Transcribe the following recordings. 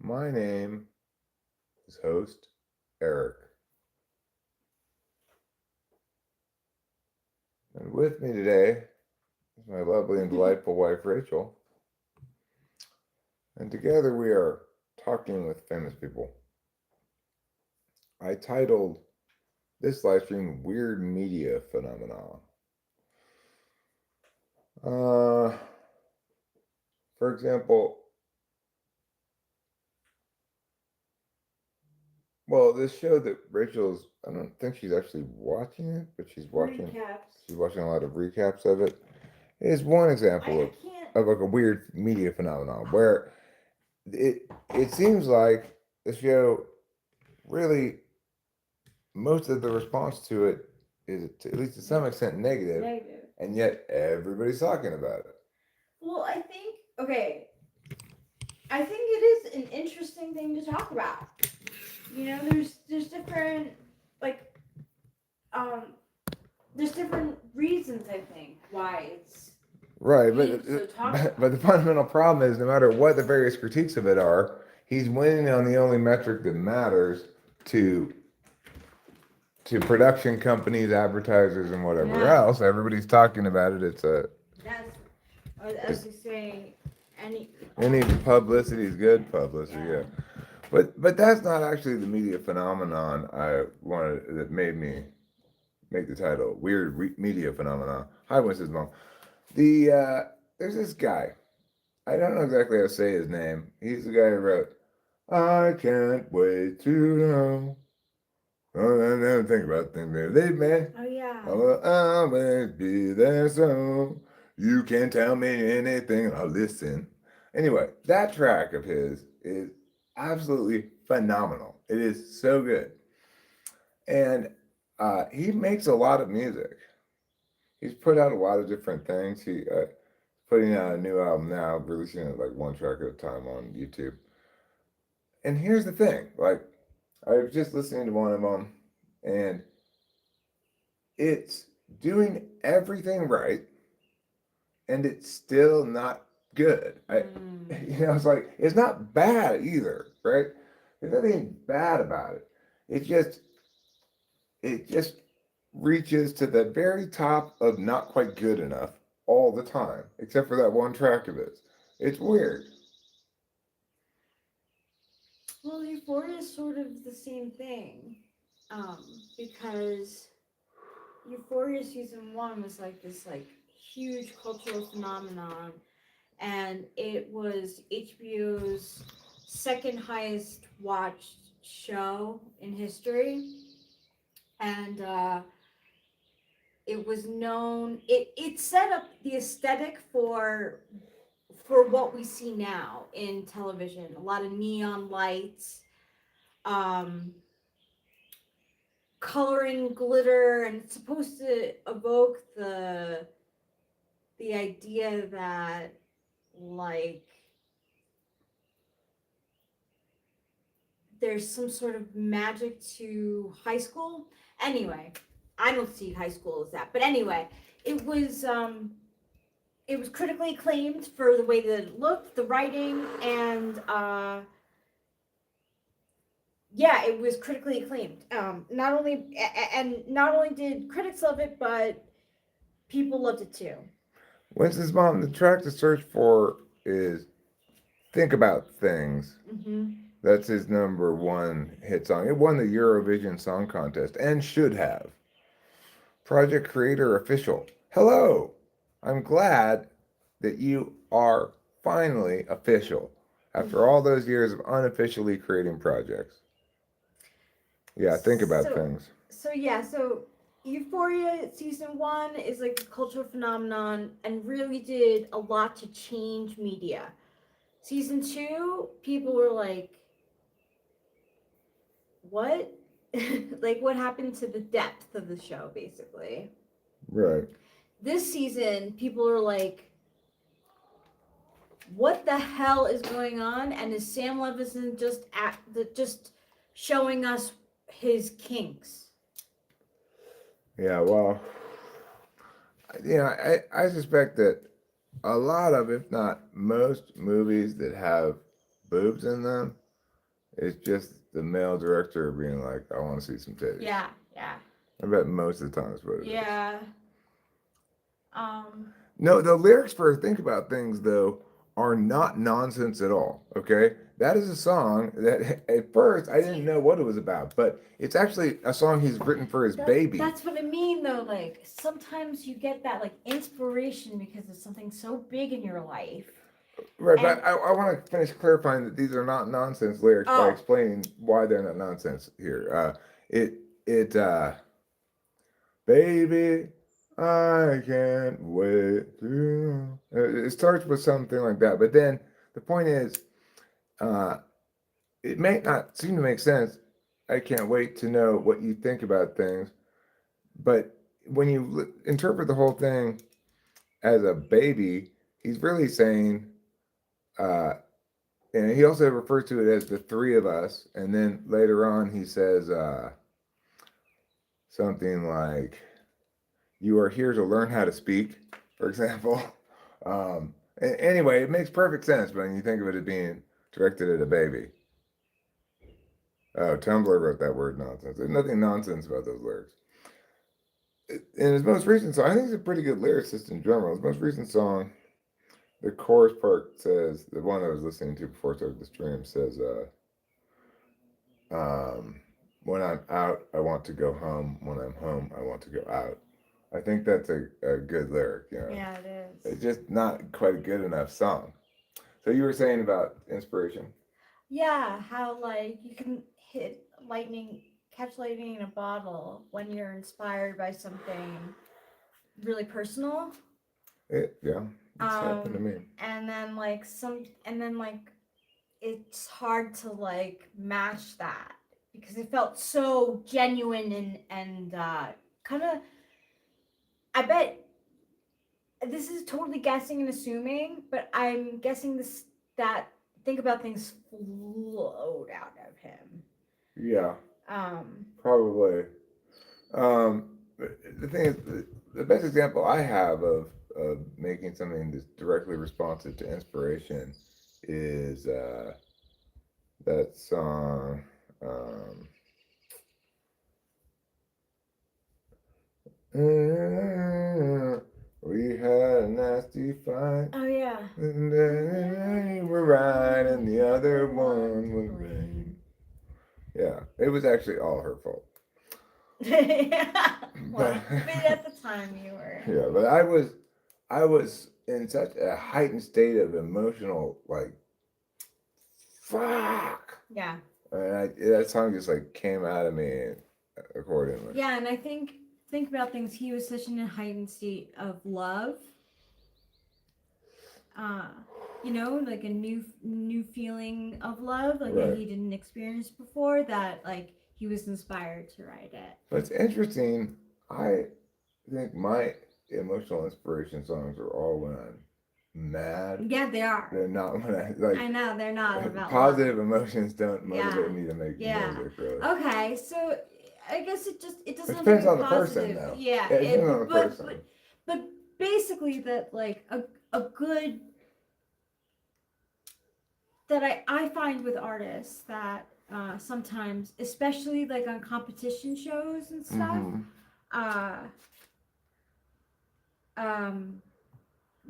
My name is host Eric, and with me today is my lovely and delightful wife Rachel, and together we are talking with famous people. I titled this live stream Weird Media Phenomena. Uh, for example, well, this show that Rachel's, I don't think she's actually watching it, but Recaps. she's watching a lot of recaps of it. Is one example I can't. of like a weird media phenomenon where it seems like the show really most of the response to it is at least to some extent negative, Negative. and yet everybody's talking about it. Well, okay. I think it is an interesting thing to talk about. There's different like um there's different reasons I think why it's Right, being so talked but about. the fundamental problem is no matter what the various critiques of it are, he's winning on the only metric that matters to production companies, advertisers, and whatever Yeah, else. Everybody's talking about it. that's as It's you say, any any publicity is good publicity. yeah. Yeah. But that's not actually the media phenomenon I wanted that made me make the title weird media phenomenon. Hi, what's his mom? There's this guy. I don't know exactly how to say his name. He's the guy who wrote "I Can't Wait to Know." Oh, I never think about things they leave me. Oh yeah. I will always be there, so you can tell me anything. I'll listen. Anyway, that track of his is absolutely phenomenal. It is so good. And he makes a lot of music. He's put out a lot of different things. He putting out a new album now, releasing it like one track at a time on YouTube. And here's the thing, like I was just listening to one of them, and it's doing everything right, and it's still not good. Mm. It's like it's not bad either, right? There's nothing bad about it. It just it just reaches to the very top of not quite good enough all the time, except for that one track of it. It's weird. Well, Euphoria is sort of the same thing, because Euphoria season one was like this huge cultural phenomenon, and it was HBO's second highest watched show in history, and it was known. It set up the aesthetic for what we see now in television. A lot of neon lights, um, coloring glitter, and it's supposed to evoke the idea that like there's some sort of magic to high school. Anyway, I don't see high school as that. But anyway, it was um it was critically acclaimed for the way that it looked, the writing, and yeah, it was critically acclaimed. Not only did critics love it, but people loved it too. Winston's mom, the track to search for is Think About Things. Mm-hmm. That's his number one hit song. It won the Eurovision Song Contest and should have. Project Creator Official. Hello! I'm glad that you are finally official after all those years of unofficially creating projects. Yeah, think about So, things. so Euphoria season one is like a cultural phenomenon and really did a lot to change media. Season two, people were like, "What? Like, what happened to the depth of the show?" Basically, Right. this season, people are like, "What the hell is going on?" And is Sam Levinson just showing us his kinks? Yeah, well, I suspect that a lot of, if not most, movies that have boobs in them It's just the male director being like, I want to see some titties. Yeah, yeah, I bet most of the time it's what it is. yeah. No, the lyrics for Think About Things, though, are not nonsense at all, okay? That is a song that at first I didn't know what it was about, but it's actually a song he's written for his baby. That's what I mean, though. Like, sometimes you get that, like, inspiration because of something so big in your life. Right, but I want to finish clarifying that these are not nonsense lyrics by explaining why they're not nonsense here. Baby, I can't wait to. It starts with something like that, but then the point is, uh, it may not seem to make sense. I can't wait to know what you think about things, but when you interpret the whole thing as a baby, he's really saying, and he also refers to it as the three of us, and then later on he says something like, "You are here to learn how to speak," for example. Anyway, it makes perfect sense when you think of it as being directed at a baby. Oh, Tumblr wrote that word nonsense. There's nothing nonsense about those lyrics. In his most recent song, I think he's a pretty good lyricist in general. His most recent song, the chorus part says, the one I was listening to before I started the stream says, when I'm out, I want to go home. When I'm home, I want to go out. I think that's a good lyric, you know. Yeah, it is. It's just not quite a good enough song. So you were saying about inspiration. Yeah, how, like, you can catch lightning in a bottle when you're inspired by something really personal. Yeah, it's happened to me. And then, like, it's hard to, like, match that because it felt so genuine and kind of. I bet this is totally guessing and assuming, but I'm guessing that Think About Things flowed out of him. Yeah. Probably. The thing is, the best example I have of making something that's directly responsive to inspiration is that song. We had a nasty fight. Oh yeah. And then you were right, and the other one was lame. Yeah, it was actually all her fault. Well, maybe at the time you were. Yeah, but I was in such a heightened state of emotional, like, fuck. Yeah. And that song just like came out of me accordingly. Yeah, and I think About Things. He was such in a heightened state of love. You know, like a new feeling of love, like that he didn't experience before. That like he was inspired to write it. But it's interesting. I think my emotional inspiration songs are all when I'm mad. Yeah, they are. They're not when I like. I know they're not about positive love. Emotions don't motivate me to make music. Really. Okay, so I guess it doesn't. It depends on the person, though. Yeah, it depends on the person. But basically, that like a good that I find with artists that sometimes, especially like on competition shows and stuff,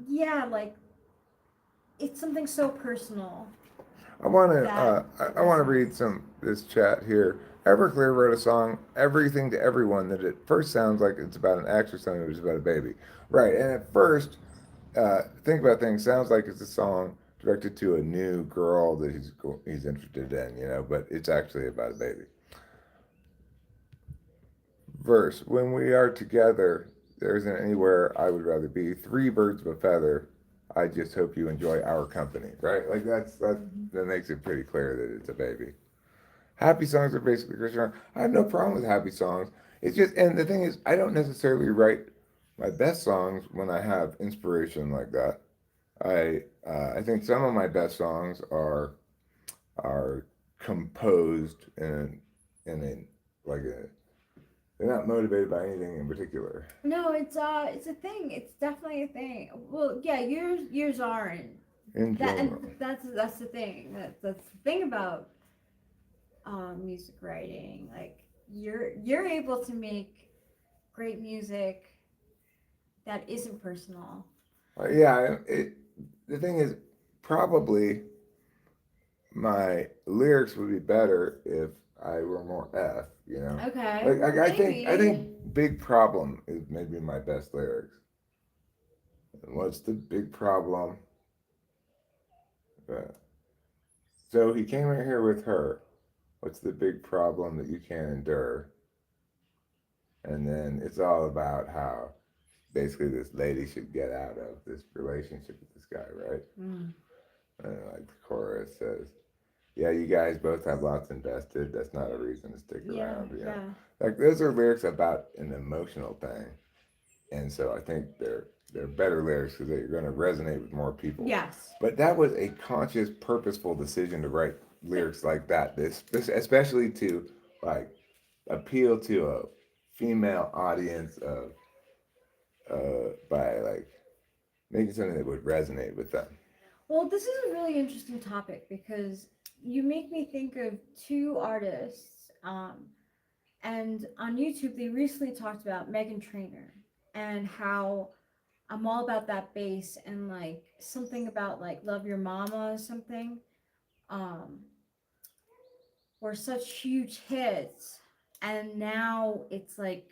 yeah, like it's something so personal. I want to read this chat here. Everclear wrote a song, "Everything to Everyone," that at first sounds like it's about an ex or something, but it's about a baby, right? And at first, Think About Things sounds like it's a song directed to a new girl that he's interested in, you know, but it's actually about a baby. Verse: When we are together, there isn't anywhere I would rather be. Three birds of a feather. I just hope you enjoy our company, right? Like that makes it pretty clear that it's a baby. Happy songs are basically Christian. I have no problem with happy songs. It's just, and the thing is, I don't necessarily write my best songs when I have inspiration like that. I think some of my best songs are composed in like a they're not motivated by anything in particular. No, it's a thing. It's definitely a thing. Well, yeah, yours aren't. In general. That's the thing. That's the thing about music writing. Like you're able to make great music that isn't personal. Yeah, the thing is, probably my lyrics would be better if I were more F, you know? Okay, Like, well I maybe. think Big Problem is maybe my best lyrics. And what's the big problem? Uh, so he came in here with her. What's the big problem that you can't endure? And then it's all about how basically this lady should get out of this relationship with this guy, right? Mm. And like the chorus says, yeah, you guys both have lots invested. That's not a reason to stick Yeah, around, you know. yeah. Like those are lyrics about an emotional thing, and so I think they're better lyrics because they're going to resonate with more people. Yes. But that was a conscious, purposeful decision to write lyrics like that. This especially to like appeal to a female audience of by like making something that would resonate with them. Well, this is a really interesting topic because you make me think of two artists. And on YouTube, they recently talked about Megan Trainor and how I'm all about that bass and like something about like Love Your Mama or something. Um, were such huge hits, and now it's like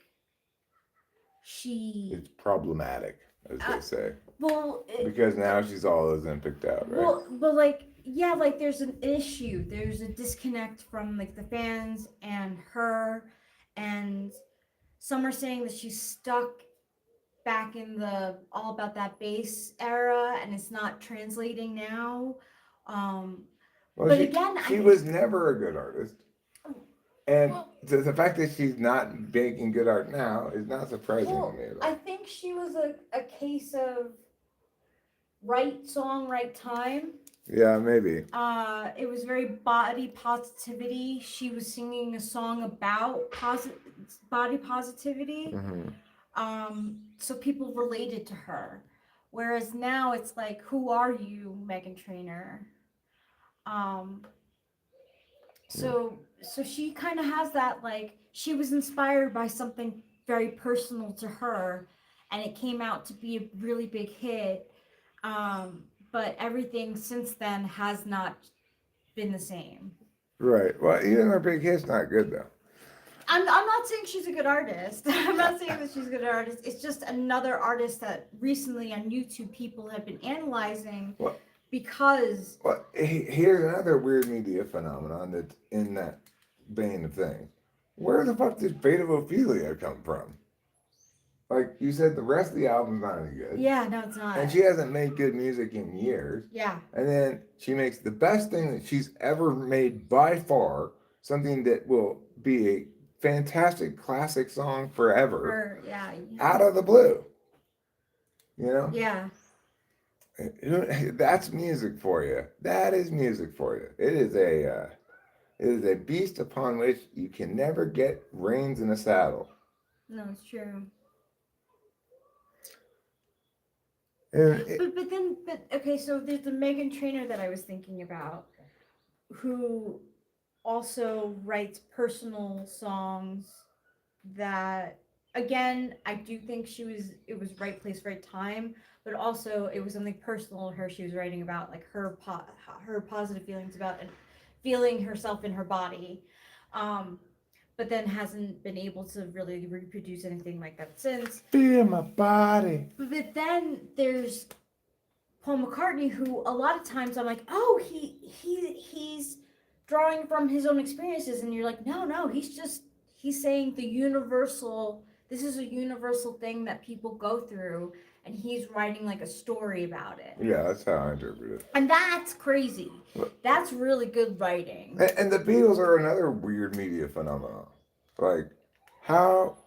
she It's problematic, as uh, they say, well because now she's all Olympicked out, right? but like yeah, like there's an issue, there's a disconnect from like the fans and her, and some are saying that she's stuck back in the all about that bass era and it's not translating now. um Well, but again she was never a good artist, and the fact that she's not making good art now is not surprising to well me at I all. think she was a case of right song, right time. Yeah, maybe. It was very body positivity. She was singing a song about body positivity. Hmm. So people related to her. Whereas now it's like, who are you, Megan Trainor? Um, so she kind of has that, like she was inspired by something very personal to her, and it came out to be a really big hit. But everything since then has not been the same. Right. Well, even her big hit's not good though. I'm not saying she's a good artist. I'm not saying that she's a good artist. It's just another artist that recently on YouTube people have been analyzing Well, because here's another weird media phenomenon that's in that vein of things. Where the fuck did Fate of Ophelia come from? Like you said, the rest of the album's not any good. yeah, no, it's not. And she hasn't made good music in years. Yeah. And then she makes the best thing that she's ever made by far, something that will be a fantastic classic song forever, Or yeah. out of the blue. You know? Yeah. That's music for you. That is music for you. It is a beast upon which you can never get reins in a saddle. No, it's true. And it, But okay, so there's the Megan Trainor that I was thinking about, who also writes personal songs that, again, I do think it was right place, right time, but also it was something personal to her. She was writing about like her positive feelings about and feeling herself in her body. Um, but then hasn't been able to really reproduce anything like that since. feel my body. But then there's Paul McCartney, who a lot of times I'm like, oh, he's drawing from his own experiences, and you're like, no, he's saying the universal. This is a universal thing that people go through, and he's writing like a story about it. Yeah, that's how I interpret it. And that's crazy. That's really good writing. And the Beatles are another weird media phenomenon. Like, how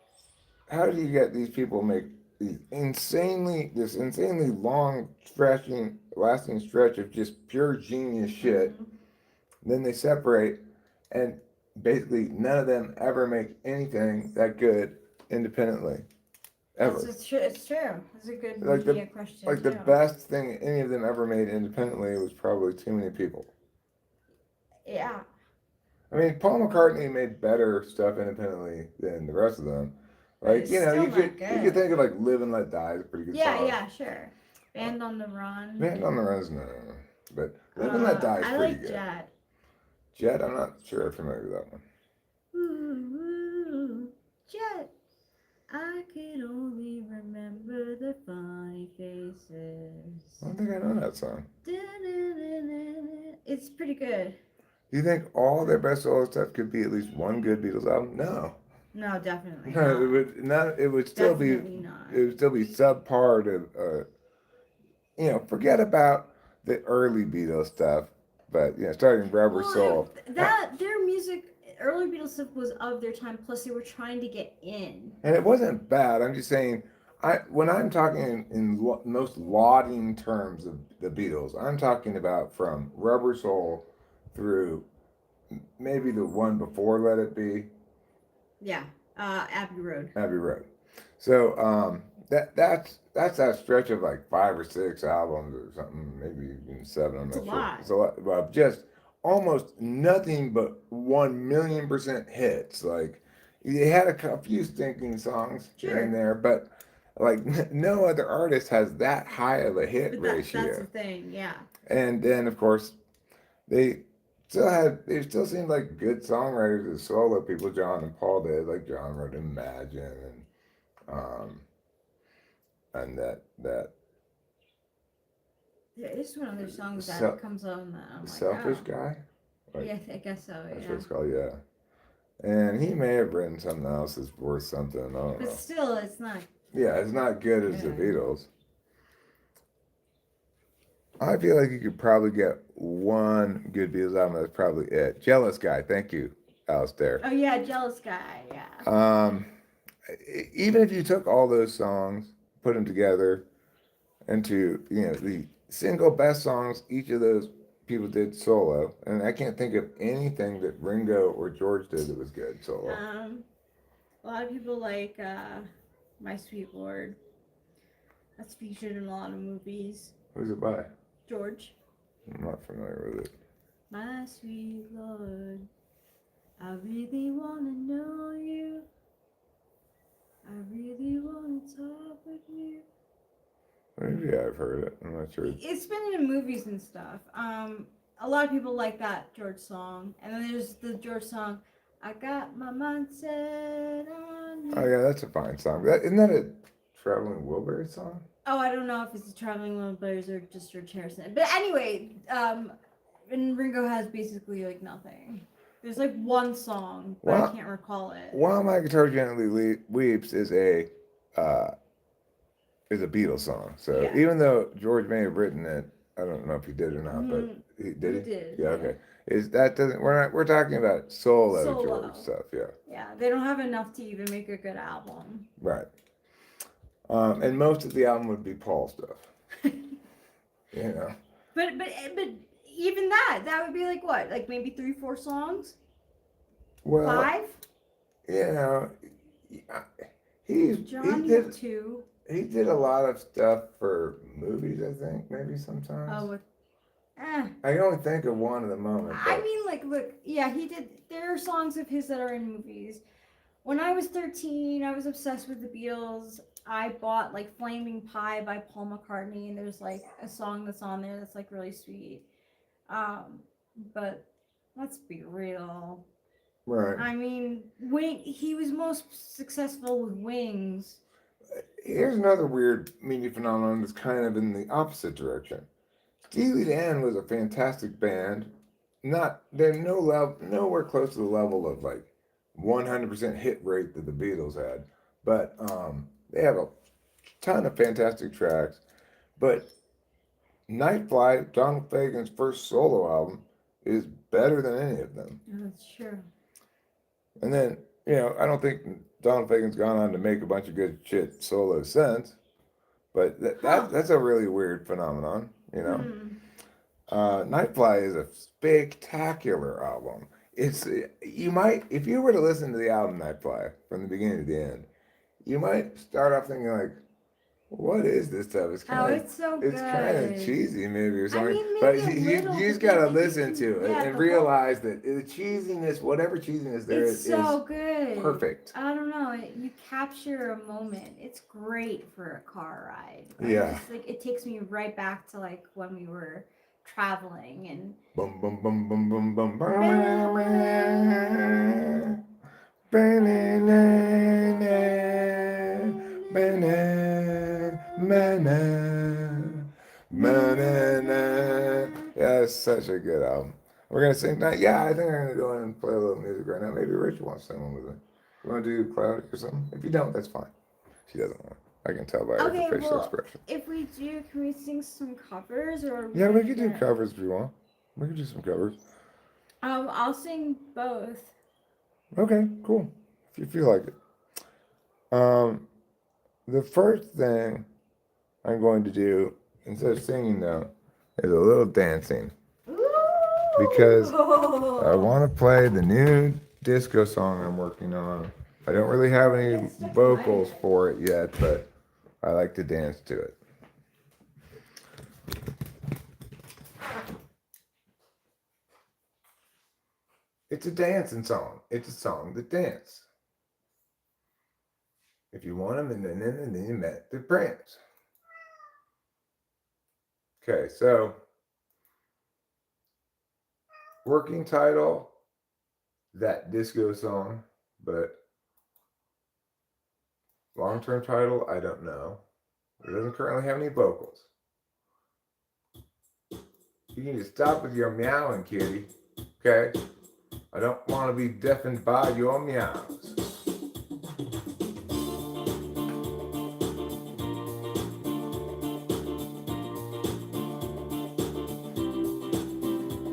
how do you get these people make this insanely long stretching lasting stretch of just pure genius shit? Mhm. Then they separate, and basically none of them ever make anything that good independently, ever. It's true. It's true. It's a good Like media question the too. best thing any of them ever made independently was probably Too Many People. Yeah. I mean, Paul McCartney made better stuff independently than the rest of them. But Like, it's you know, still you not could think good. of like "Live and Let Die" is a pretty good Yeah, song. yeah, sure. Band on the Run. "Man on the Run's" no, but "Live and Let Die" is I pretty like good. Jet. Jet, I'm not sure I'm familiar with that one. Ooh, ooh, Jet. I can only remember the funny faces. I don't think I know that song. It's pretty good. Do you think all their best solo stuff could be at least one good Beatles album? No, No, definitely no, it not. would not. It would still be. Definitely not. It would still be subpar to. You know, forget about the early Beatles stuff, but you know, starting Rubber Soul. That their music, early Beatles stuff was of their time. Plus, they were trying to get in. And it wasn't bad. I'm just saying, when I'm talking in most lauding terms of the Beatles, I'm talking about from Rubber Soul through maybe the one before Let It Be, Yeah, Abbey Road. Abbey Road. So that's that stretch of like 5 or 6 albums or something, maybe even 7. I'm It's a not sure. lot. It's a lot, but just almost nothing but 1,000,000% hits. Like they had a few stinking songs here and Sure. there, but like no other artist has that high of a hit But that's the ratio. thing. Yeah. And then of course they they still seemed like good songwriters as solo people. John and Paul did. Like John wrote Imagine um, and that There is one other song that Se- comes on that I'm like, selfish oh. guy. Like, Yeah, I guess so. that's Yeah. what it's called. Yeah, and he may have written something else that's worth something. I don't But know. still, it's not. Yeah, it's not good as the Yeah. Beatles. I feel like you could probably get one good Beatles album. That's probably it. Jealous Guy. Thank you, Alistair. Oh yeah, Jealous Guy. Yeah. Um, even if you took all those songs, put them together into the single best songs each of those people did solo, and I can't think of anything that Ringo or George did that was good solo. A lot of people like My Sweet Lord. That's featured in a lot of movies. Who's it by? George. I'm not familiar with it. My sweet Lord, I really wanna know you. I really wanna talk with you. Maybe I've heard it. I'm not sure. It's been in movies and stuff. A lot of people like that George song, and then there's the George song. I got my mind set on you. Oh yeah, that's a fine song. Isn't that a Traveling Wilburys song? Oh, I don't know if it's a Traveling Wilburys or just George Harrison. But anyway, and Ringo has basically like nothing. There's like one song, but I can't recall it. While My Guitar Gently Weeps is a Beatles song. So Yeah. even though George may have written it, I don't know if he did or not, but He did he? did. Yeah, okay. Is that doesn't we're talking about solo Solo. George stuff, yeah. Yeah, they don't have enough to even make a good album. Right. And most of the album would be Paul stuff. You know. But even that would be like what? Like maybe 3-4 songs? Well, 5? you know, John, he you have did 2. he did a lot of stuff for movies, I think, maybe sometimes. Oh, with I can only think of one at the moment. I mean, like, look, yeah, he did. There are songs of his that are in movies. When I was 13, I was obsessed with the Beatles. I bought like Flaming Pie by Paul McCartney, and there's like a song that's on there that's like really sweet. But let's be real. Right. I mean, he was most successful with Wings. Here's another weird media phenomenon that's kind of in the opposite direction. Steely Dan was a fantastic band. They're nowhere close to the level of like 100% hit rate that the Beatles had, but they have a ton of fantastic tracks. But Nightfly, Donald Fagen's first solo album, is better than any of them. That's true. And then I don't think Donald Fagen's gone on to make a bunch of good shit solo since, but that's a really weird phenomenon. Nightfly is a spectacular album. You might, if you were to listen to the album Nightfly from the beginning to the end, you might start off thinking like, what is this stuff? It's kind of it's so it's kind of good. cheesy, maybe or something. mean, But maybe a little, you just because gotta I think listen to it yeah, and the realize that the cheesiness, whatever cheesiness there It's is so good. perfect. I don't know. You capture a moment. It's great for a car ride. Right? Yeah. It's like it takes me right back to like when we were traveling and Bum bum bum bum bum bum bum. Yeah, it's such a good album. We're gonna sing that. Yeah, I think I'm gonna go in and play a little music right now. Maybe Rachel wants to sing one with me. You want to do Cloudy or something? If you don't, that's fine. She doesn't want. I can tell by her okay, facial well, expression. if we do, can we sing some covers or? Yeah, we could do covers if you want. We could do some covers. I'll sing both. Okay, cool. If you feel like it. The first thing I'm going to do, instead of singing though, is a little dancing. Because I want to play the new disco song I'm working on. I don't really have any vocals for it yet, but I like to dance to it. It's a dancing song. It's a song that dance. If you want them, and then you met the prince. Okay, so working title, that disco song, but long-term title, I don't know. It doesn't currently have any vocals. You need to stop with your meowing, kitty. Okay? I don't want to be deafened by your meows.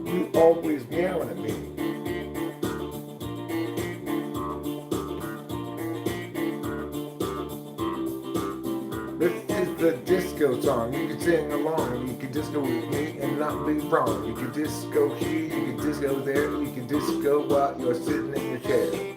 You always meowing at me. This is the disco song. You can sing along. You can disco with me and not be wrong. You can disco here, you can disco there. You can disco while you're sitting in your chair.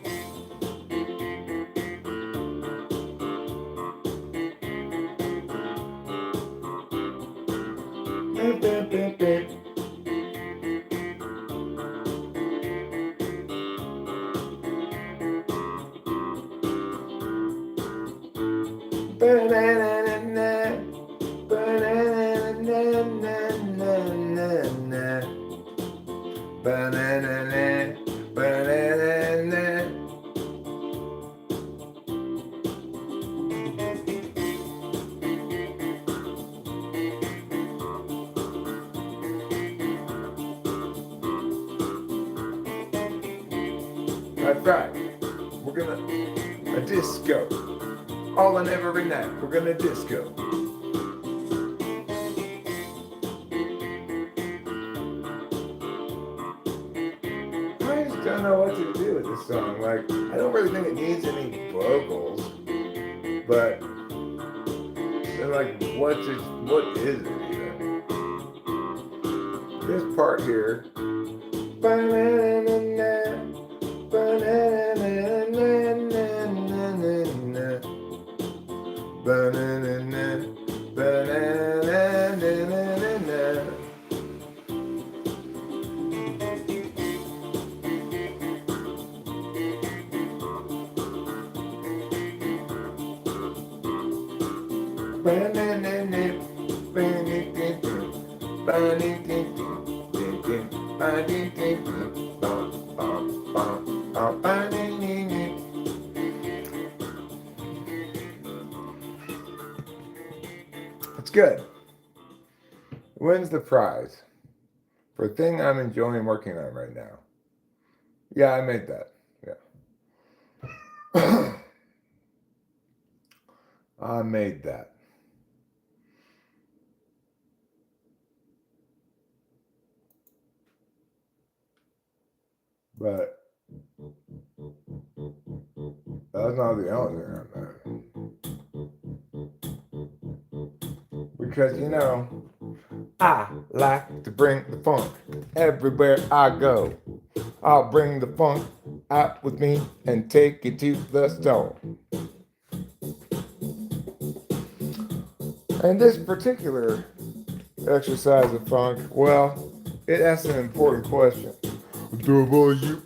That's right. We're gonna a disco. All and every night, we're gonna disco. I just don't know what to do with this song. Like, I don't really think it needs any vocals, but then, like, what is it even? This part here. It's good. Wins the prize for a thing I'm enjoying working on right now. Yeah, I made that. Yeah. I made that. But that's not the only thing I made. Because, you know, I like to bring the funk everywhere I go. I'll bring the funk out with me and take it to the store. And this particular exercise of funk, well, it asks an important question. WHOLOVEAS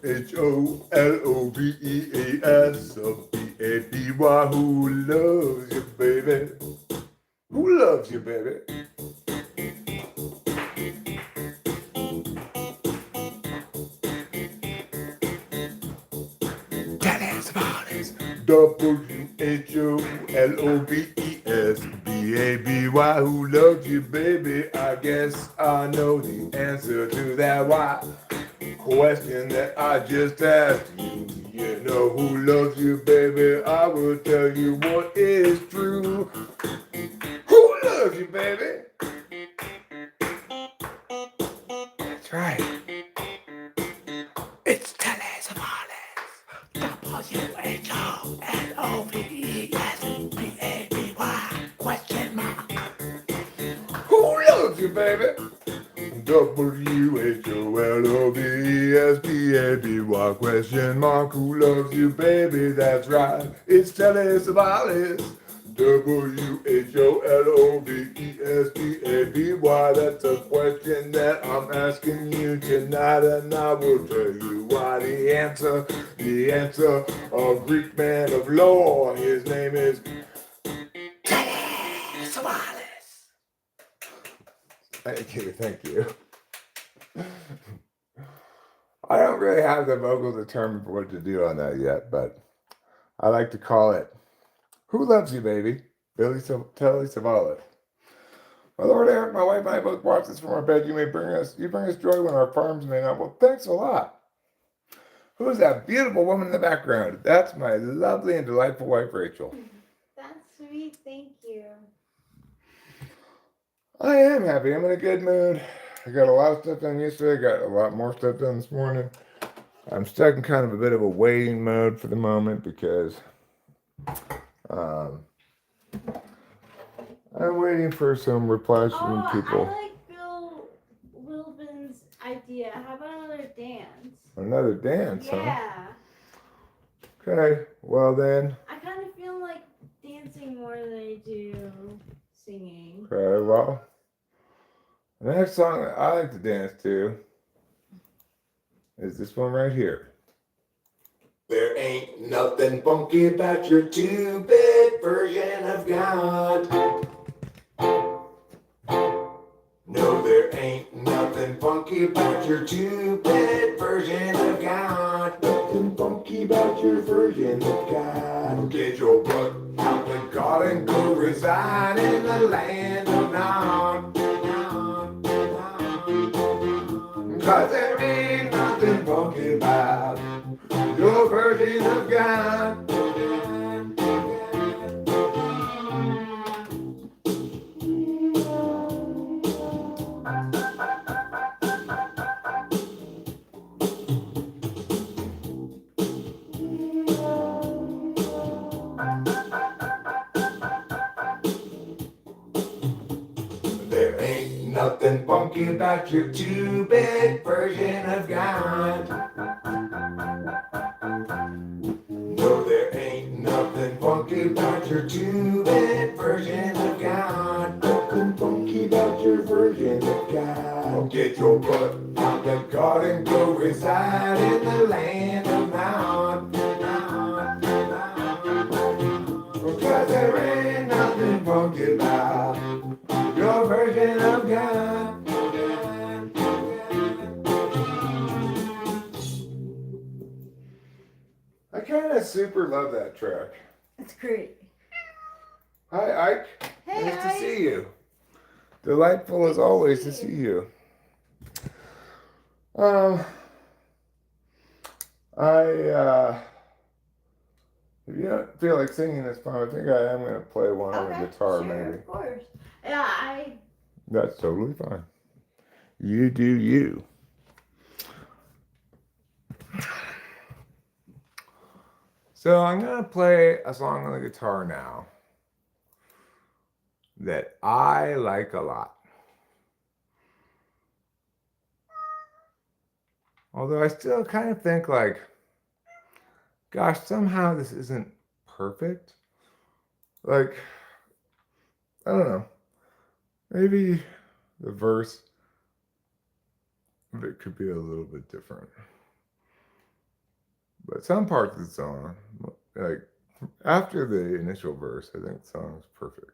BABY, who loves you, baby? Who loves you, baby? Tell us about this. WHOLOVES BABY, who loves you, baby? I guess I know the answer to that why question that I just asked you. You know who loves you, baby? I will tell you what is true. Who loves you, baby? That's right. It's Telly Savalas. WHOLOVESBABY question mark. Who loves you, baby? WHOLOVESBABY question mark. Who loves you, baby? That's right. It's Telly Savalas. WHOLOVESBABY. That's a question that I'm asking you tonight, and I will tell you why. The answer, a Greek man of law. His name is Telly Savalas. Thank you. I don't really have the vocal determined for what to do on that yet, but I like to call it Who Loves You, Baby? Telly Savalas. My Lord Eric, my wife and I both watch this from our bed. You bring us joy when our farms may not. Well, thanks a lot. Who's that beautiful woman in the background? That's my lovely and delightful wife, Rachel. That's sweet. Thank you. I am happy. I'm in a good mood. I got a lot of stuff done yesterday. I got a lot more stuff done this morning. I'm stuck in kind of a bit of a waiting mode for the moment because I'm waiting for some replies from people. I like Bill Wilbin's idea. How about another dance? Another dance, huh? Yeah. Okay, well then. I kind of feel like dancing more than I do singing. Okay, well. The next song that I like to dance to is this one right here. There ain't nothing funky about your 2-bit version of God. No, there ain't nothing funky about your 2-bit version of God. Nothing funky about your version of God. Get your butt out the God and go reside in the land of Nod. Cause there ain't nothing funky about your version of God. There ain't nothing funky about your 2-bit version of God. No, there ain't nothing funky about your 2-bit version of God. Nothing funky about your version of God. Get your butt out the God and go reside in the land of Nod. Because there ain't nothing funky about your version of God. I kind of super love that track. That's great. Hi, Ike. Hey, Nice to Ike. see you. Delightful as always to see you. If you don't feel like singing this time, I think I am going to play one on the guitar, sure, maybe. Of course. Yeah, That's totally fine. You do you. So I'm going to play a song on the guitar now that I like a lot. Although I still kind of think like, gosh, somehow this isn't perfect. Like, I don't know. maybe the verse of it could be a little bit different. But some parts of the song, like after the initial verse, I think the song's perfect.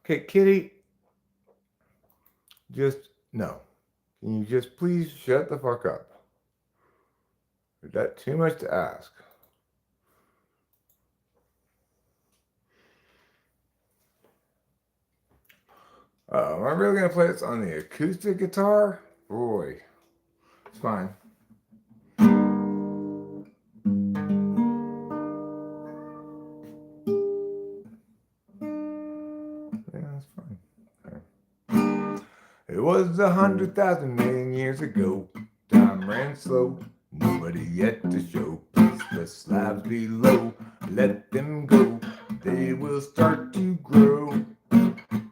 Okay, Kitty, just no. Can you just please shut the fuck up? Is that too much to ask? Am I really gonna play this on the acoustic guitar? Boy, it's fine. Yeah, that's fine. Okay. It was 100,000 million years ago. Time ran slow, nobody yet to show. Place the slabs below, let them go. They will start to grow.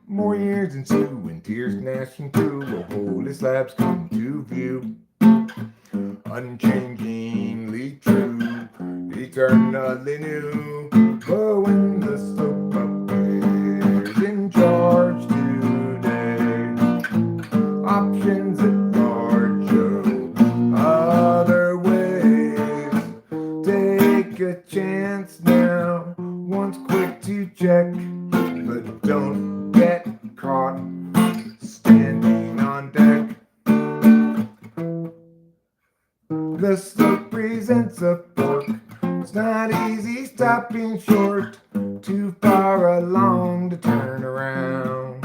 More years ensue and tears gnashing through. The holy slabs come to view. Unchangingly true, eternally new. But when the slope appears in charge today, options at large show other ways. Take a chance now, once quick to check, but don't get caught standing on deck. The slope presents a fork. It's not easy stopping short. Too far along to turn around.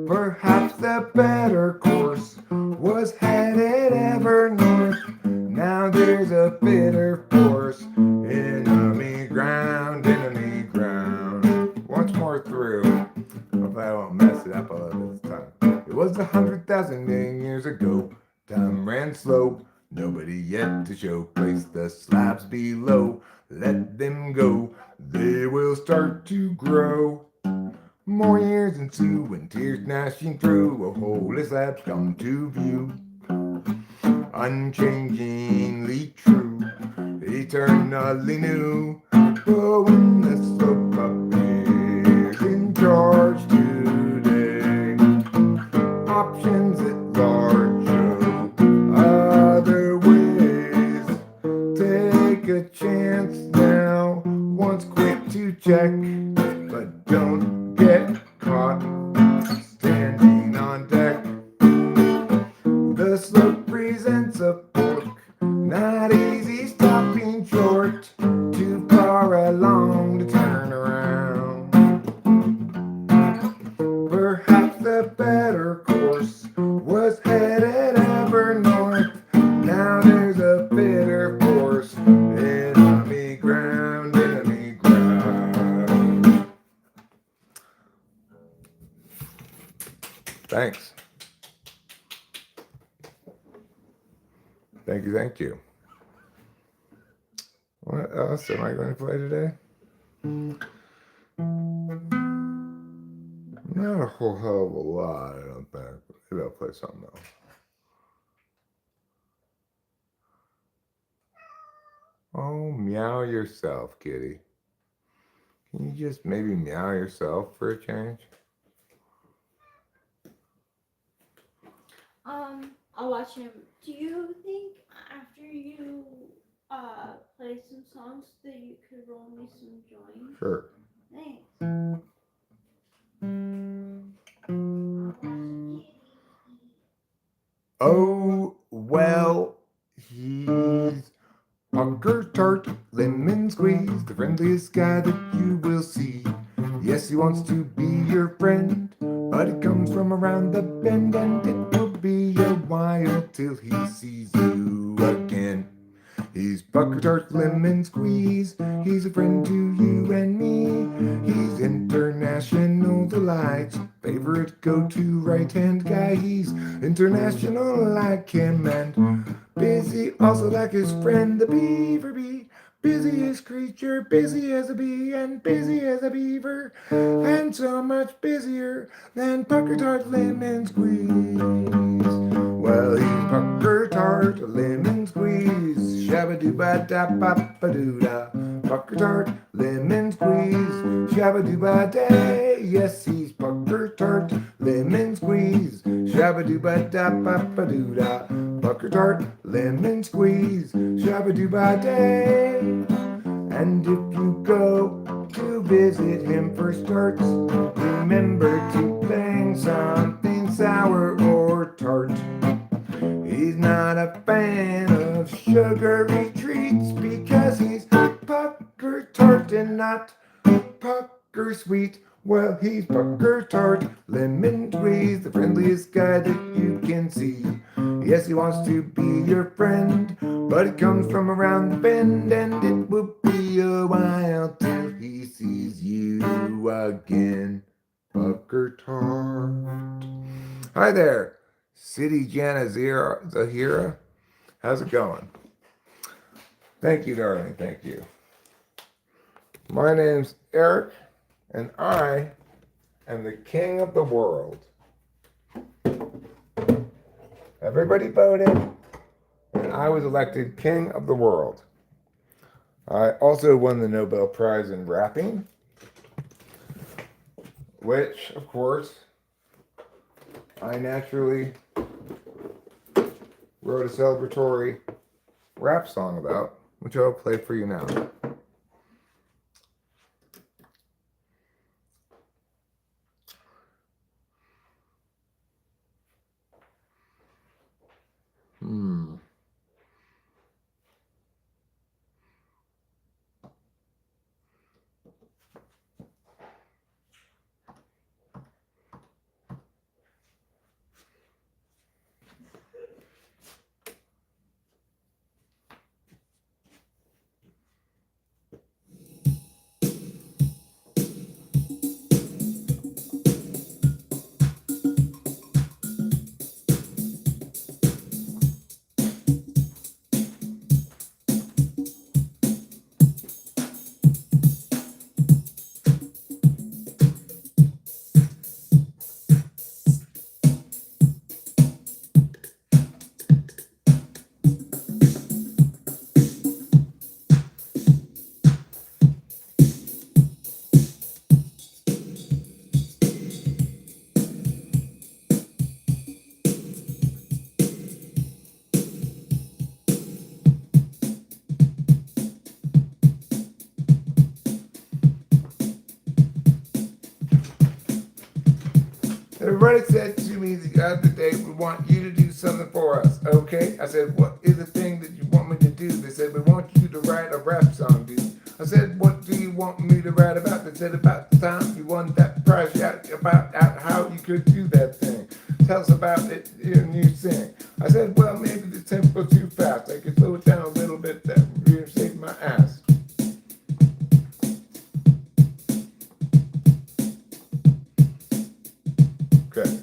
Perhaps the better course was headed ever north. Now there's a bitter force. Enemy ground, enemy ground. Once more through. Hopefully I won't mess it up a little this time. It was 100,000 million years ago. Time ran slow, nobody yet to show. Place the slabs below, let them go. They will start to grow. More years ensue and tears gnashing through. A holy slabs come to view. Unchangingly true, eternally new. But when the slope appears in charge today, options at large show other ways. Take a chance now, once quick to check, but don't get caught standing on deck. The slope presents a fork, not easy stopping short. Too far along to turn around. Perhaps the better course was headed ever north. Now there's a bitter force. Enemy ground, enemy ground. Thanks. Thank you, thank you. What else am I going to play today? Not a whole hell of a lot, I don't think. Maybe I'll play something else. Oh, meow yourself, kitty. Can you just maybe meow yourself for a change? I'll watch him. Do you think after you play some songs that you could roll me some joints? Sure. Thanks. Oh, well, he's Pucker Tart, Lemon Squeeze, the friendliest guy that you will see. Yes, he wants to be your friend, but he comes from around the bend, and it will be a while till he sees you again. He's Pucker Tart, Lemon Squeeze, he's a friend to you and me. He's international delight, favorite go-to right-hand guy. He's international like him and busy also like his friend the beaver bee. Busiest creature, busy as a bee and busy as a beaver, and so much busier than Pucker Tart Lemon Squeeze. Well, he's Pucker Tart Lemon Squeeze, shabba-doo-ba-da-ba-ba-doo-da, pucker tart, lemon squeeze, shabba-doo-ba-day. Yes, he's pucker tart, lemon squeeze, shabba-doo-ba-da-ba-ba-doo-da. Pucker tart, lemon squeeze, shabba-doo-ba-day. And if you go to visit him for starts, remember to bring something sour or tart. He's not a fan of sugary treats because he's pucker tart and not pucker sweet. Well, he's pucker tart, lemon squeeze, the friendliest guy that you can see. Yes, he wants to be your friend, but he comes from around the bend, and it will be a while till he sees you again. Pucker tart. Hi there, City Jana Zahira. How's it going? Thank you, darling. Thank you. My name's Eric, and I am the king of the world. Everybody voted, and I was elected king of the world. I also won the Nobel Prize in rapping, which, of course, I naturally wrote a celebratory rap song about, which I'll play for you now. Everybody said to me the other day, we want you to do something for us, okay? I said, what is the thing that you want me to do? They said, we want you to write a rap song, dude. I said, what do you want me to write about? They said, about the time you won that prize, about how you could do that thing. Tell us about it and you sing. I said, well, maybe the tempo too fast. I could slow it down a little bit, that would really save my ass. Okay.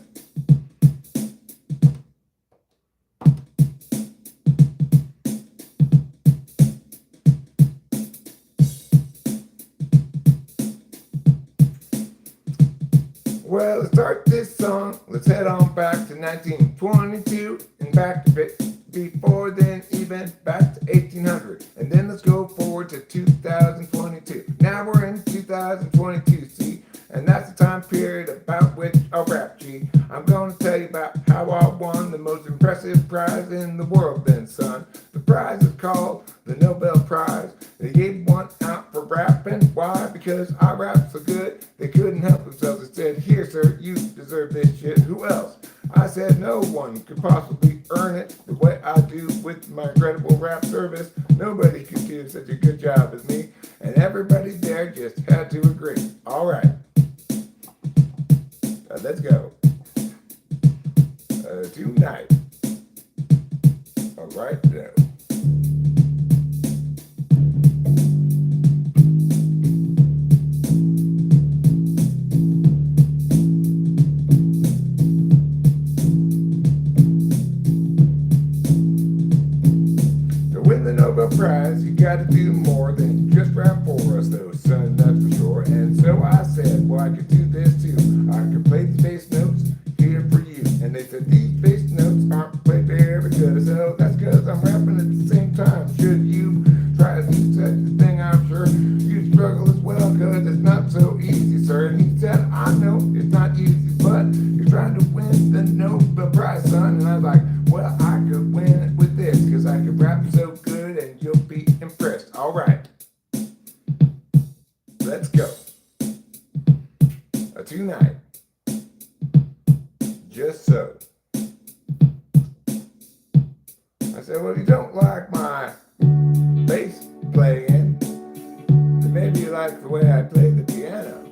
Well, let's start this song. Let's head on back to 1922 and back a bit before then, even back to 1800. And then let's go forward to 2022. Now we're in 2022, see? And that's the time period about which I'll rap, G. I'm going to tell you about how I won the most impressive prize in the world then, son. The prize is called the Nobel Prize. They gave one out for rapping. Why? Because I rap so good, they couldn't help themselves. They said, here, sir, you deserve this shit. Who else? I said, no one could possibly earn it the way I do with my incredible rap service. Nobody could do such a good job as me. And everybody there just had to agree. All right. Let's go. Tonight. All right, now. To win the Nobel Prize, you gotta do more than just rap for us, though, son, that's for sure. And so I said, well, I could do this too. I could play the bass notes here for you. And they said, these bass notes aren't played very good. I said, oh, that's because I'm rapping at the same time. Should you try to do such a thing, I'm sure son. And I was like, well, I could win it with this, because I could rap so good and you'll be impressed. All right, let's go. Tonight, just so. I said, well, you don't like my bass playing, then maybe you like the way I play the piano.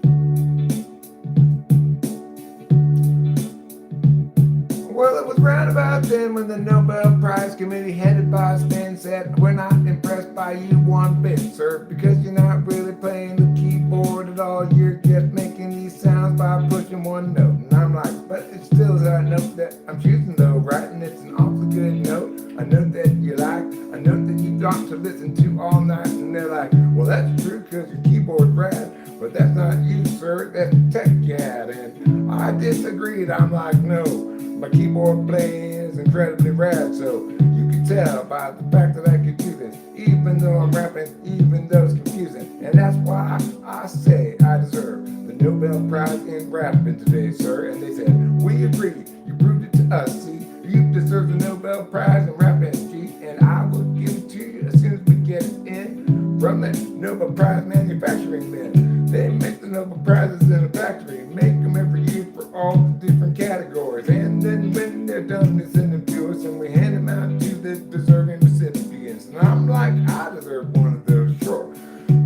Well, it was round about then when the Nobel Prize committee headed by Stan said, we're not impressed by you one bit, sir, because you're not really playing the keyboard at all. You're just making these sounds by pushing one note. And I'm like, but it still is a note that I'm choosing though, right? And it's an awfully good note, a note that you like, a note that you want to listen to all night. And they're like, well, that's true because your keyboard's rad, but that's not you, sir, that's tech you had. And I disagreed. I'm like, no, my keyboard playing is incredibly rad, so you can tell by the fact that I can do this, even though I'm rapping, even though it's confusing. And that's why I say I deserve the Nobel Prize in rapping today, sir. And they said, we agree, you proved it to us, see, you deserve the Nobel Prize in rapping, G, and I will give it to you as soon as we get it in from the Nobel Prize manufacturing men. They make the Nobel Prizes in a factory, make them every year for all the different categories. And then when they're done, they send them to us and we hand them out to the deserving recipients. And I'm like, I deserve one of those, sure.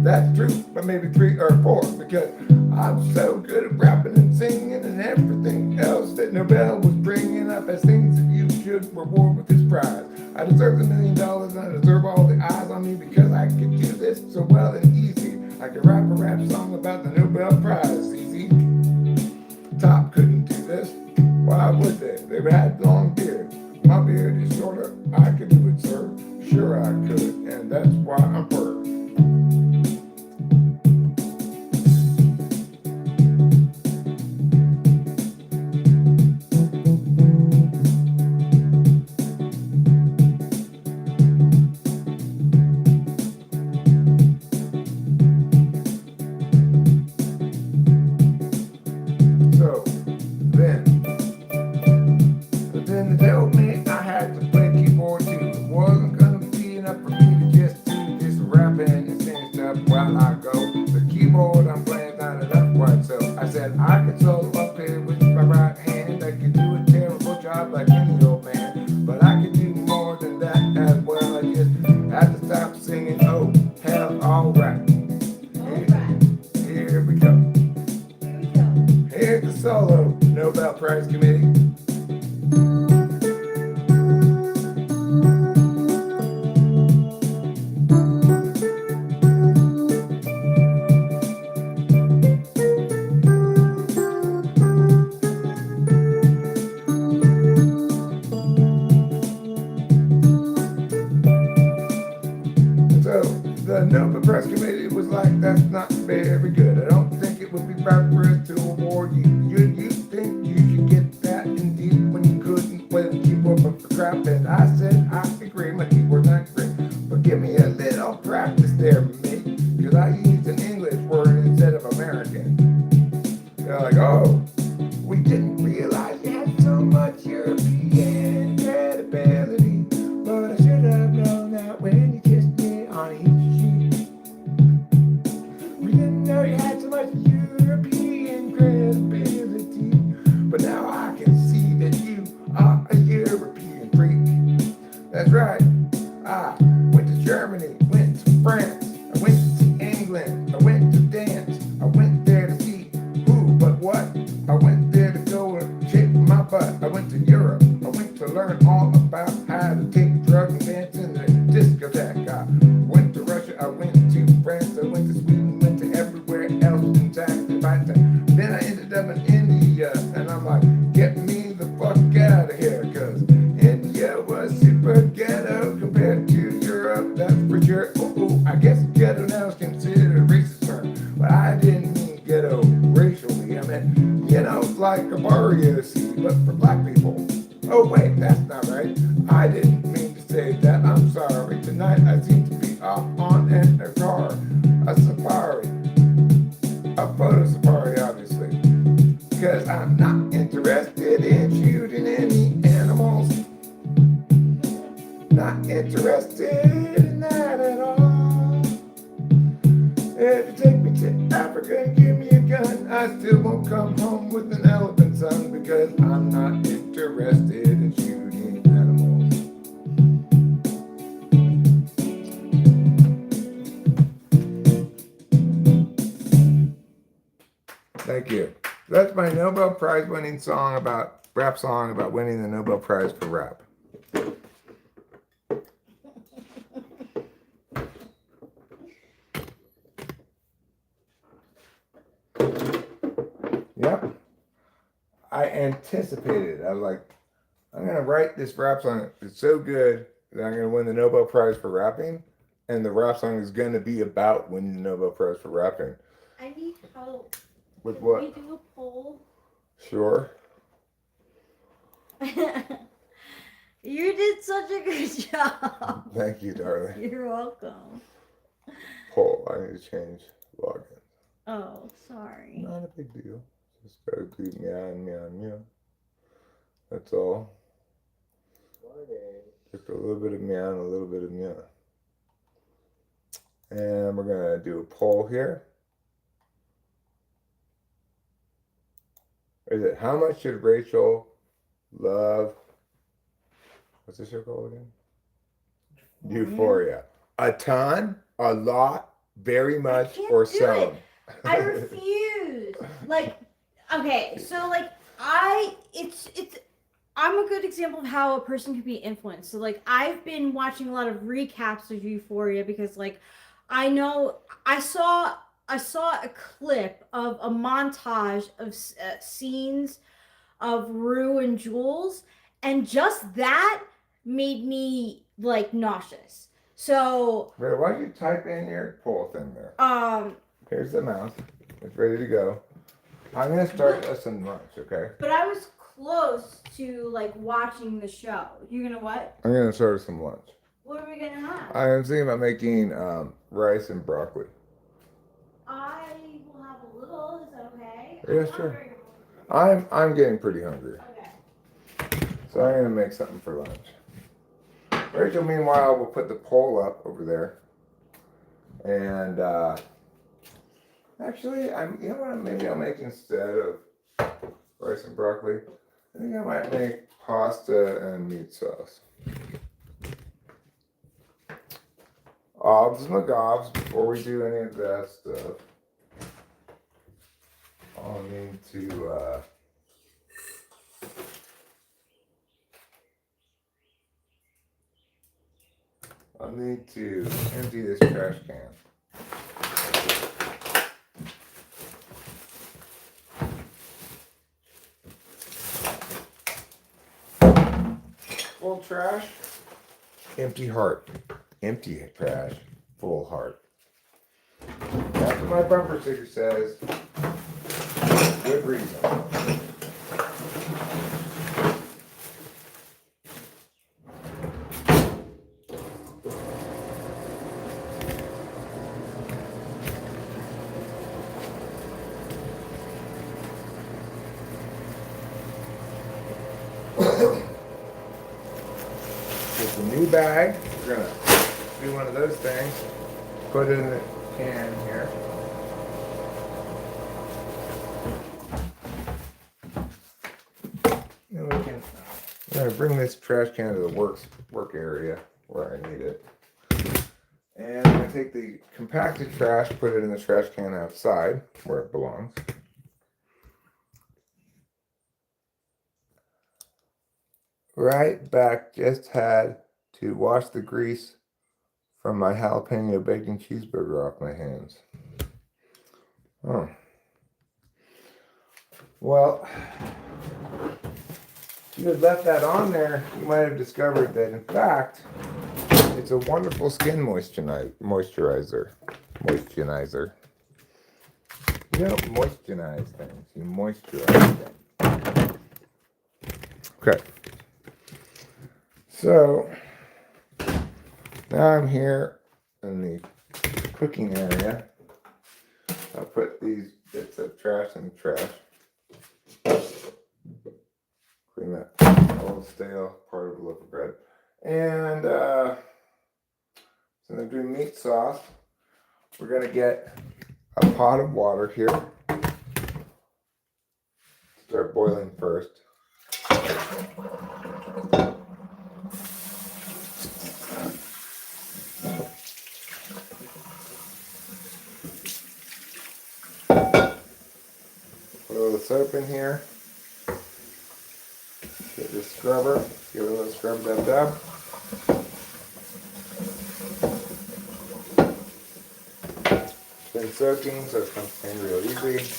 That's true, but maybe 3 or 4, because I'm so good at rapping and singing and everything else that Nobel was bringing up as things that you should reward with this prize. I deserve $1 million and I deserve all the eyes on me because I can do this so well and easy. I can rap a rap song about the Nobel Prize, easy. Top couldn't do this. Why would they? They had long beards. My beard is shorter. I could do it, sir. Sure I could, and that's why I'm purred. So then they told me I had to play keyboard too. It wasn't gonna be enough for me to just do this rapping and singing stuff while I go. The keyboard I'm playing not enough quite, so I said I could solo up here with my right hand. I could do a terrible job like any old man, but I could do more than that as well. I just had to stop singing. Oh hell, alright. Here we go. Here's the solo, Nobel Prize Committee. So the Nobel Prize Committee was like, that's not very good. I don't think it would be right for us to award you. You think you should get that indeed when you couldn't play the keyboard but for crap. And I said, I agree, my keyboard's not great, but give me a little practice there, mate, because I used an English word instead of American. They're like, oh, we didn't realize you had so much European credibility, but I should have known that when you kissed me on each cheek. We didn't know you had so much European credibility, but now I can see that you are a European freak. That's right, I went to Germany, went to France, I went to see England, I went to dance, I went there to see who but what, I went there to go and shake my butt, I went to Europe, I went to learn all about how to take drugs and dance in the discotheque. I went to Russia, I went to France, I went to Sweden, went to everywhere else in fact. Then I ended up in India, and I'm like, get me the fuck out of here, cause India was super ghetto compared to Europe, that's for sure. Ooh, I guess ghetto now is considered a racist term, but I didn't mean ghetto racially. I meant, you know, like a barrio C, but for black people. Oh wait, that's not right. I didn't mean to say that. I'm sorry. Tonight I seem to be off on a car, a safari, a photo safari, obviously, because I'm not interested in shooting any animals not interested in that at all. If you take me to Africa and give me a gun, I still won't come home with an elephant son, because I'm not interested in shooting animals. Thank you. That's my Nobel Prize winning rap song about winning the Nobel Prize for rap. Yep. I anticipated. I was like, I'm going to write this rap song. It's so good that I'm going to win the Nobel Prize for rapping. And the rap song is going to be about winning the Nobel Prize for rapping. I need help. With Can what? we do a poll? Sure. You did such a good job. Thank you, darling. You're welcome. Poll. I need to change login. Oh, sorry. Not a big deal. Just gotta do meow and meow and meow. That's all. Just a little bit of meow and a little bit of meow. And we're gonna do a poll here. Is it how much should Rachel love? What's this show called again? Euphoria. A ton, a lot, very much, can't or do some. I refuse. Like, okay, so like I'm a good example of how a person can be influenced. So like I've been watching a lot of recaps of Euphoria because like I saw a clip of a montage of scenes of Rue and Jules, and just that made me like nauseous. So Wait, why don't you type in your poll thing there? Here's the mouse. It's ready to go. I'm gonna start us some lunch, okay? but I was close to like watching the show. You're gonna what? I'm gonna start us some lunch. What are we gonna have? I'm thinking about making rice and broccoli. I will have a little. Is that okay? Yeah, I'm sure. very hungry. I'm getting pretty hungry, Okay. so I'm gonna make something for lunch. Rachel, meanwhile, will put the poll up over there, and actually, you know what? Maybe I'll make instead of rice and broccoli. I think I might make pasta and meat sauce. Obs McGobs, before we do any of that stuff, I'll need to empty this trash can. Full trash, empty heart. Empty trash, full heart. That's what my bumper sticker says. Good reason. Get a new bag. We're gonna do one of those things. Put it in the can here. Then we can. I'm gonna bring this trash can to the work area where I need it. And I'm gonna take the compacted trash, put it in the trash can outside where it belongs. Right back, just had to wash the grease from my jalapeno bacon cheeseburger off my hands. Oh. Well, if you had left that on there, you might have discovered that, in fact, it's a wonderful skin moisturizer. You don't moisturize things, you moisturize them. Okay. So, now I'm here in the cooking area. I'll put these bits of trash in the trash. Clean that old stale part of a loaf of bread. And so I'm going to do meat sauce. We're going to get a pot of water here. Start boiling first. Put a little soap in here. Get this scrubber. Get a little scrub that up. It's been soaking, so it's going to clean real easy.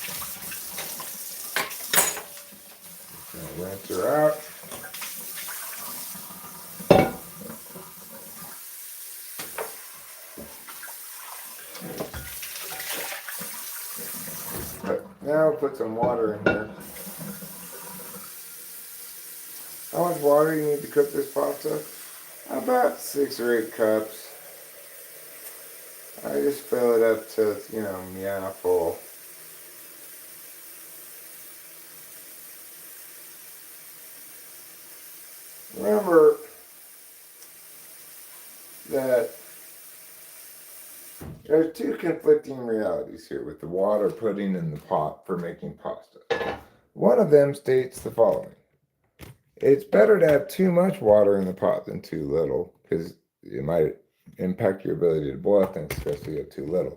Rinse her out. Now put some water in here. How much water you need to cook this pasta? About 6 or 8 cups. I just fill it up to, meow full. Remember that there's 2 conflicting realities here with the water putting in the pot for making pasta. One of them states the following. It's better to have too much water in the pot than too little, because it might impact your ability to boil things, especially if you have too little.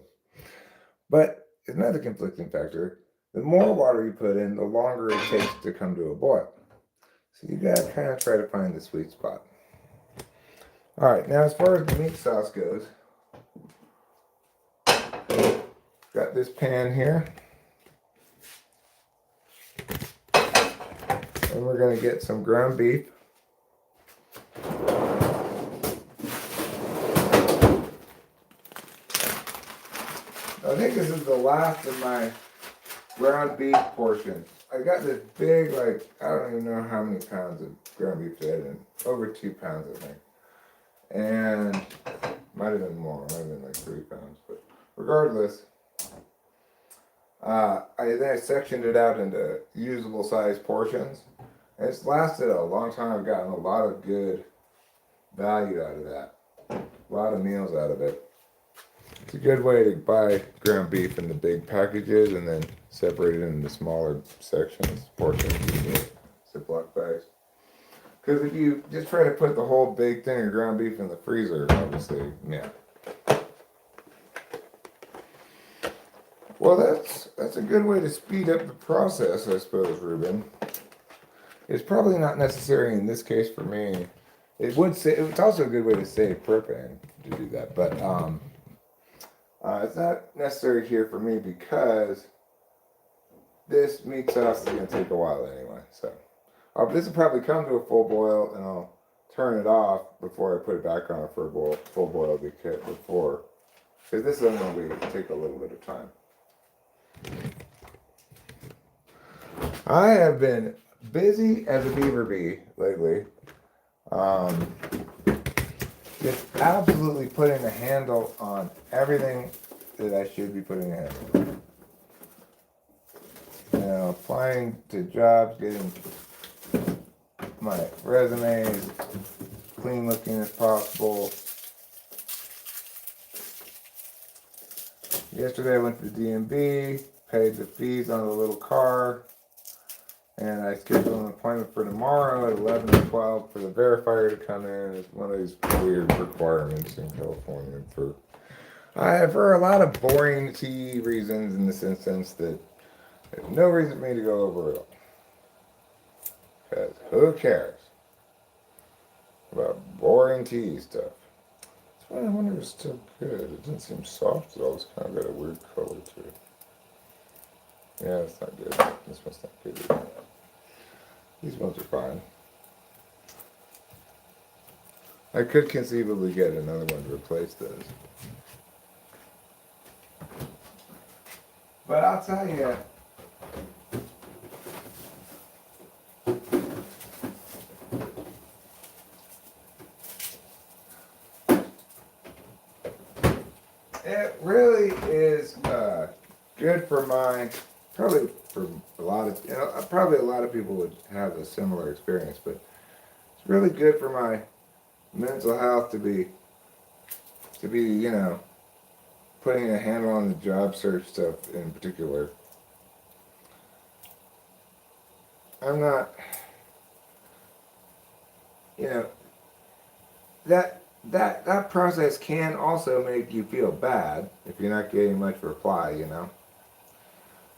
But another conflicting factor, the more water you put in, the longer it takes to come to a boil. So you gotta kind of try to find the sweet spot. All right, now as far as the meat sauce goes, got this pan here. And we're going to get some ground beef. I think this is the last of my ground beef portions. I got this big, I don't even know how many pounds of ground beef it in. Over 2 pounds, I think. And might have been more, might have been like 3 pounds. But regardless, I sectioned it out into usable size portions. And it's lasted a long time. I've gotten a lot of good value out of that. A lot of meals out of it. It's a good way to buy ground beef in the big packages and then separate it into smaller sections, portions, Ziploc bags. Because if you just try to put the whole big thing of ground beef in the freezer, obviously, yeah. Well, that's a good way to speed up the process, I suppose, Ruben. It's probably not necessary in this case for me. It's also a good way to save propane to do that, but it's not necessary here for me because this meat sauce is going to take a while anyway. So this will probably come to a full boil, and I'll turn it off before I put it back on for a full boil because this is going to take a little bit of time. I have been busy as a beaver bee lately. Just absolutely putting a handle on everything that I should be putting a handle on. Applying to jobs, getting my resumes clean looking as possible. Yesterday I went to the DMV, paid the fees on the little car. And I scheduled an appointment for tomorrow at 11 or 12 for the verifier to come in. It's one of these weird requirements in California for a lot of boring tea reasons in this instance that there's no reason for me to go over it all. Because who cares about boring tea stuff? That's why I wonder if it's still good. It doesn't seem soft at all. It's kind of got a weird color to it. Yeah, it's not good. This one's not good either. These ones are fine. I could conceivably get another one to replace those. But I'll tell you, it really is good for probably for a lot of, probably a lot of people would have a similar experience, but it's really good for my mental health, to be putting a handle on the job search stuff in particular. I'm not, that process can also make you feel bad if you're not getting much reply,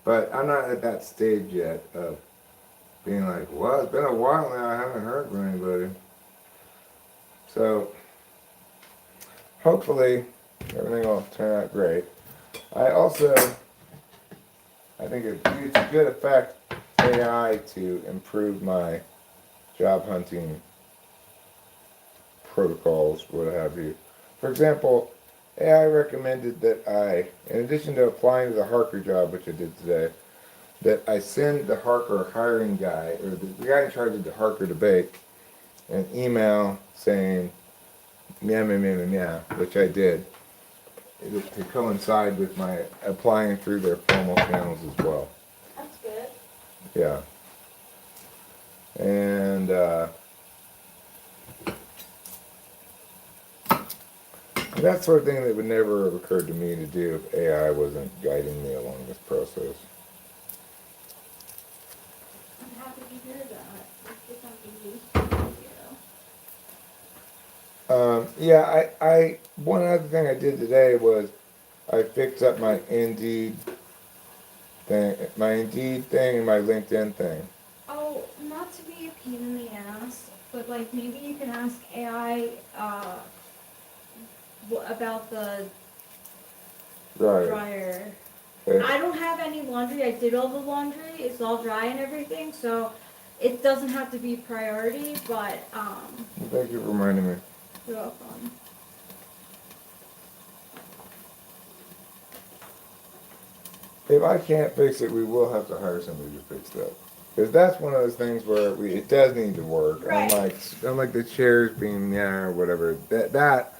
But I'm not at that stage yet of being like, well, it's been a while now, I haven't heard from anybody. So hopefully everything will turn out great. I think it's a good effect AI to improve my job hunting protocols, what have you. For example, AI recommended that I, in addition to applying to the Harker job, which I did today, that I send the Harker hiring guy, or the guy in charge of the Harker debate, an email saying, meow, meow, meow, meow, which I did, to coincide with my applying through their formal channels as well. That's good. Yeah. And that sort of thing that would never have occurred to me to do if AI wasn't guiding me along this process. I'm happy to hear that. It's something useful for you. Yeah, I one other thing I did today was I fixed up my Indeed thing and my LinkedIn thing. Oh, not to be a pain in the ass, but like maybe you can ask AI about the Right. dryer. Okay. I don't have any laundry. I did all the laundry. It's all dry and everything, so it doesn't have to be priority. But Thank you for reminding me. you're welcome. If I can't fix it, we will have to hire somebody to fix that. Because that's one of those things where it does need to work. Right. Unlike the chairs being or whatever, that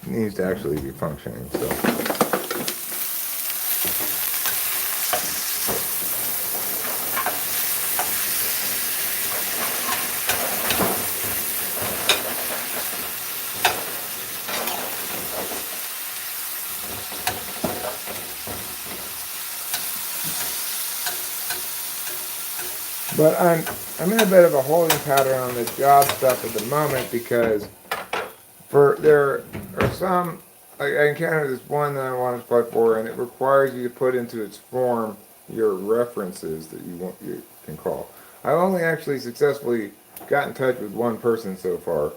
needs to actually be functioning. So. But I'm in a bit of a holding pattern on the job stuff at the moment because there are some, I encountered this one that I want to apply for, and it requires you to put into its form your references that you can call. I've only actually successfully got in touch with one person so far,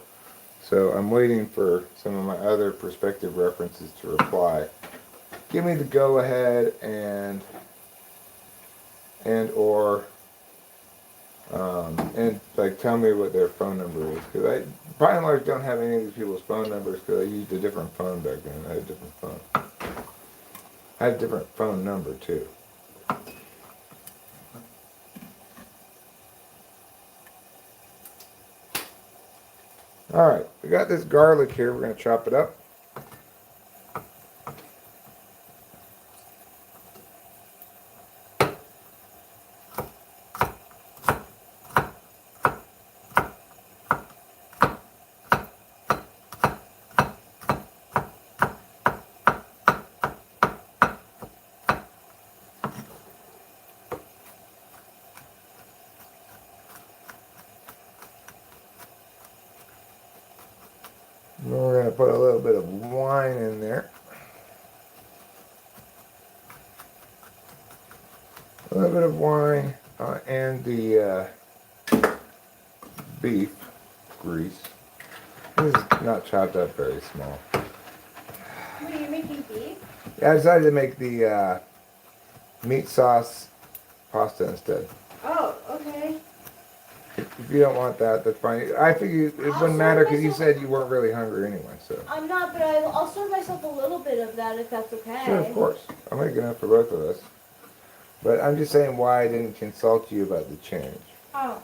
so I'm waiting for some of my other prospective references to reply. Give me the go ahead and like tell me what their phone number is, because I by and large don't have any of these people's phone numbers because I used a different phone back then. I had a different phone. I had a different phone number too. All right, we got this garlic here. We're gonna chop it up. We're going to put a little bit of wine in there. A little bit of wine and the beef grease. This is not chopped up very small. What are you making, beef? Yeah, I decided to make the meat sauce pasta instead. Oh, okay. If you don't want that, that's fine. I figured it I'll wouldn't matter serve because you myself- said you weren't really hungry anyway. So I'm not, but I'll serve myself a little bit of that if that's okay. sure, of course, I'll make enough for both of us. But I'm just saying why I didn't consult you about the change, Oh.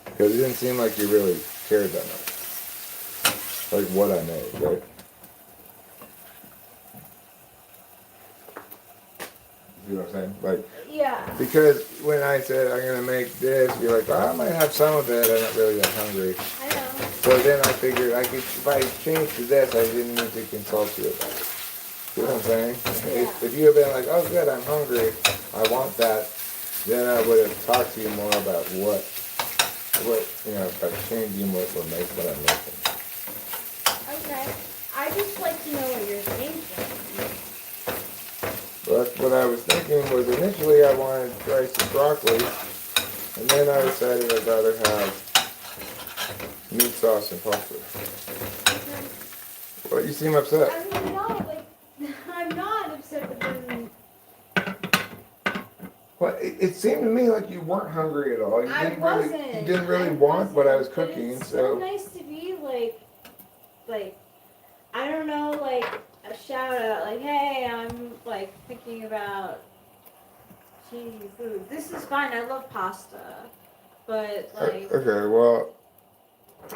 because it didn't seem like you really cared that much. Like what I made, right? You know what I'm saying? Like, Yeah. because when I said I'm gonna make this, you're like, well, I might have some of it. I'm not really that hungry. I know. So then I figured I could, if I changed to this, I didn't need to consult you about it. You know what I'm saying? If you had been like, oh good, I'm hungry, I want that, then I would have talked to you more about what about changing what I'm making. Okay. I just like to know what you're thinking. But what I was thinking was initially I wanted rice and broccoli, and then I decided I'd rather have meat sauce and pasta. Okay. Well, you seem upset. I mean, I'm not upset with them. Well, it seemed to me like you weren't hungry at all. You didn't really want what I was cooking. It's So nice to be like, I don't know, like a shout out, like, hey, I'm like thinking about cheesy food. This is fine. I love pasta, but like, okay, well,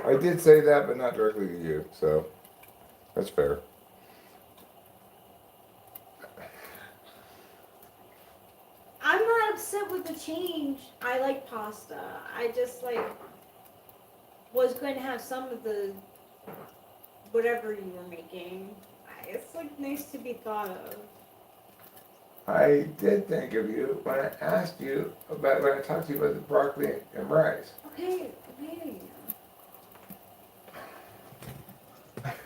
I did say that, but not directly to you. So that's fair. I'm not upset with the change. I like pasta. I just like was going to have some of the whatever you were making. It's like nice to be thought of. I did think of you when I asked you about when I talked to you about the broccoli and rice. Okay.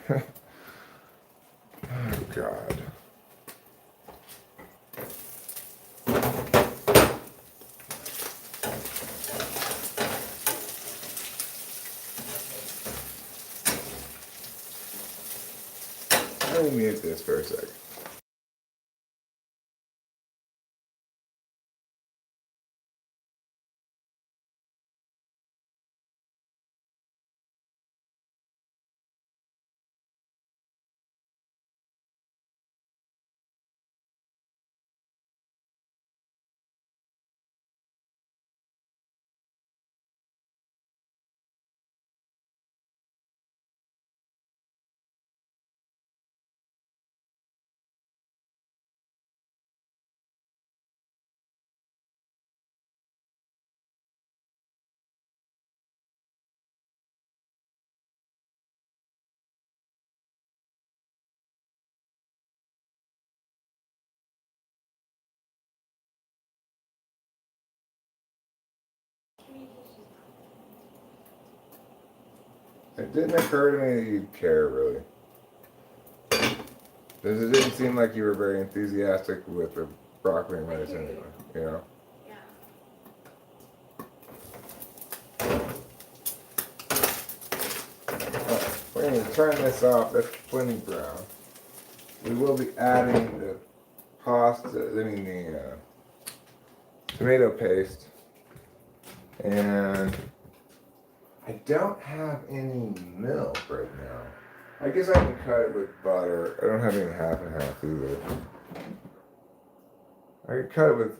Oh God. Let me mute this for a second. It didn't occur to me that you'd care really. Because it didn't seem like you were very enthusiastic with the broccoli and rice anyway, you know? Yeah. Alright, we're going to turn this off. That's plenty brown. We will be adding the the tomato paste. And I don't have any milk right now. I guess I can cut it with butter. I don't have any half and half either. I could cut it with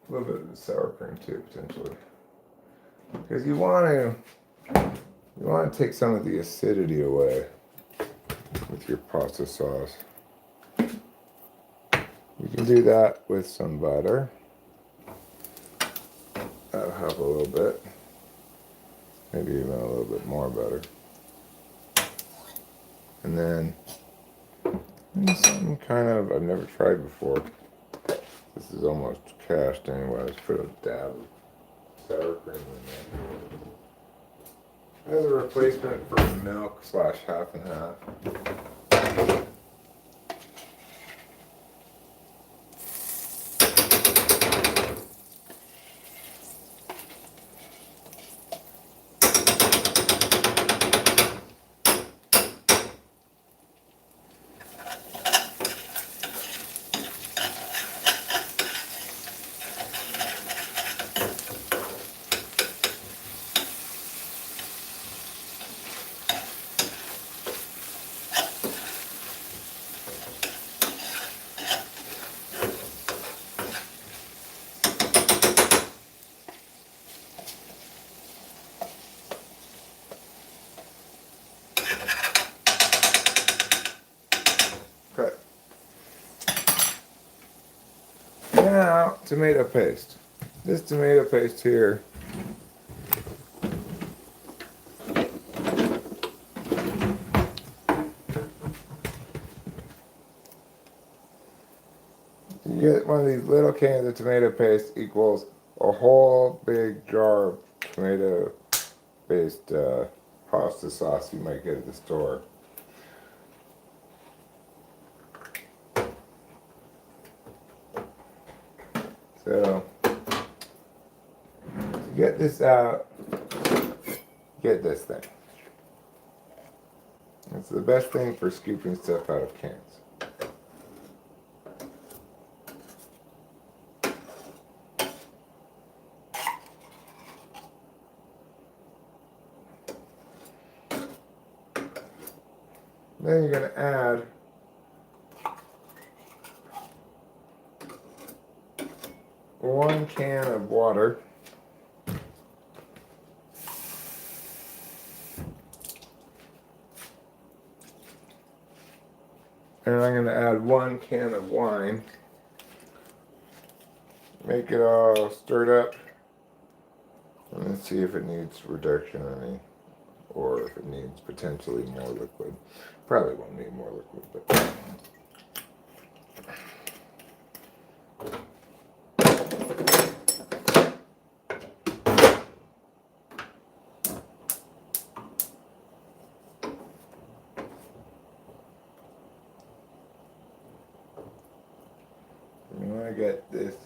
a little bit of the sour cream too, potentially. Because you want to take some of the acidity away with your pasta sauce. You can do that with some butter. That'll help a little bit. Maybe even a little bit more butter. And then something kind of I've never tried before. This is almost cast anyway. Let's put a dab of sour cream in there. As a replacement for milk / half and half. Now, tomato paste. This tomato paste here you get one of these little cans of tomato paste equals a whole big jar of tomato paste pasta sauce you might get at the store. So, to get this out, get this thing. It's the best thing for scooping stuff out of cans. Then you're going to add one can of water. And I'm going to add one can of wine. Make it all stirred up. And let's see if it needs reduction any, or if it needs potentially more liquid. Probably won't need more liquid, but. You want to get this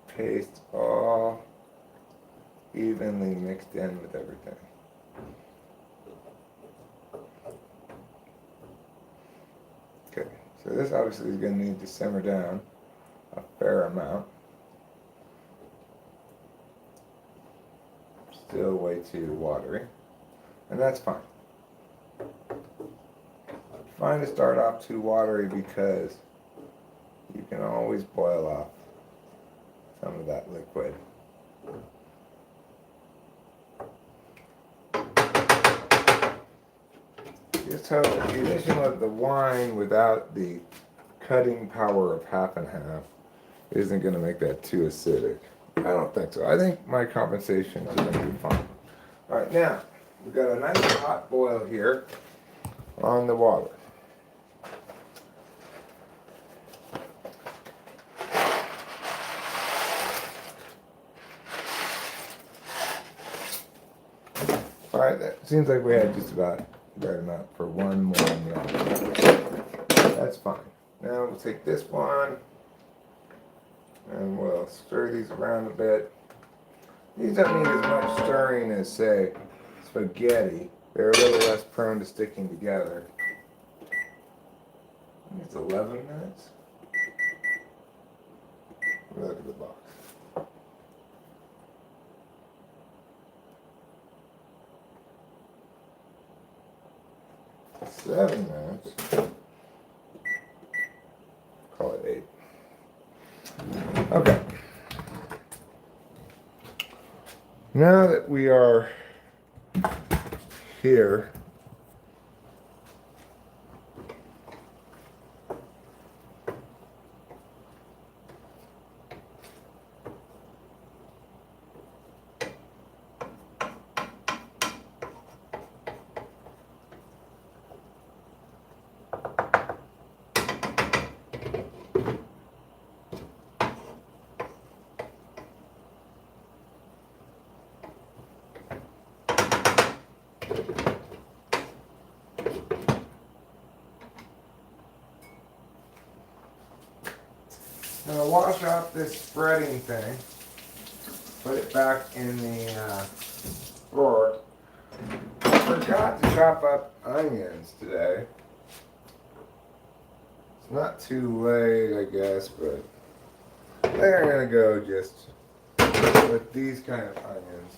paste all evenly mixed in with everything. Okay, so this obviously is going to need to simmer down a fair amount. Still way too watery, and that's fine. Fine to start off too watery because you can always boil off some of that liquid. Just hope the addition of the wine without the cutting power of half and half isn't going to make that too acidic. I don't think so. I think my compensation is going to be fine. All right, now we've got a nice hot boil here on the water. All right, that seems like we had just about the right amount for one more meal. That's fine. Now we'll take this one and we'll stir these around a bit. These don't need as much stirring as, say, spaghetti. They're a little less prone to sticking together. I think it's 11 minutes. Look at the box. 7 minutes. Call it 8. Okay. Now that we are here, I'm going to wash off this spreading thing, put it back in the drawer. I forgot to chop up onions today. It's not too late, I guess, but I think I'm going to go just with these kind of onions.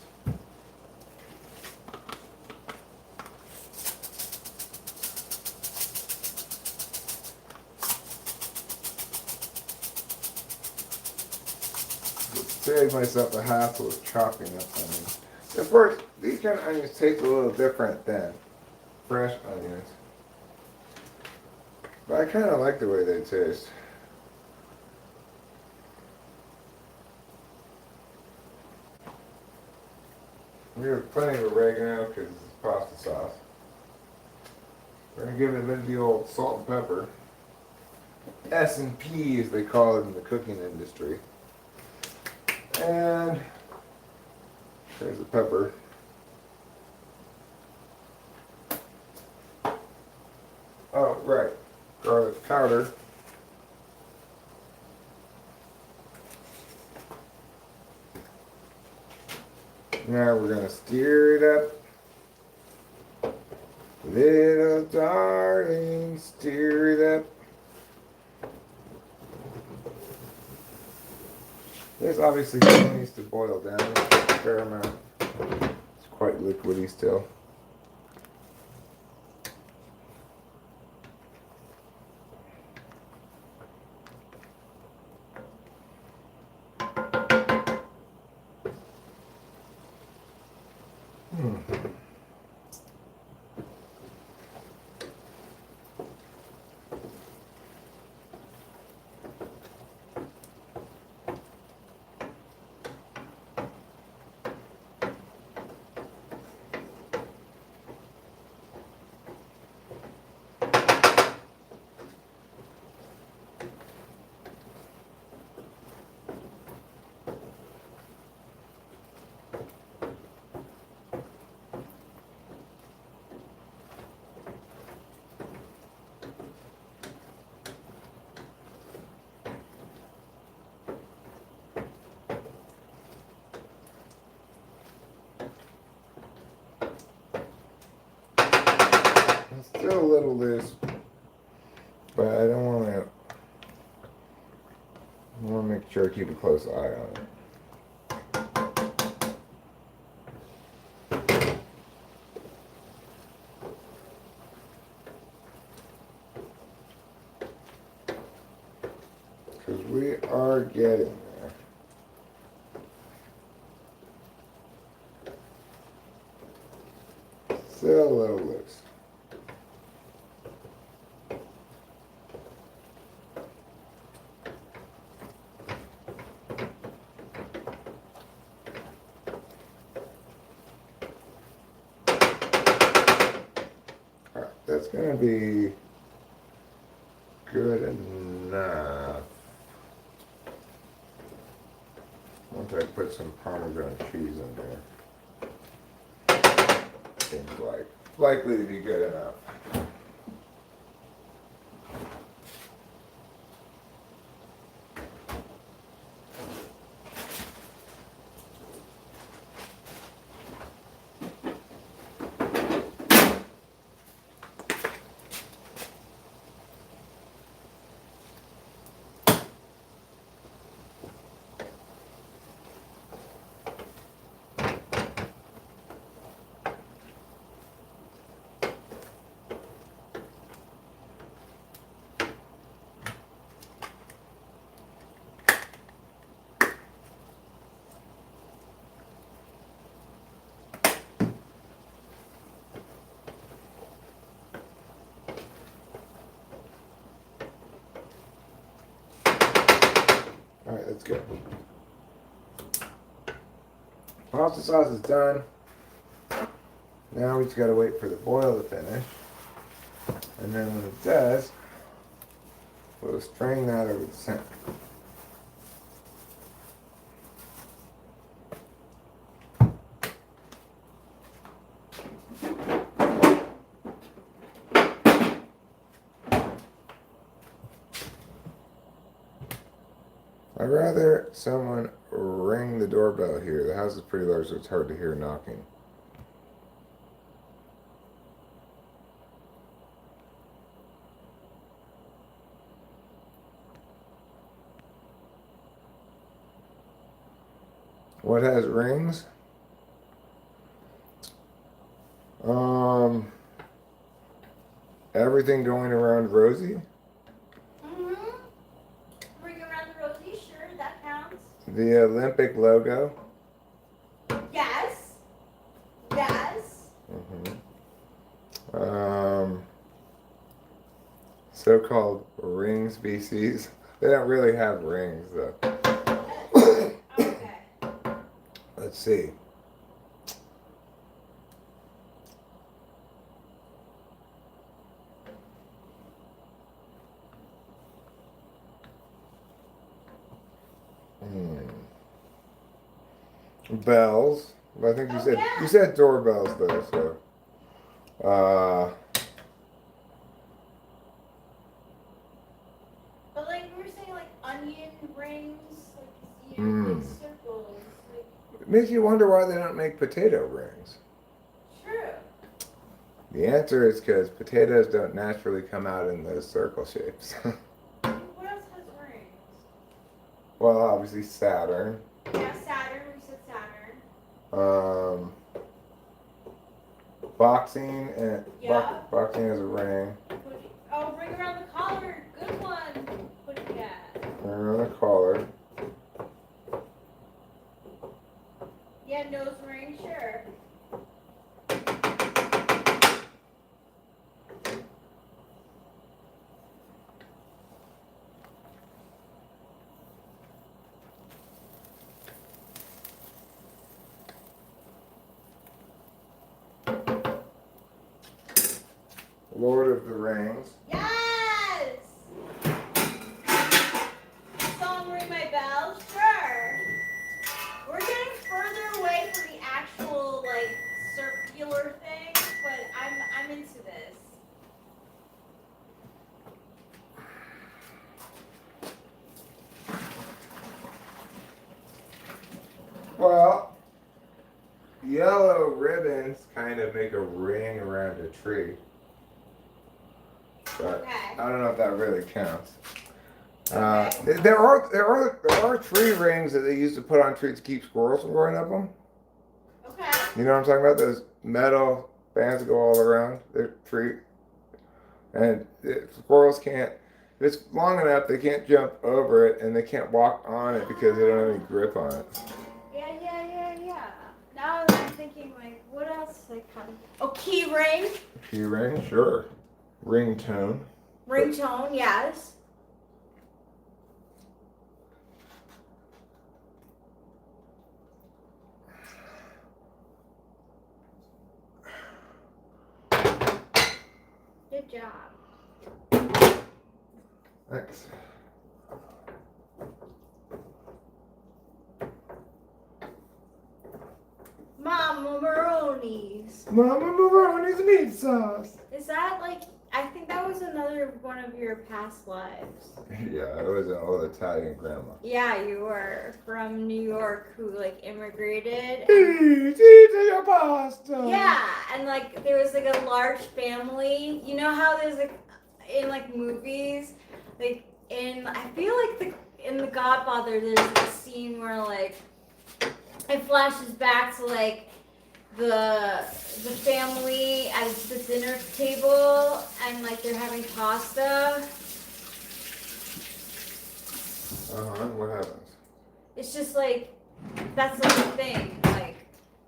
Save myself a hassle of chopping up onions. Of course, these kind of onions taste a little different than fresh onions. But I kind of like the way they taste. We have plenty of oregano because it's pasta sauce. We're gonna give it a bit of the old salt and pepper. S&P as they call it in the cooking industry. And there's the pepper. Oh, right. Garlic powder. Now we're gonna stir it up. Little darling, stir it up. This obviously still needs to boil down a fair amount. It's quite liquidy still. It's still a little loose, but I don't want to. I want to make sure I keep a close eye on it. Because we are getting there. Still a little loose. Alright, that's going to be good enough. Once I put some Parmesan cheese in there, seems like likely to be good enough. Alright, let's go. Pasta sauce is done. Now we just gotta wait for the boil to finish. And then when it does, we'll strain that over the sink. I'd rather someone ring the doorbell here. The house is pretty large, so it's hard to hear knocking. What has rings? Everything going around Rosie. Ring around the rosy, sure, that counts. The Olympic logo. Yes. Yes. So-called ring species. They don't really have rings though. Okay. Let's see. Bells. I think Oh, yeah. you said doorbells though, so. But like we were saying, like onion rings, like you know, Mm. big circles. Like It makes you wonder why they don't make potato rings. true. The answer is because potatoes don't naturally come out in those circle shapes. What else has rings? Well, obviously Saturn. Yeah, Saturn. We said Saturn. Um, boxing and Yeah. boxing is a ring. Oh, ring around the collar. Good one. What do you got? Ring on the collar. Yeah, nose ring. Sure. Lord of the Rings. Yes. Song ring my bell. Sure. We're getting further away from the actual like circular thing, but I'm into this. Well, yellow ribbons kind of make a ring around a tree. But Okay. I don't know if that really counts. Okay. There are tree rings that they used to put on trees to keep squirrels from going up them. Okay. You know what I'm talking about? Those metal bands that go all around the tree, and squirrels can't. If it's long enough, they can't jump over it, and they can't walk on it because they don't have any grip on it. Yeah. Now I'm thinking like, what else like kind of? Oh, key ring. Key ring, sure. Ringtone. Ringtone, yes. Good job. Thanks. Mama Maroni's. Mama Maroni's meat sauce. Is that like? I think that was another one of your past lives. Yeah, I was an old Italian grandma. Yeah, you were from New York who like immigrated. Eat your pasta. Yeah, and like there was like a large family. You know how there's like in like movies, like I feel like in The Godfather there's like a scene where like it flashes back to like the family at the dinner table and like they're having pasta. What happens? It's just like that's the whole thing. Like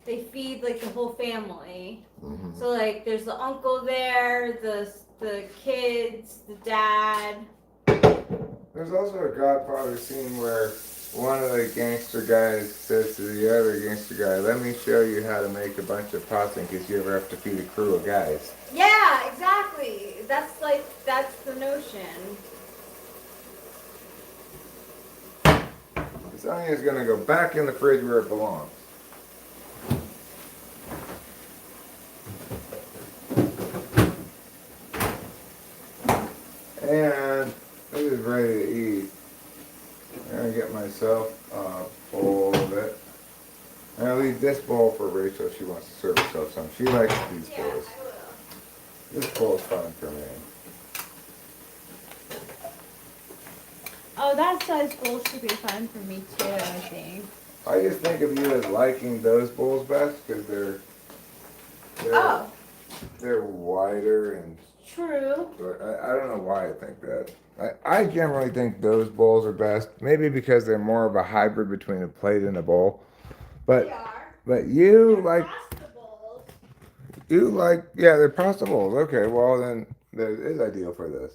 they feed like the whole family. Mm-hmm. So like there's the uncle there, the kids, the dad. There's also a Godfather scene where one of the gangster guys says to the other gangster guy, "Let me show you how to make a bunch of pasta in case you ever have to feed a crew of guys." Yeah, exactly. That's the notion. This onion is going to go back in the fridge where it belongs. And this is ready to eat. I'm going to get myself a bowl of it. And I'll leave this bowl for Rachel if she wants to serve herself some. She likes these Yeah, bowls. I will. This bowl's fine for me. Oh, that size bowl should be fun for me too, I think. I just think of you as liking those bowls best because Oh, they're wider and true. I don't know why I think that. I generally think those bowls are best. Maybe because they're more of a hybrid between a plate and a bowl. They But are. you They're like pasta bowls. yeah, they're pasta bowls. Okay, well then that is ideal for this.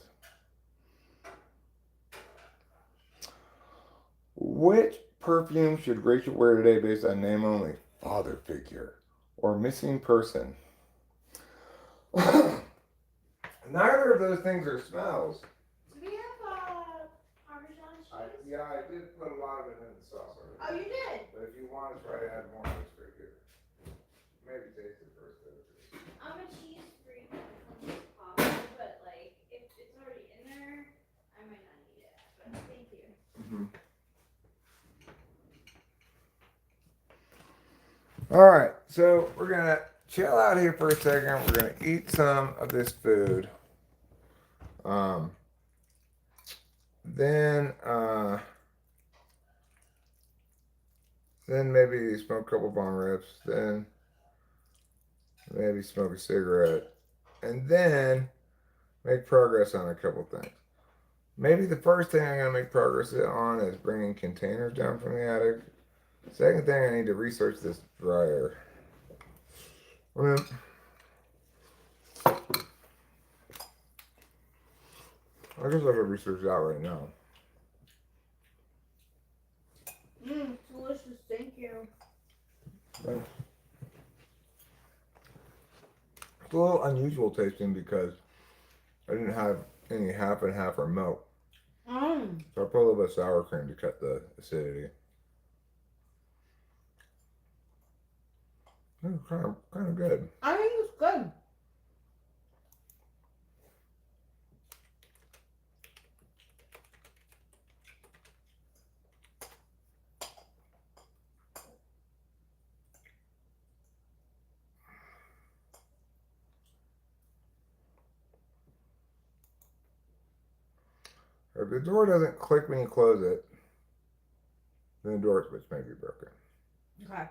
Which perfume should Rachel wear today based on name only? Father figure or missing person? Neither of those things are smells. Do we have Parmesan cheese? Yeah, I did put a lot of it in the sauce already. Oh, Oh, you did? But if you want to try to add more, it's right here. Maybe taste it first, though. I'm a cheese freak when it comes to pasta, but like if it's already in there, I might not need it. But thank you. All right, so we're gonna chill out here for a second. We're gonna eat some of this food. Then then maybe smoke a couple bong rips. Then maybe smoke a cigarette, and then make progress on a couple things. Maybe the first thing I'm gonna make progress on is bringing containers down from the attic. Second thing, I need to research this dryer. I mean, I guess I could research that right now. Delicious. Thank you. Thanks. It's a little unusual tasting because I didn't have any half and half or milk. So I put a little bit of sour cream to cut the acidity. It's kind of good. I think it's good. If the door doesn't click when you close it, then the door switch may be broken. Okay.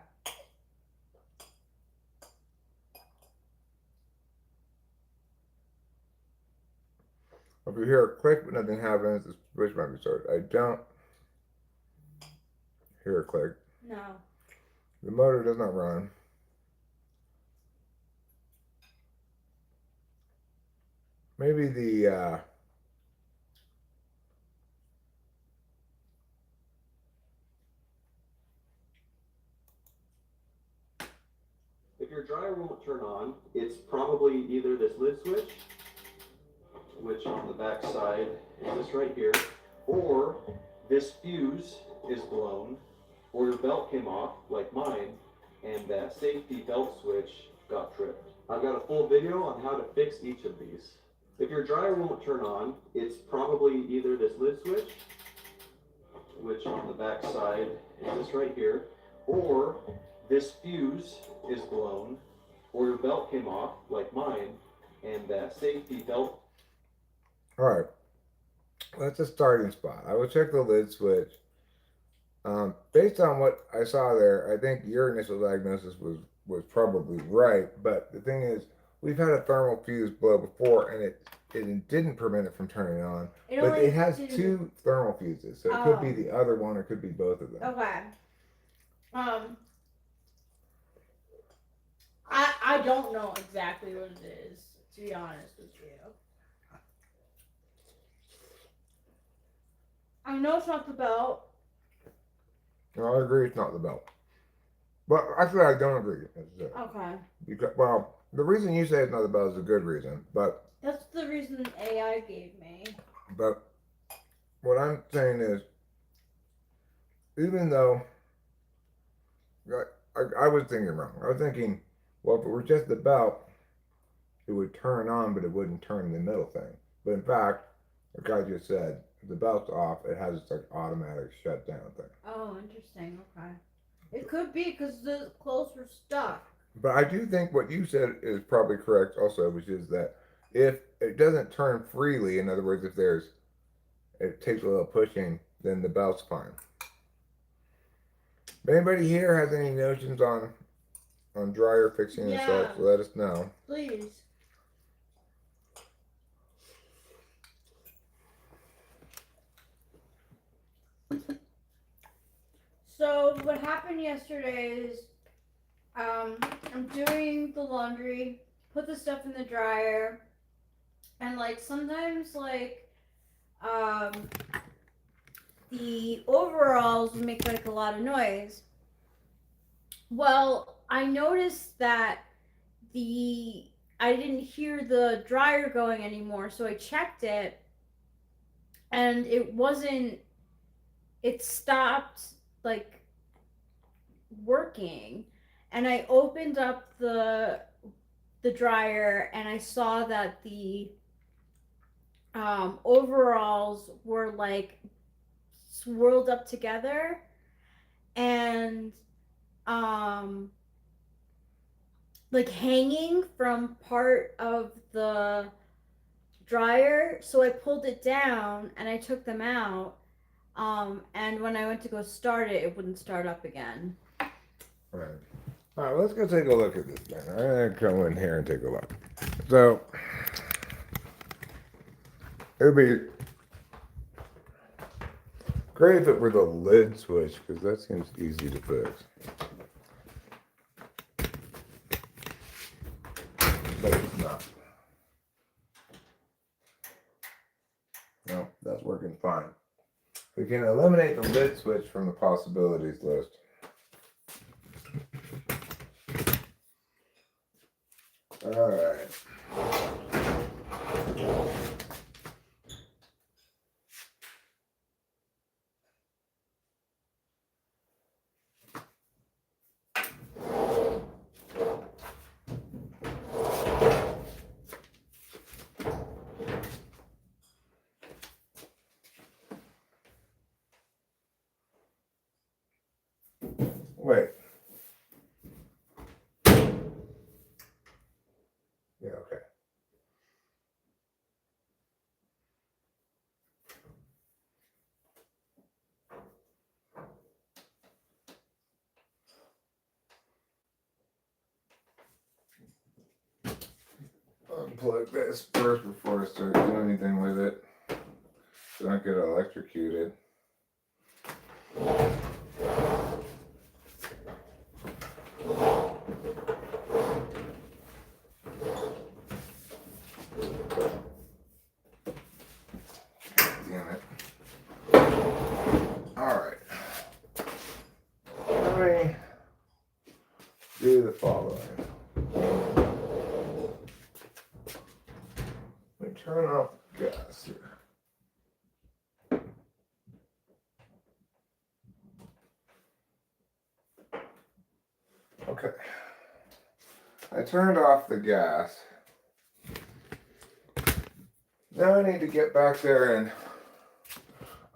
If you hear a click but nothing happens, the switch might be started. I don't hear a click. No. The motor does not run. Maybe the If your dryer won't turn on, it's probably either this lid switch, which on the back side is this right here, or this fuse is blown, or your belt came off, like mine, and that safety belt switch got tripped. I've got a full video on how to fix each of these. If your dryer won't turn on, it's probably either this lid switch, which on the back side is this right here, or this fuse is blown, or your belt came off, like mine, and that safety belt. All right, that's a starting spot. I will check the lid switch. Based on what I saw there, I think your initial diagnosis was probably right. But the thing is, we've had a thermal fuse blow before, and it didn't prevent it from turning on. But it has two thermal fuses, so it could be the other one, or it could be both of them. Okay. I don't know exactly what it is, to be honest with you. I know it's not the belt. No, I agree it's not the belt. But actually, I don't agree. Okay. Because, well, the reason you say it's not the belt is a good reason, but That's the reason AI gave me. But what I'm saying is, even though I was thinking wrong, I was thinking, well, if it were just the belt, it would turn on, but it wouldn't turn the middle thing. But in fact, like I just said, if the belt's off, it has this like automatic shutdown thing. Oh, interesting. Okay. It could be because the clothes were stuck. But I do think what you said is probably correct also, which is that if it doesn't turn freely, in other words, if it takes a little pushing, then the belt's fine. If anybody here has any notions on dryer fixing and such, let us know. Please. So what happened yesterday is I'm doing the laundry, put the stuff in the dryer, and like sometimes like the overalls make like a lot of noise. Well, I noticed that I didn't hear the dryer going anymore, so I checked it and it stopped like working, and I opened up the dryer, and I saw that the overalls were like swirled up together, and um like hanging from part of the dryer. So I pulled it down and I took them out. And when I went to go start it, it wouldn't start up again. Right. All right, let's go take a look at this thing. I'm gonna come in here and take a look. So it would be great if it were the lid switch, because that seems easy to fix. But it's not. No, that's working fine. We can eliminate the lid switch from the possibilities list. All right. Wait. Yeah, okay. Unplug this first before I start doing anything with it, so I don't get electrocuted. Damn it. Alright. Let me do the following. Let me turn off the gas here. Okay. I turned off the gas. Now I need to get back there and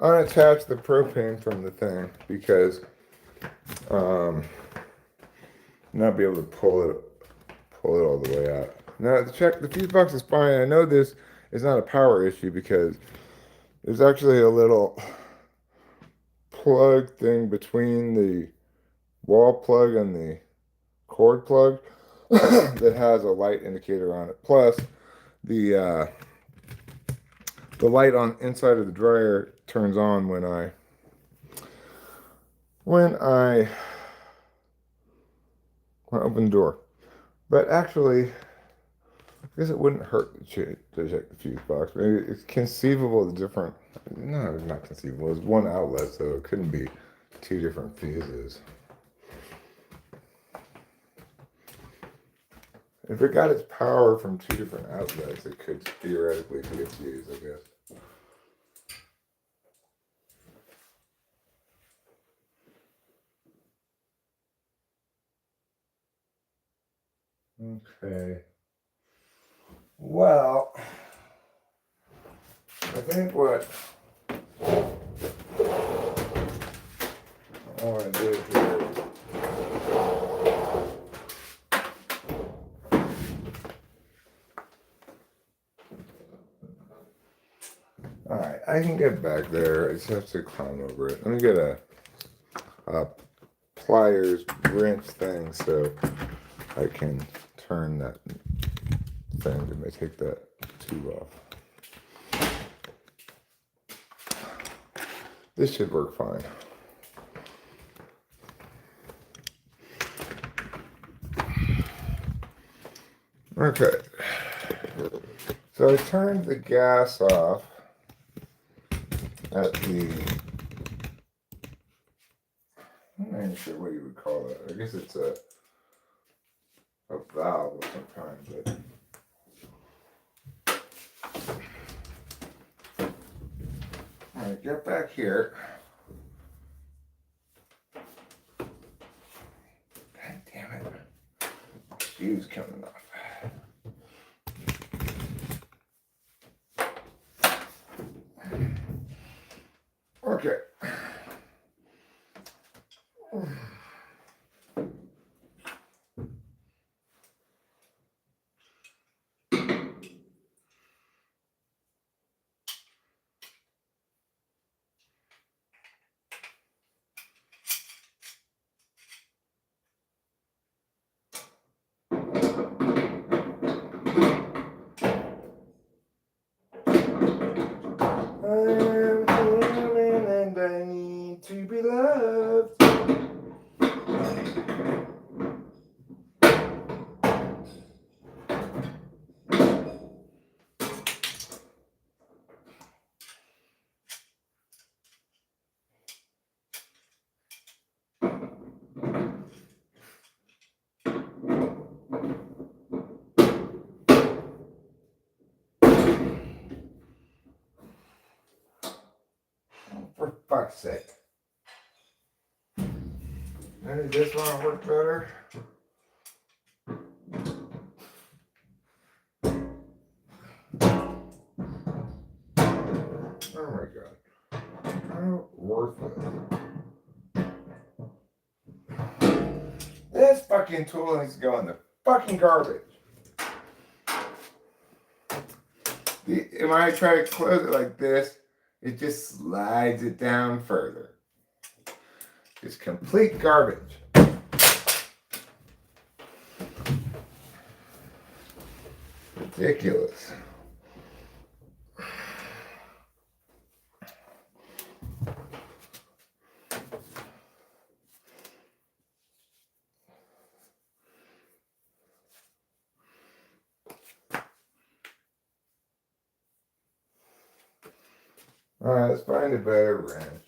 unattach the propane from the thing, because not be able to pull it all the way out. Now check, the fuse box is fine. I know this is not a power issue because there's actually a little plug thing between the wall plug and the cord plug that has a light indicator on it. Plus the light on inside of the dryer turns on when I open the door. But actually, I guess it wouldn't hurt to check the fuse box. Maybe it's conceivable the different. No, it's not conceivable. It's one outlet, so it couldn't be two different fuses. If it got its power from two different outlets, it could theoretically be a fuse, I guess. Okay. Well, I think what I want to do here. All right, I can get back there. I just have to climb over it. Let me get a pliers wrench thing so I can turn that thing. It may take that tube off. This should work fine. Okay. So I turned the gas off at the, I'm not even sure what you would call it. I guess it's a valve of some kind, but all right, get back here. fuse coming off. Okay. I'm human and I need to be loved. For fuck's sake. Maybe this one will work better. Oh my god. How worthless. This fucking tool needs to go in the fucking garbage. When I try to close it like this, it just slides it down further. It's complete garbage. Ridiculous. Alright, let's find a better wrench.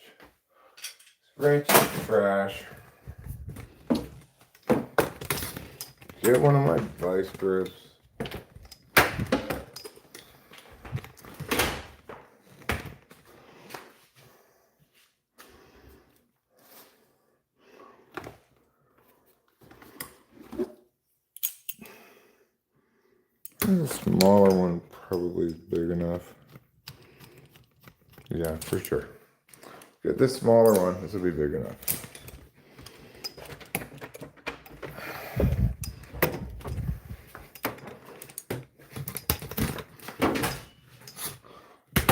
This wrench is trash. Get one of my vice grips. The smaller one probably is big enough. Yeah, for sure. Get this smaller one. This will be big enough.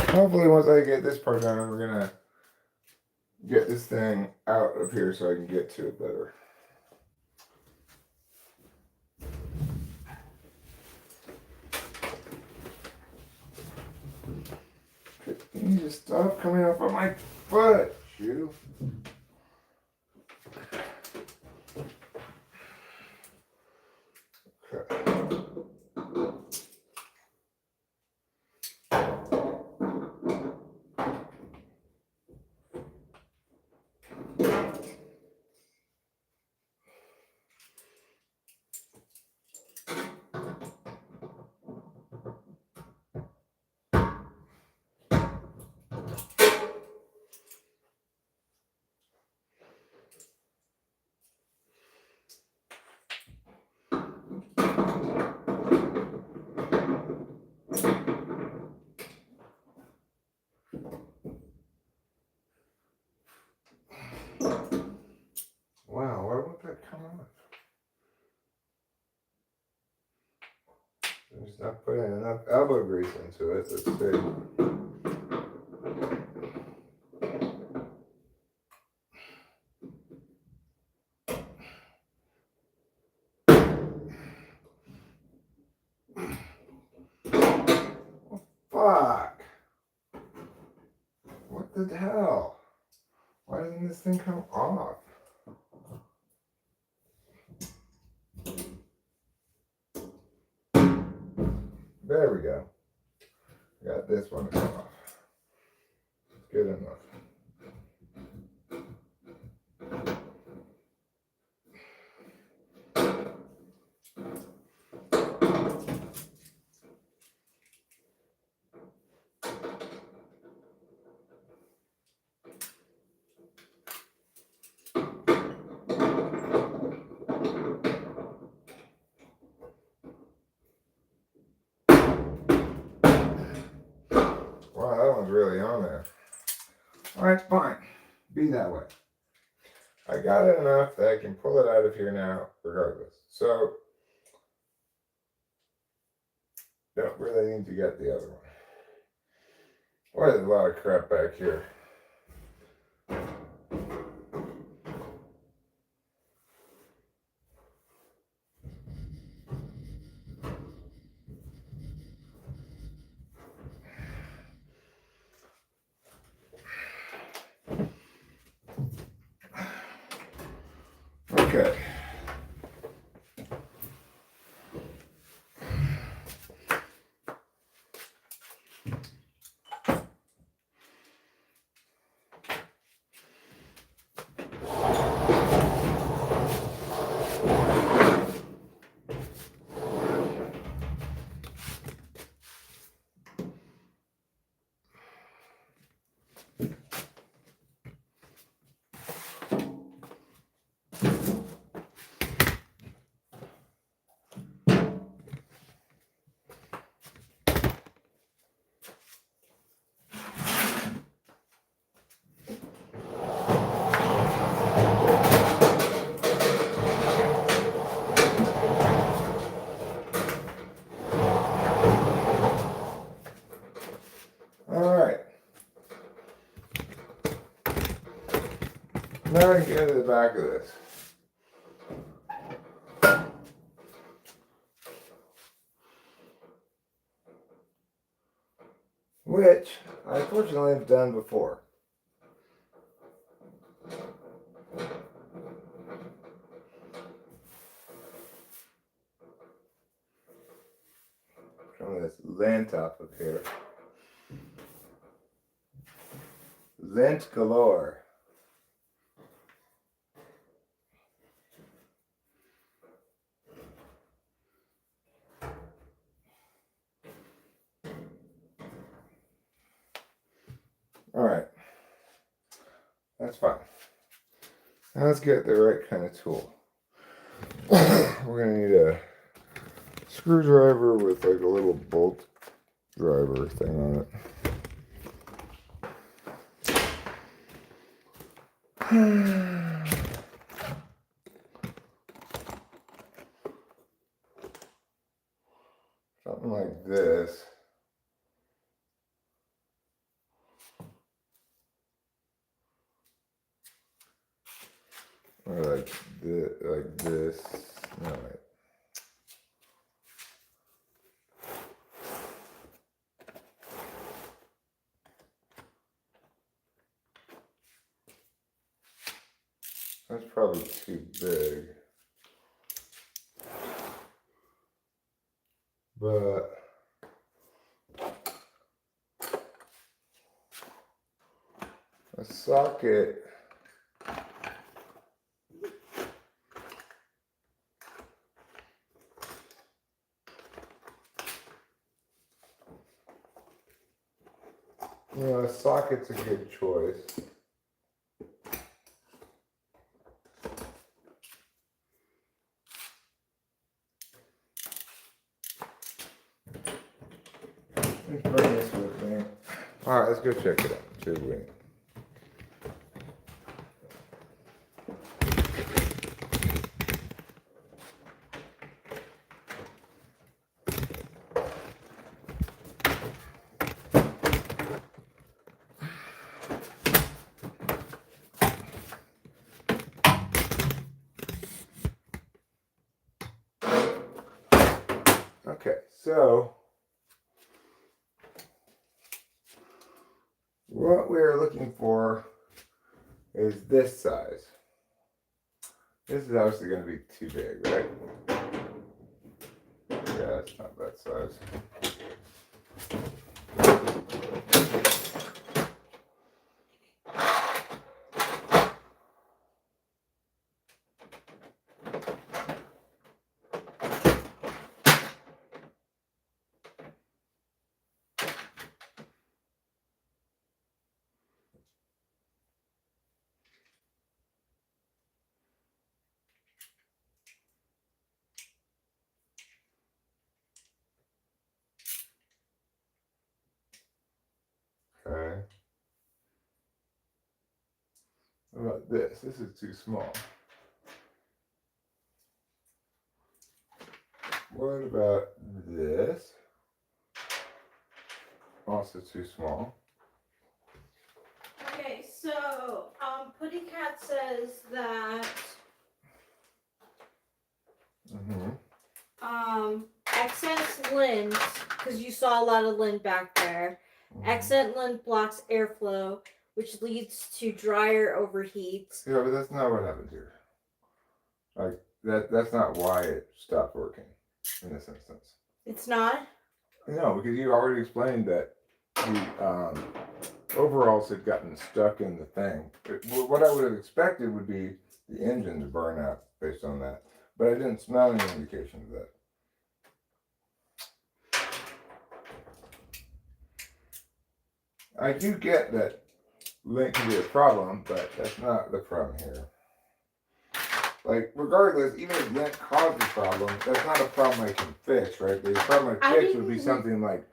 Hopefully once I get this part done, we're gonna get this thing out of here so I can get to it better. You just stop coming off of my foot, shoe. Okay. Wow, why won't that come off? I'm just not putting enough elbow grease into it. Let's see. Fuck! What the hell? Why doesn't this thing come off? There we go. Got this one to come off. Good enough. Wow, that one's really on there. All right, fine. Be that way. I got it enough that I can pull it out of here now, regardless. So, don't really need to get the other one. Boy, there's a lot of crap back here. Okay. All right. Now I can get to the back of this. Which I fortunately have done before. Some of this lint off of here. Lint galore. All right, that's fine. Now let's get the right kind of tool. We're gonna need a screwdriver with like a little bolt driver thing on it. Something like this. Or like this. No, wait. That's probably too big. But a socket. You know, a socket's a good choice. Let's bring this with me. All right, let's go check it out. See what we need. Okay, so what we're looking for is this size. This is obviously going to be too big, right? Yeah, it's not that size. What about this? This is too small. What about this? Also too small. Okay, so Putty Cat says that excess lint, because you saw a lot of lint back there. Excess lint blocks airflow, which leads to drier overheat. Yeah, but that's not what happened here. Like that's not why it stopped working in this instance. It's not? No, because you already explained that the overalls had gotten stuck in the thing. What I would have expected would be the engine to burn out based on that, but I didn't smell any indication of that. I do get that lint can be a problem, but that's not the problem here. Like, regardless, even if lint caused the problem, that's not a problem I can fix, right? The problem I fix would be something like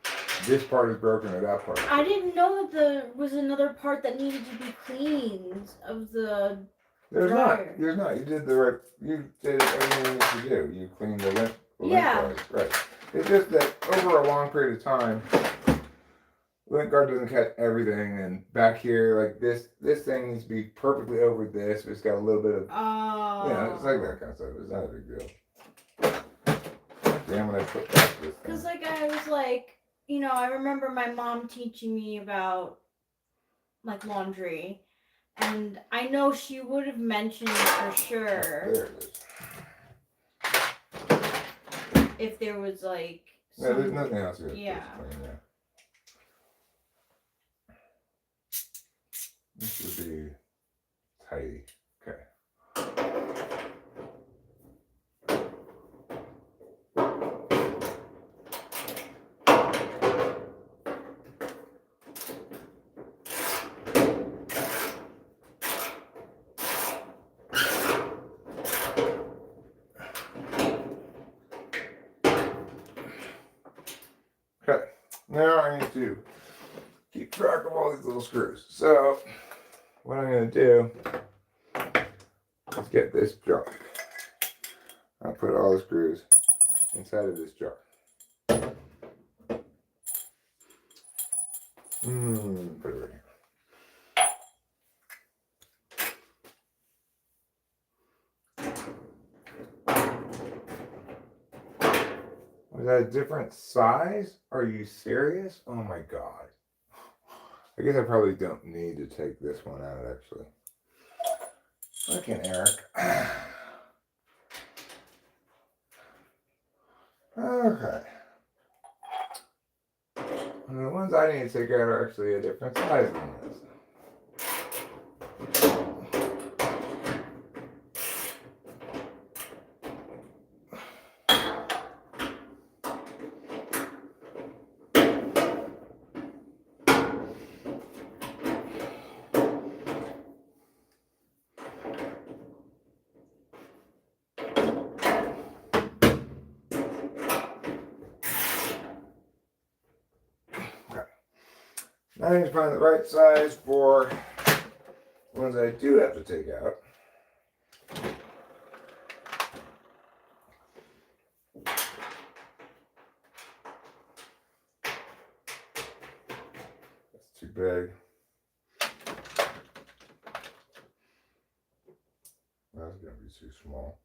this part is broken or that part. I didn't know that there was another part that needed to be cleaned of the There's dryer. not. There's not. You did the right. You did everything you should do. You cleaned the lint. Yeah. Lint guard, right. It's just that over a long period of time, lint guard doesn't catch everything, and back here, like this thing needs to be perfectly over this. But it's got a little bit of. Oh. Yeah, it's like that kind of stuff. It's not a big deal. Damn, when I put back this. Because like I was like, you know, I remember my mom teaching me about like laundry, and I know she would have mentioned for sure There it is. if there was like No, there's nothing else here. Yeah. This should be tidy. Okay. Okay, now I need to keep track of all these little screws. So, what I'm going to do is get this jar. I'll put all the screws inside of this jar. Put it right here. Was that a different size? Are you serious? Oh my god. I guess I probably don't need to take this one out actually. Fucking Eric. Okay. And the ones I need to take out are actually a different size than this. Now I need to find the right size for ones I do have to take out. That's too big. That's gonna be too small.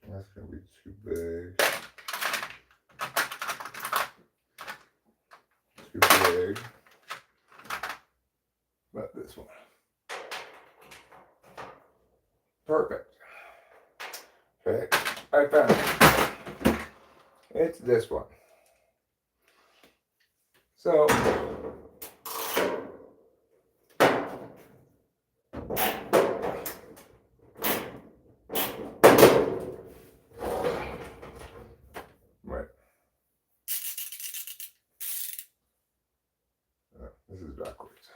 That's gonna be too big. Too big. But this one. Perfect. Okay, I found it. It's this one. So this is backwards.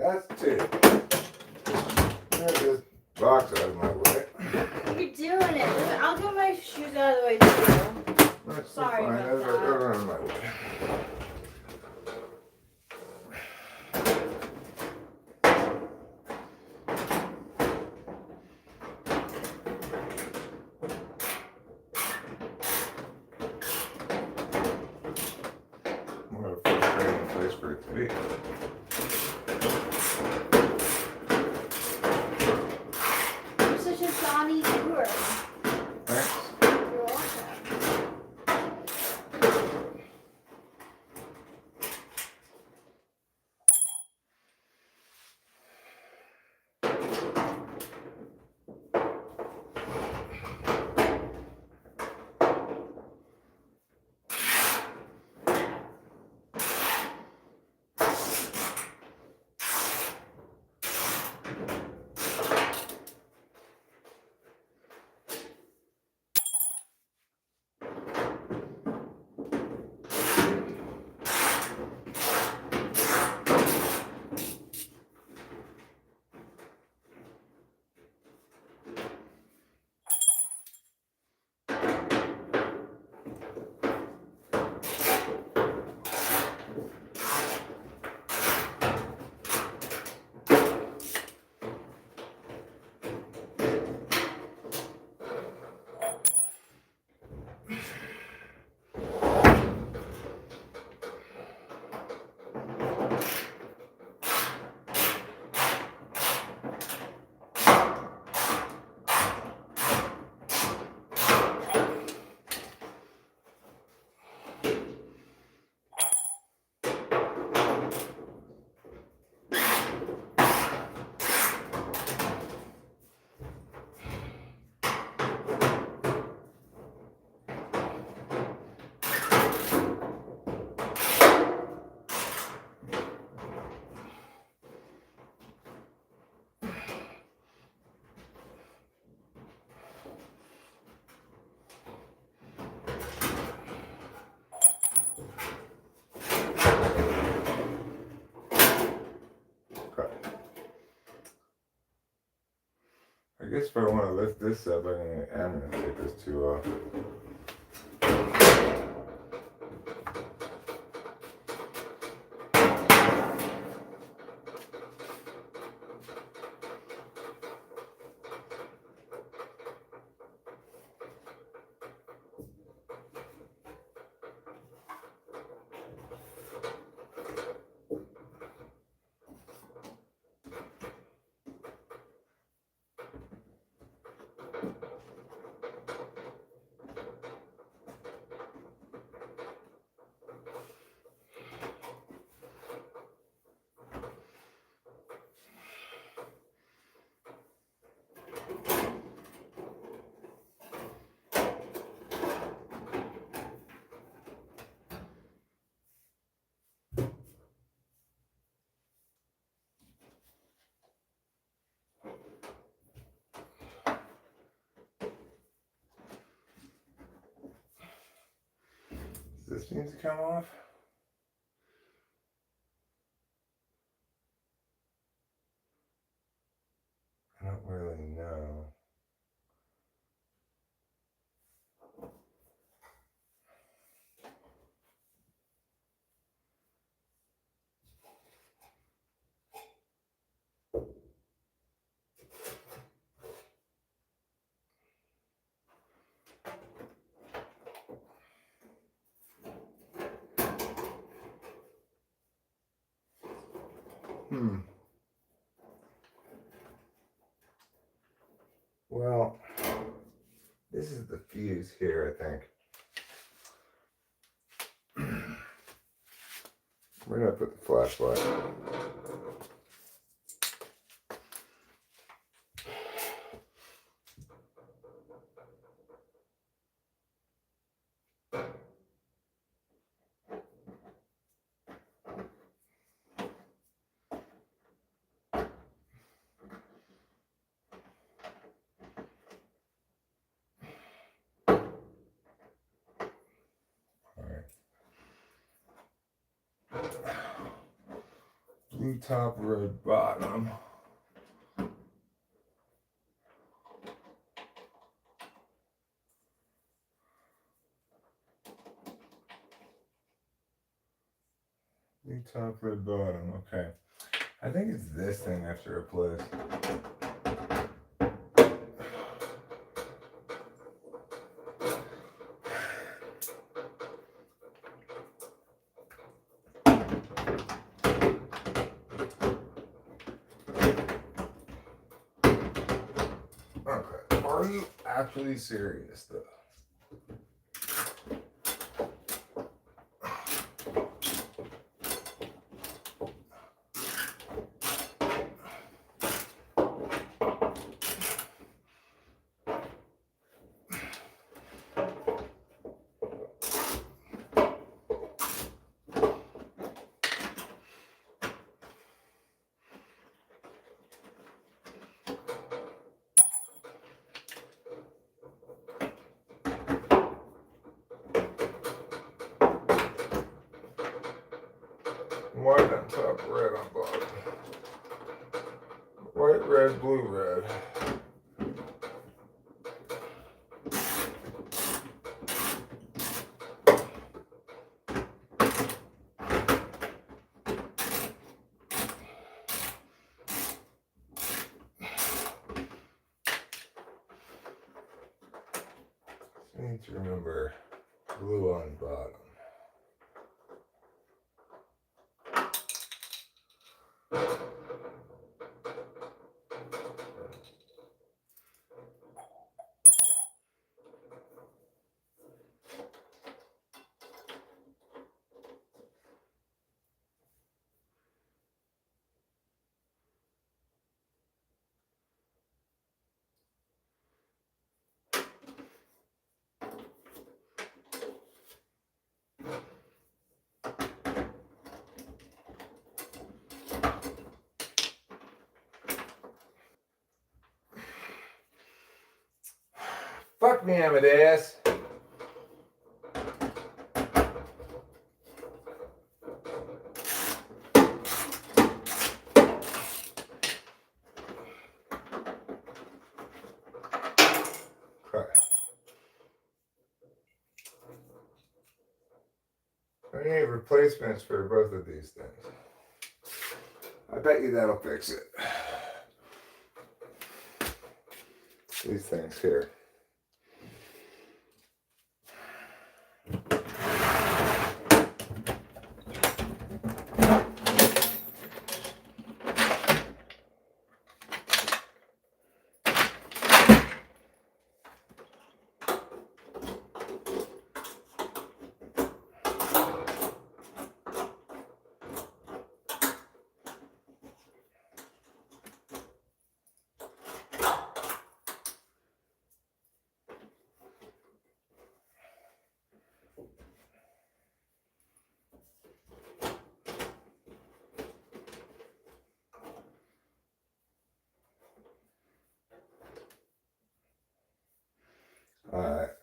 That's 2. Get this box out of my way. You're doing it. I'll get my shoes out of the way too. That's Sorry fine. about Those that. are out of my way. What a frustrating place for it to be. You're such a Johnny doer. Thanks. You're welcome. I guess if I want to lift this up, I'm going to take this 2 off. Does this need to come off? I don't really know. Well, this is the fuse here, I think. Where did I put the flashlight? Blue top, red bottom. Blue top, red bottom. Okay. I think it's this thing I have to replace. Okay. Are you actually serious though? White on top, red on bottom. White, red, blue, red. I need to remember blue on bottom. Fuck me, Amadeus. Okay. I need replacements for both of these things. I bet you that'll fix it. These things here.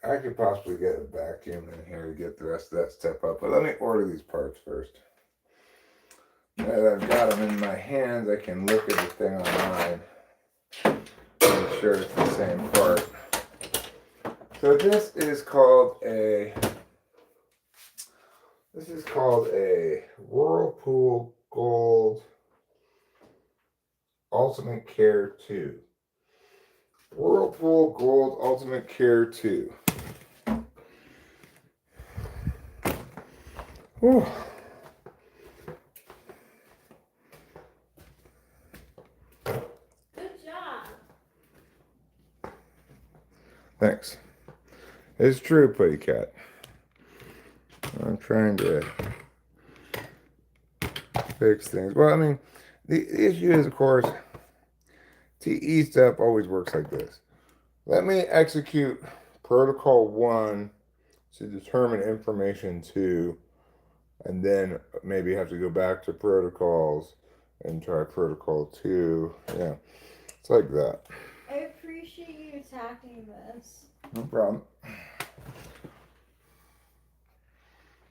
I could possibly get a vacuum in here to get the rest of that stuff up, but let me order these parts first. Now that I've got them in my hands, I can look at the thing online, make sure it's the same part. So this is called a Whirlpool Gold Ultimate Care 2. Whirlpool Gold Ultimate Care 2. Whew. Good job. Thanks. It's true, Putty Cat. I'm trying to fix things. Well, I mean, the issue is, of course, TE stuff always works like this. Let me execute protocol 1 to determine information 2, and then maybe have to go back to protocols and try protocol 2. Yeah, it's like that. I appreciate you attacking this. No problem.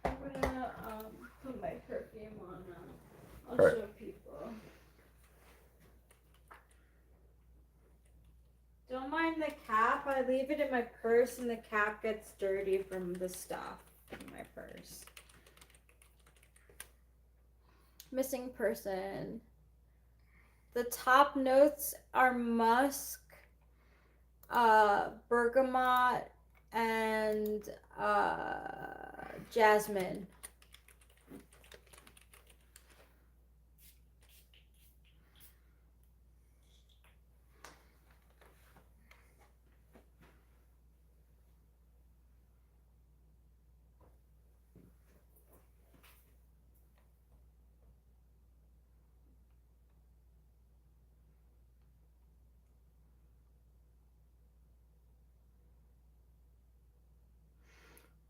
I'm gonna put my perfume on. I'll Right. show people. purse and the cap gets dirty from the stuff in my purse. Missing person. The top notes are musk, bergamot, and jasmine.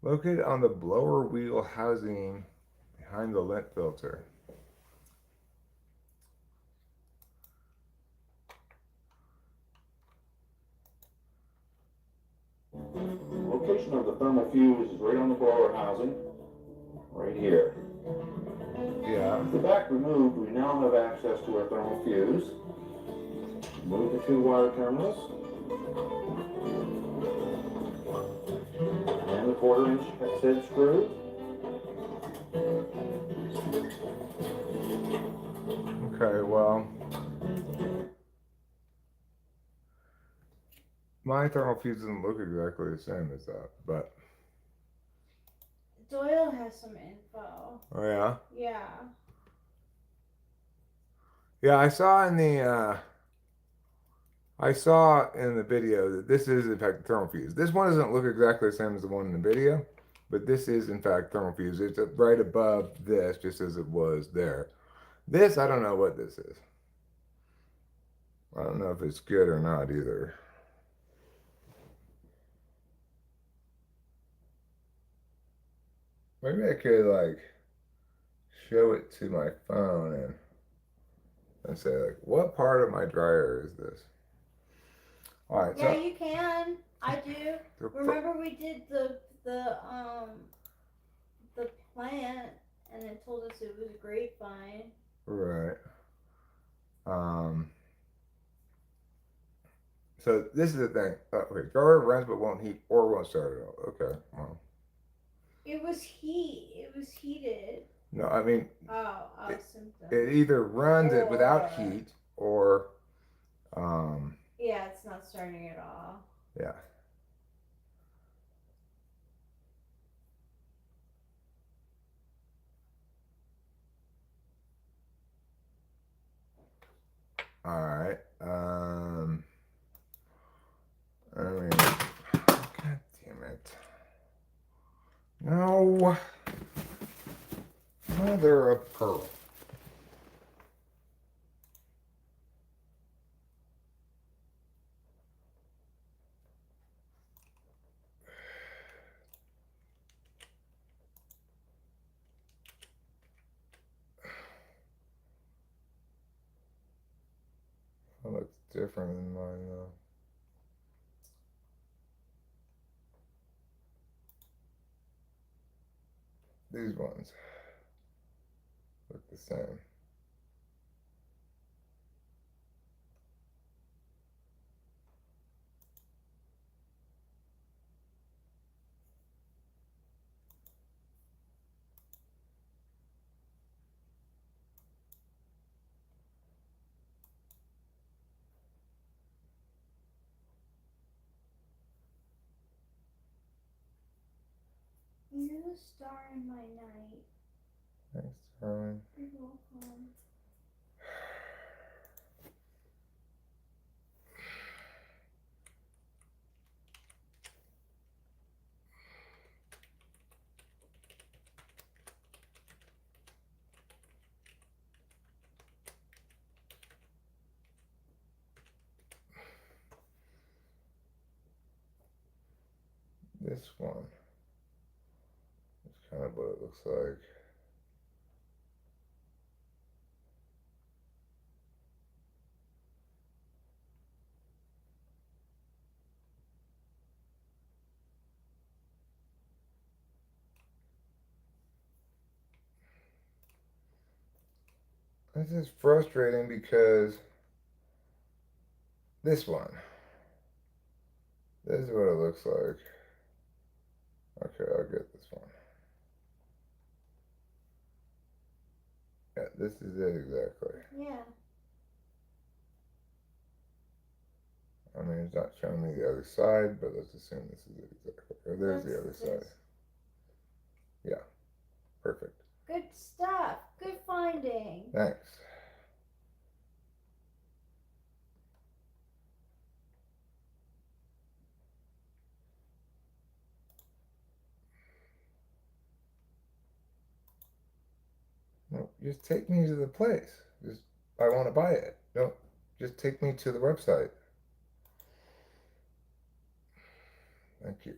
Located on the blower wheel housing behind the lint filter. Location of the thermal fuse is right on the blower housing, right here. Yeah. With the back removed, we now have access to our thermal fuse. Move the 2 wire terminals. And the 1/4-inch hex head screw. Okay, well, my thermal fuse doesn't look exactly the same as that, but. Doyle has some info. Oh yeah. Yeah. Yeah, I saw in the video that this is in fact the thermal fuse. This one doesn't look exactly the same as the one in the video, but this is in fact thermal fuse. It's right above this, just as it was there. This, I don't know what this is. I don't know if it's good or not either. Maybe I could like show it to my phone and say like, what part of my dryer is this? All right. Yeah, So you can. I do. Remember we did the plant and it told us it was a grapevine. Right. So this is the thing. Okay, dryer runs but won't heat or won't start at all. Okay. Well. It was heated. No, I mean Symptom. it either runs it without heat or Yeah, it's not starting at all. yeah. All right. I mean, God damn it. No. Mother of pearl. That looks different than mine though. These ones look the same. You're the star in my night. Thanks, darling. You're welcome. This one is kind of what it looks like. This is frustrating because this one This is what it looks like. Okay, I'll get this one. Yeah, this is it exactly. Yeah. I mean, it's not showing me the other side, but let's assume this is it exactly. Or there's the other side. Yeah, perfect. Good stuff. Good finding. Thanks. No, just take me to the place. Just, I want to buy it. No, just take me to the website. Thank you.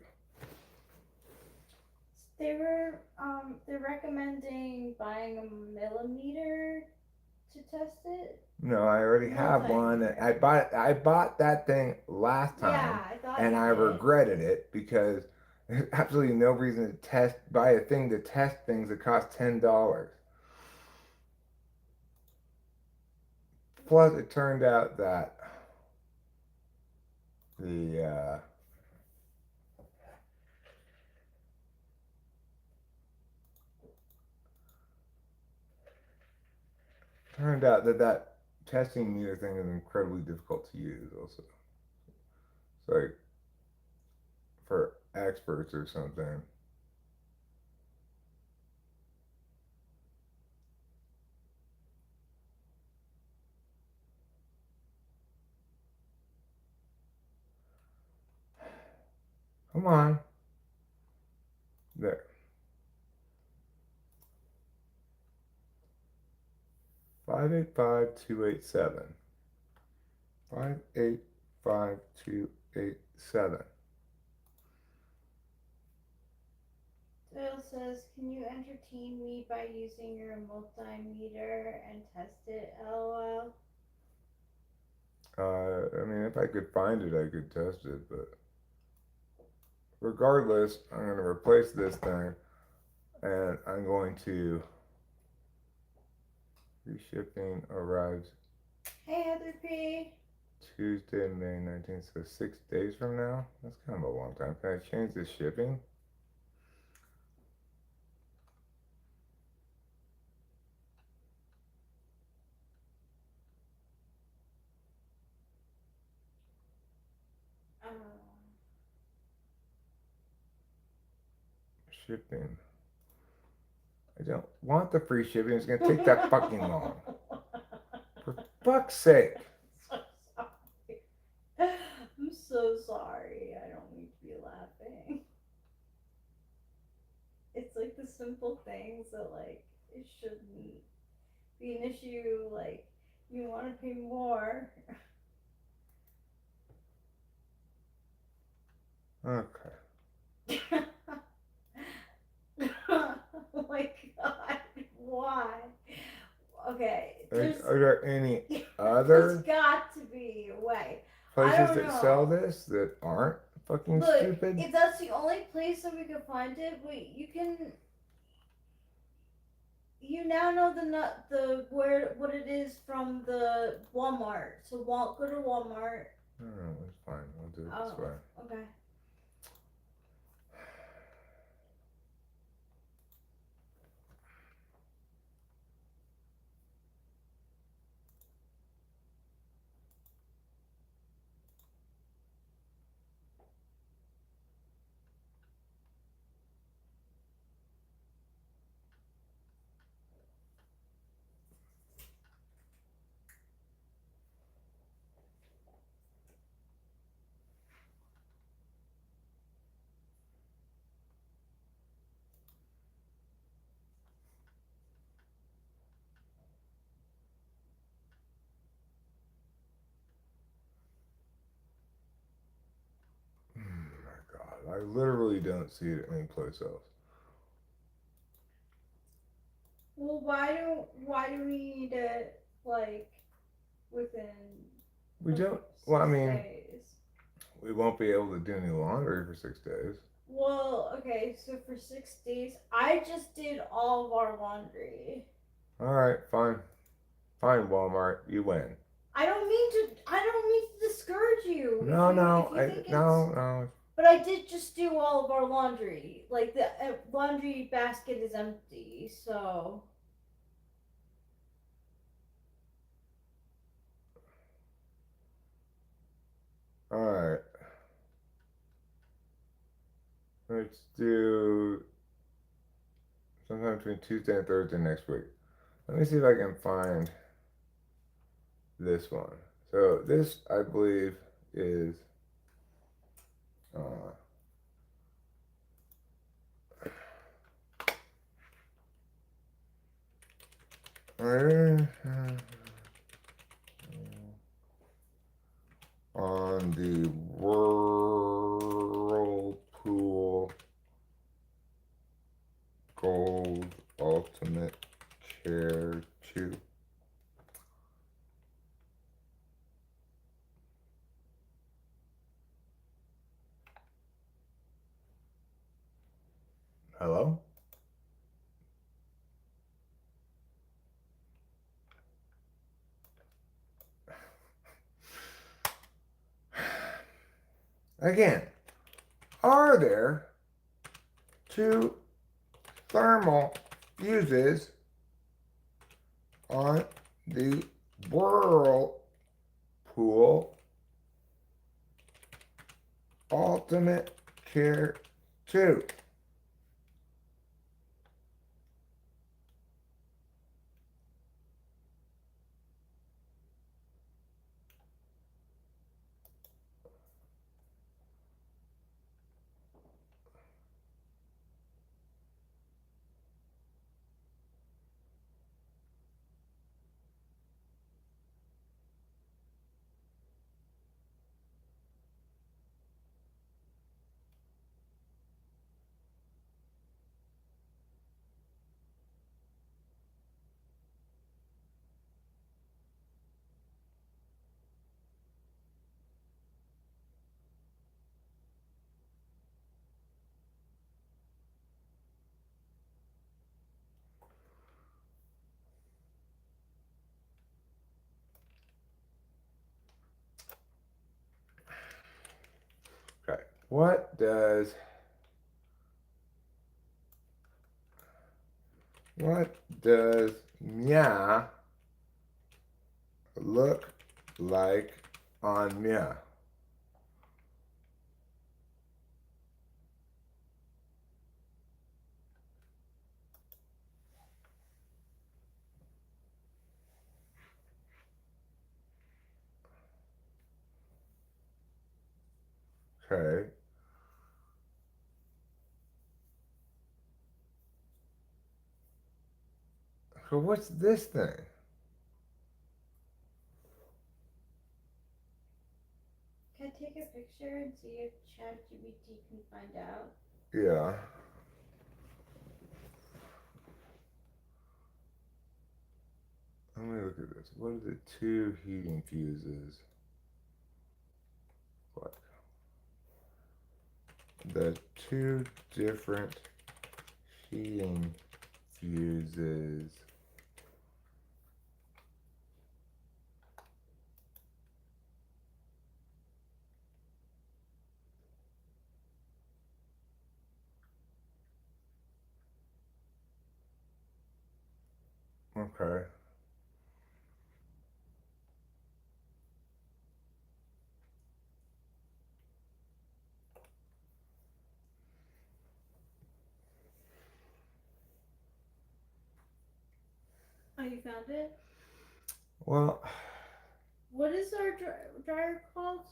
They're recommending buying a millimeter to test it. No, I already have one. Multimeter. I bought that thing last time, Yeah, I thought and you I did. regretted it because there's absolutely no reason to buy a thing to test things that cost $10. Plus, it turned out that the that testing meter thing is incredibly difficult to use. Also, it's like for experts or something. Come on, there. 585287. 585287. Doyle says, "Can you entertain me by using your multimeter and test it?" LOL. I mean, if I could find it, I could test it, but regardless, I'm going to replace this thing, and I'm going to. Free shipping arrives Hey, Heather P. Tuesday, May 19th, so 6 days from now. That's kind of a long time. Can I change the shipping? Uh, Shipping. I don't want the free shipping. It's going to take that fucking long. For fuck's sake. So sorry. I'm so sorry. I don't mean to be laughing. It's like the simple things that like it shouldn't be an issue. Like you want to pay more. Okay. Oh my god, why? Okay, Are there any there's other got to be a way. places don't that sell know. this that aren't fucking Look, stupid? if that's the only place that we can find it, you now know the where what it is from the Walmart. So go to Walmart. No, it's fine. We'll do it this way. Okay. Oh my god, I literally don't see it anyplace else. Well, why do we need it like within? We don't. Well, I mean, we won't be able to do any laundry for 6 days. Well, okay, so for 6 days, I just did all of our laundry. All right, fine. Fine, Walmart, you win. I don't mean to discourage you. No. But I did just do all of our laundry. Like the laundry basket is empty, so. All right. Let's do sometime between Tuesday and Thursday next week. Let me see if I can find this one. So this, I believe, is on the Whirlpool Gold Ultimate Chair 2. Hello? Again, are there two thermal fuses on the Whirlpool Ultimate Chair 2? Okay. What does Mia look like on Mia? Okay. So what's this thing? Can I take a picture and see if ChatGPT can find out? Yeah. Let me look at this. What are the two heating fuses? What? The two different heating fuses. Okay. Oh, you found it? Well, What is our dryer called?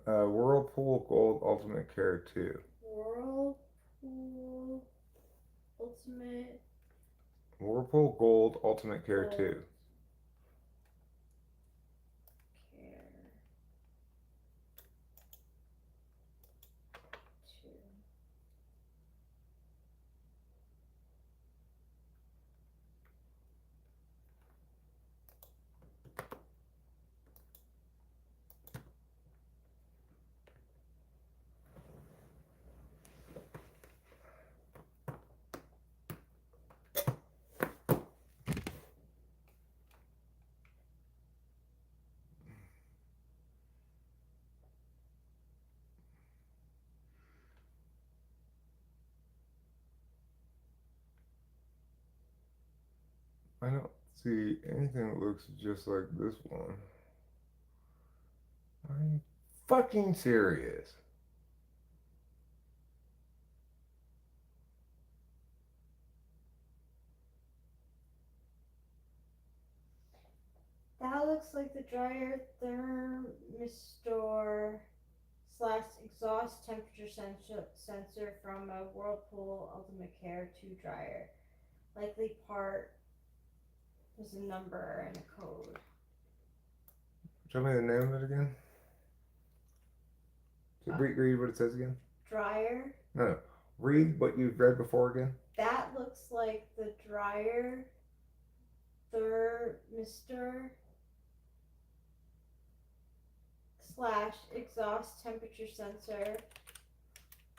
Whirlpool Gold Ultimate Care 2. Whirlpool Ultimate Whirlpool Gold Ultimate Care Gold 2. Care 2. I don't see anything that looks just like this one. Are you fucking serious? That looks like the dryer thermistor slash exhaust temperature sensor from a Whirlpool Ultimate Care 2 dryer. Likely part is a number and a code. Tell me the name of it again. So read what it says again. Dryer. No. Read what you've read before again. That looks like the dryer thermistor slash exhaust temperature sensor.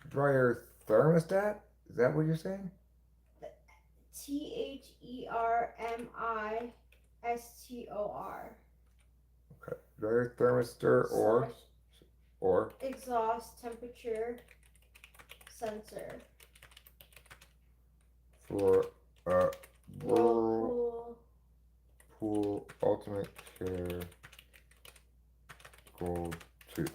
Dryer thermostat? Is that what you're saying? THERMISTOR. Okay. Dryer thermistor or exhaust temperature sensor. for a Whirlpool Whirlpool Ultimate Care Gold 2.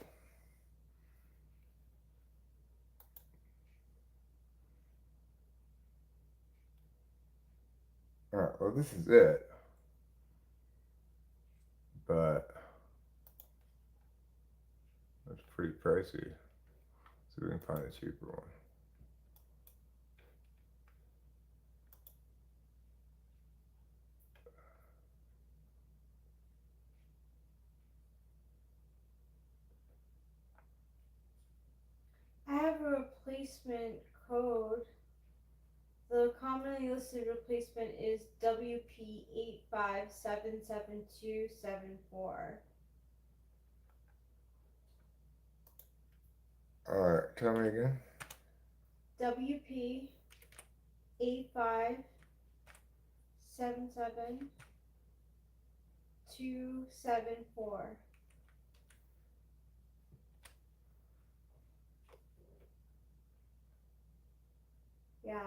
Alright, well this is it. But that's pretty pricey. See if we can find a cheaper one. I have a replacement code. The commonly listed replacement is WP85777274. Alright, tell me again. WP 8577274. Yeah.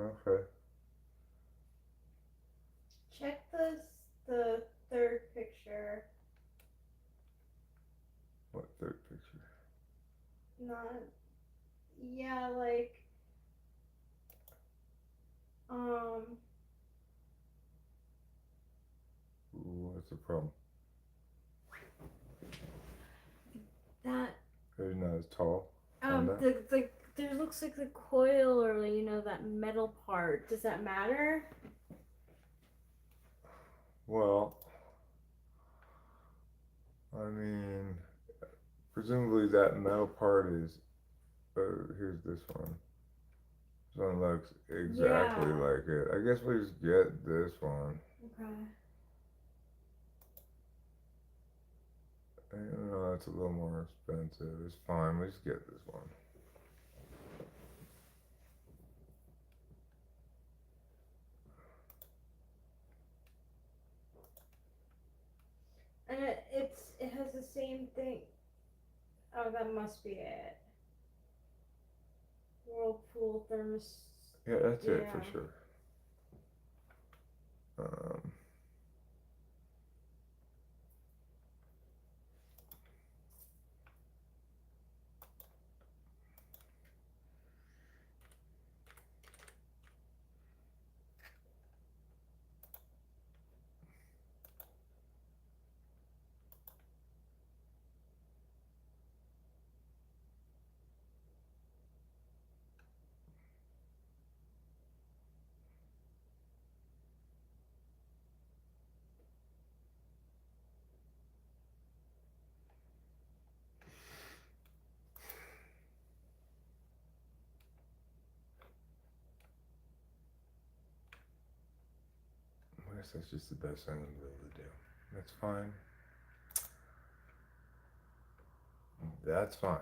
Okay. Check the third picture. What third picture? Not yeah, like Ooh, what's the problem? That It's not as tall. on that? there looks like the coil or that metal part. Does that matter? Well, I mean, presumably that metal part is. Here's this one. This one looks exactly Yeah. like it. I guess we just get this one. Okay. I don't know, it's a little more expensive. It's fine. We just get this one. and it has the same thing. Oh, that must be it. Whirlpool thermos. Yeah, that's it for Yeah. sure. guess that's just the best I'm gonna be able to do. That's fine. That's fine.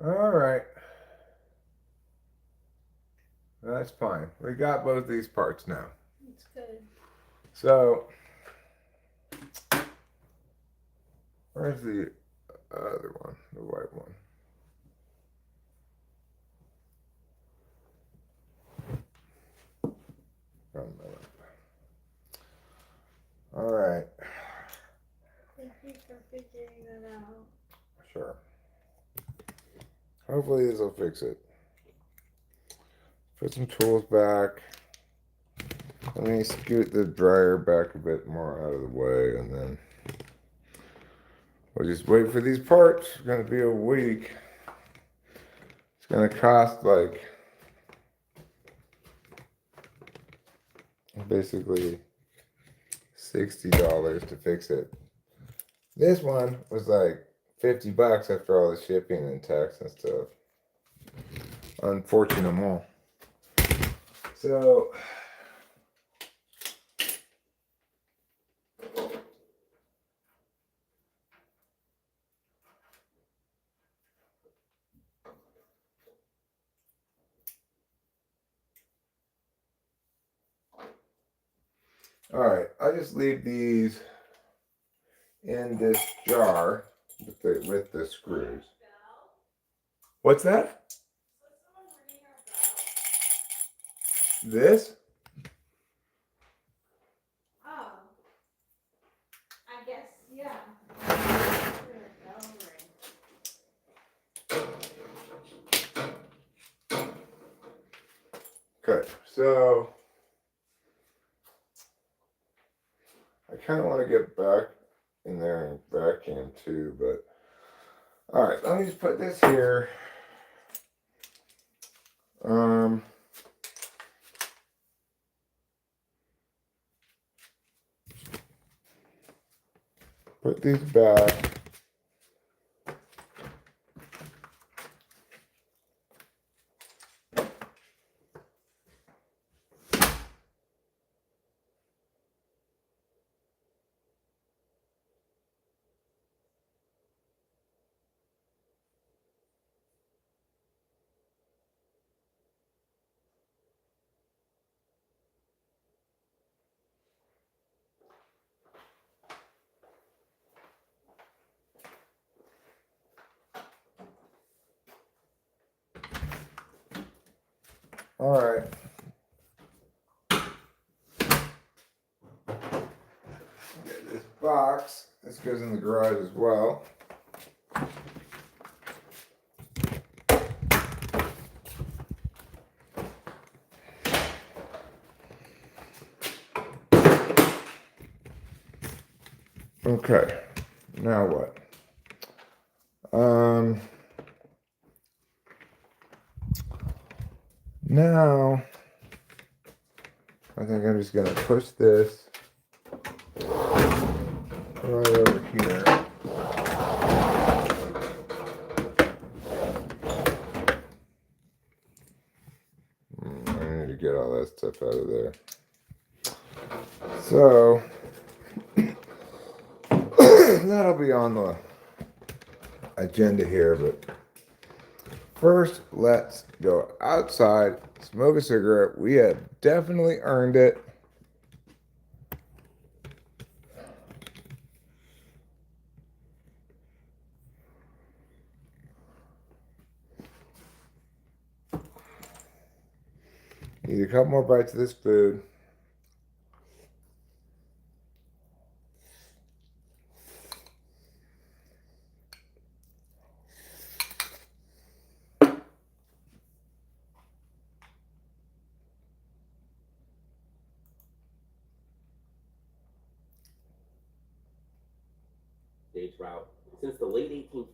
All right. That's fine. We got both these parts now. It's good. So, where's the other one? The white one. All right. Thank you for figuring that out. Sure. Hopefully this will fix it. Put some tools back. Let me scoot the dryer back a bit more out of the way, and then we'll just wait for these parts. It's gonna be a week. It's gonna cost like basically $60 to fix it. This one was like $50 after all the shipping and tax and stuff. Unfortunately. So all right, I just leave these in this jar with the screws. What's that? This? Oh. I guess, yeah. Okay, so I kind of want to get back in there and vacuum too, but all right, let me just put this here. Put these back. All right. Get this box. This goes in the garage as well. Okay, now what? Now I think I'm just gonna push this right over here. I need to get all that stuff out of there. So that'll be on the agenda here, but first let's go outside, smoke a cigarette. We have definitely earned it. Eat a couple more bites of this food. Stage route since the late 18th.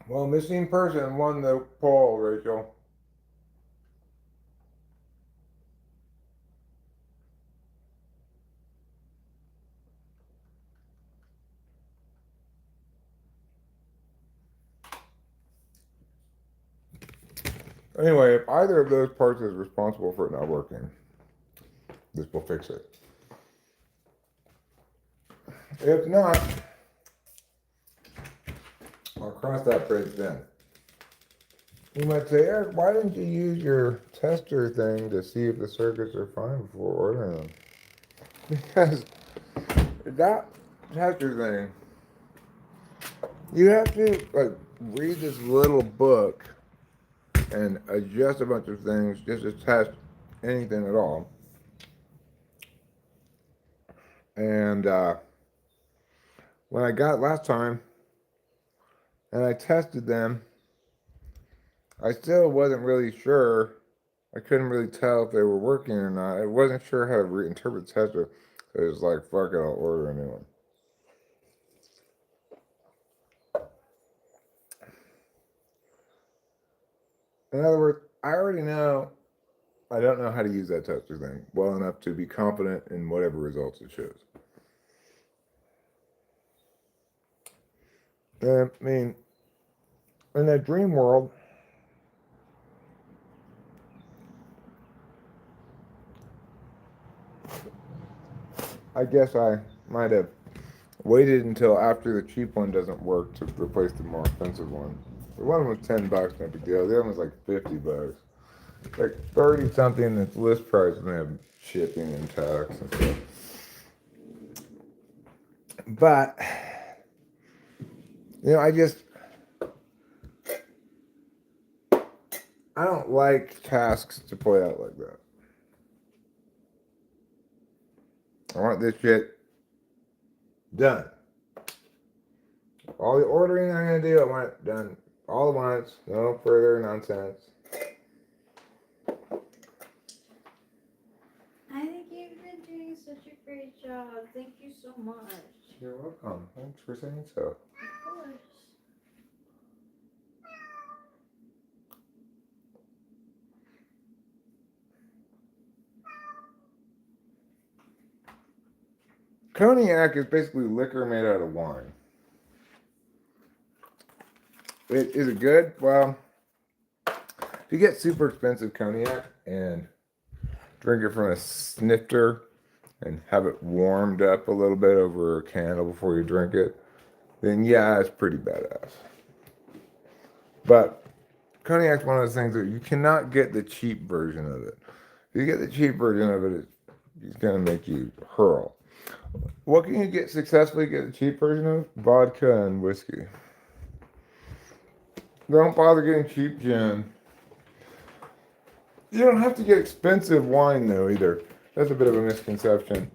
Well, missing person won the poll, Rachel. Anyway, if either of those parts is responsible for it not working, this will fix it. If not, I'll cross that bridge then. You might say, Eric, why didn't you use your tester thing to see if the circuits are fine before ordering them? Because that tester thing, you have to like read this little book and adjust a bunch of things just to test anything at all. And when I got last time and I tested them, I still wasn't really sure. I couldn't really tell if they were working or not. I wasn't sure how to reinterpret the tester. It was like, fuck it, I'll order a new one. In other words, I already know I don't know how to use that tester thing well enough to be confident in whatever results it shows. I mean, in that dream world, I guess I might have waited until after the cheap one doesn't work to replace the more expensive one. The one was $10, no big deal. The other one's like $50. Like 30 something that's list price and they have shipping and tax and stuff. But you know, I don't like tasks to play out like that. I want this shit done. All the ordering I'm gonna do, I want it done all at once. No further nonsense. I think you've been doing such a great job. Thank you so much. You're welcome. Thanks for saying so. Of course. Cognac is basically liquor made out of wine. Is it good? Well, if you get super expensive cognac and drink it from a snifter and have it warmed up a little bit over a candle before you drink it, then yeah, it's pretty badass. But cognac's one of those things that you cannot get the cheap version of it. If you get the cheap version of it, it's going to make you hurl. What can you get successfully get the cheap version of? Vodka and whiskey. Don't bother getting cheap gin. You don't have to get expensive wine though either. That's a bit of a misconception.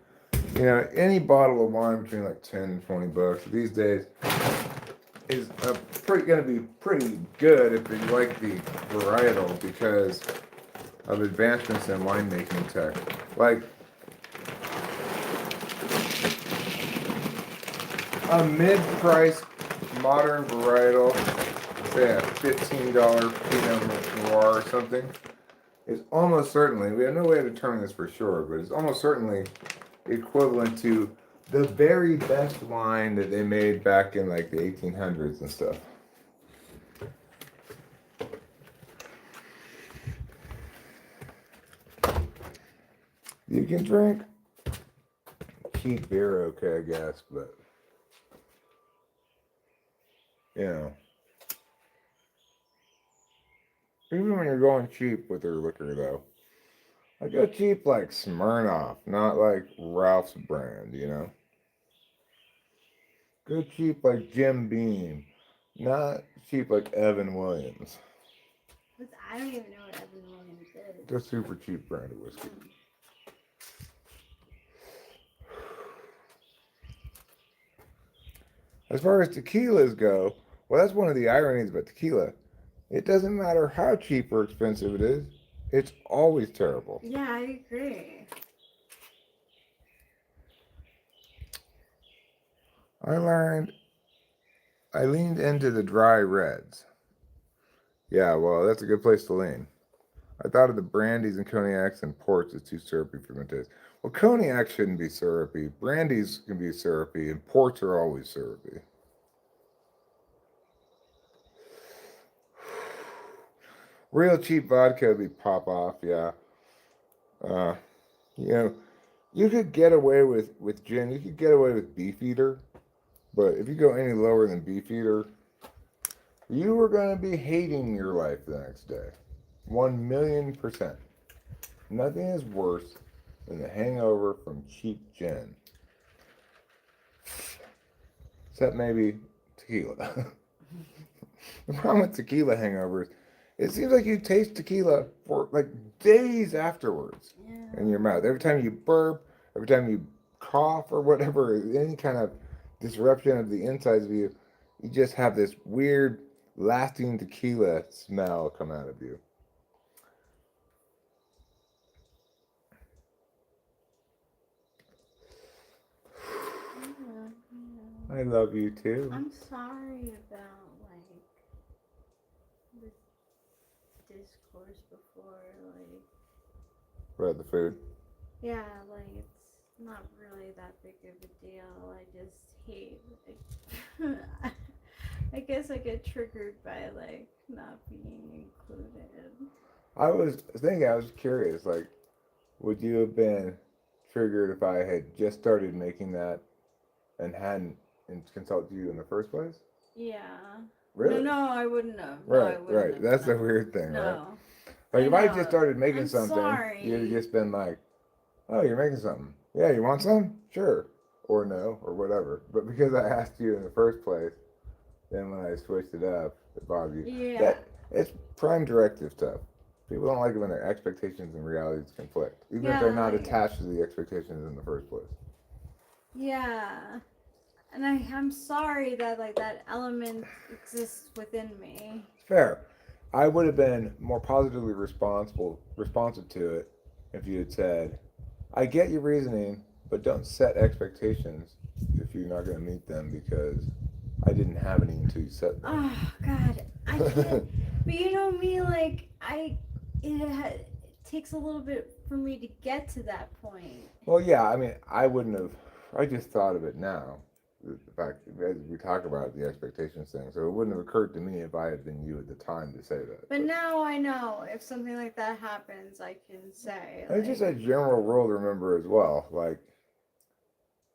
You know, any bottle of wine between like 10 and 20 bucks these days is going to be pretty good if you like the varietal because of advancements in winemaking tech. Like a mid-price modern varietal, say a $15 Pinot Noir or something, is almost certainly, we have no way to determine this for sure, but it's almost certainly equivalent to the very best wine that they made back in like the 1800s and stuff. You can drink cheap beer, okay, I guess, but you know, even when you're going cheap with your liquor, though, I go cheap like Smirnoff, not like Ralph's brand, you know. Go cheap like Jim Beam, not cheap like Evan Williams. I don't even know what Evan Williams is. They're super cheap brand of whiskey. As far as tequilas go, well, that's one of the ironies about tequila. It doesn't matter how cheap or expensive it is, it's always terrible. Yeah, I agree. I leaned into the dry reds. Yeah, well, that's a good place to lean. I thought of the brandies and cognacs and ports as too syrupy for my taste. Well, cognac shouldn't be syrupy. Brandies can be syrupy, and ports are always syrupy. Real cheap vodka would be pop off, yeah. You know, you could get away with gin. You could get away with Beefeater, but if you go any lower than Beefeater, you are going to be hating your life the next day. 1,000,000%. Nothing is worse than the hangover from cheap gin. Except maybe tequila. The problem with tequila hangovers, it seems like you taste tequila for like days afterwards in your mouth. Every time you burp, every time you cough or whatever, any kind of disruption of the insides of you, you just have this weird, lasting tequila smell come out of you. I love you too. I'm sorry about like this discourse before, like About the food. yeah, like it's not really that big of a deal. I just hate like I guess I get triggered by like not being included. I was curious, like, would you have been triggered if I had just started making that and hadn't consulted you in the first place? Yeah. Really? No, I wouldn't have. No, Right, I wouldn't right. have. That's No. the weird thing, right? No. Like, if I know. just started making I'm something, sorry. you'd have just been like, oh, you're making something. Yeah, you want some? Sure. Or no, or whatever. But because I asked you in the first place, then when I switched it up, it bothered you. Yeah. It's prime directive stuff. People don't like it when their expectations and realities conflict, even if they're not like- attached to the expectations in the first place. Yeah. And I'm sorry that like that element exists within me. Fair. I would have been more positively responsive to it if you had said, I get your reasoning, but don't set expectations if you're not going to meet them because I didn't have any until you set them. Oh God, I can't. But you know me, like it takes a little bit for me to get to that point. Well, yeah, I mean, I wouldn't have, I just thought of it now. The fact as we talk about the expectations thing, so it wouldn't have occurred to me if I had been you at the time to say that. But now I know if something like that happens, I can say. It's just a general rule to remember as well. Like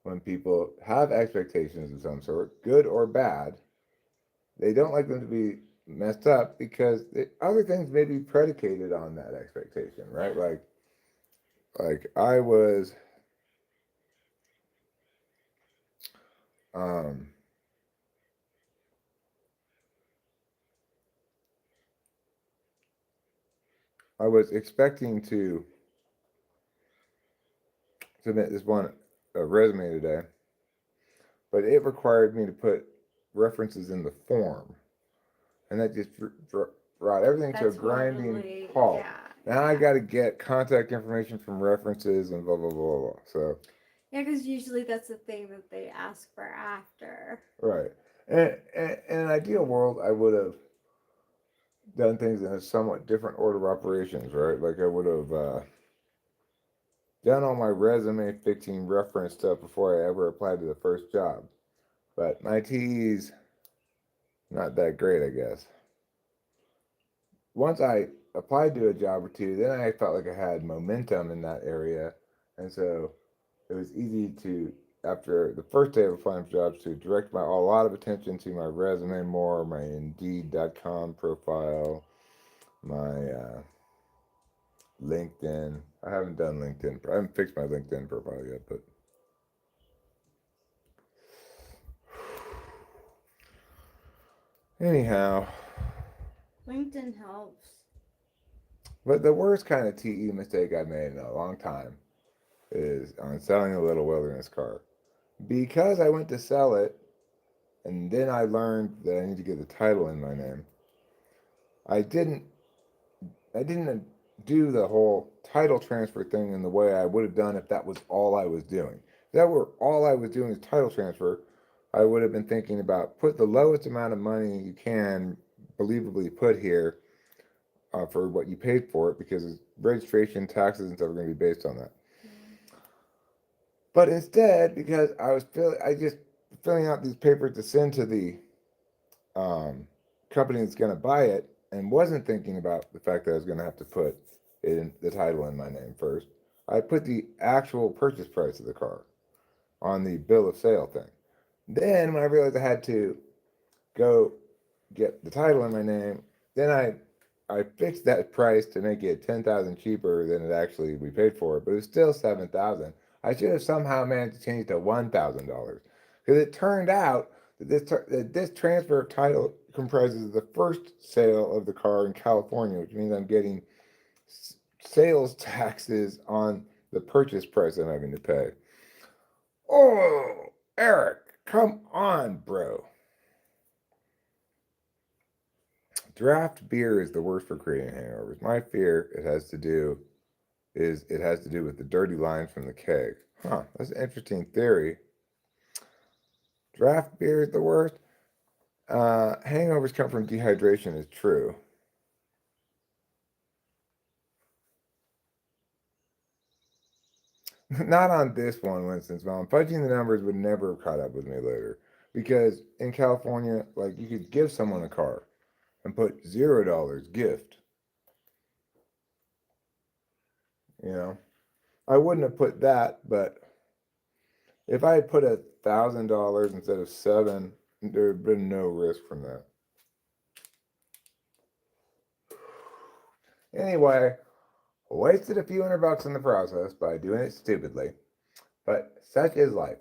when people have expectations of some sort, good or bad, they don't like them to be messed up because other things may be predicated on that expectation, right? Like um, I was expecting to submit this one resume today, but it required me to put references in the form, and that just brought everything to a That's grinding totally, halt. yeah. Now I got to get contact information from references and blah blah blah blah. So Yeah, because usually that's the thing that they ask for after. right, and in an ideal world, I would have done things in a somewhat different order of operations, right? Like I would have done all my resume fixing reference stuff before I ever applied to the first job. But my TE's not that great, I guess. Once I applied to a job or two, then I felt like I had momentum in that area. And so it was easy to, after the first day of applying for jobs, to direct a lot of attention to my resume more, my Indeed.com profile, my LinkedIn. I haven't done LinkedIn. I haven't fixed my LinkedIn profile yet, but anyhow. LinkedIn helps. But the worst kind of TE mistake I've made in a long time is on selling a little wilderness car. Because I went to sell it, and then I learned that I need to get the title in my name. I didn't do the whole title transfer thing in the way I would have done if that was all I was doing. If that were all I was doing is title transfer, I would have been thinking about put the lowest amount of money you can believably put here for what you paid for it, because registration, taxes, and stuff are going to be based on that. But instead, because I just filling out these papers to send to the company that's going to buy it, and wasn't thinking about the fact that I was going to have to put the title in my name first. I put the actual purchase price of the car on the bill of sale thing. Then when I realized I had to go get the title in my name, then I fixed that price to make it 10,000 cheaper than it actually we paid for it, but it was still 7,000. I should have somehow managed to change it to $1,000, because it turned out that this transfer of title comprises the first sale of the car in California, which means I'm getting sales taxes on the purchase price I'm having to pay. Oh, Eric, come on, bro. Draft beer is the worst for creating hangovers. My fear it has to do with the dirty lines from the keg. Huh, that's an interesting theory. Draft beer is the worst. Hangovers come from dehydration is true. Not on this one, Winston's mom. Fudging the numbers would never have caught up with me later. Because in California, like you could give someone a car and put $0 gift. You know? I wouldn't have put that, but if I had put $1,000 instead of $7, there would have been no risk from that. Anyway, wasted a few $100 in the process by doing it stupidly, but such is life.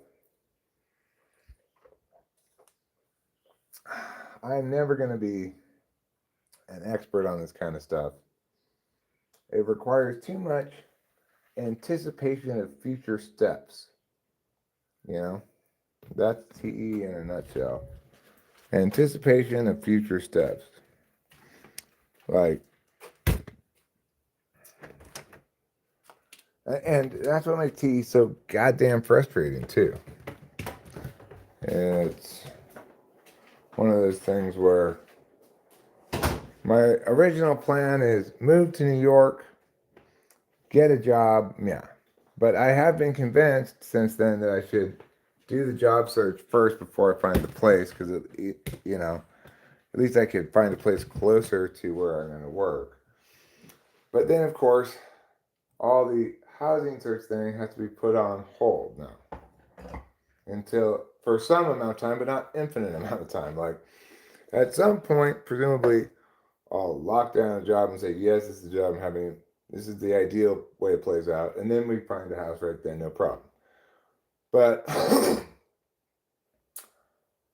I'm never going to be an expert on this kind of stuff. It requires too much anticipation of future steps. You know, that's TE in a nutshell. Anticipation of future steps. Like, and that's what makes TE so goddamn frustrating too. And it's one of those things where my original plan is move to New York, get a job, yeah. But I have been convinced since then that I should do the job search first before I find the place, because you know, at least I could find a place closer to where I'm going to work. But then, of course, all the housing search thing has to be put on hold now until for some amount of time, but not infinite amount of time. Like At some point, presumably, I'll lock down a job and say, yes, this is the job I'm having. This is the ideal way it plays out. And then we find a house right then, no problem. But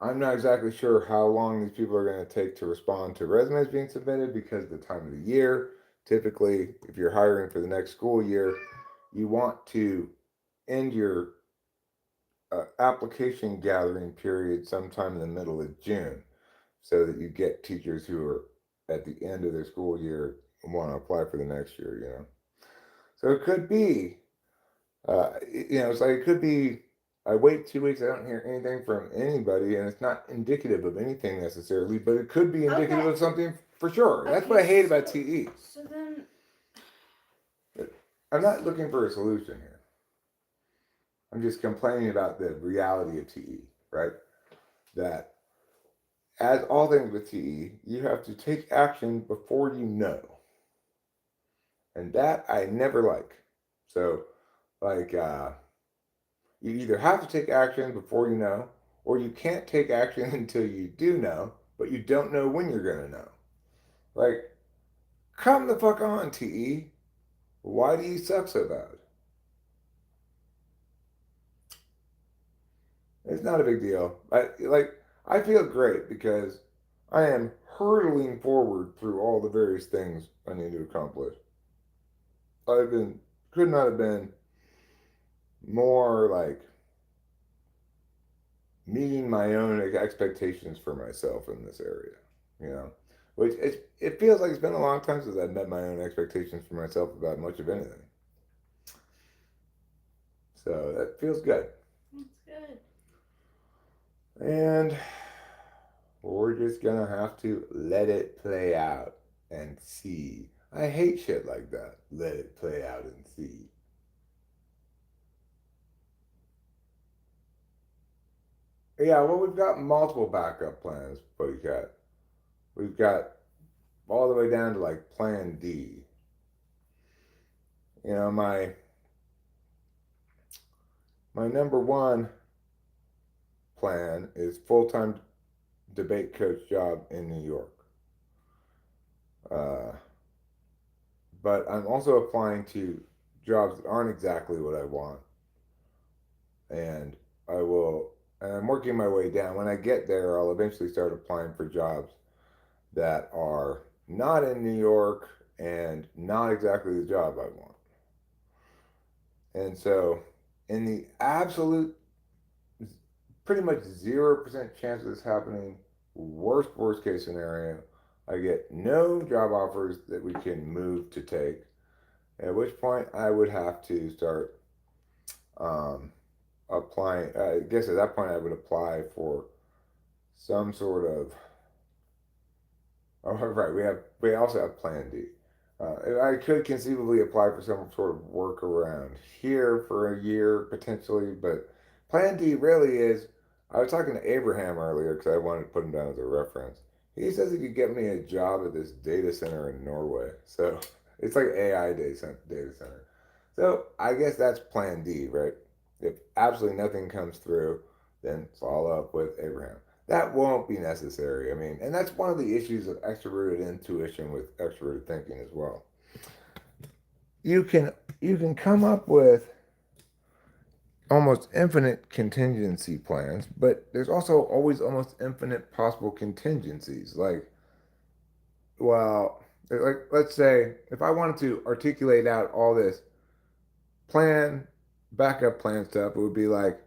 I'm not exactly sure how long these people are going to take to respond to resumes being submitted because of the time of the year. Typically, if you're hiring for the next school year, you want to end your application gathering period sometime in the middle of June so that you get teachers who are at the end of their school year want to apply for the next year, you know. So it could be, it's like it could be I wait 2 weeks, I don't hear anything from anybody, and it's not indicative of anything necessarily, but it could be indicative Okay. of something for sure. That's Okay, what I hate about so- TE. So then, I'm not looking for a solution here. I'm just complaining about the reality of TE, right? That as all things with TE, you have to take action before you know. And that I never like. So, like, you either have to take action before you know, or you can't take action until you do know, but you don't know when you're going to know. Like, come the fuck on, TE. Why do you suck so bad? It's not a big deal. I feel great because I am hurtling forward through all the various things I need to accomplish. Could not have been more like meeting my own expectations for myself in this area, you know, which it feels like it's been a long time since I've met my own expectations for myself about much of anything. So that feels good. that's good. And we're just gonna have to let it play out and see. I hate shit like that. Let it play out and see. Yeah, well, we've got multiple backup plans, Buddy Cat. We've got all the way down to like Plan D. You know, my number one plan is full-time debate coach job in New York. But I'm also applying to jobs that aren't exactly what I want, and I'm working my way down. When I get there, I'll eventually start applying for jobs that are not in New York and not exactly the job I want. And so, in the absolute, pretty much 0% chance of this happening, worst case scenario, I get no job offers that we can move to take. At which point, I would have to start applying. I guess at that point, I would apply for some sort of. Oh, right. We also have Plan D. I could conceivably apply for some sort of workaround here for a year potentially, but Plan D really is. I was talking to Abraham earlier because I wanted to put him down as a reference. He says he could get me a job at this data center in Norway. So it's like AI data center. So I guess that's Plan D, right? If absolutely nothing comes through, then follow up with Abraham. That won't be necessary. I mean, and that's one of the issues of extroverted intuition with extroverted thinking as well. You can come up with almost infinite contingency plans, but there's also always almost infinite possible contingencies. Like let's say if I wanted to articulate out all this backup plan stuff, it would be like,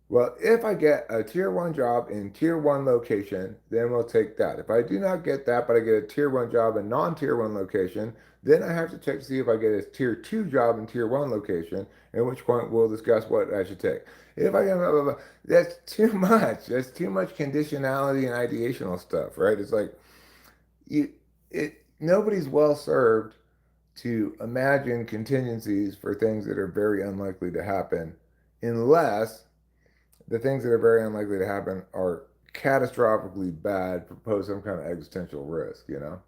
well, if I get a tier one job in tier one location, then we'll take that. If I do not get that, but I get a tier one job in non-tier one location, then I have to check to see if I get a tier two job in tier one location, at which point we'll discuss what I should take. If I get blah, blah, blah, that's too much. That's too much conditionality and ideational stuff, right? It's like nobody's well served to imagine contingencies for things that are very unlikely to happen unless the things that are very unlikely to happen are catastrophically bad, pose some kind of existential risk, you know?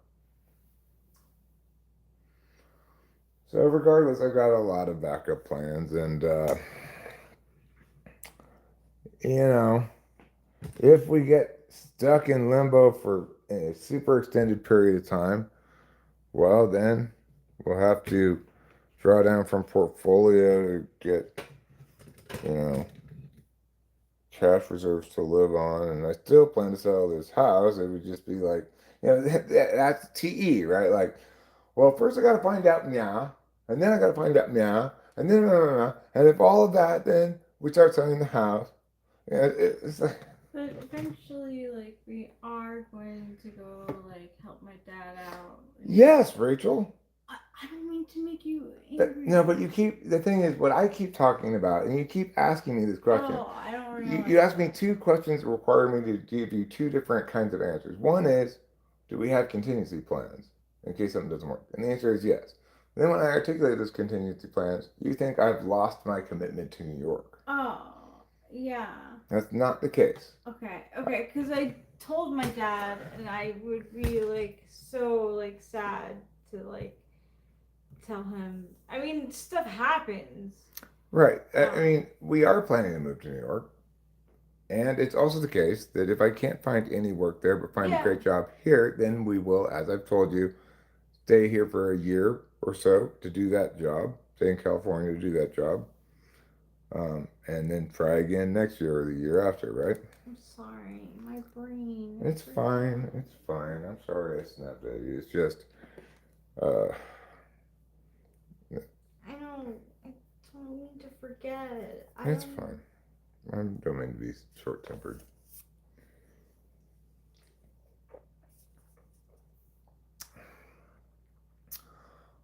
So, regardless, I've got a lot of backup plans, and, you know, if we get stuck in limbo for a super extended period of time, well, then we'll have to draw down from portfolio to get, you know, cash reserves to live on. And I still plan to sell this house. It would just be like, that's TE, right? Like, well, first I got to find out meow, and then I got to find out meow, and then and if all of that, then we start selling the house. Yeah, it's like, But eventually, like, we are going to go, like, help my dad out. yes, Rachel. I don't mean to make you But, angry. no, but you keep, the thing is, what I keep talking about, and you keep asking me this question. Oh, I don't You, realize. you asked me two questions that require me to give you two different kinds of answers. One is, do we have contingency plans in case something doesn't work? And the answer is yes. And then when I articulate those contingency plans, you think I've lost my commitment to New York. Oh, yeah. That's not the case. Okay, because I told my dad, and I would be, like, so, like, sad to, like, tell him. I mean, stuff happens. Right. I mean, we are planning to move to New York. And it's also the case that if I can't find any work there but find a great job here, then we will, as I've told you, stay here for a year or so to do that job, stay in California to do that job, and then try again next year or the year after, right? I'm sorry, my brain. It's fine. It's fine. I'm sorry I snapped at you. It's just, uh, I don't mean to forget. it's fine. I don't mean to be short-tempered.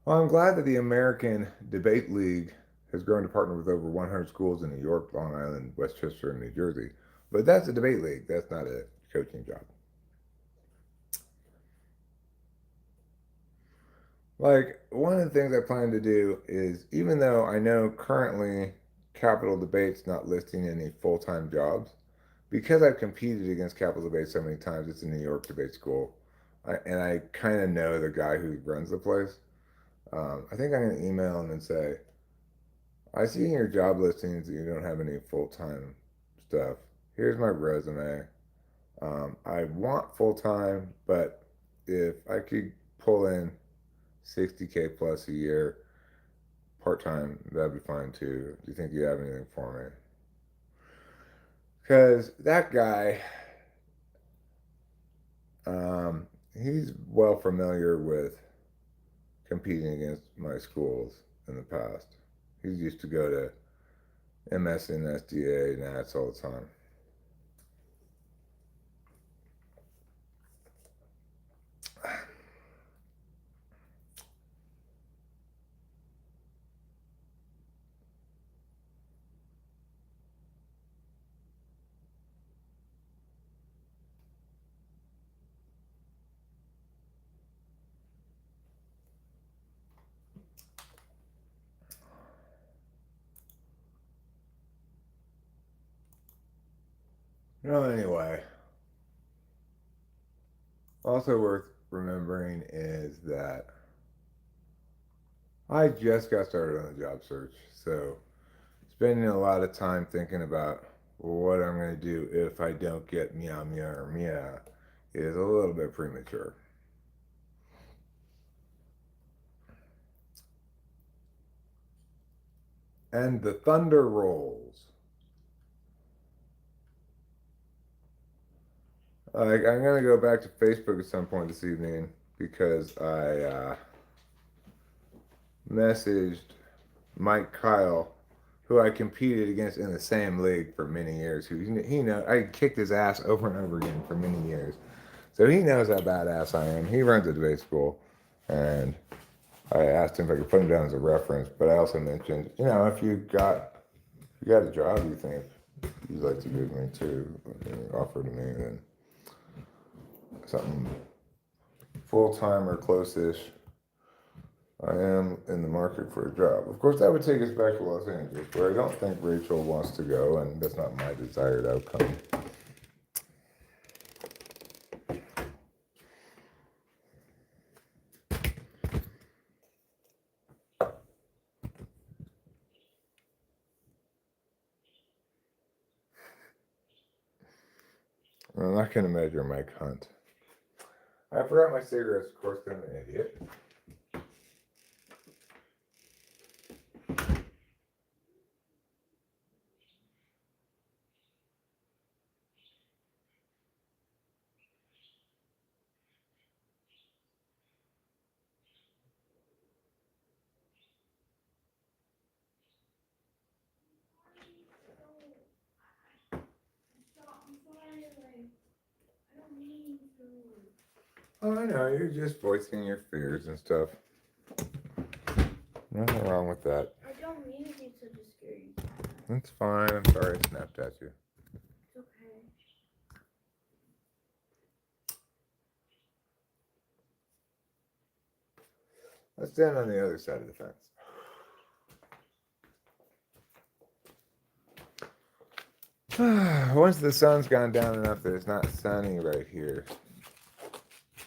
Well, I'm glad that the American Debate League has grown to partner with over 100 schools in New York, Long Island, Westchester, and New Jersey. But that's a debate league. That's not a coaching job. Like, one of the things I plan to do is, even though I know currently Capital Debate's not listing any full-time jobs, because I've competed against Capital Debate so many times, it's a New York debate school, and I kind of know the guy who runs the place. I think I'm going to email him and say, I see in your job listings that you don't have any full-time stuff. Here's my resume. I want full-time, but if I could pull in 60K plus a year part-time, that'd be fine too. Do you think you have anything for me? Because that guy, he's well familiar with competing against my schools in the past. He used to go to MS and SDA Nats all the time. Anyway, also worth remembering is that I just got started on the job search, so spending a lot of time thinking about what I'm going to do if I don't get meow meow or meow is a little bit premature. And the thunder rolls. I'm going to go back to Facebook at some point this evening because I messaged Mike Kyle, who I competed against in the same league for many years. Who he know I kicked his ass over and over again for many years, so he knows how badass I am. He runs a debate school, and I asked him if I could put him down as a reference. But I also mentioned, if you got a job you think you'd like to give me too, offer to me, then something full-time or close-ish, I am in the market for a job. Of course, that would take us back to Los Angeles, where I don't think Rachel wants to go, and that's not my desired outcome. I'm not going to measure my cunt. I forgot my cigarettes, of course, I'm an idiot. Oh, I know, you're just voicing your fears and stuff. Nothing wrong with that. I don't mean to be such a scary cat. That's fine. I'm sorry I snapped at you. It's okay. Let's stand on the other side of the fence. Once the sun's gone down enough that it's not sunny right here,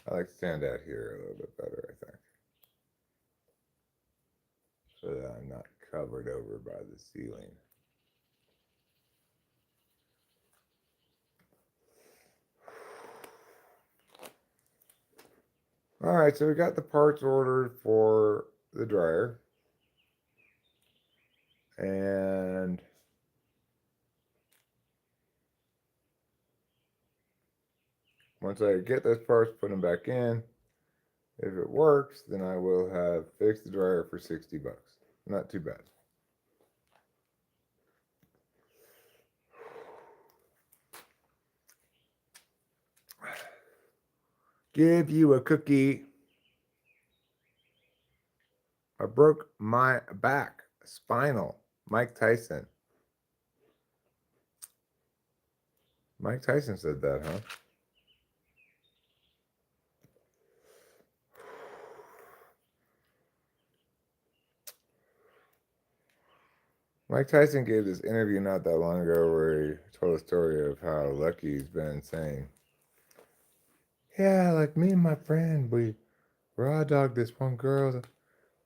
I like to stand out here a little bit better, I think. So that I'm not covered over by the ceiling. All right, so we got the parts ordered for the dryer. And once I get those parts, put them back in. If it works, then I will have fixed the dryer for $60. Not too bad. Give you a cookie. I broke my back. Spinal. Mike Tyson. Mike Tyson said that, huh? Mike Tyson gave this interview not that long ago where he told a story of how lucky he's been, saying, yeah, like me and my friend, we raw dogged this one girl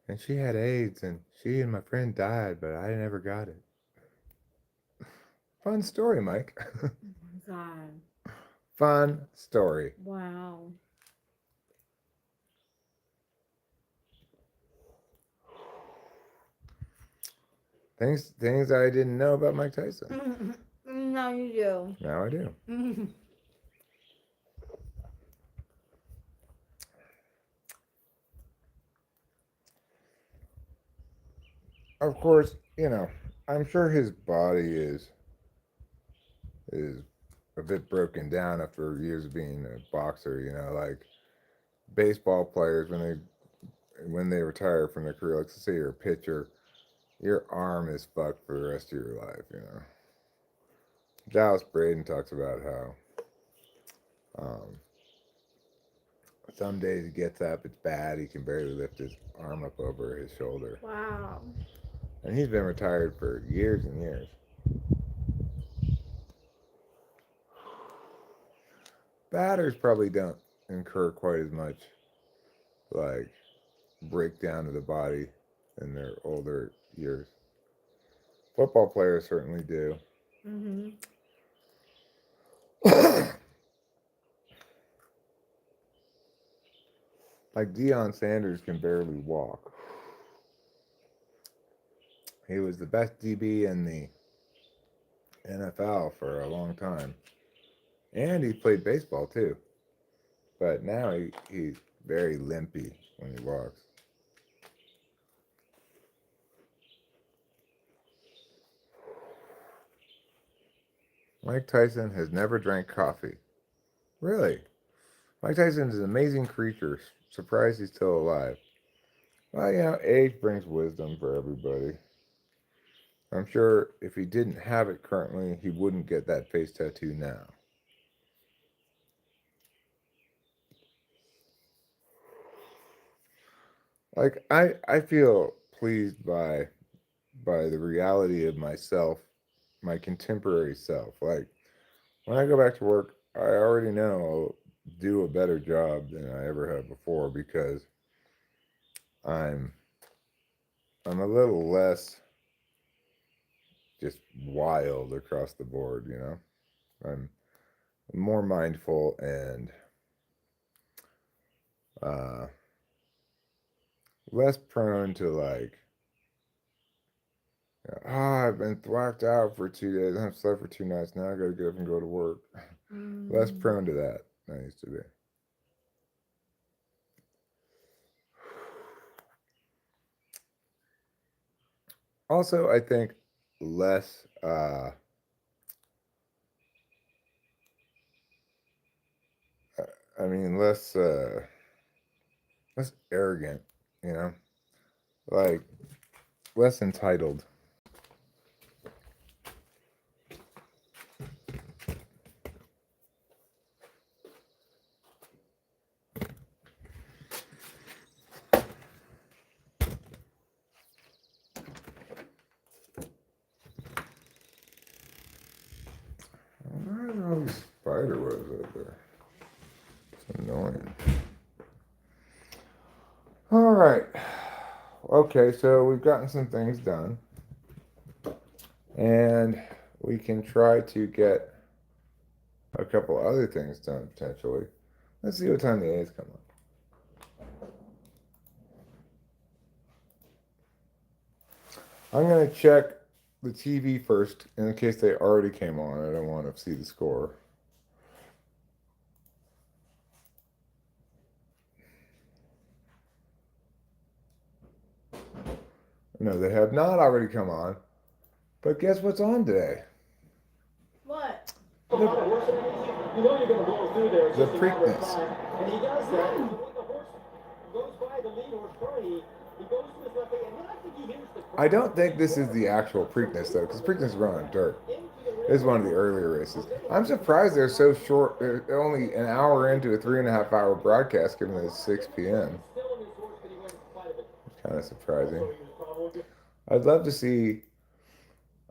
and she had AIDS and she and my friend died, but I never got it. Fun story, Mike. Oh my God. Fun story. Wow. Things I didn't know about Mike Tyson. Now you do. Now I do. Of course, I'm sure his body is a bit broken down after years of being a boxer, like baseball players when they retire from their career, like let's say you're a pitcher, your arm is fucked for the rest of your life. Dallas Braden talks about how some days he gets up, it's bad, he can barely lift his arm up over his shoulder. Wow. And he's been retired for years and years. Batters probably don't incur quite as much like breakdown of the body in their older years. Football players certainly do. Mm-hmm. Like Deion Sanders can barely walk. He was the best DB in the NFL for a long time. And he played baseball too. But now he's very limpy when he walks. Mike Tyson has never drank coffee. Really? Mike Tyson is an amazing creature. Surprised he's still alive. Well, age brings wisdom for everybody. I'm sure if he didn't have it currently, he wouldn't get that face tattoo now. Like I feel pleased by the reality of myself, my contemporary self. Like when I go back to work, I already know I'll do a better job than I ever have before because I'm a little less just wild across the board. I'm more mindful and less prone to like, I've been thwacked out for 2 days. I've slept for 2 nights. Now I gotta get up and go to work. Less prone to that than I used to be. Also, I think less less less arrogant, you know? Like less entitled. Why are all these spider webs out there? It's annoying. All right. Okay, so we've gotten some things done. And we can try to get a couple other things done potentially. Let's see what time the A's come up. I'm going to check the TV first in case they already came on. I don't want to see the score. No, they have not already come on. But guess what's on today? What? The Preakness. And he does that. And when the horse goes by the lead horse, Bernie, he goes to his left leg, and then I think he hears the crowd. I don't think this is the actual Preakness though, because Preakness run on dirt. This is one of the earlier races. I'm surprised they're so short. They're only an hour into a 3.5 hour broadcast, given that it's 6 p.m. It's kind of surprising. I'd love to see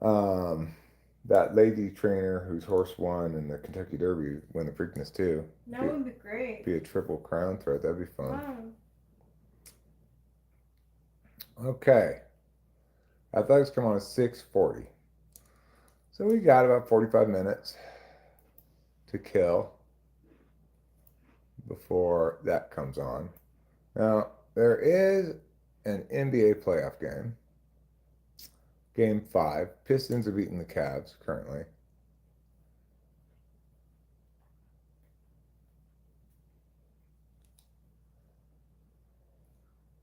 that lady trainer whose horse won in the Kentucky Derby win the Preakness too. That would be great. Be a triple crown threat. That'd be fun. Wow. Okay. Athletics come on at 6:40. So we got about 45 minutes to kill before that comes on. Now, there is an NBA playoff game. Game 5. Pistons are beating the Cavs currently.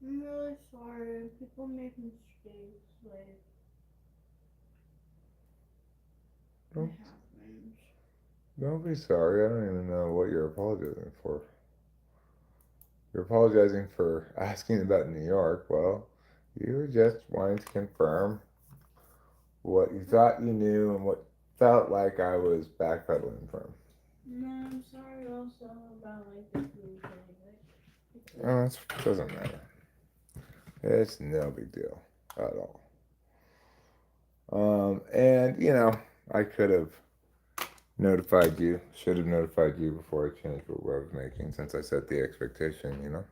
I'm really sorry. People make mistakes. Like, it Don't, happens. don't be sorry. I don't even know what you're apologizing for. You're apologizing for asking about New York. Well, you were just wanting to confirm what you thought you knew and what felt like I was backpedaling from. No, I'm sorry also about like the food thing. Oh, it doesn't matter. It's no big deal at all. And you know, I could have notified you, should have notified you before I changed what I was making, since I set the expectation, you know.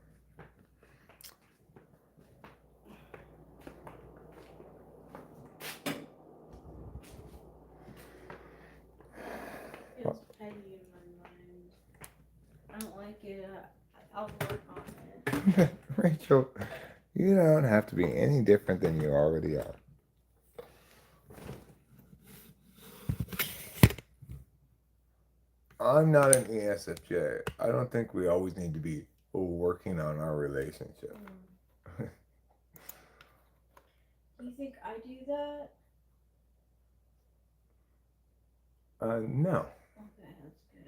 It's petty in my mind. I don't like it. I'll work on it. Rachel, you don't have to be any different than you already are. I'm not an ESFJ. I don't think we always need to be working on our relationship. Do you think I do that? No. Okay, that's good.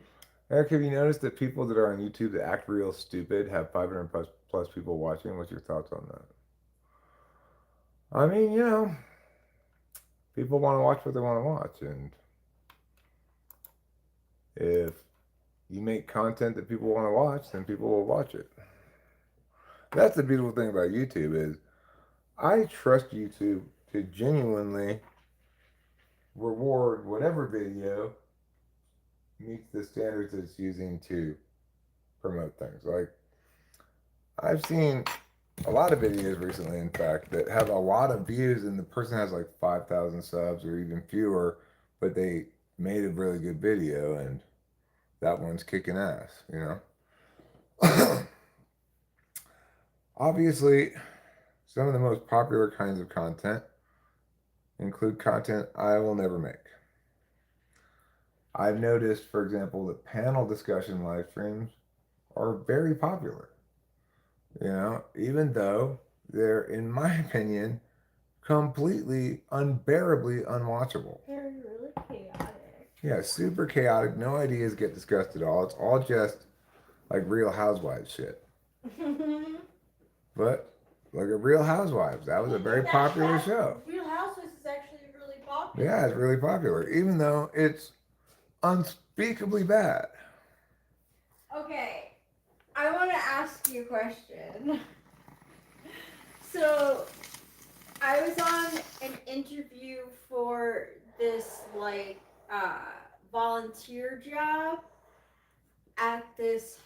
Eric, have you noticed that people that are on YouTube that act real stupid have 500 plus people watching? What's your thoughts on that? I mean, you know, people want to watch what they want to watch, and if you make content that people want to watch, then people will watch it. That's the beautiful thing about YouTube is I trust YouTube to genuinely reward whatever video meets the standards it's using to promote things. Like, I've seen a lot of videos recently, in fact, that have a lot of views and the person has like 5,000 subs or even fewer, but they made a really good video and that one's kicking ass, you know? Obviously, some of the most popular kinds of content include content I will never make. I've noticed, for example, that panel discussion live streams are very popular, you know, even though they're, in my opinion, completely unbearably unwatchable. They're really chaotic. Yeah, super chaotic. No ideas get discussed at all. It's all just like Real Housewives shit. But look at Real Housewives. That was a very popular show. Real Housewives is actually really popular. Yeah, it's really popular, even though it's unspeakably bad. Okay, I want to ask you a question. So, I was on an interview for this volunteer job at this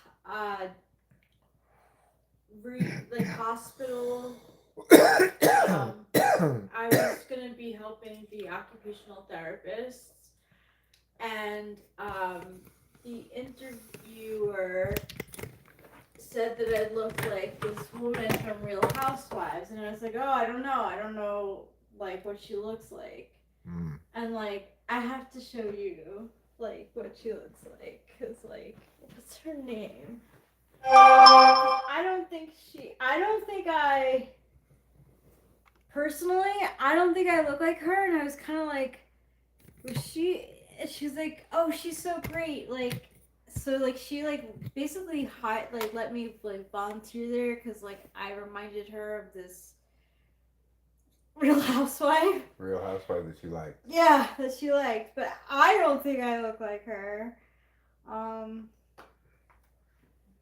hospital. I was gonna be helping the occupational therapists, and the interviewer said that I looked like this woman from Real Housewives, and I was like, oh, I don't know like what she looks like. And like I have to show you like what she looks like, cause like what's her name? I don't think I look like her, and I was kind of like, she's like, oh, she's so great, like, so like she like basically let me like volunteer there because like I reminded her of this Real Housewife. Real Housewife that you liked. Yeah, that she liked, but I don't think I look like her.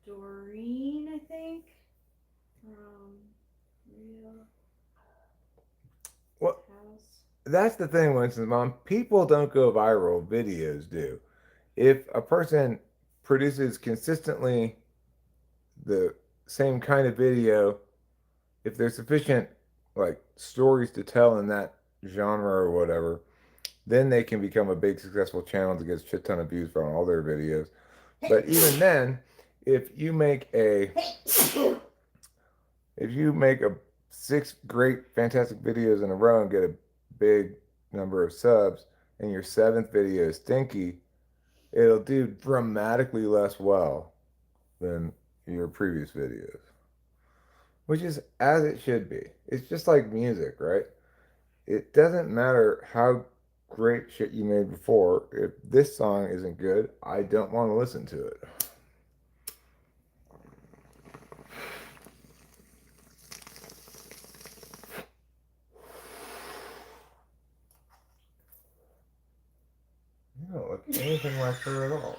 Doreen, I think. Real Well, House. that's the thing, Winston's mom. People don't go viral, videos do. If a person produces consistently the same kind of video, if there's sufficient like stories to tell in that genre or whatever, then they can become a big successful channel that gets a shit ton of views from all their videos. But even then, if you make a 6 great fantastic videos in a row and get a big number of subs, and your 7th video is stinky, it'll do dramatically less well than your previous videos, which is as it should be. It's just like music, right? It doesn't matter how great shit you made before. If this song isn't good, I don't want to listen to it. You don't look anything like her at all.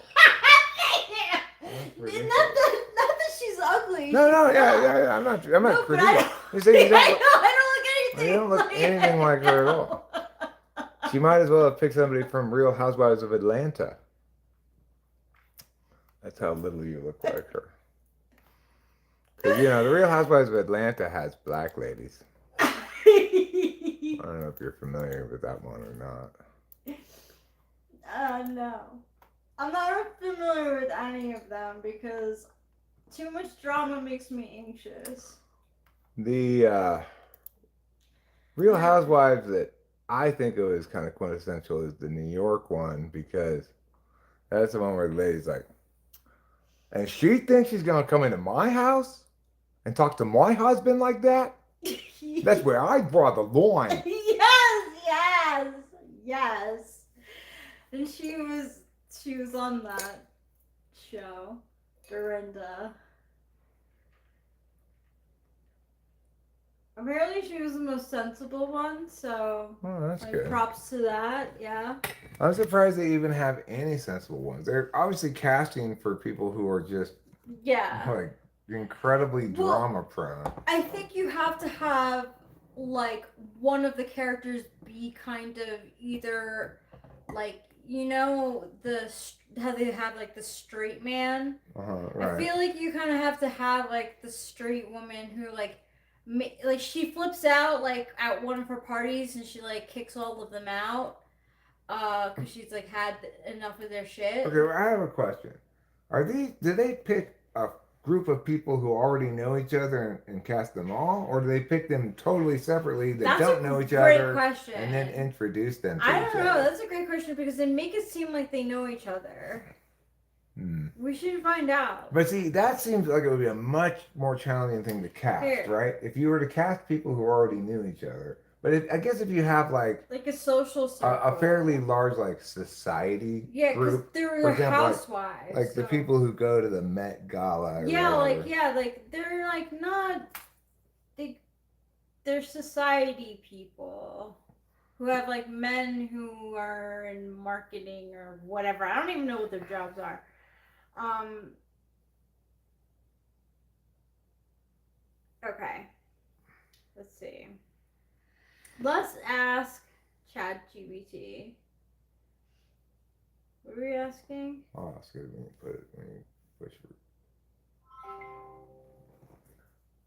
Not that she's ugly. No, yeah. I'm not No, but critiquing. You say you I don't look anything like her at all. She might as well have picked somebody from Real Housewives of Atlanta. That's how little you look like her. Because, you know, the Real Housewives of Atlanta has black ladies. I don't know if you're familiar with that one or not. No. I'm not familiar with any of them because too much drama makes me anxious. The Real Housewives that I think of as kind of quintessential is the New York one, because that's the one where the lady's like, and she thinks she's going to come into my house and talk to my husband like that? That's where I draw the line. Yes. And she was on that show, Dorinda. Apparently she was the most sensible one, so Oh, that's like good. props to that, yeah. I'm surprised they even have any sensible ones. They're obviously casting for people who are just like incredibly drama prone. I think you have to have like one of the characters be kind of either like, you know, how they have like the straight man. Right. I feel like you kind of have to have like the straight woman who like she flips out like at one of her parties and she like kicks all of them out, because she's like had enough of their shit. Okay, well, I have a question. Do they pick a group of people who already know each other and cast them all, or do they pick them totally separately that That's don't a know each great other question. and then introduce them to I each don't know. other? That's a great question because they make it seem like they know each other. We should find out. But see, that seems like it would be a much more challenging thing to cast, Here. right? If you were to cast people who already knew each other. But I guess if you have like a social circle. a fairly large like society because group, they're for example, housewives. like the people who go to the Met Gala. Or whatever. They're like not they're society people who have like men who are in marketing or whatever. I don't even know what their jobs are. Okay. Let's see. Let's ask ChatGPT. What were we asking? Oh, it's good when you push it.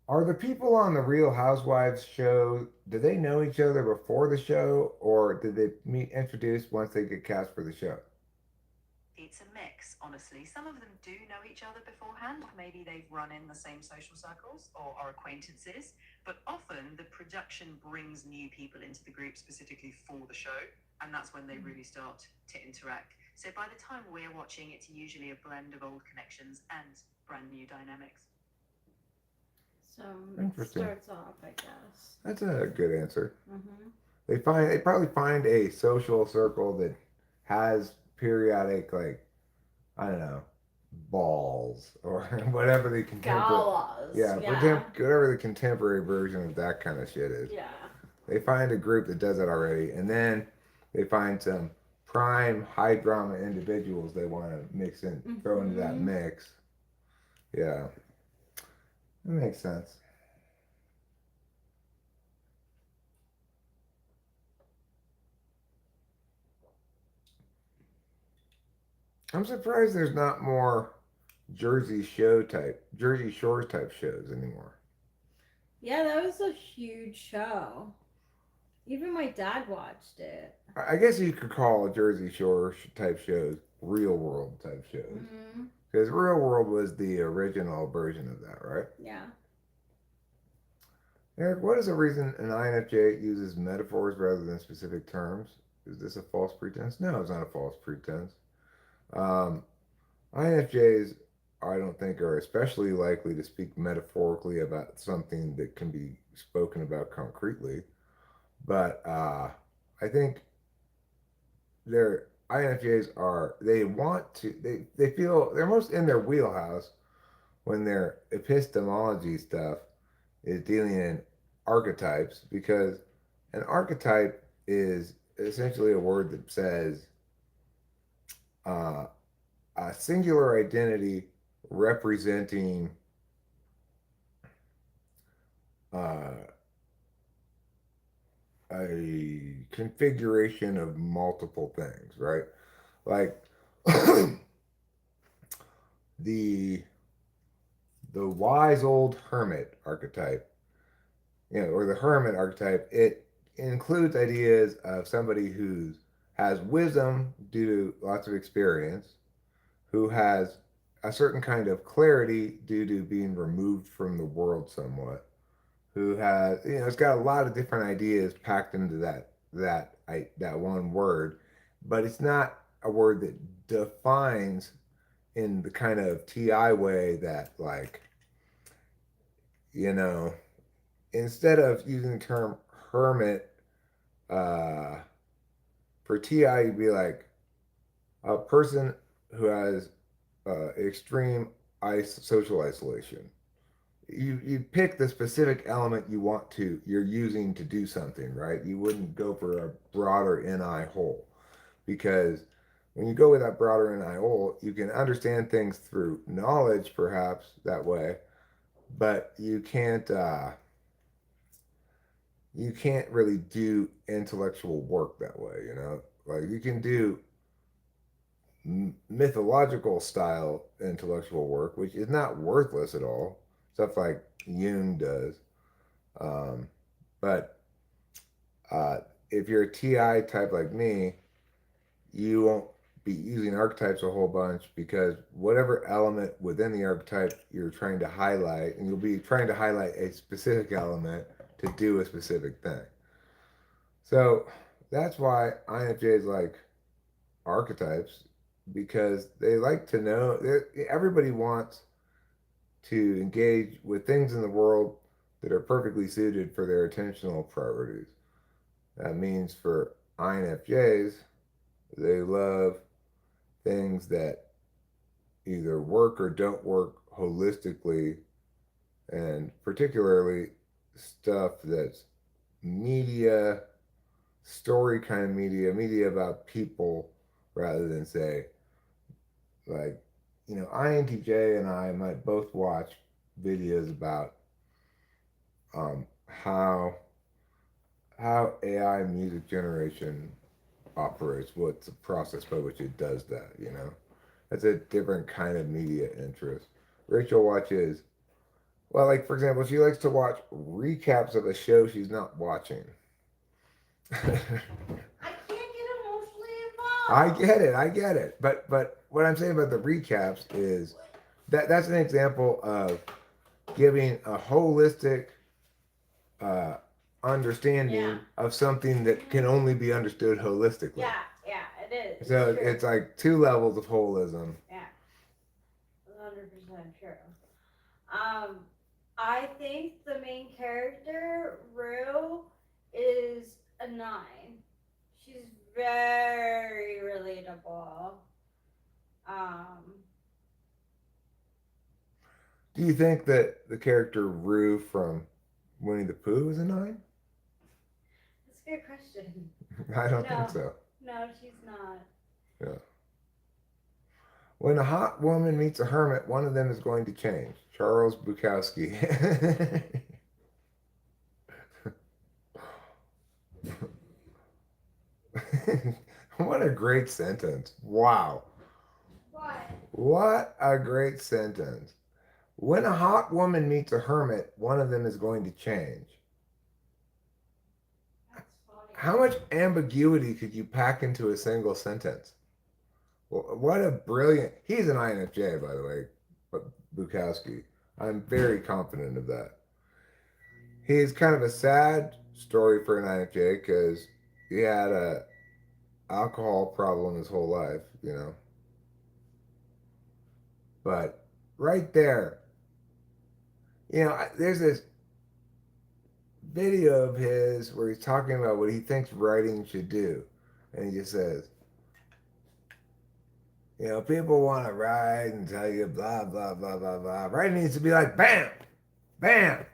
Are the people on the Real Housewives show, do they know each other before the show, or did they meet introduced once they get cast for the show? It's a mix, honestly. Some of them do know each other beforehand. Maybe they've run in the same social circles or are acquaintances. But often the production brings new people into the group specifically for the show. And that's when they really start to interact. So by the time we're watching, it's usually a blend of old connections and brand new dynamics. So it Interesting. starts off, I guess. That's a good answer. Mm-hmm. They probably find a social circle that has periodic, like, I don't know, balls or whatever the contemporary. Galas. Whatever the contemporary version of that kind of shit is. Yeah. They find a group that does it already, and then they find some prime high drama individuals they want to mix in, throw into that mix. Yeah, that makes sense. I'm surprised there's not more Jersey Shores type shows anymore. Yeah, that was a huge show. Even my dad watched it. I guess you could call Jersey Shore type shows real world type shows. Because Real World was the original version of that, right? Yeah. Eric, what is the reason an INFJ uses metaphors rather than specific terms? Is this a false pretense? No, it's not a false pretense. INFJs, I don't think, are especially likely to speak metaphorically about something that can be spoken about concretely. But I think their INFJs they feel they're most in their wheelhouse when their epistemology stuff is dealing in archetypes, because an archetype is essentially a word that says a singular identity representing a configuration of multiple things, right? Like the wise old hermit archetype, or the hermit archetype, it includes ideas of somebody who has wisdom due to lots of experience, who has a certain kind of clarity due to being removed from the world somewhat, who has, it's got a lot of different ideas packed into that one word, but it's not a word that defines in the kind of TI way that, like, instead of using the term hermit for TI, you'd be like a person who has extreme social isolation. You pick the specific element you're using to do something, right? You wouldn't go for a broader NI whole, because when you go with that broader NI whole, you can understand things through knowledge, perhaps that way, but you can't really do intellectual work that way, like you can do mythological style intellectual work, which is not worthless at all, stuff like Jung does, but if you're a TI type like me, you won't be using archetypes a whole bunch because whatever element within the archetype you're trying to highlight, and you'll be trying to highlight a specific element to do a specific thing. So that's why INFJs like archetypes, because they like to know. Everybody wants to engage with things in the world that are perfectly suited for their attentional priorities. That means for INFJs, they love things that either work or don't work holistically, and particularly stuff that's media, story kind of media about people, rather than say, like, INTJ and I might both watch videos about how AI music generation operates, what's the process by which it does that. That's a different kind of media interest. Rachel watches, well, like, for example, she likes to watch recaps of a show she's not watching. I can't get emotionally I involved. get it. But what I'm saying about the recaps is that's an example of giving a holistic uh, understanding Yeah. of something that can only be understood holistically. Yeah, it is. So true. it's like two levels of holism. Yeah, 100% true. I think the main character, Rue, is a 9. She's very relatable. Do you think that the character Rue from Winnie the Pooh is a 9? That's a good question. I don't No. think so. No, she's not. Yeah. When a hot woman meets a hermit, one of them is going to change. Charles Bukowski. What a great sentence. Wow. What? What a great sentence. When a hot woman meets a hermit, one of them is going to change. That's funny. How much ambiguity could you pack into a single sentence? What a brilliant. He's an INFJ, by the way, but Bukowski. I'm very confident of that. He's kind of a sad story for an INFJ because he had a alcohol problem his whole life. But right there, there's this video of his where he's talking about what he thinks writing should do. And he just says, people want to write and tell you blah, blah, blah, blah, blah. Writing needs to be like bam, bam.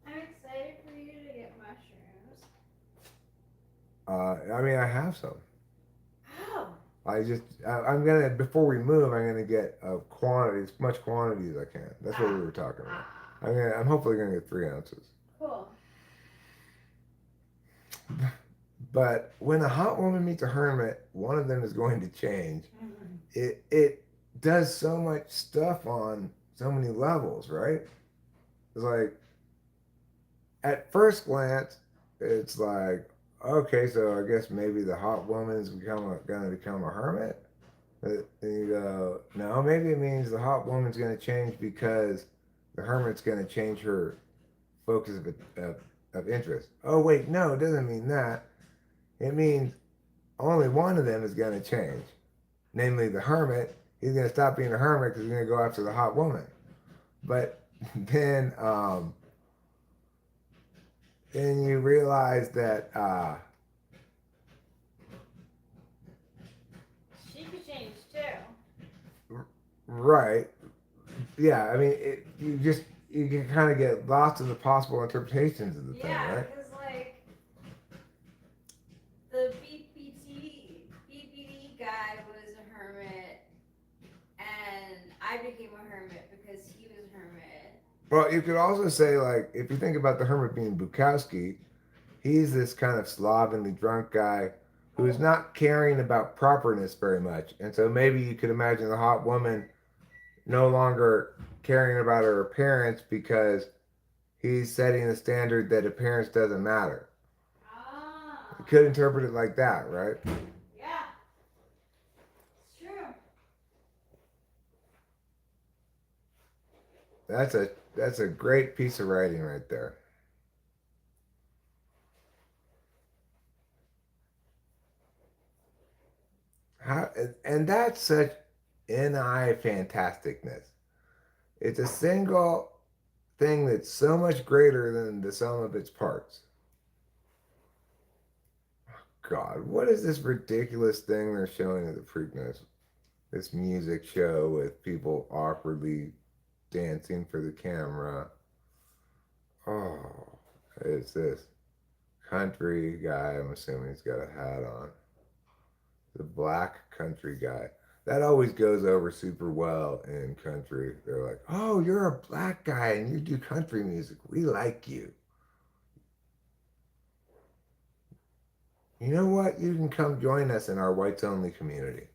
I'm excited for you to get mushrooms. I have some. Oh. I'm gonna, before we move, I'm gonna get a quantity, as much quantity as I can. That's what we were talking about. I'm hopefully gonna get 3 ounces. Cool. But when a hot woman meets a hermit, one of them is going to change. Mm-hmm. It does so much stuff on so many levels, right? It's like, at first glance, it's like, okay, so I guess maybe the hot woman is going to become a hermit. And you go, no, maybe it means the hot woman's going to change because the hermit's going to change her focus of interest. Oh, wait, no, it doesn't mean that. It means only one of them is going to change, namely the hermit. He's going to stop being a hermit because he's going to go after the hot woman. But then you realize that She could change too. right, yeah. I mean, you can kind of get lost in the possible interpretations of the thing, Yeah, right? because like the BPD guy was a hermit, and I became a hermit because he was a hermit. Well, you could also say, like, if you think about the hermit being Bukowski, he's this kind of slovenly drunk guy who's not caring about properness very much. And so maybe you could imagine the hot woman no longer caring about her appearance because he's setting the standard that appearance doesn't matter. You could interpret it like that, right? Yeah. It's true. That's a great piece of writing right there. How, and that's such NI fantasticness. It's a single thing that's so much greater than the sum of its parts. God, what is this ridiculous thing they're showing at the Preakness? This music show with people awkwardly dancing for the camera. Oh, it's this country guy. I'm assuming he's got a hat on. The black country guy. That always goes over super well in country. They're like, oh, you're a black guy and you do country music. We like you. You know what? You can come join us in our whites only community.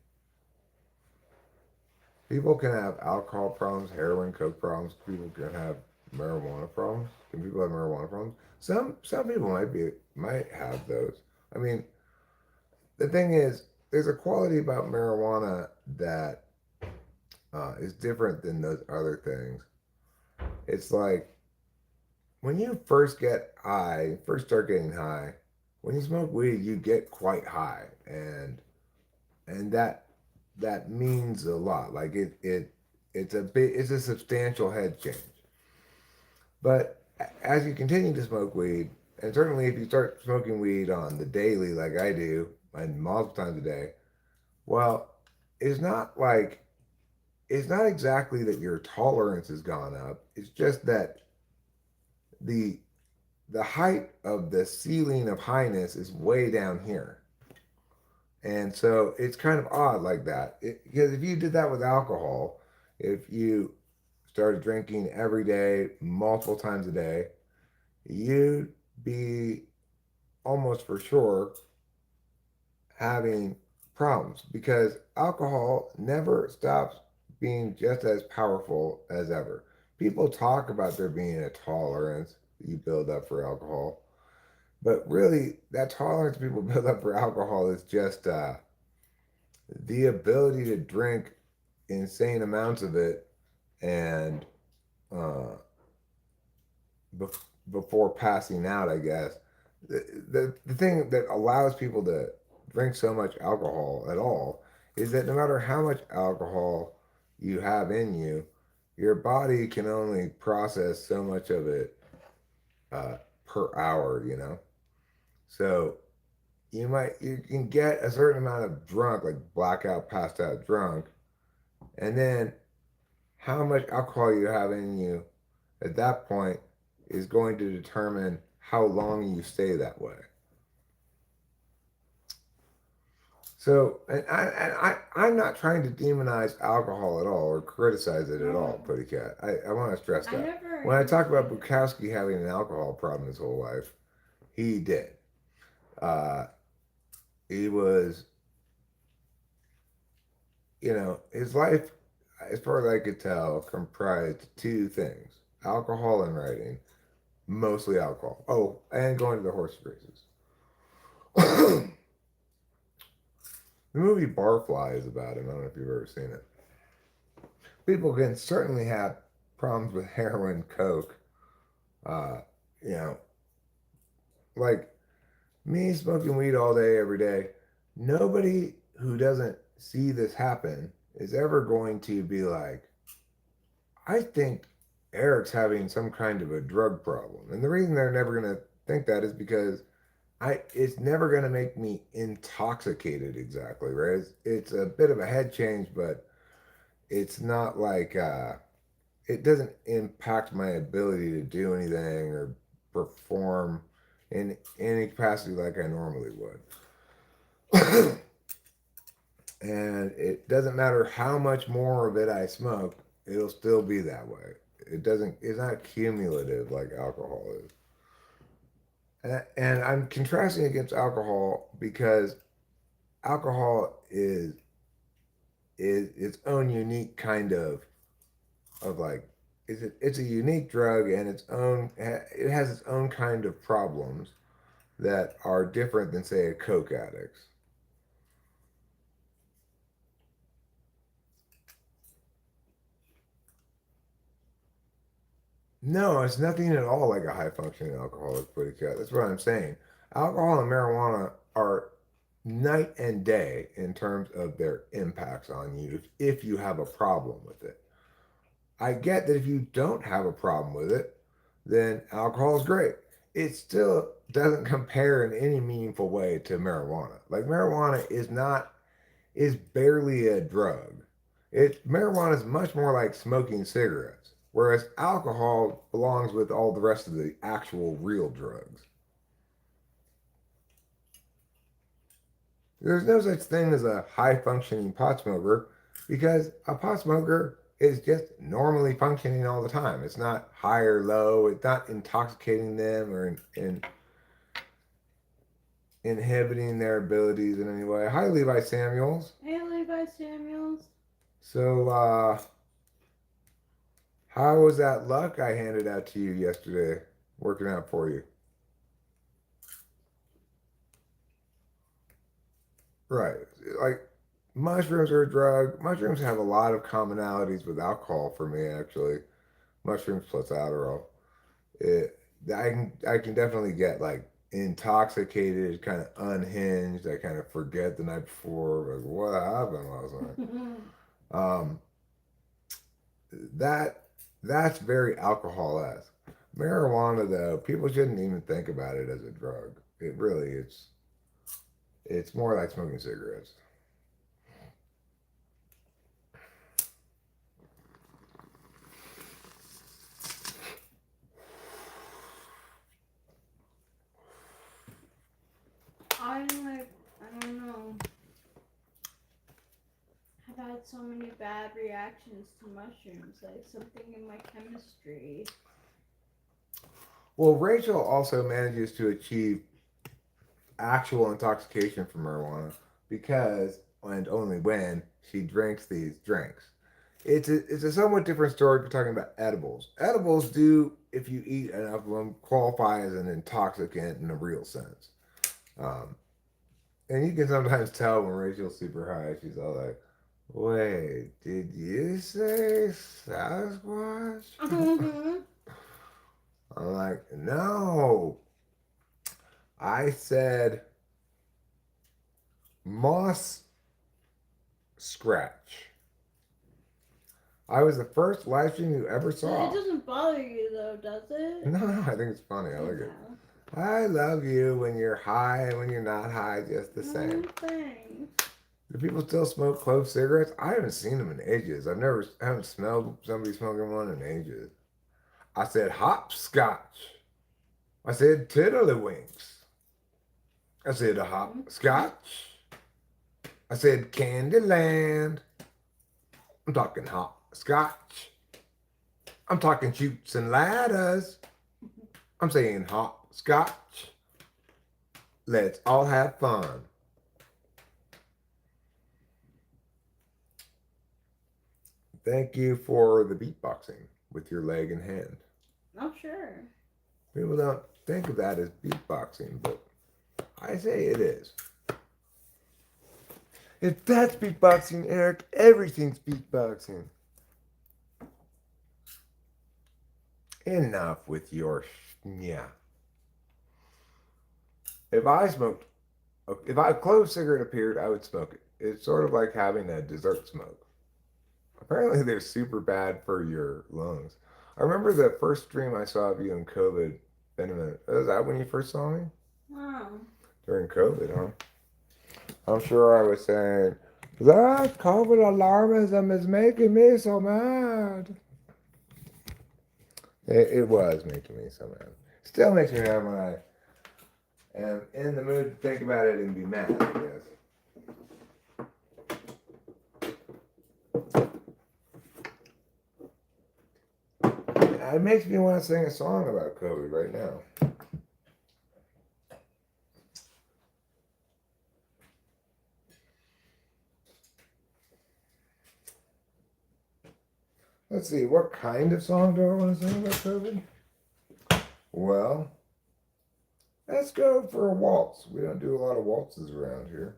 People can have alcohol problems, heroin, coke problems. People can have marijuana problems. Can people have marijuana problems? Some people might have those. I mean, the thing is, there's a quality about marijuana that is different than those other things. It's like when you first get high, first start getting high, when you smoke weed, you get quite high, and that means a lot. Like it's a substantial head change. But as you continue to smoke weed, and certainly if you start smoking weed on the daily, like I do, and multiple times a day, well, it's not like it's not exactly that your tolerance has gone up. It's just that the the height of the ceiling of highness is way down here. And so it's kind of odd like that. Because if you did that with alcohol, if you started drinking every day, multiple times a day, you'd be almost for sure having problems because alcohol never stops being just as powerful as ever. People talk about there being a tolerance that you build up for alcohol, but really, that tolerance people build up for alcohol is just the ability to drink insane amounts of it and uh, before passing out, I guess. The thing that allows people to drink so much alcohol at all is that no matter how much alcohol you have in you, your body can only process so much of it uh, per hour, you know? So you can get a certain amount of drunk, like blackout, passed out drunk, and then how much alcohol you have in you at that point is going to determine how long you stay that way. So, I'm not trying to demonize alcohol at all or criticize it at all, Putty Cat. I want to stress that. When I talk about Bukowski having an alcohol problem his whole life, he did. Uh, he was, his life, as far as I could tell, comprised two things: alcohol and writing, mostly alcohol. Oh, and going to the horse races. The movie Barfly is about him. I don't know if you've ever seen it. People can certainly have problems with heroin, coke. Uh, you know, like me smoking weed all day, every day. Nobody who doesn't see this happen is ever going to be like, I think Eric's having some kind of a drug problem. And the reason they're never going to think that is because it's never going to make me intoxicated exactly, right? It's a bit of a head change, but it's not like it doesn't impact my ability to do anything or perform in any capacity like I normally would. And it doesn't matter how much more of it I smoke, it'll still be that way. It's not cumulative like alcohol is. And I'm contrasting against alcohol because alcohol is its own unique kind of like it's a unique drug and it has its own kind of problems that are different than, say, a coke addict's. No, it's nothing at all like a high functioning alcoholic booty cat. That's what I'm saying. Alcohol and marijuana are night and day in terms of their impacts on you if you have a problem with it. I get that if you don't have a problem with it, then alcohol is great. It still doesn't compare in any meaningful way to marijuana. Like marijuana is barely a drug. Marijuana is much more like smoking cigarettes, whereas alcohol belongs with all the rest of the actual real drugs. There's no such thing as a high functioning pot smoker because a pot smoker is just normally functioning all the time. It's not high or low. It's not intoxicating them or inhibiting their abilities in any way. Hi, Levi Samuels. Hey, Levi Samuels. So, how was that luck I handed out to you yesterday working out for you? Right. Like, mushrooms are a drug. Mushrooms have a lot of commonalities with alcohol for me, actually. Mushrooms plus Adderall. It, I can definitely get like intoxicated, kind of unhinged. I kind of forget the night before, like what happened last night. Um, that that's very alcohol-esque. Marijuana, though, people shouldn't even think about it as a drug. It's more like smoking cigarettes. I don't know. I've had so many bad reactions to mushrooms, like something in my chemistry. Well, Rachel also manages to achieve actual intoxication from marijuana because, and only when, she drinks these drinks. It's a somewhat different story if you're talking about edibles. Edibles do, if you eat enough of them, qualify as an intoxicant in a real sense. Um, and you can sometimes tell when Rachel's super high, she's all like, wait, did you say Sasquatch? I'm like, no. I said moss scratch. I was the first live stream you ever saw. It doesn't bother you though, does it? No, I think it's funny. I like it. I love you when you're high and when you're not high, just the same. Thanks. Do people still smoke clove cigarettes? I haven't seen them in ages. I haven't smelled somebody smoking one in ages. I said hopscotch. I said tiddlywinks. I said a hopscotch. I said Candyland. I'm talking hopscotch. I'm talking chutes and ladders. I'm saying hopscotch. Let's all have fun. Thank you for the beatboxing with your leg and hand. Oh, sure. People don't think of that as beatboxing, but I say it is. If that's beatboxing, Eric, everything's beatboxing. Enough with your yeah. If a clove cigarette appeared, I would smoke it. It's sort of like having a dessert smoke. Apparently, they're super bad for your lungs. I remember the first stream I saw of you in COVID. Was that when you first saw me? Wow. During COVID, huh? I'm sure I was saying, that COVID alarmism is making me so mad. It was making me so mad. Still makes me mad when I am in the mood to think about it and be mad, I guess. It makes me want to sing a song about COVID right now. Let's see, what kind of song do I want to sing about COVID? Well, let's go for a waltz. We don't do a lot of waltzes around here.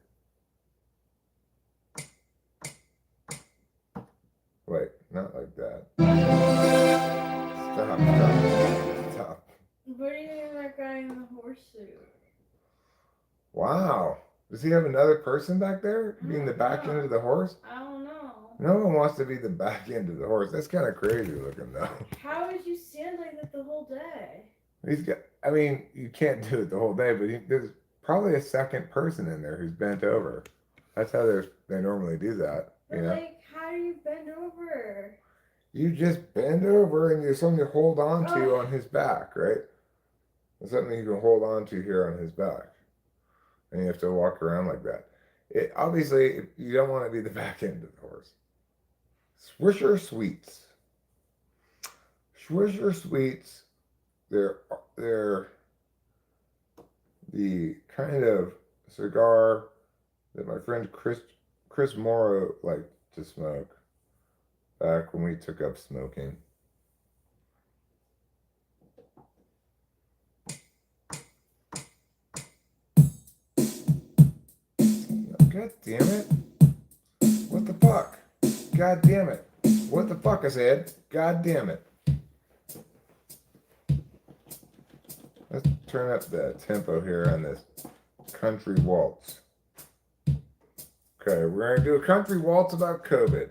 Wait, not like that. Stop. What do you think of that guy in the horse suit? Wow. Does he have another person back there? Being the back end of the horse? I don't know. No one wants to be the back end of the horse. That's kind of crazy looking, though. How would you stand like that the whole day? He's got, I mean, you can't do it the whole day, but there's probably a second person in there who's bent over. That's how they normally do that. But You know? like, how do you bend over? You just bend over and there's something to hold on to Ugh. on his back, right? There's something you can hold on to here on his back. And you have to walk around like that. Obviously, you don't want to be the back end of the horse. Swisher Sweets. Swisher Sweets, they're the kind of cigar that my friend Chris Morrow liked to smoke back when we took up smoking. God damn it. What the fuck? God damn it. What the fuck, I said? God damn it. Let's turn up the tempo here on this country waltz. Okay, we're going to do a country waltz about COVID.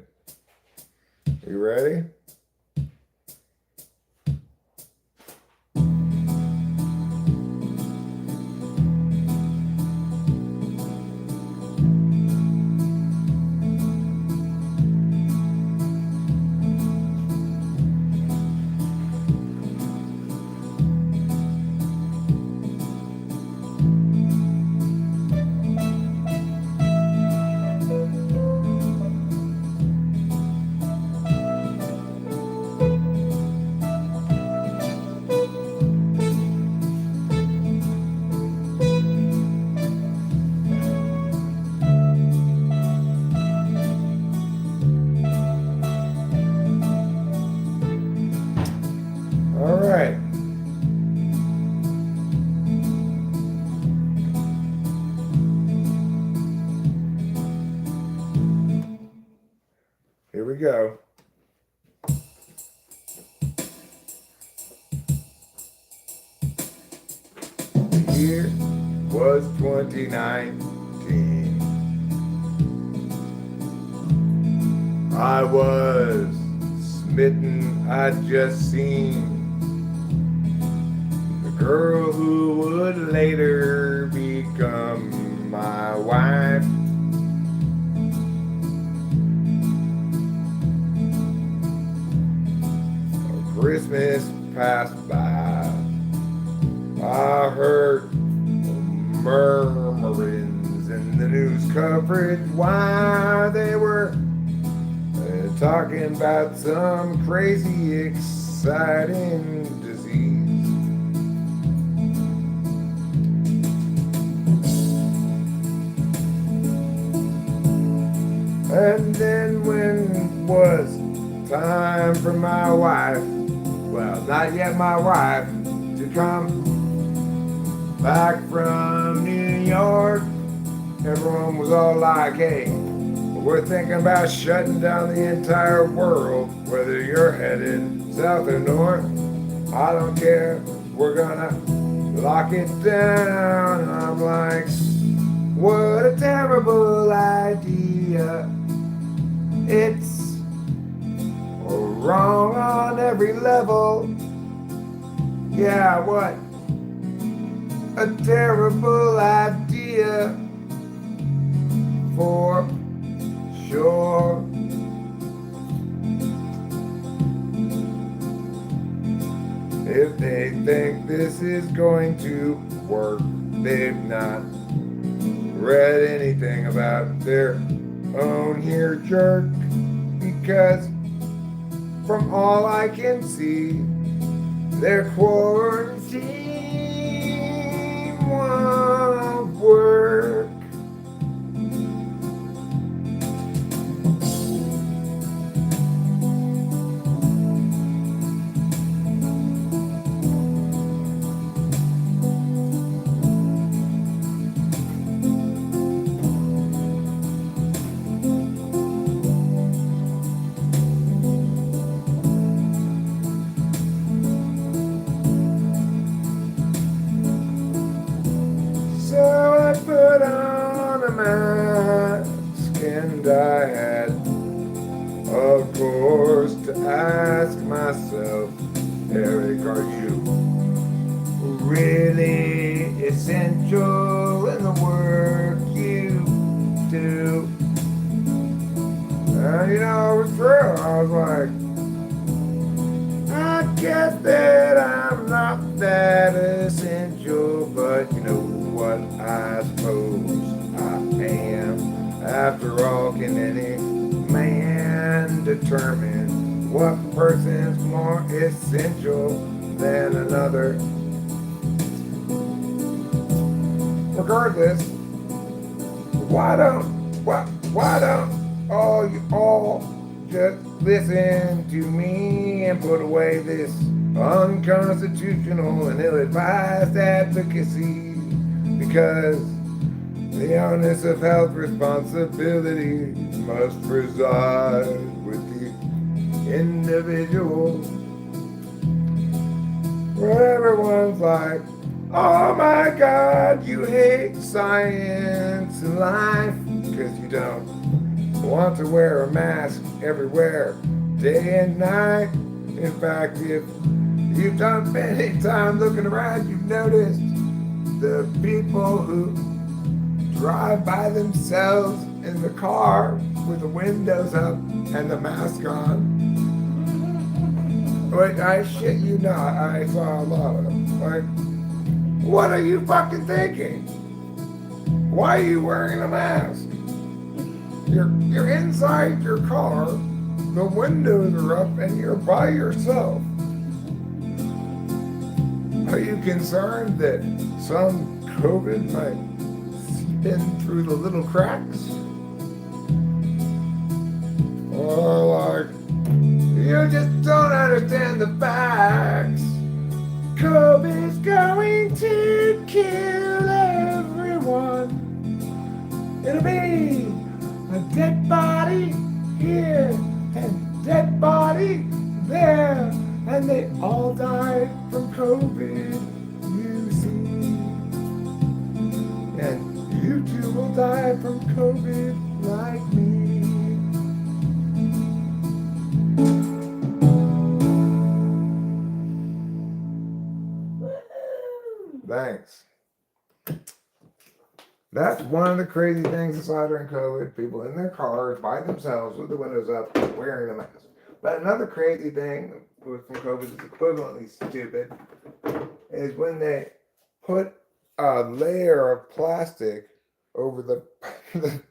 You ready? All right. Here we go. The year was 2019. I was smitten, I'd just seen the girl who would later become my wife. Christmas passed by. I heard murmurings in the news coverage why they were talking about some crazy exciting disease. And then when it was time for my wife, well, not yet my wife, to come back from New York, everyone was all like, hey, we're thinking about shutting down the entire world, whether you're headed south or north. I don't care, we're gonna lock it down. And I'm like, what a terrible idea. It's wrong on every level. Yeah, what a terrible idea for sure. If they think this is going to work, they've not read anything about their own here jerk, because from all I can see, their quarantine won't work. ask myself, Eric, are you really essential in the work you do? And you know, it was true. I was like, I guess that I'm not that essential, but you know what? I suppose I am. After all, can any man determine what person's more essential than another? Regardless, why don't all just listen to me and put away this unconstitutional and ill-advised advocacy, because the onus of health responsibility must reside with the individual. Where everyone's like, oh my God, you hate science and life because you don't want to wear a mask everywhere, day and night. In fact, if you've done any time looking around, you've noticed the people who drive by themselves in the car with the windows up and the mask on. But I shit you not, I saw a lot of them. Like, what are you fucking thinking? Why are you wearing a mask? You're inside your car, the windows are up, and you're by yourself. Are you concerned that some COVID might seep in through the little cracks? Or like, you just don't understand the facts. COVID's going to kill everyone. It'll be a dead body here and dead body there, and they all died from COVID, you see. And you too will die from COVID like me. Thanks. That's one of the crazy things aside during COVID. People in their cars by themselves with the windows up wearing a mask. But another crazy thing from COVID is equivalently stupid is when they put a layer of plastic over the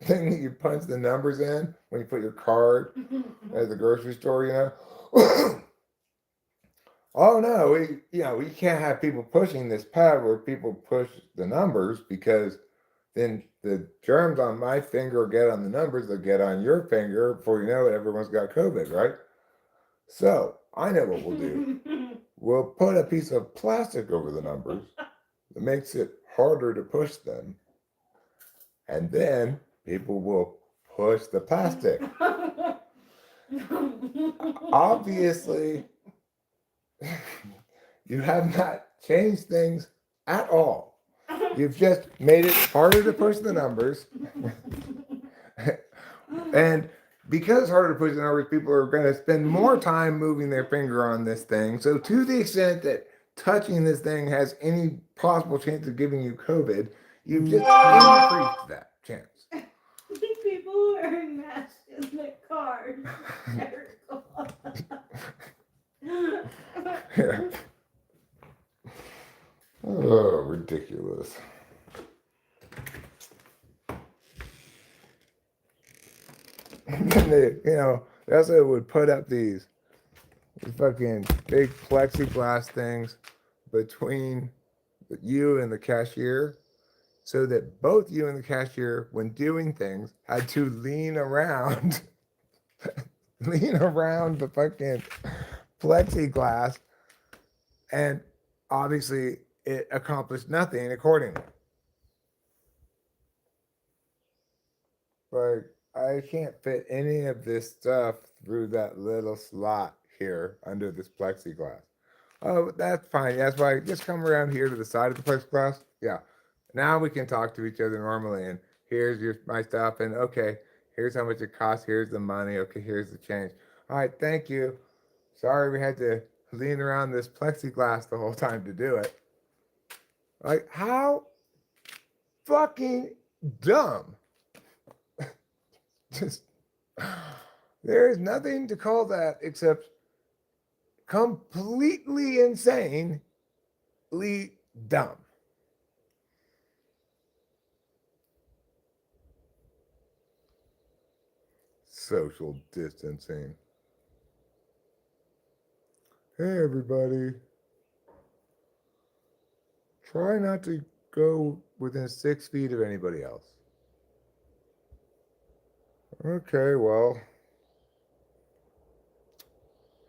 thing that you punch the numbers in when you put your card at the grocery store, you know. Oh no, we can't have people pushing this pad where people push the numbers, because then the germs on my finger get on the numbers, they'll get on your finger. Before you know it, everyone's got COVID, right? So I know what we'll do. We'll put a piece of plastic over the numbers that makes it harder to push them. And then people will push the plastic. Obviously, you have not changed things at all. You've just made it harder to push the numbers. And because it's harder to push the numbers, people are going to spend more time moving their finger on this thing. So to the extent that touching this thing has any possible chance of giving you COVID, you've just increased that chance. People wearing masks in the car. Yeah. Oh, ridiculous. And then they also would put up these fucking big plexiglass things between you and the cashier, so that both you and the cashier, when doing things, had to lean around the fucking plexiglass, and obviously it accomplished nothing accordingly. Like, I can't fit any of this stuff through that little slot here under this plexiglass. Oh, that's fine. That's why, just come around here to the side of the plexiglass. Yeah. Now we can talk to each other normally, and here's my stuff, and okay, here's how much it costs, here's the money, okay, here's the change. All right, thank you. Sorry we had to lean around this plexiglass the whole time to do it. Like, how fucking dumb. Just, there is nothing to call that except completely insanely dumb. Social distancing. Hey, everybody. Try not to go within 6 feet of anybody else. Okay, well,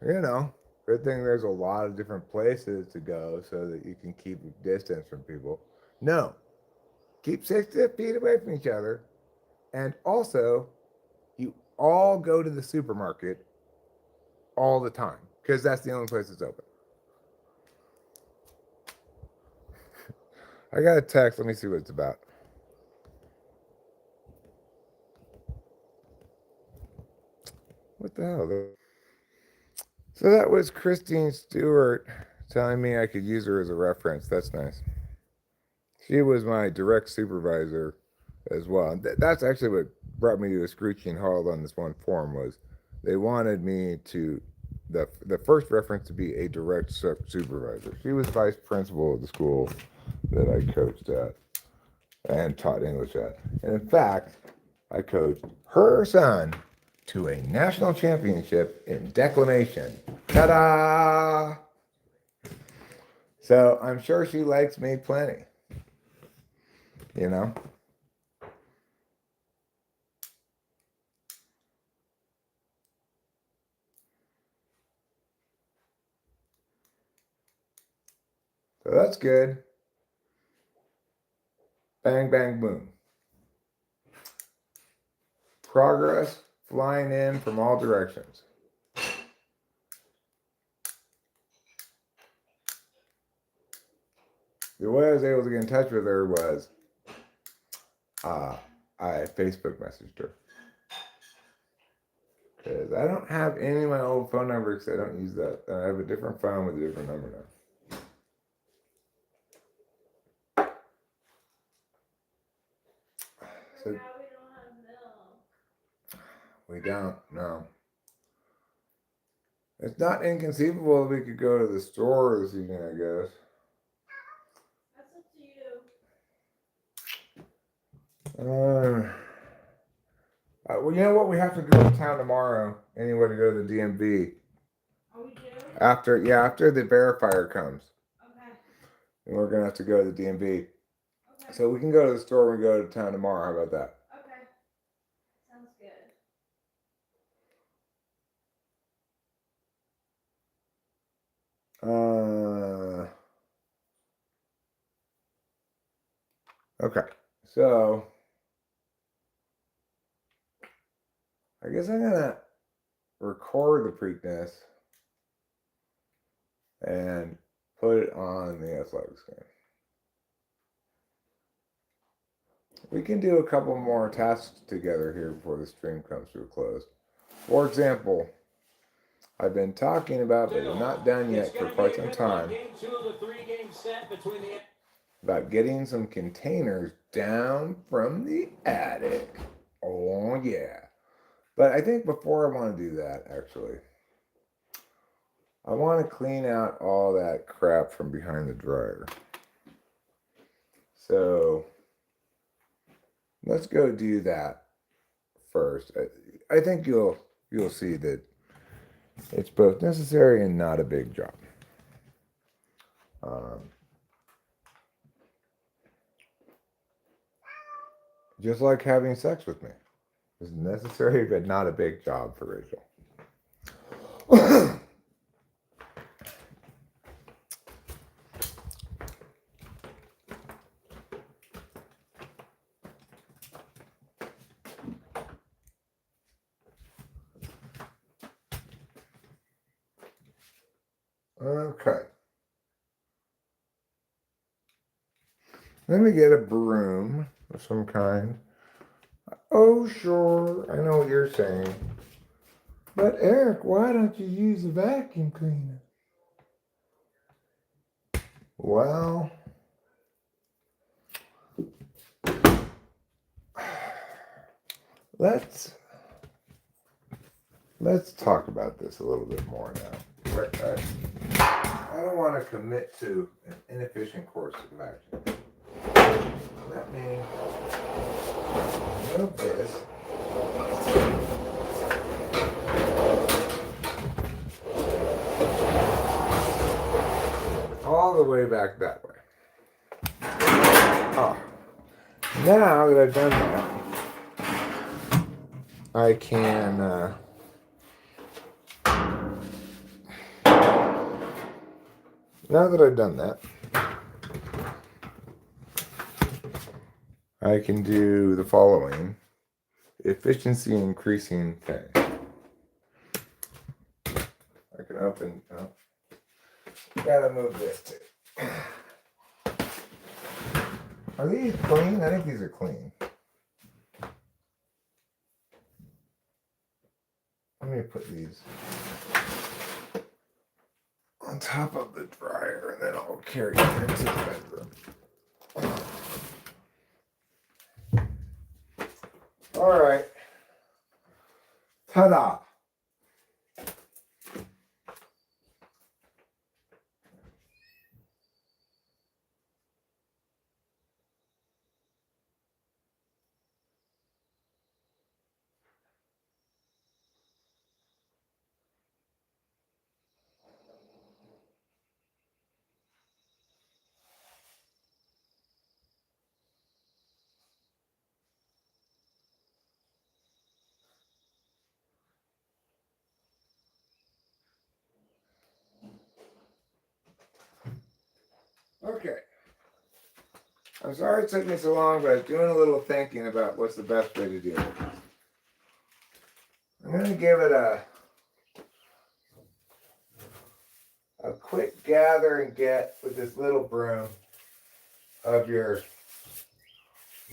good thing there's a lot of different places to go so that you can keep a distance from people. No, keep 6 feet away from each other. And also, you all go to the supermarket all the time because that's the only place that's open. I got a text. Let me see what it's about. What the hell? So that was Christine Stewart telling me I could use her as a reference. That's nice. She was my direct supervisor as well. That's actually what brought me to a screeching halt on this one forum was they wanted me to the first reference to be a direct supervisor. She was vice principal of the school that I coached at and taught English at. And in fact, I coached her son to a national championship in declamation. Ta-da! So I'm sure she likes me plenty. You know? So that's good. Bang, bang, boom. Progress flying in from all directions. The way I was able to get in touch with her was I Facebook messaged her. Because I don't have any of my old phone numbers because I don't use that. I have a different phone with a different number now. So, Now we don't have milk. we don't, no. It's not inconceivable that we could go to the store this evening, I guess. That's up to you. Well, you know what? We have to go to town tomorrow anyway to go to the DMV. Oh, we do? After the verifier comes. Okay. And we're going to have to go to the DMV. Okay. So we can go to the store when we go to town tomorrow. How about that? Okay. Sounds good. Okay. So I guess I'm going to record the Preakness and put it on the athletics game. We can do a couple more tasks together here before the stream comes to a close. For example, I've been talking about, but not done yet for quite some time, about getting some containers down from the attic. Oh, yeah. But I think before I want to do that, actually, I want to clean out all that crap from behind the dryer. So let's go do that first. I think you'll see that it's both necessary and not a big job. Just like having sex with me. It's necessary but not a big job for Rachel. Okay. Let me get a broom of some kind. Oh, sure. I know what you're saying. But Eric, why don't you use a vacuum cleaner? Well, let's talk about this a little bit more now. I don't want to commit to an inefficient course of action. Let me move this. All the way back that way. Oh. Now that I've done that, I can now that I've done that, I can do the following efficiency increasing thing. I can open, oh, gotta move this too. Are these clean? I think these are clean. Let me put these on top of the dryer and then I'll carry it into the bedroom. All right. Ta-da. Okay. I'm sorry it took me so long, but I was doing a little thinking about what's the best way to deal with this. I'm going to give it a quick gather and get with this little broom of your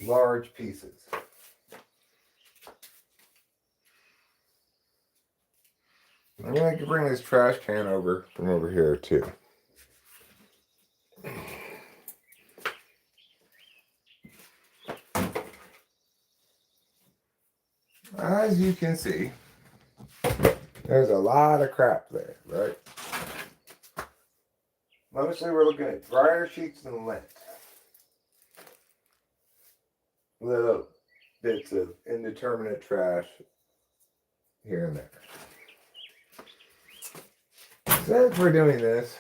large pieces. I'm going to bring this trash can over from over here too. As you can see, there's a lot of crap there, right? Mostly we're looking at dryer sheets and lint. Little bits of indeterminate trash here and there. Since we're doing this,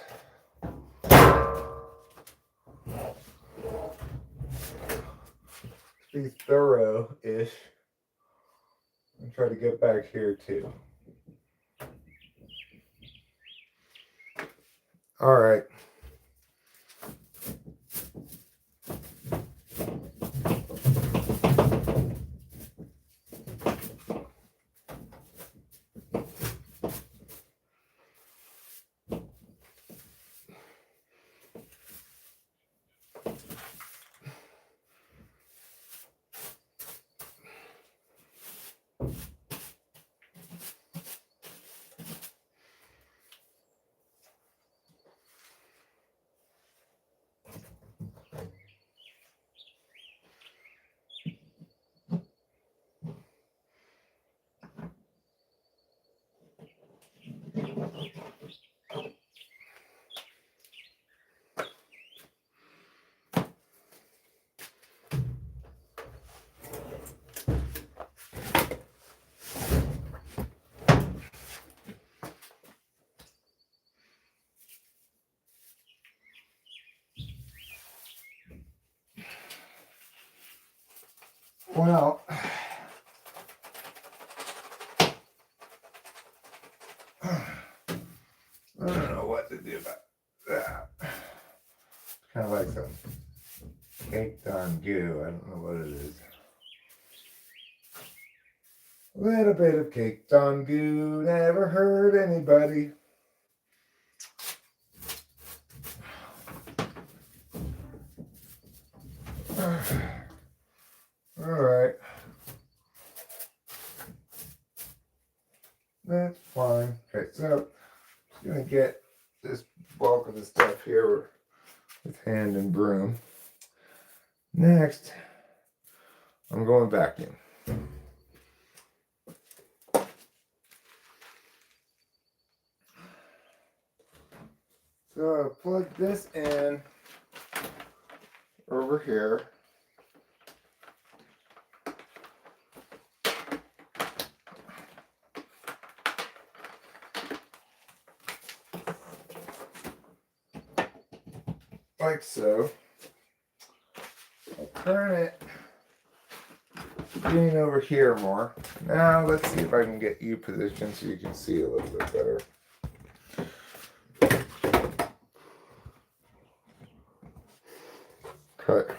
be thorough-ish. And try to get back here too. All right. Well, I don't know what to do about that. It's kind of like some caked on goo. I don't know what it is. A little bit of caked on goo never hurt anybody. All right. Let's this bulk of the stuff here with hand and broom. Next, I'm going vacuum. So I plug this in over here. Like so. I'll turn it getting over here more. Now let's see if I can get you positioned so you can see a little bit better. Cut.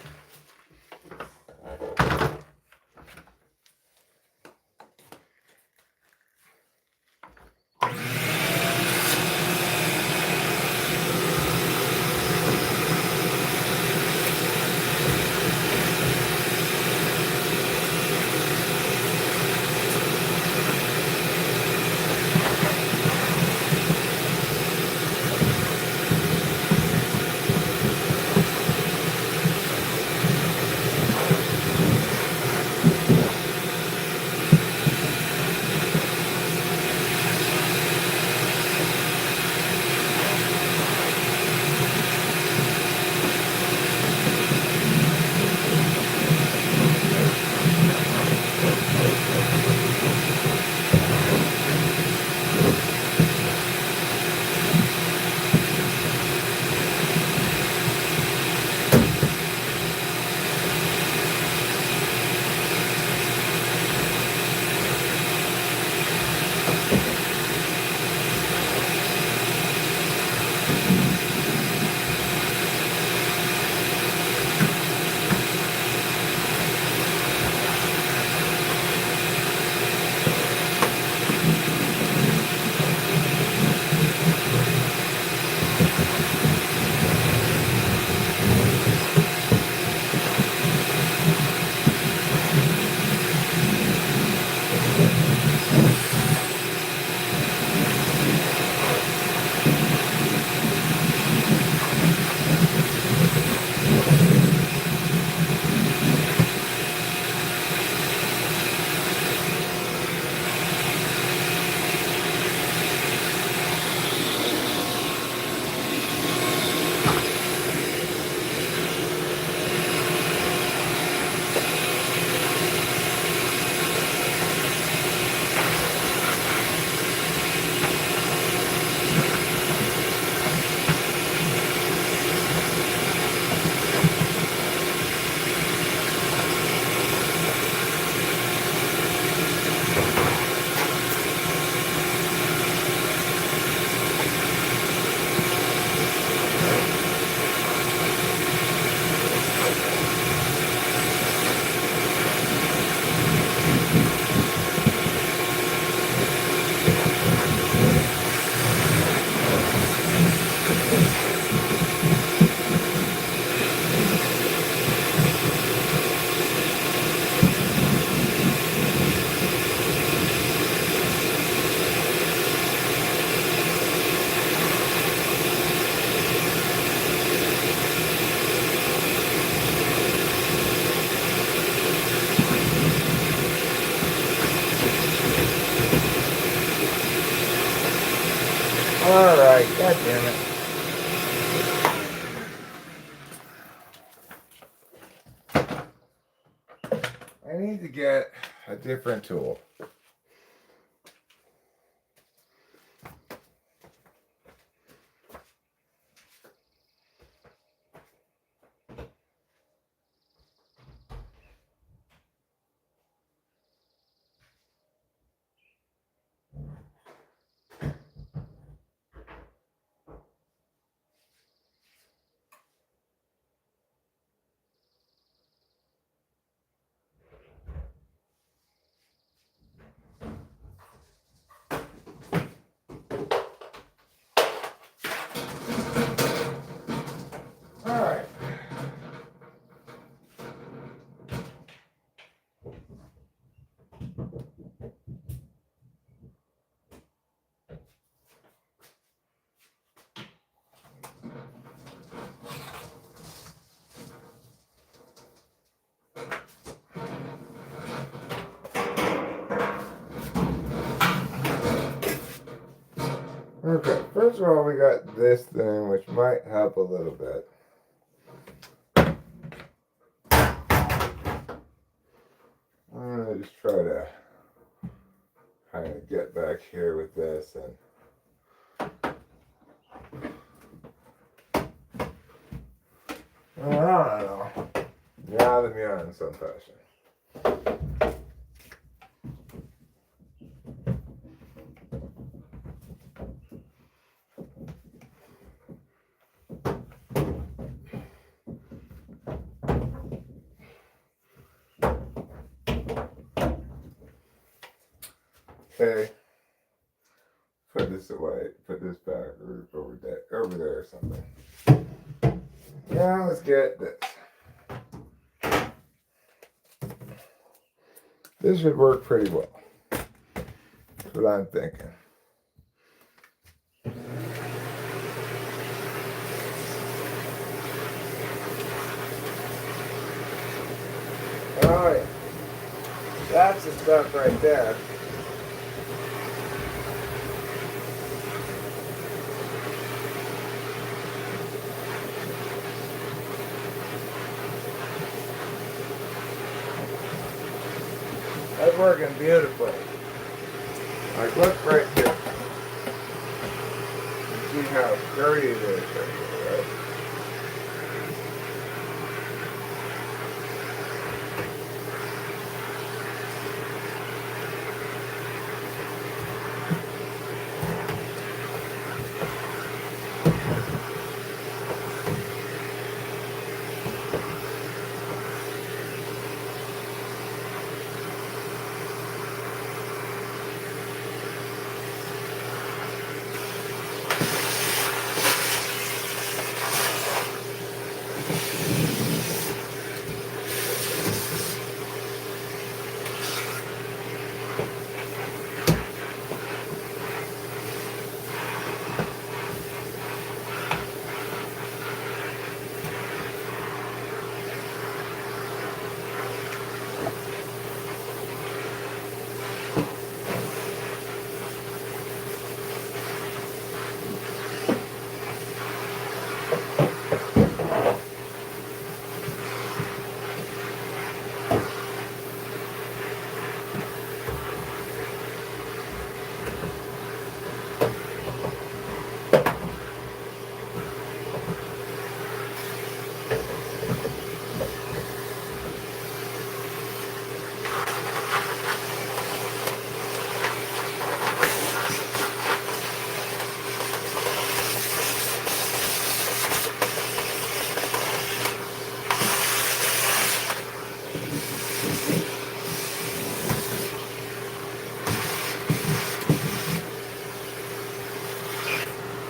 Alright, god damn it. I need to get a different tool. Okay, first of all, we got this thing, which might help a little bit. I'm gonna just try to kind of get back here with this and. I don't know. Gather me on in some fashion. Okay. Put this away. Put this back over there or something. Now let's get this. This should work pretty well. That's what I'm thinking. Oh yeah. That's the stuff right there. That's working beautifully. Like, look right here. You see how sturdy it is right here, right?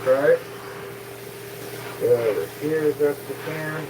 Right? Get over here as best we can.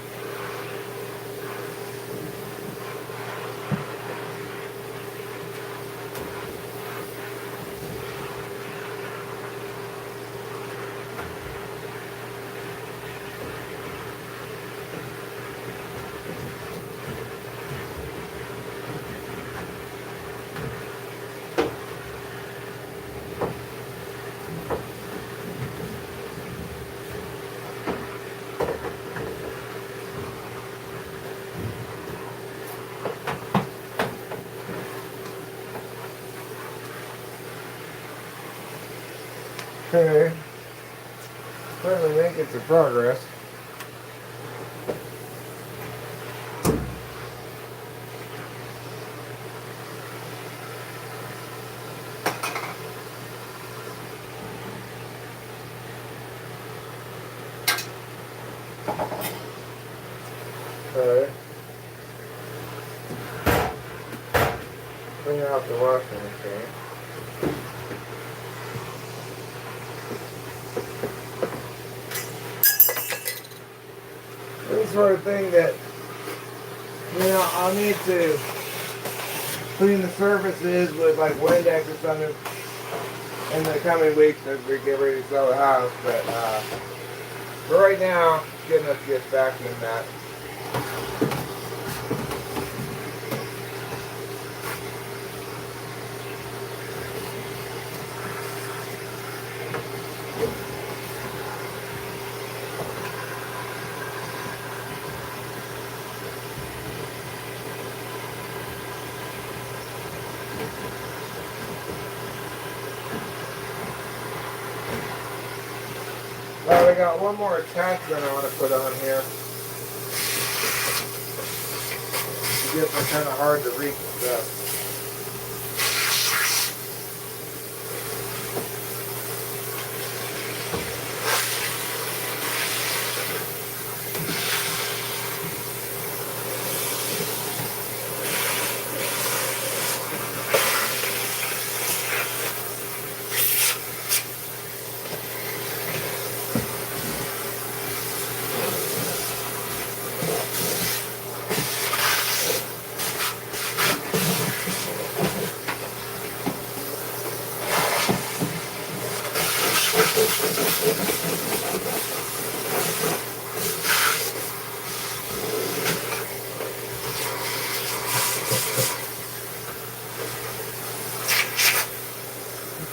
Okay. Certainly making some progress. Okay. Clean out the washing machine. This sort of thing that, I'll need to clean the surfaces with like Windex or something in the coming weeks as we get ready to sell the house. But for right now, it's good enough to get vacuum that. I got one more attachment I want to put on here. It gets kind of hard to reach stuff.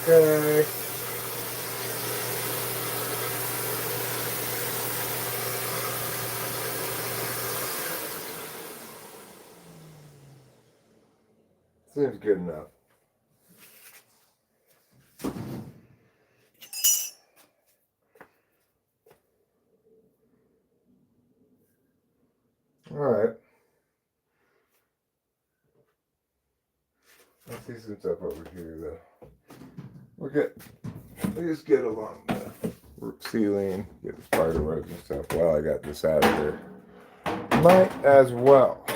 Okay. Seems good enough. All right. Let's see some stuff over here, though. We just get along the ceiling, get the spider webs and stuff. While I got this out of here, might as well.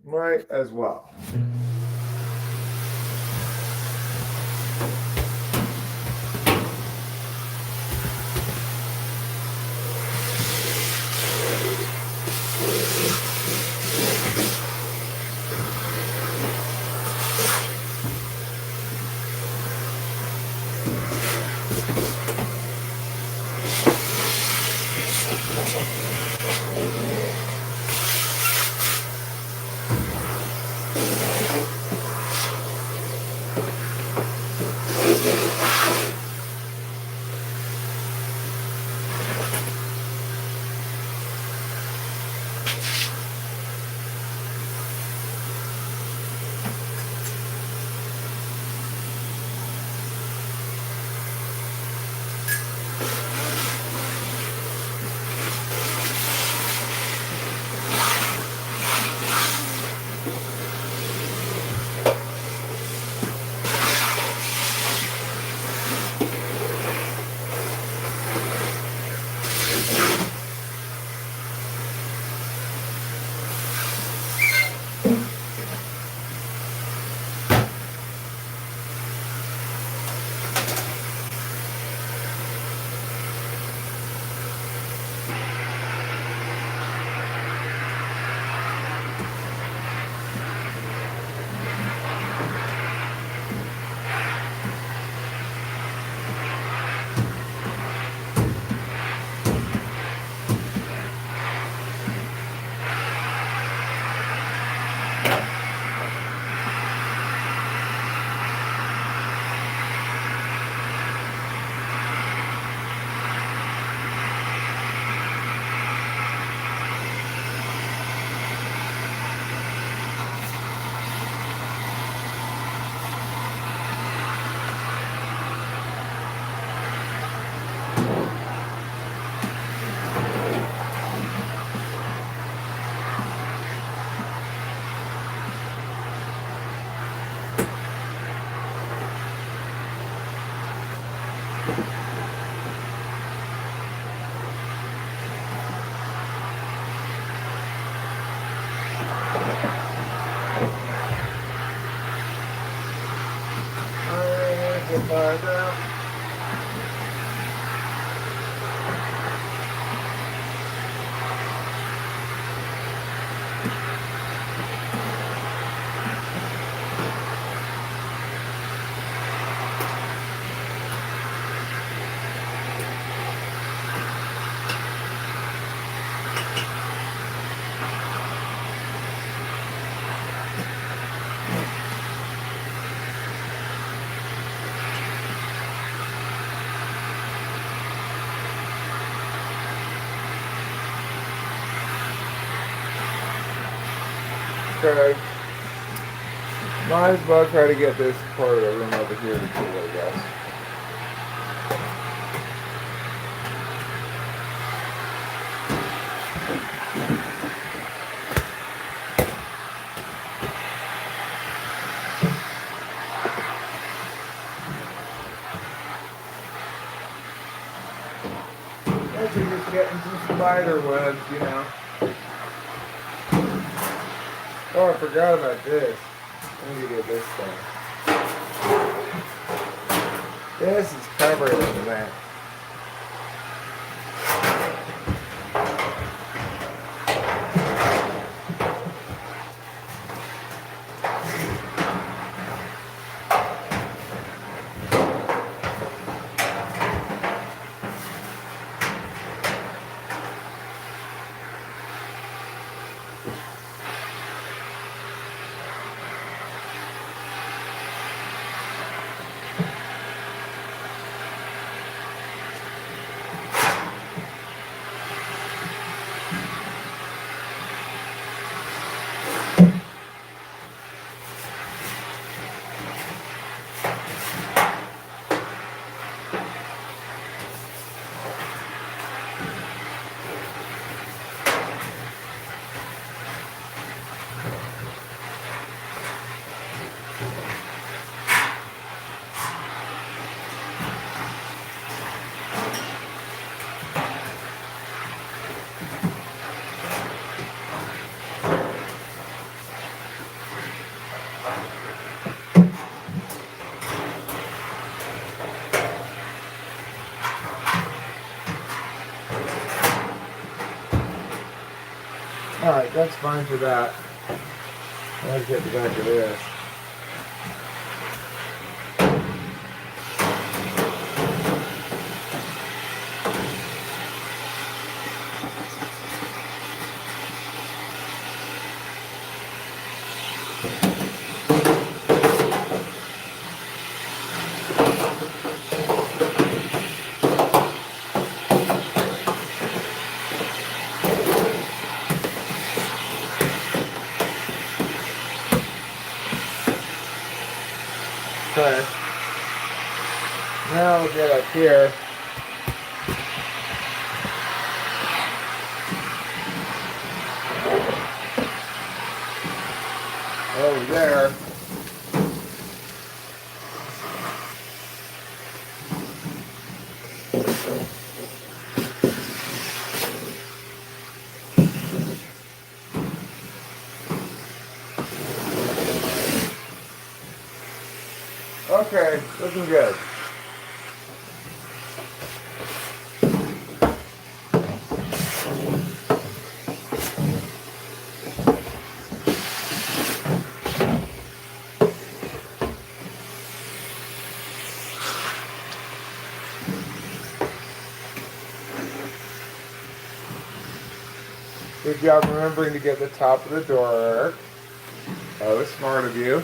Might as well. Find out. Okay. Might as well try to get this part of the room over here to cool, I guess. Guess you're just getting some spider webs, you know. Oh, I forgot about this. Let me get this thing. This is covered in that. Alright, that's fine for that. Let's get the back of this. Okay. Now we'll get up here. Over there. Okay, looking good. Good job remembering to get the top of the door. That was smart of you.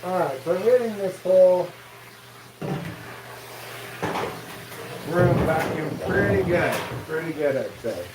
Alright, so hitting this whole room vacuum pretty good. Pretty good, I'd say.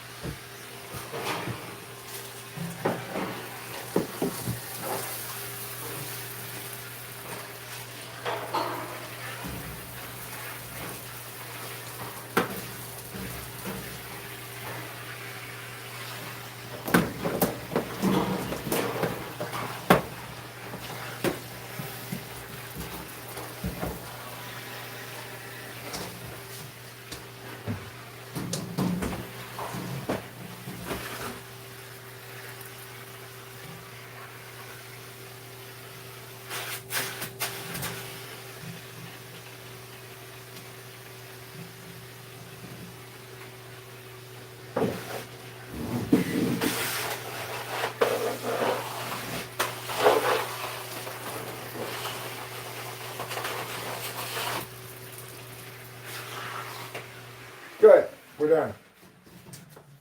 done.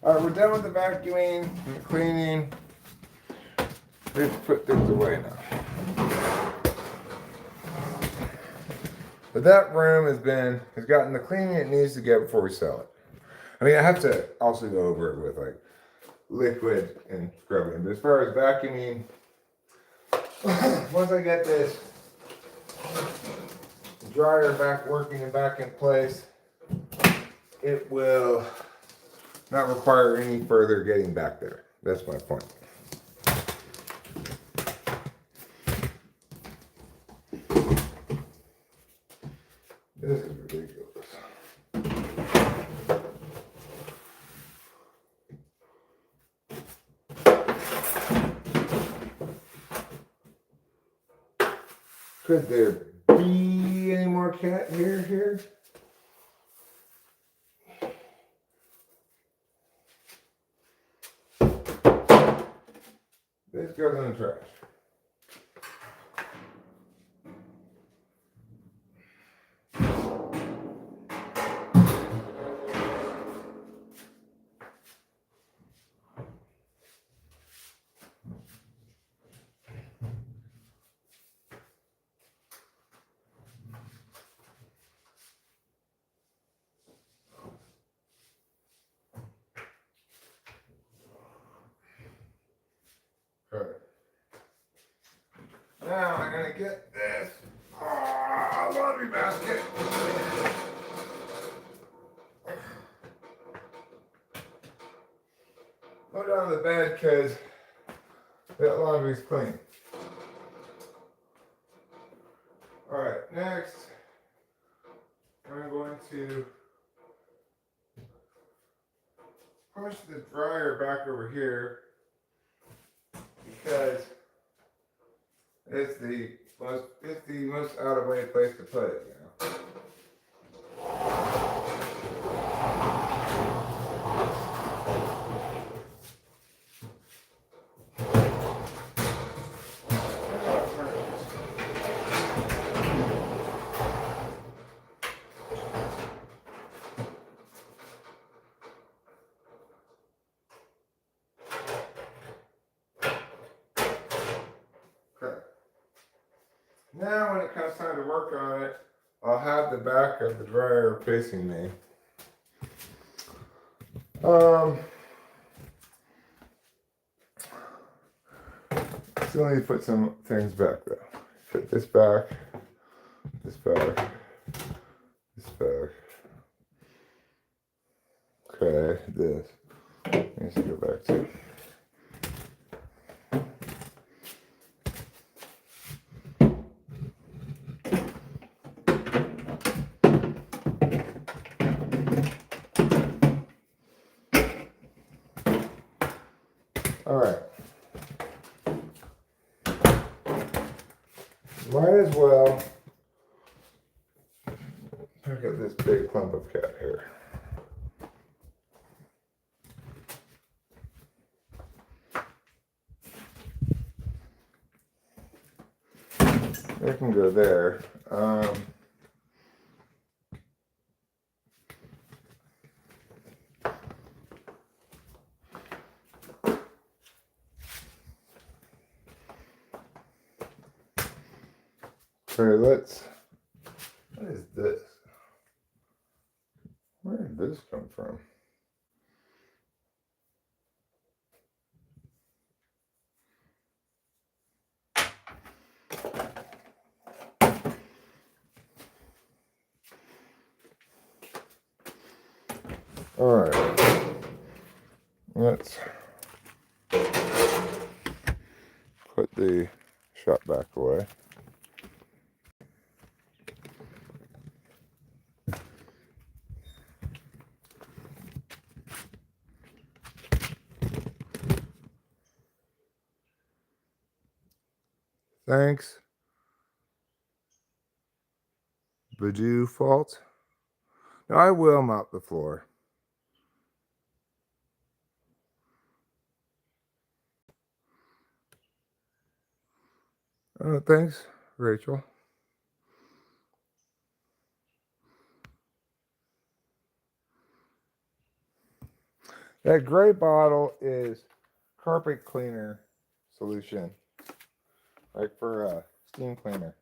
All right, we're done with the vacuuming and the cleaning. Let's put things away now. But that room has gotten the cleaning it needs to get before we sell it. I mean, I have to also go over it with like liquid and scrubbing. But as far as vacuuming, once I get this dryer back working and back in place, it will not require any further getting back there. That's my point. This is ridiculous. Could there be any more cat hair here? This goes in the trash. Okay. Now I'm gonna get this laundry basket. Put it on the bed because that laundry's clean. Alright, next I'm going to push the dryer back over here because it's the most out of way place to put it, you know. Okay. Now when it comes time to work on it, I'll have the back of the dryer facing me. Still need to put some things back though. Put this back, this back, this back. Okay, this needs to go back too. All right. Might as well pick up this big clump of cat hair. It can go there. Okay, what is this? Where did this come from? All right, let's put the shop back away. Thanks, Badoo fault. Now I will mop the floor. Thanks, Rachel. That gray bottle is carpet cleaner solution, like for a steam cleaner,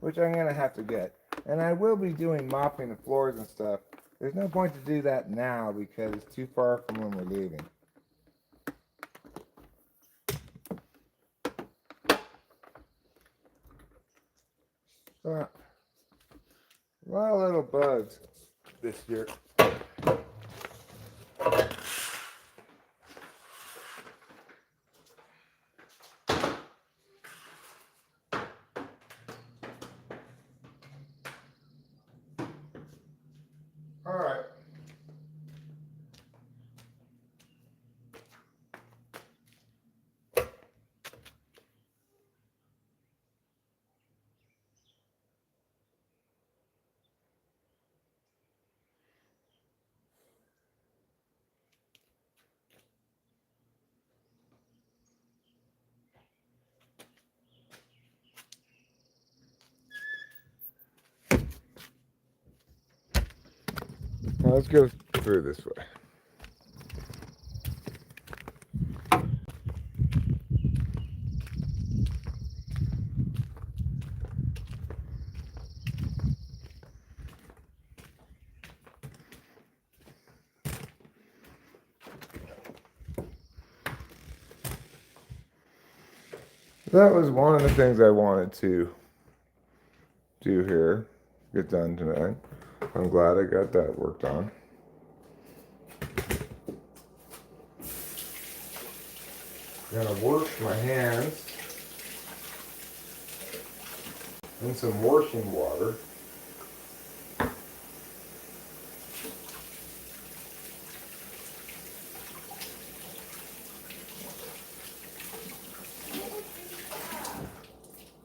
which I'm gonna have to get. And I will be doing mopping the floors and stuff. There's no point to do that now because it's too far from when we're leaving. A lot of little bugs this year. All right. Now let's go through this way. That was one of the things I wanted to do here, get done tonight. I'm glad I got that worked on. I'm gonna wash my hands in some washing water.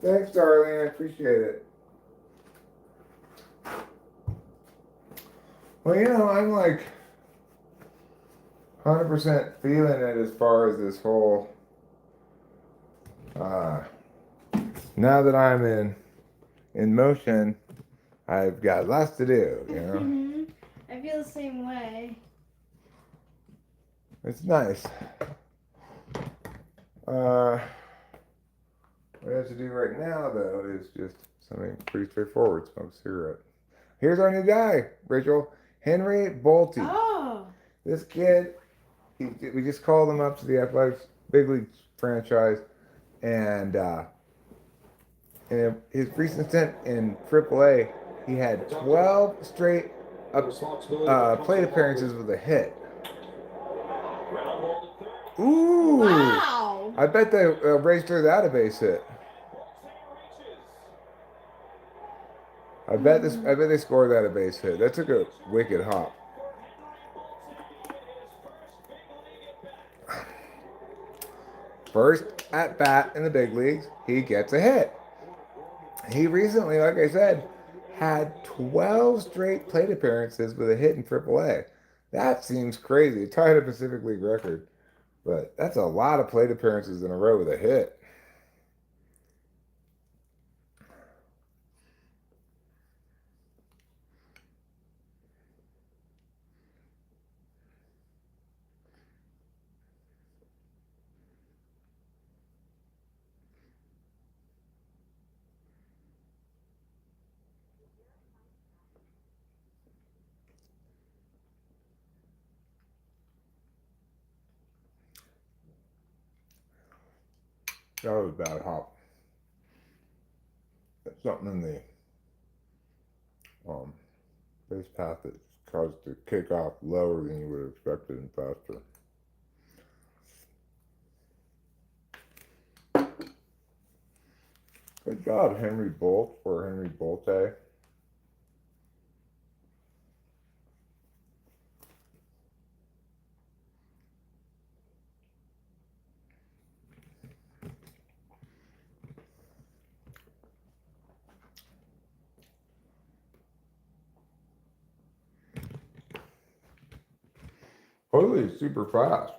Thanks, darling. I appreciate it. Well, I'm like 100% feeling it as far as this whole. Now that I'm in motion, I've got lots to do. I feel the same way. It's nice. What I have to do right now, though, is just something pretty straightforward. Smoke a cigarette. Here's our new guy, Rachel. Henry Bolte. Oh. This kid, we just called him up to the Athletics Big League franchise, and in his recent stint in AAA, he had 12 straight plate appearances with a hit. Ooh! Wow. I bet they registered that a base hit. I bet they scored that a base hit. That took a wicked hop. First at bat in the big leagues, he gets a hit. He recently, like I said, had 12 straight plate appearances with a hit in AAA. That seems crazy. Tied a Pacific League record. But that's a lot of plate appearances in a row with a hit. That was a bad hop. That's something in the base path that caused it to kick off lower than you would have expected and faster. Good job, Henry Bolt, for Henry Bolte. Holy, super fast.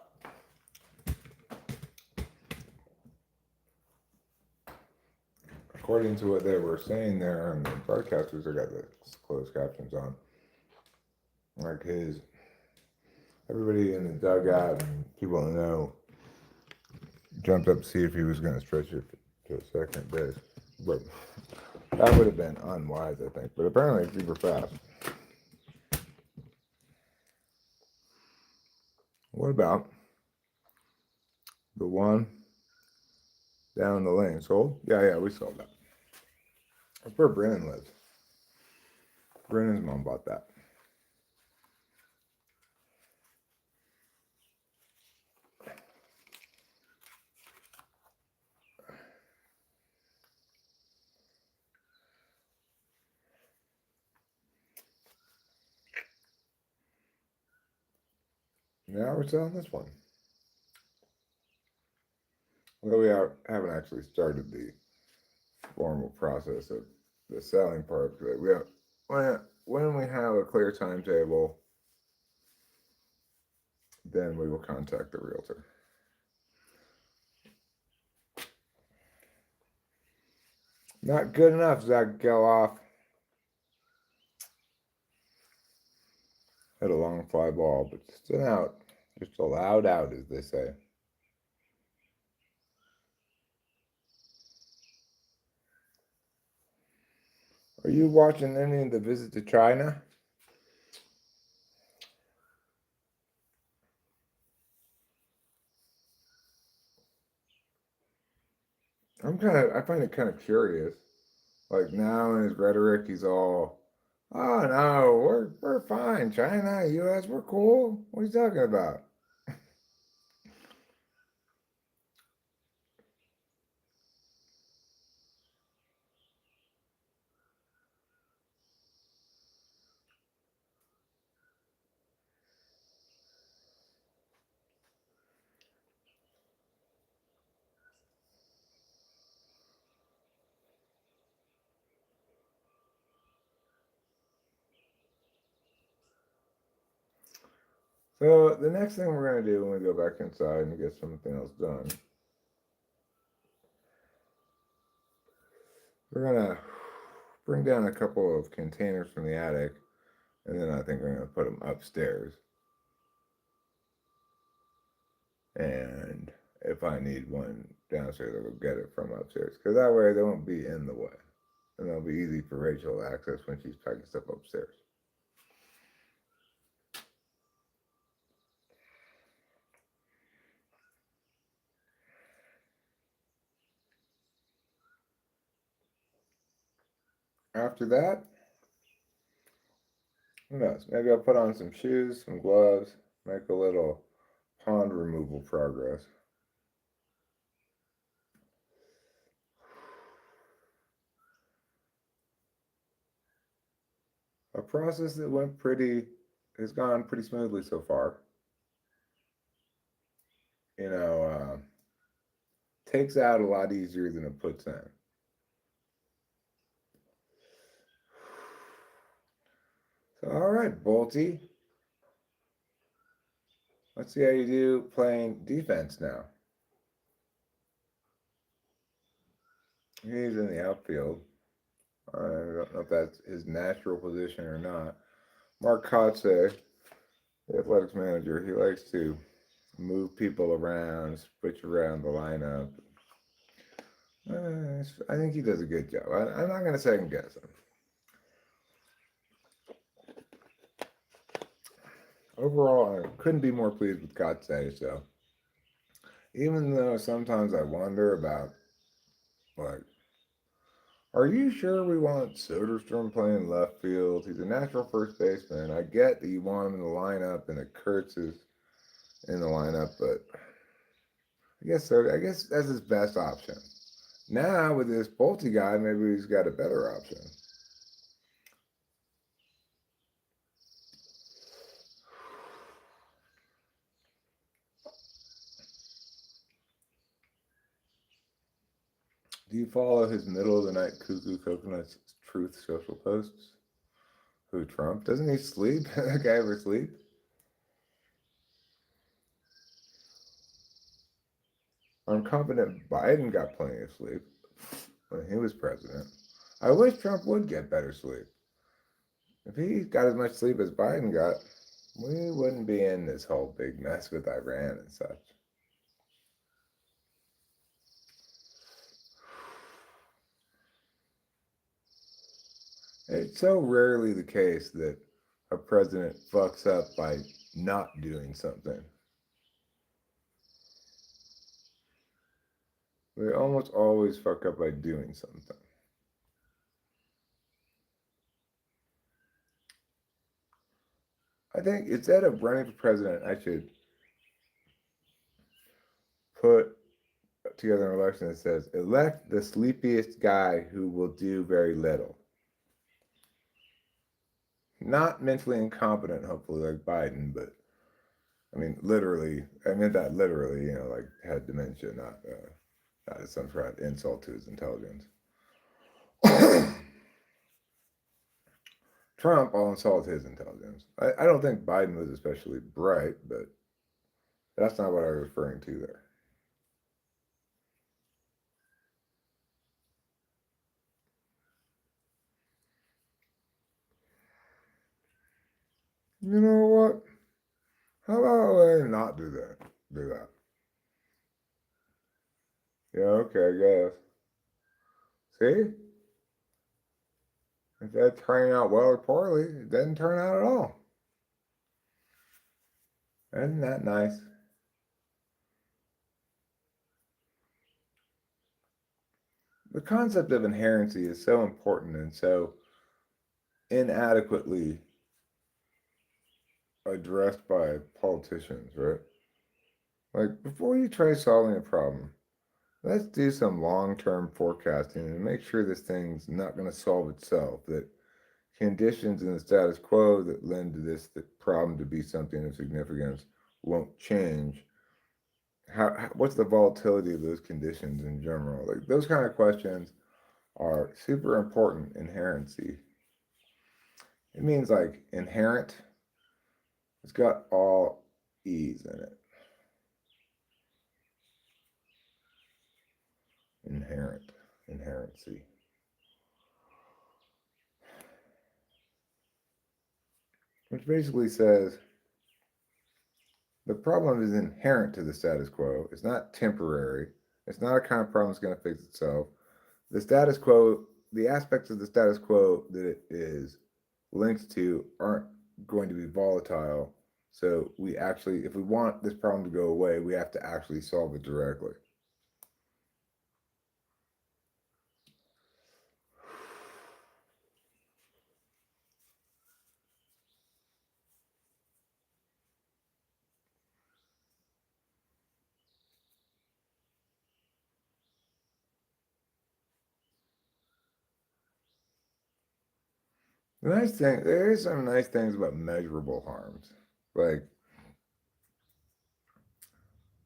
According to what they were saying there on the broadcasters, I got the closed captions on. Like his Everybody in the dugout and people that know jumped up to see if he was going to stretch it to second base. But that would have been unwise, I think. But apparently it's super fast. What about the one down the lane? Sold? Yeah, we sold that. That's where Brennan lives. Brennan's mom bought that. Now we're selling this one. Well, we haven't actually started the formal process of the selling part. But we have, when we have a clear timetable, then we will contact the realtor. Not good enough, Zach Geloff. Hit a long fly ball, but just an out. Just a loud out, as they say. Are you watching any of the Visit to China? I find it kind of curious. Like now in his rhetoric, he's all, "Oh no, we're fine. China, U.S., we're cool. What are you talking about?" So the next thing we're gonna do when we go back inside and get something else done, we're gonna bring down a couple of containers from the attic, and then I think we're gonna put them upstairs. And if I need one downstairs, I'll go get it from upstairs, because that way they won't be in the way, and it'll be easy for Rachel to access when she's packing stuff upstairs. After that, who knows? Maybe I'll put on some shoes, some gloves, make a little pond removal progress. A process that has gone pretty smoothly so far. Takes out a lot easier than it puts in. So, all right, Bolty. Let's see how you do playing defense now. He's in the outfield. I don't know if that's his natural position or not. Mark Kotze, the athletics manager, he likes to move people around, switch around the lineup. I think he does a good job. I'm not going to second guess him. Overall, I couldn't be more pleased with Kotze. So, even though sometimes I wonder about, like, are you sure we want Soderstrom playing left field? He's a natural first baseman. I get that you want him in the lineup and that Kurtz is in the lineup, but I guess that's his best option. Now with this Bolte guy, maybe he's got a better option. Do you follow his middle of the night cuckoo coconuts truth social posts? Who, Trump? Doesn't he sleep? That guy ever sleep? I'm confident Biden got plenty of sleep when he was president. I wish Trump would get better sleep. If he got as much sleep as Biden got, we wouldn't be in this whole big mess with Iran and such. It's so rarely the case that a president fucks up by not doing something. They almost always fuck up by doing something. I think instead of running for president, I should put together an election that says, elect the sleepiest guy who will do very little. Not mentally incompetent, hopefully, like Biden, but I mean, literally, I meant that literally, like had dementia, not as some sort of insult to his intelligence. Trump, I'll insult his intelligence. I don't think Biden was especially bright, but that's not what I was referring to there. You know what? How about I not do that? Do that. Yeah, okay, I guess. See? If that turned out well or poorly, it didn't turn out at all. Isn't that nice? The concept of inherency is so important and so inadequately addressed by politicians, right? Like, before you try solving a problem, let's do some long-term forecasting and make sure this thing's not going to solve itself, that conditions in the status quo that lend to this problem to be something of significance won't change. What's the volatility of those conditions in general? Like, those kind of questions are super important. Inherency. It means like inherent. It's got all E's in it. Inherency. Which basically says the problem is inherent to the status quo. It's not temporary. It's not a kind of problem that's going to fix itself. The status quo, the aspects of the status quo that it is linked to aren't going to be volatile. So we actually, if we want this problem to go away, we have to actually solve it directly. The nice thing, there is some nice things about measurable harms. Like,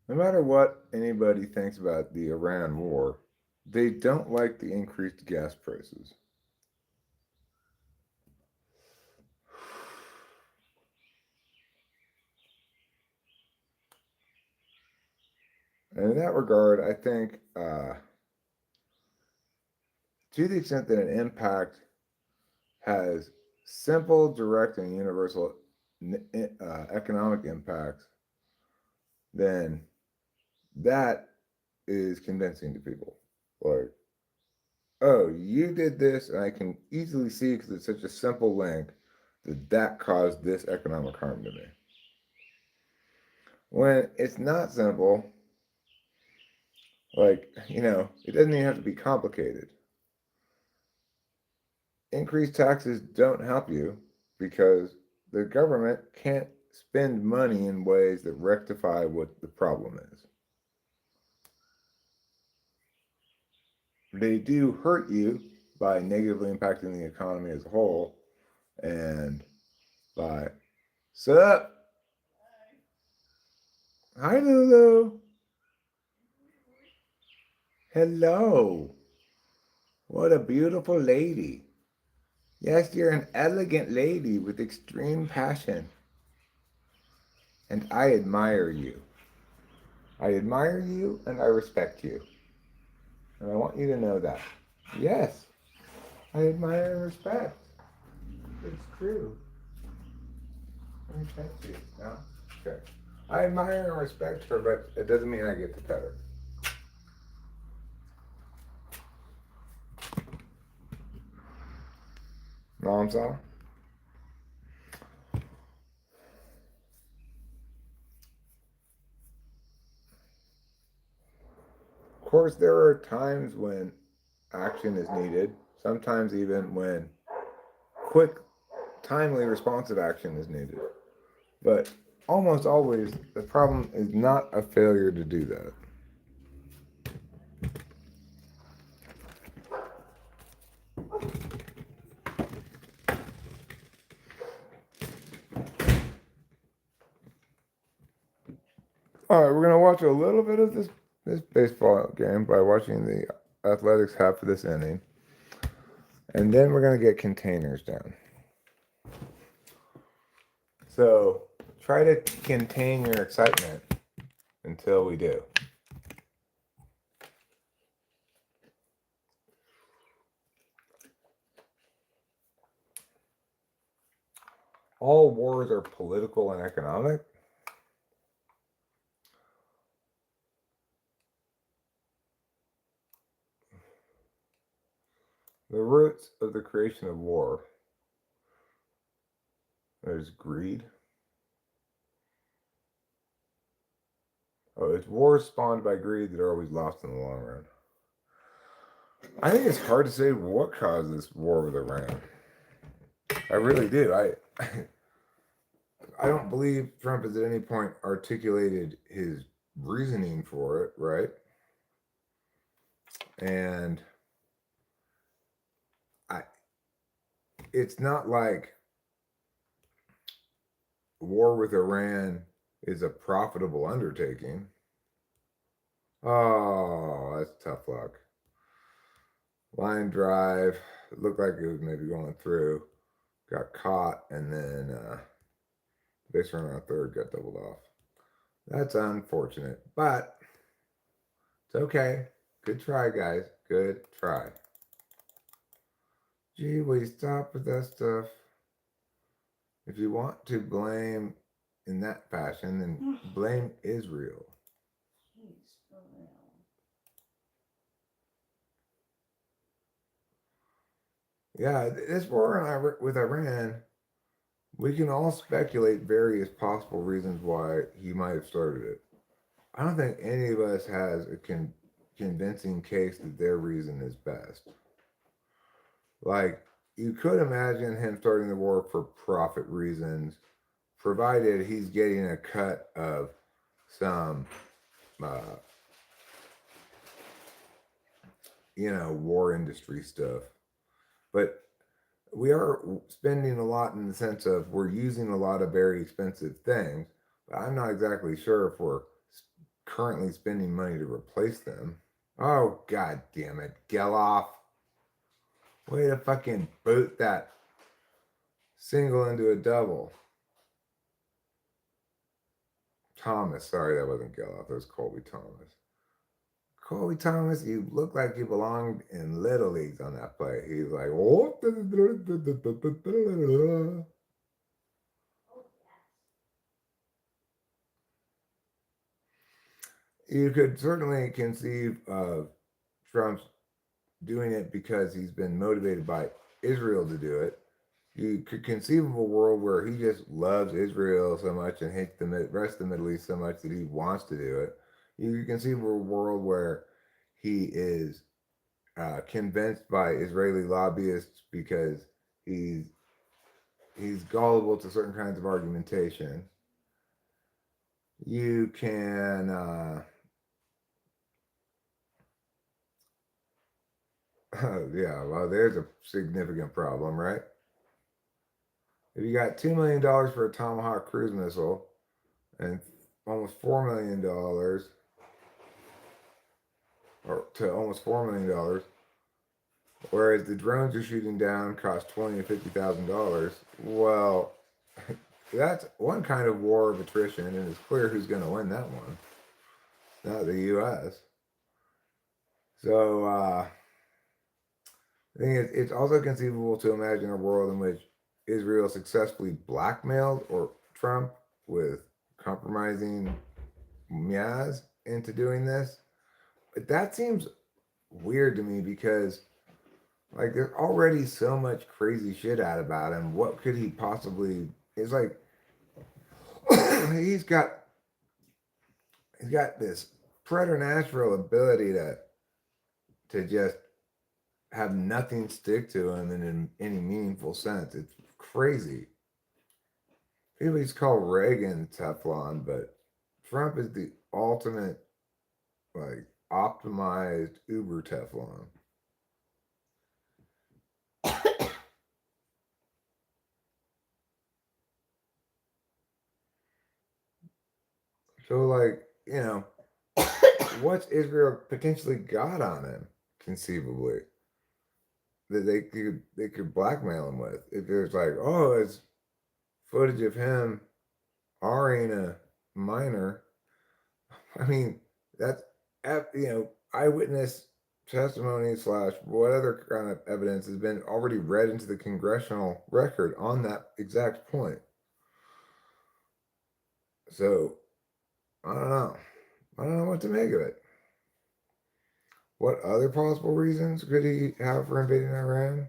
no matter what anybody thinks about the Iran war, they don't like the increased gas prices. And in that regard, I think to the extent that an impact has simple, direct, and universal economic impacts, then that is convincing to people. Like, oh, you did this, and I can easily see because it's such a simple link that caused this economic harm to me. When it's not simple, like, it doesn't even have to be complicated. Increased taxes don't help you because the government can't spend money in ways that rectify what the problem is. They do hurt you by negatively impacting the economy as a whole and by, sup? Hi, Lulu. Hello. What a beautiful lady. Yes, you're an elegant lady with extreme passion. And I admire you. I admire you and I respect you. And I want you to know that. Yes, I admire and respect. It's true. Thank you. No? Okay. I admire and respect her, but it doesn't mean I get to pet her. Know what I'm saying? Of course, there are times when action is needed, sometimes even when quick, timely, responsive action is needed. But almost always, the problem is not a failure to do that. All right, we're gonna watch a little bit of this baseball game by watching the Athletics half of this inning, and then we're gonna get containers down. So try to contain your excitement until we do. All wars are political and economic. The roots of the creation of war is greed. Oh, it's wars spawned by greed that are always lost in the long run. I think it's hard to say what caused this war with Iran. I really do. I don't believe Trump has at any point articulated his reasoning for it, right? And it's not like war with Iran is a profitable undertaking. Oh, that's tough luck. Line drive. It looked like it was maybe going through. Got caught, and then base runner on third got doubled off. That's unfortunate, but it's okay. Good try, guys. Good try. Gee, will you stop with that stuff? If you want to blame in that fashion, then blame Israel. Jeez, for real. Yeah, this war with Iran, we can all speculate various possible reasons why he might have started it. I don't think any of us has a convincing case that their reason is best. Like, you could imagine him starting the war for profit reasons, provided he's getting a cut of some, war industry stuff. But we are spending a lot in the sense of we're using a lot of very expensive things, but I'm not exactly sure if we're currently spending money to replace them. Oh, god damn it. Geloff. Way to fucking boot that single into a double. Thomas. Sorry, that wasn't Geloff. That was Colby Thomas. Colby Thomas, you look like you belonged in Little Leagues on that play. He's like, oh. You could certainly conceive of Trump's doing it because he's been motivated by Israel to do it. You could conceive of a world where he just loves Israel so much and hates the rest of the Middle East so much that he wants to do it. You could conceive of a world where he is convinced by Israeli lobbyists because he's gullible to certain kinds of argumentation. You can yeah, well, there's a significant problem, right? If you got $2 million for a Tomahawk cruise missile and almost $4 million, or to almost $4 million, whereas the drones you're shooting down cost $20,000 to $50,000, well, that's one kind of war of attrition, and it's clear who's going to win that one. Not the U.S. So I think it's also conceivable to imagine a world in which Israel successfully blackmailed or Trump with compromising Miaz into doing this. But that seems weird to me because like there's already so much crazy shit out about him. What could he possibly? It's like he's got this preternatural ability to just have nothing stick to him in any meaningful sense. It's crazy. People used to call Reagan Teflon, but Trump is the ultimate, like, optimized Uber Teflon. So, like, what's Israel potentially got on him, conceivably, that they could blackmail him with? If there's like, oh, it's footage of him R-ing a minor. I mean, that's eyewitness testimony slash what other kind of evidence has been already read into the congressional record on that exact point. So I don't know. I don't know what to make of it. What other possible reasons could he have for invading Iran?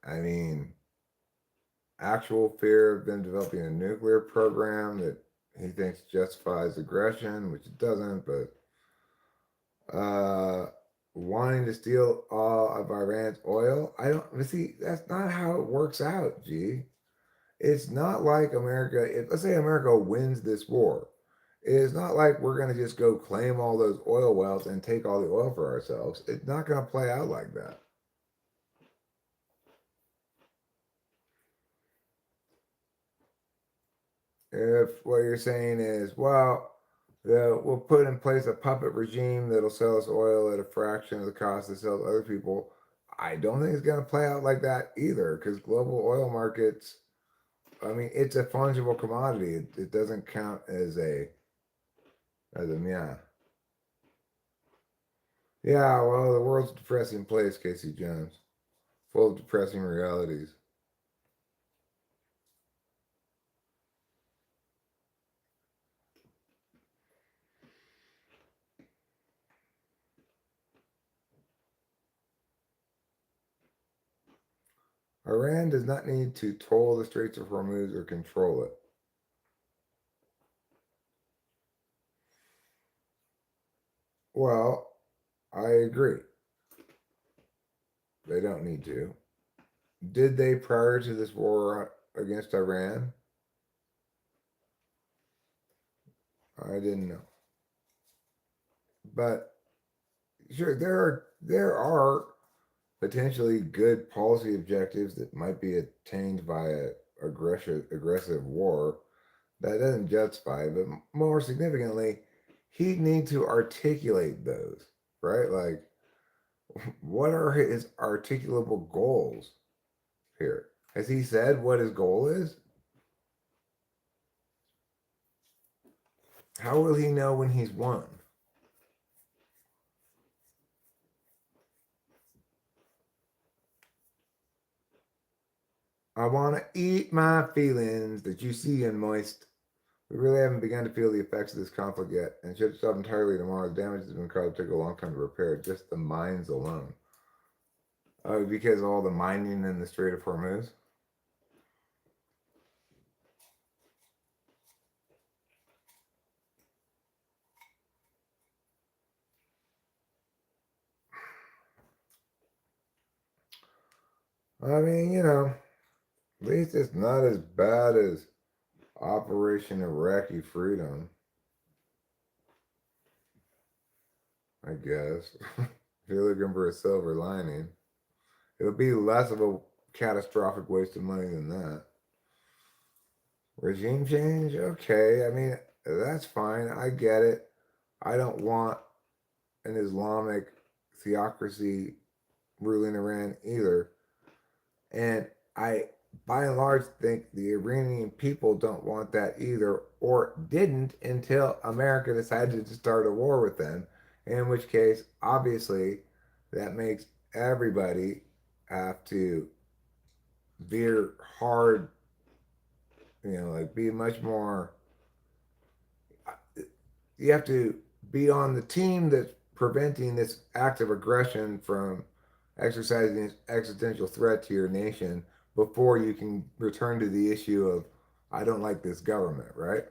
I mean, actual fear of them developing a nuclear program that he thinks justifies aggression, which it doesn't, but wanting to steal all of Iran's oil. I don't see, that's not how it works out, G. It's not like America, let's say America wins this war. It is not like we're going to just go claim all those oil wells and take all the oil for ourselves. It's not going to play out like that. If what you're saying is, well, we'll put in place a puppet regime that'll sell us oil at a fraction of the cost it sells other people, I don't think it's going to play out like that either, because global oil markets, I mean, it's a fungible commodity. It doesn't count as a yeah. Yeah, well, the world's a depressing place, Casey Jones, full of depressing realities. Iran does not need to toll the Straits of Hormuz or control it. Well, I agree. They don't need to. Did they prior to this war against Iran? I didn't know. But sure, there are potentially good policy objectives that might be attained by an aggressive war. That doesn't justify it, but more significantly, he'd need to articulate those, right? Like, what are his articulable goals here? Has he said what his goal is? How will he know when he's won? I want to eat my feelings that you see and moist. We really haven't begun to feel the effects of this conflict yet, and should stop entirely tomorrow. The damage has been caused to take a long time to repair, just the mines alone. Because of all the mining in the Strait of Hormuz? I mean, at least it's not as bad as Operation Iraqi Freedom, I guess. If you're looking for a silver lining, it'll be less of a catastrophic waste of money than that. Regime change? Okay. I mean, that's fine. I get it. I don't want an Islamic theocracy ruling Iran either. And I, by and large, think the Iranian people don't want that either, or didn't until America decided to start a war with them, in which case, obviously, that makes everybody have to veer hard, like be much more. You have to be on the team that's preventing this act of aggression from exercising existential threat to your nation before you can return to the issue of, I don't like this government, right?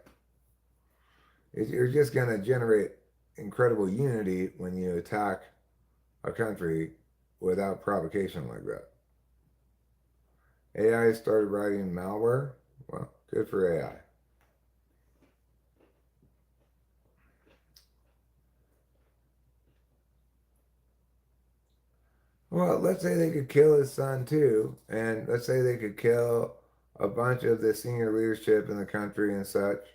You're just going to generate incredible unity when you attack a country without provocation like that. AI started writing malware. Well, good for AI. Well, let's say they could kill his son too, and let's say they could kill a bunch of the senior leadership in the country and such.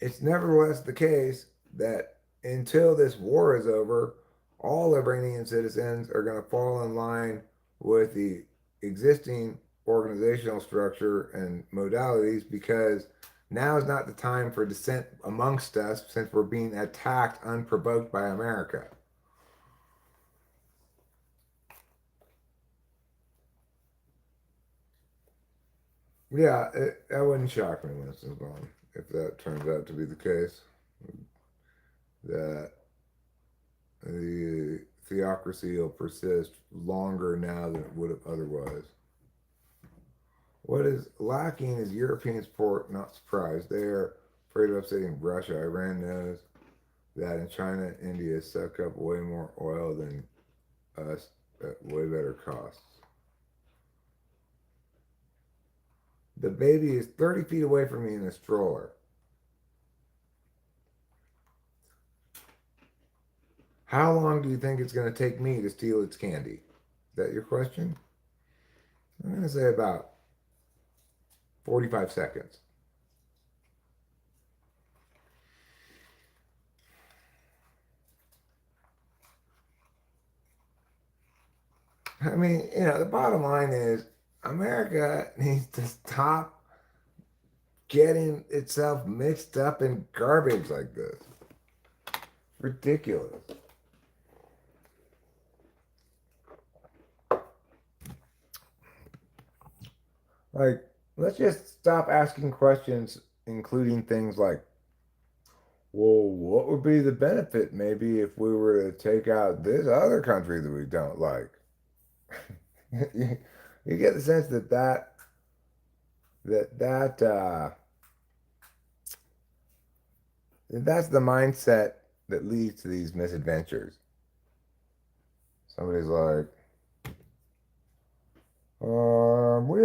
It's nevertheless the case that until this war is over, all Iranian citizens are going to fall in line with the existing organizational structure and modalities, because now is not the time for dissent amongst us, since we're being attacked unprovoked by America. Yeah, that wouldn't shock me, Winston Bond, if that turns out to be the case. That the theocracy will persist longer now than it would have otherwise. What is lacking is European support, not surprised. They are afraid of upsetting Russia. Iran knows that, and China and India suck up way more oil than us at way better costs. The baby is 30 feet away from me in a stroller. How long do you think it's going to take me to steal its candy? Is that your question? I'm going to say about 45 seconds. I mean, the bottom line is America needs to stop getting itself mixed up in garbage like this. Ridiculous. Like, let's just stop asking questions, including things like, well, what would be the benefit maybe if we were to take out this other country that we don't like? You get the sense that's the mindset that leads to these misadventures. Somebody's like, we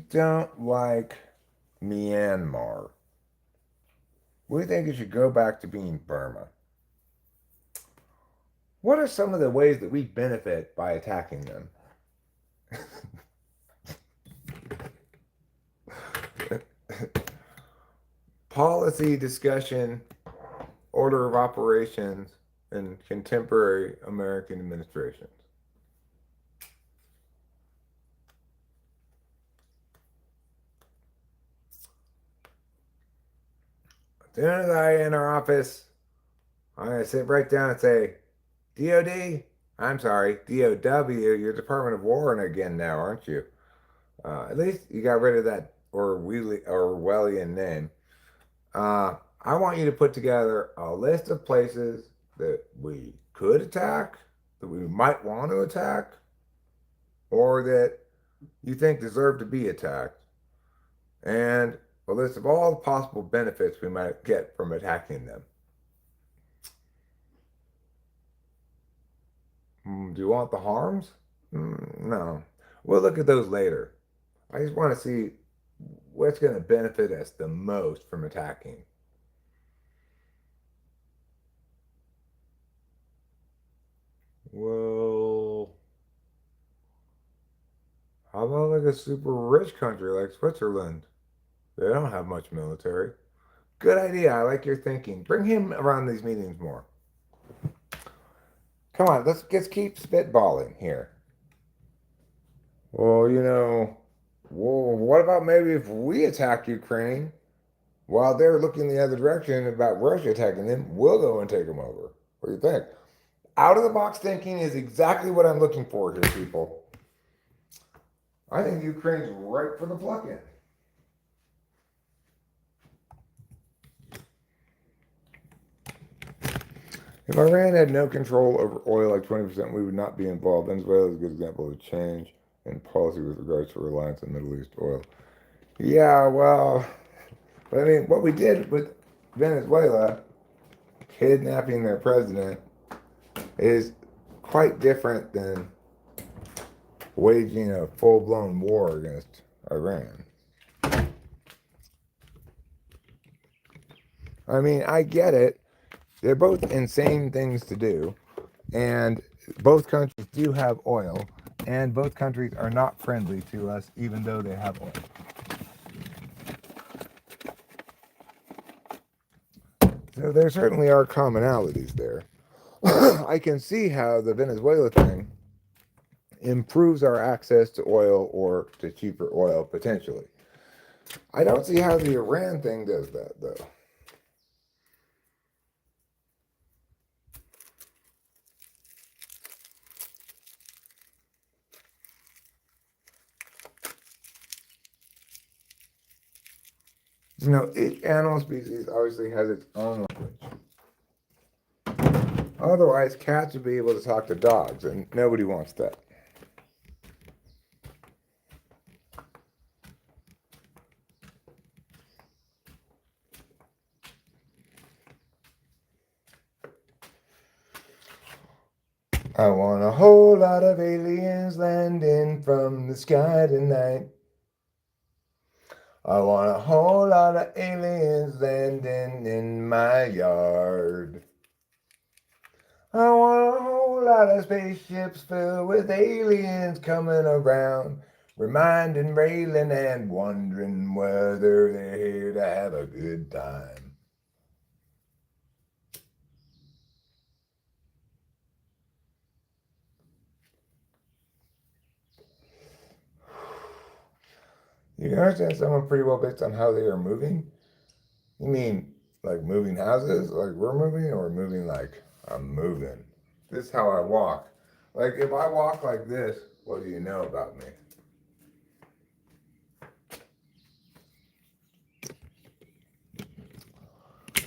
don't like Myanmar. We think it should go back to being Burma. What are some of the ways that we benefit by attacking them? Policy discussion, order of operations, and contemporary American administrations. As soon as I enter office, I'm going to sit right down and say, DOD, I'm sorry, DOW, you're Department of War again now, aren't you? At least you got rid of that Orwellian name. I want you to put together a list of places that we could attack, that we might want to attack, or that you think deserve to be attacked, and a list of all the possible benefits we might get from attacking them. Do you want the harms? No. We'll look at those later. I just want to see what's going to benefit us the most from attacking. Well, how about like a super rich country like Switzerland? They don't have much military. Good idea. I like your thinking. Bring him around these meetings more. Come on, let's keep spitballing here. Well, what about maybe if we attack Ukraine? while they're looking the other direction about Russia attacking them, we'll go and take them over. What do you think? Out of the box thinking is exactly what I'm looking for here, people. I think Ukraine's right for the pluck-in. If Iran had no control over oil, like 20%, we would not be involved. Venezuela is a good example of a change in policy with regards to reliance on Middle East oil. Yeah, well, but I mean, what we did with Venezuela, kidnapping their president, is quite different than waging a full-blown war against Iran. I mean, I get it. They're both insane things to do, and both countries do have oil, and both countries are not friendly to us, even though they have oil. So there certainly are commonalities there. I can see how the Venezuela thing improves our access to oil or to cheaper oil, potentially. I don't see how the Iran thing does that, though. You know, each animal species obviously has its own language. Otherwise, cats would be able to talk to dogs, and nobody wants that. I want a whole lot of aliens landing from the sky tonight. I want a whole lot of aliens landing in my yard. I want a whole lot of spaceships filled with aliens coming around, reminding, railing, and wondering whether they're here to have a good time. You can understand someone pretty well based on how they are moving. You mean like moving houses, like we're moving, or moving like I'm moving? This is how I walk. Like if I walk like this, what do you know about me?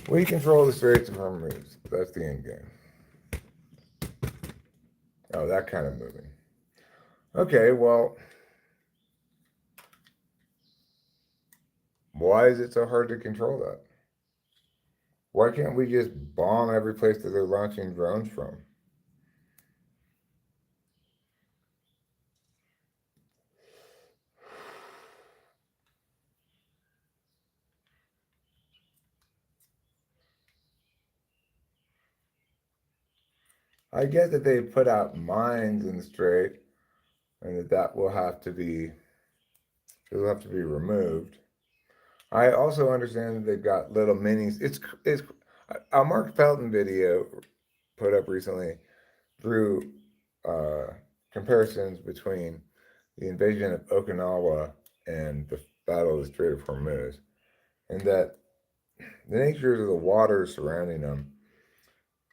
We control the Straits of Hormuz. That's the end game. Oh, that kind of moving. Okay, well, why is it so hard to control that? Why can't we just bomb every place that they're launching drones from? I get that they put out mines in the strait, and that will have to be removed. I also understand that they've got little minis. It's a Mark Felton video put up recently drew comparisons between the invasion of Okinawa and the Battle of the Strait of Hormuz, and that the natures of the waters surrounding them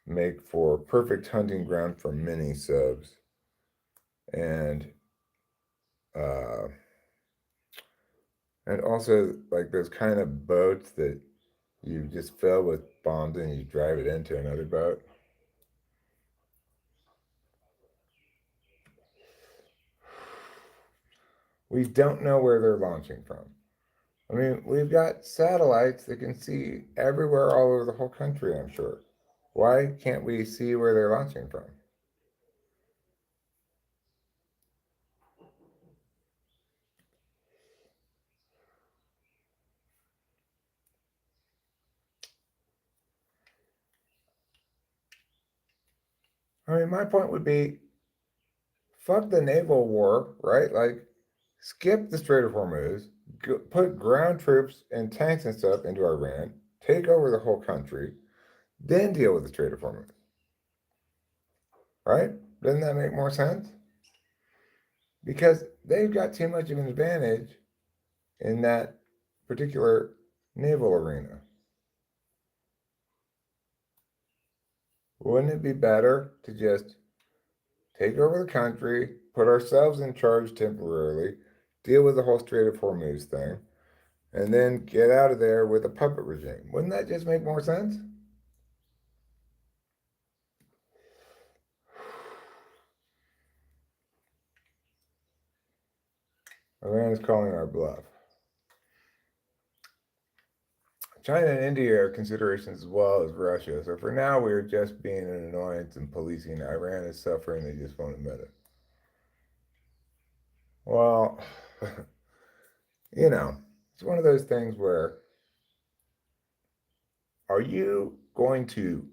make for perfect hunting ground for mini subs, and uh, also like those kind of boats that you just fill with bombs and you drive it into another boat. We don't know where they're launching from. I mean, we've got satellites that can see everywhere all over the whole country, I'm sure. Why can't we see where they're launching from? I mean, my point would be fuck the naval war, right? Like, skip the Strait of Hormuz, put ground troops and tanks and stuff into Iran, take over the whole country, then deal with the Strait of Hormuz, right? Doesn't that make more sense? Because they've got too much of an advantage in that particular naval arena. Wouldn't it be better to just take over the country, put ourselves in charge temporarily, deal with the whole Strait of Hormuz thing, and then get out of there with a puppet regime? Wouldn't that just make more sense? Iran is calling our bluff. China and India are considerations as well as Russia. So for now, we're just being an annoyance and policing. Iran is suffering. They just won't admit it. Well, it's one of those things where are you going to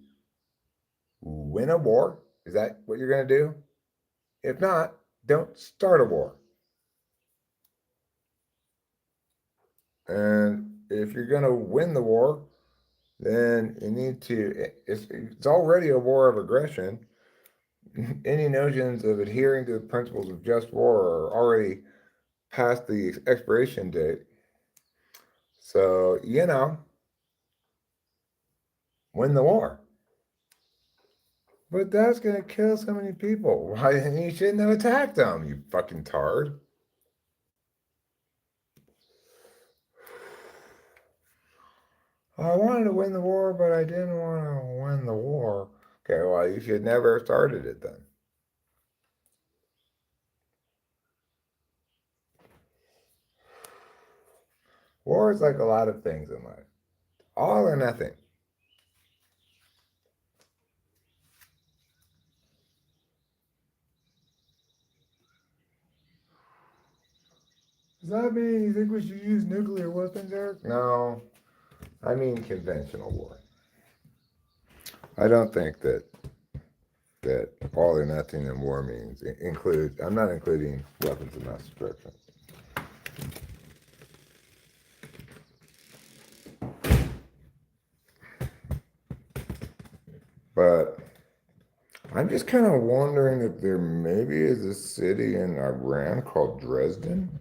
win a war? Is that what you're going to do? If not, don't start a war. And if you're going to win the war, then you need to, it's already a war of aggression. Any notions of adhering to the principles of just war are already past the expiration date. So, win the war. But that's going to kill so many people. Why? You shouldn't have attacked them, you fucking tard. I wanted to win the war, but I didn't want to win the war. Okay, well, you should never have started it then. War is like a lot of things in life. All or nothing. Does that mean you think we should use nuclear weapons, Eric? No, I mean conventional war. I don't think that all or nothing in war means I'm not including weapons of mass destruction. But I'm just kind of wondering if there maybe is a city in Iran called Dresden.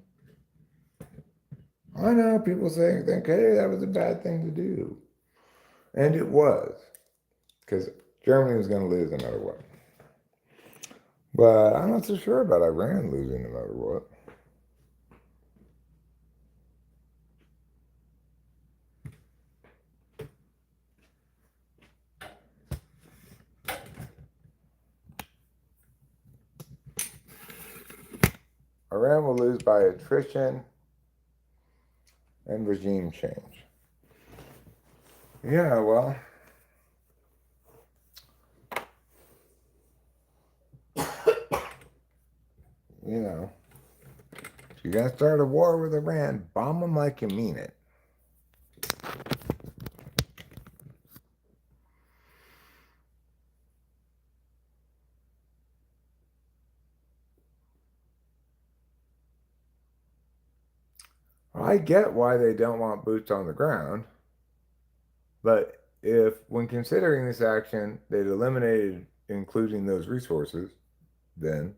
I know people think, hey, that was a bad thing to do. And it was, because Germany was going to lose no matter what. But I'm not so sure about Iran losing no matter what. Iran will lose by attrition and regime change. Yeah, well, if you're going to start a war with Iran, bomb them like you mean it. I get why they don't want boots on the ground, but if, when considering this action, they'd eliminated including those resources, then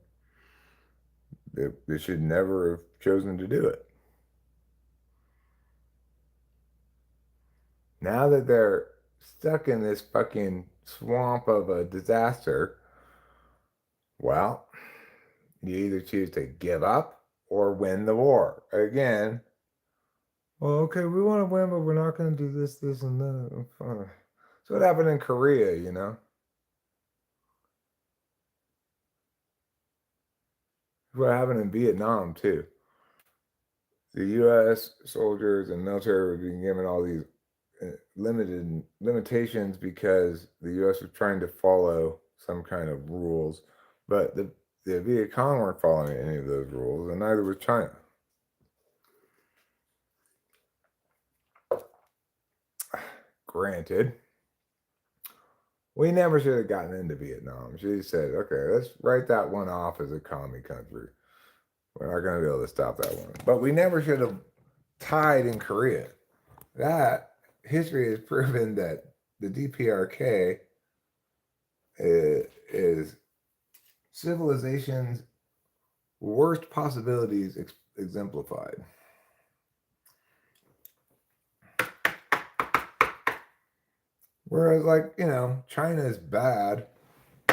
they should never have chosen to do it. Now that they're stuck in this fucking swamp of a disaster, well, you either choose to give up or win the war. Again, well, okay, we want to win, but we're not going to do this, this, and that. So what happened in Korea, What happened in Vietnam, too. The U.S. soldiers and military were being given all these limitations because the U.S. was trying to follow some kind of rules, but the Viet Cong weren't following any of those rules, and neither was China. Granted, we never should have gotten into Vietnam. She said, okay, let's write that one off as a commie country. We're not going to be able to stop that one. But we never should have tied in Korea. That history has proven that the DPRK is civilization's worst possibilities exemplified. Whereas, like, China is bad,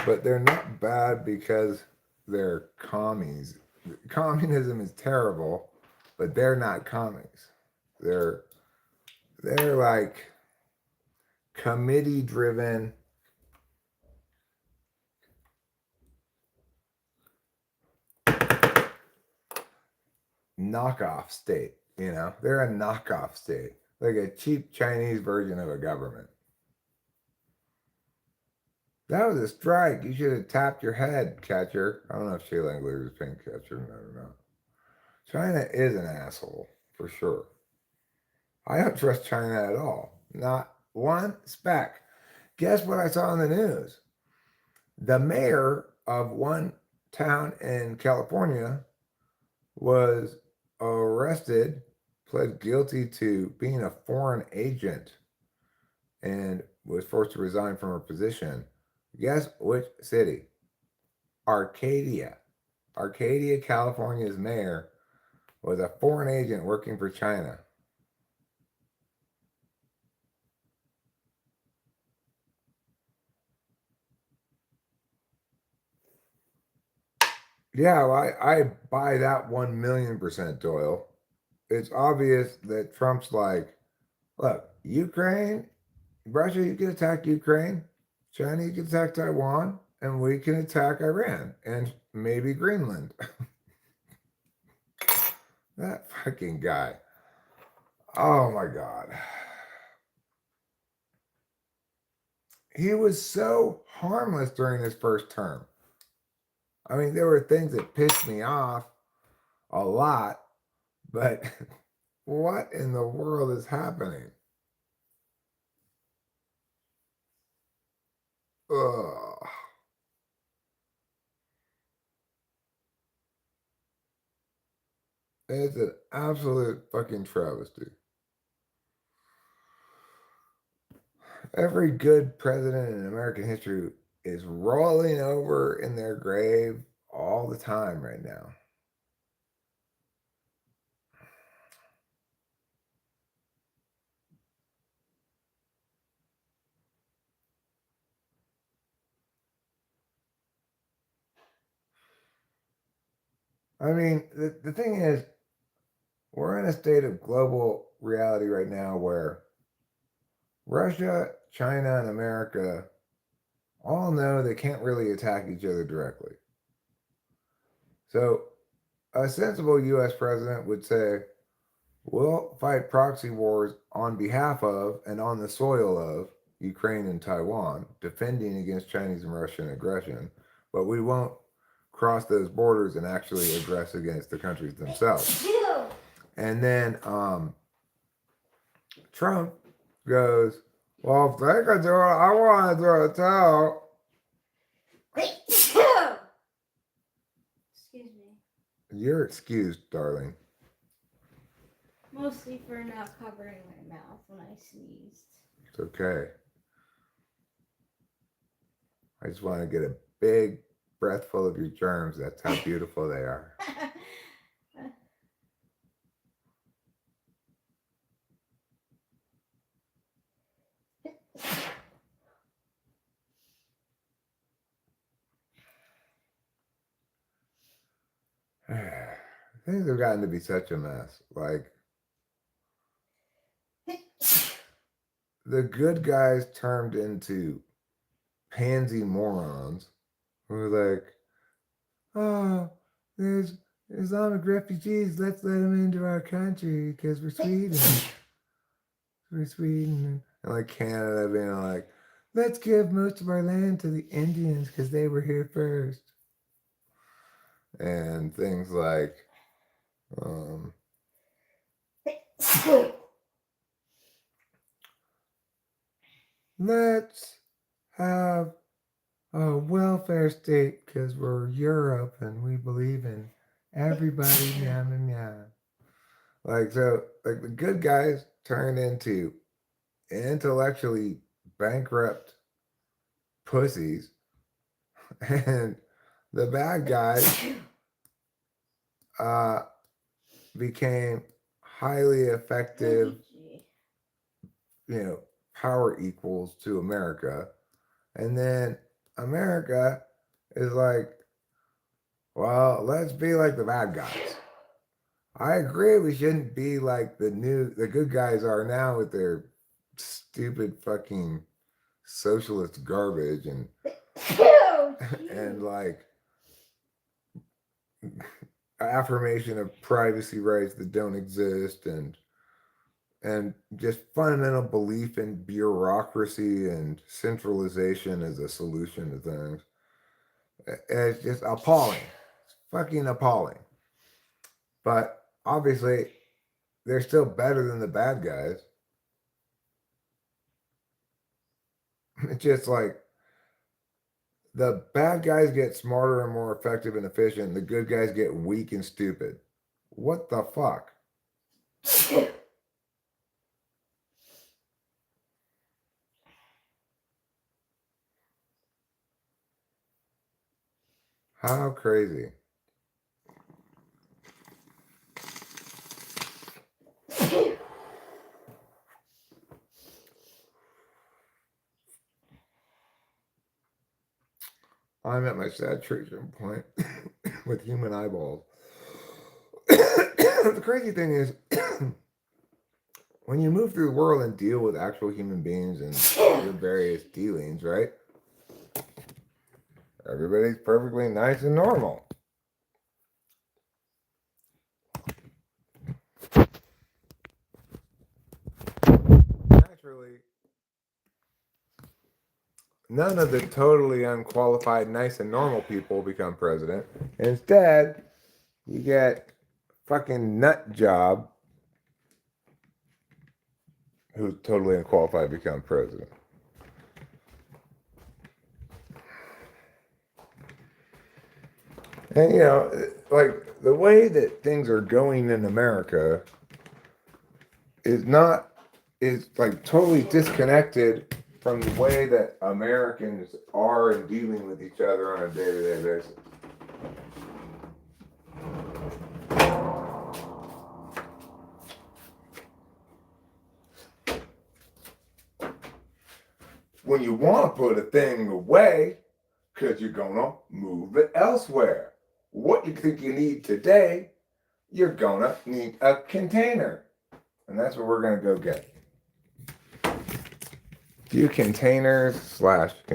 but they're not bad because they're commies. Communism is terrible, but they're not commies. They're like committee driven knockoff state. They're a knockoff state, like a cheap Chinese version of a government. That was a strike. You should have tapped your head, catcher. I don't know if Sheila Engler is paying catcher or not. China is an asshole, for sure. I don't trust China at all. Not one speck. Guess what I saw in the news? The mayor of one town in California was arrested, pled guilty to being a foreign agent, and was forced to resign from her position. Guess which city? Arcadia. Arcadia, California's mayor was a foreign agent working for China. Yeah, well, I buy that 1,000,000%, Doyle. It's obvious that Trump's like, look, Ukraine, Russia, you can attack Ukraine, China, you can attack Taiwan, and we can attack Iran and maybe Greenland. That fucking guy. Oh my God. He was so harmless during his first term. I mean, there were things that pissed me off a lot, but what in the world is happening? Ugh. It's an absolute fucking travesty. Every good president in American history is rolling over in their grave all the time right now. I mean, the thing is, we're in a state of global reality right now where Russia, China, and America all know they can't really attack each other directly. So a sensible US president would say, we'll fight proxy wars on behalf of and on the soil of Ukraine and Taiwan, defending against Chinese and Russian aggression, but we won't cross those borders and actually aggress against the countries themselves. And then Trump goes, well, if they could do it, I want to do it too. Excuse me. You're excused, darling. Mostly for not covering my mouth when I sneezed. It's okay. I just want to get a big breath full of your germs. That's how beautiful they are. Things have gotten to be such a mess. Like, the good guys turned into pansy morons who are like, oh, there's Islamic refugees, let's let them into our country because we're Sweden. We're Sweden. And like Canada being like, let's give most of our land to the Indians because they were here first. And things like, let's have a welfare state because we're Europe and we believe in everybody. Yum, yum, yum. Like, so, like, the good guys turned into intellectually bankrupt pussies, and the bad guys became highly effective, power equals to America. And then America is like, well, let's be like the bad guys. I agree we shouldn't be like the good guys are now with their stupid fucking socialist garbage and and like affirmation of privacy rights that don't exist and just fundamental belief in bureaucracy and centralization as a solution to things. It's just appalling. It's fucking appalling. But obviously, they're still better than the bad guys. It's just like the bad guys get smarter and more effective and efficient. The good guys get weak and stupid. What the fuck? How crazy. I'm at my saturation point with human eyeballs. The crazy thing is, when you move through the world and deal with actual human beings and their various dealings, right? Everybody's perfectly nice and normal. Naturally, none of the totally unqualified, nice and normal people become president. Instead, you get fucking nut job who's totally unqualified to become president. And you know, like the way that things are going in America is like totally disconnected from the way that Americans are and dealing with each other on a day-to-day basis. When you want to put a thing away, because you're gonna move it elsewhere. What you think you need today, you're gonna need a container. And that's what we're gonna go get. Few containers /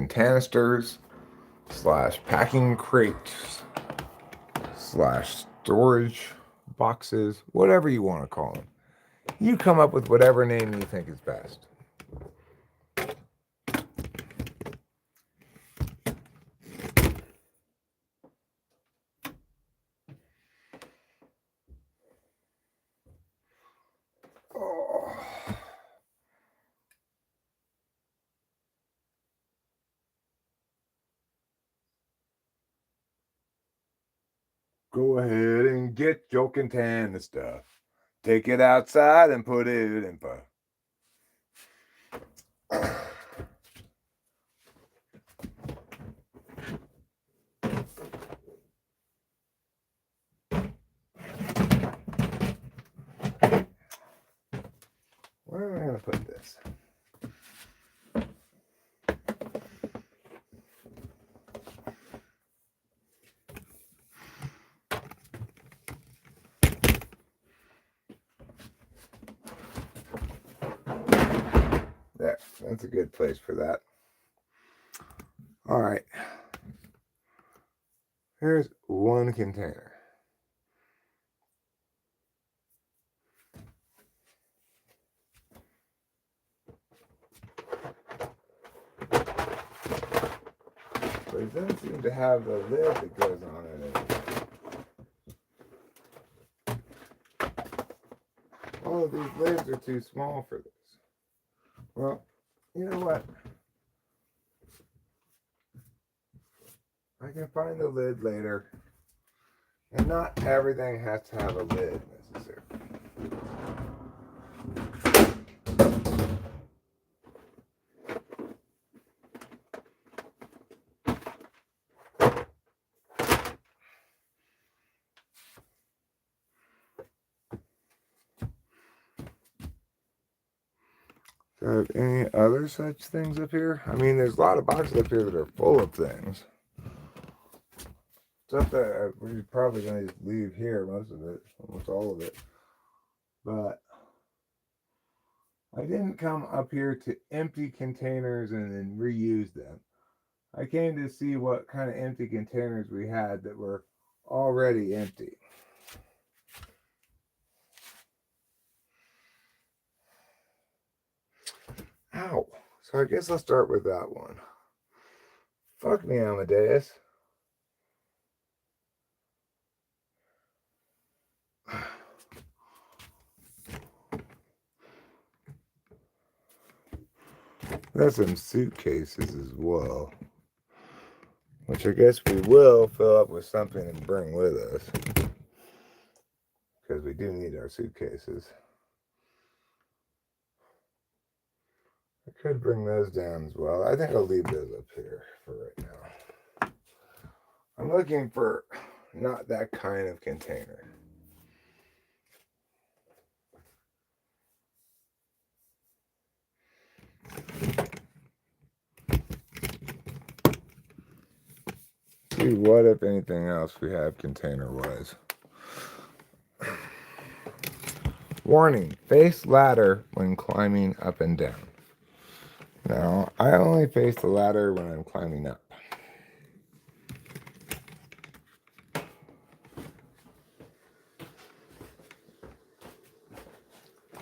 canisters / packing crates / storage boxes, whatever you want to call them. You come up with whatever name you think is best. Go ahead and get your container stuff. Take it outside and put it in for. Where am I going to put this? There, that's a good place for that. All right. Here's one container. But it doesn't seem to have the lid that goes on it anymore. All of these lids are too small for this. Well, you know what? I can find the lid later. And not everything has to have a lid necessarily. Got any other such things up here? I mean, there's a lot of boxes up here that are full of things. Stuff that we're probably going to just leave here, most of it, almost all of it. But I didn't come up here to empty containers and then reuse them. I came to see what kind of empty containers we had that were already empty. Ow. So I guess I'll start with that one. Fuck me, Amadeus. There's some suitcases as well, which I guess we will fill up with something and bring with us, because we do need our suitcases. I could bring those down as well. I think I'll leave those up here for right now. I'm looking for not that kind of container. See what, if anything else, we have container-wise. Warning, face ladder when climbing up and down. Now, I only face the ladder when I'm climbing up.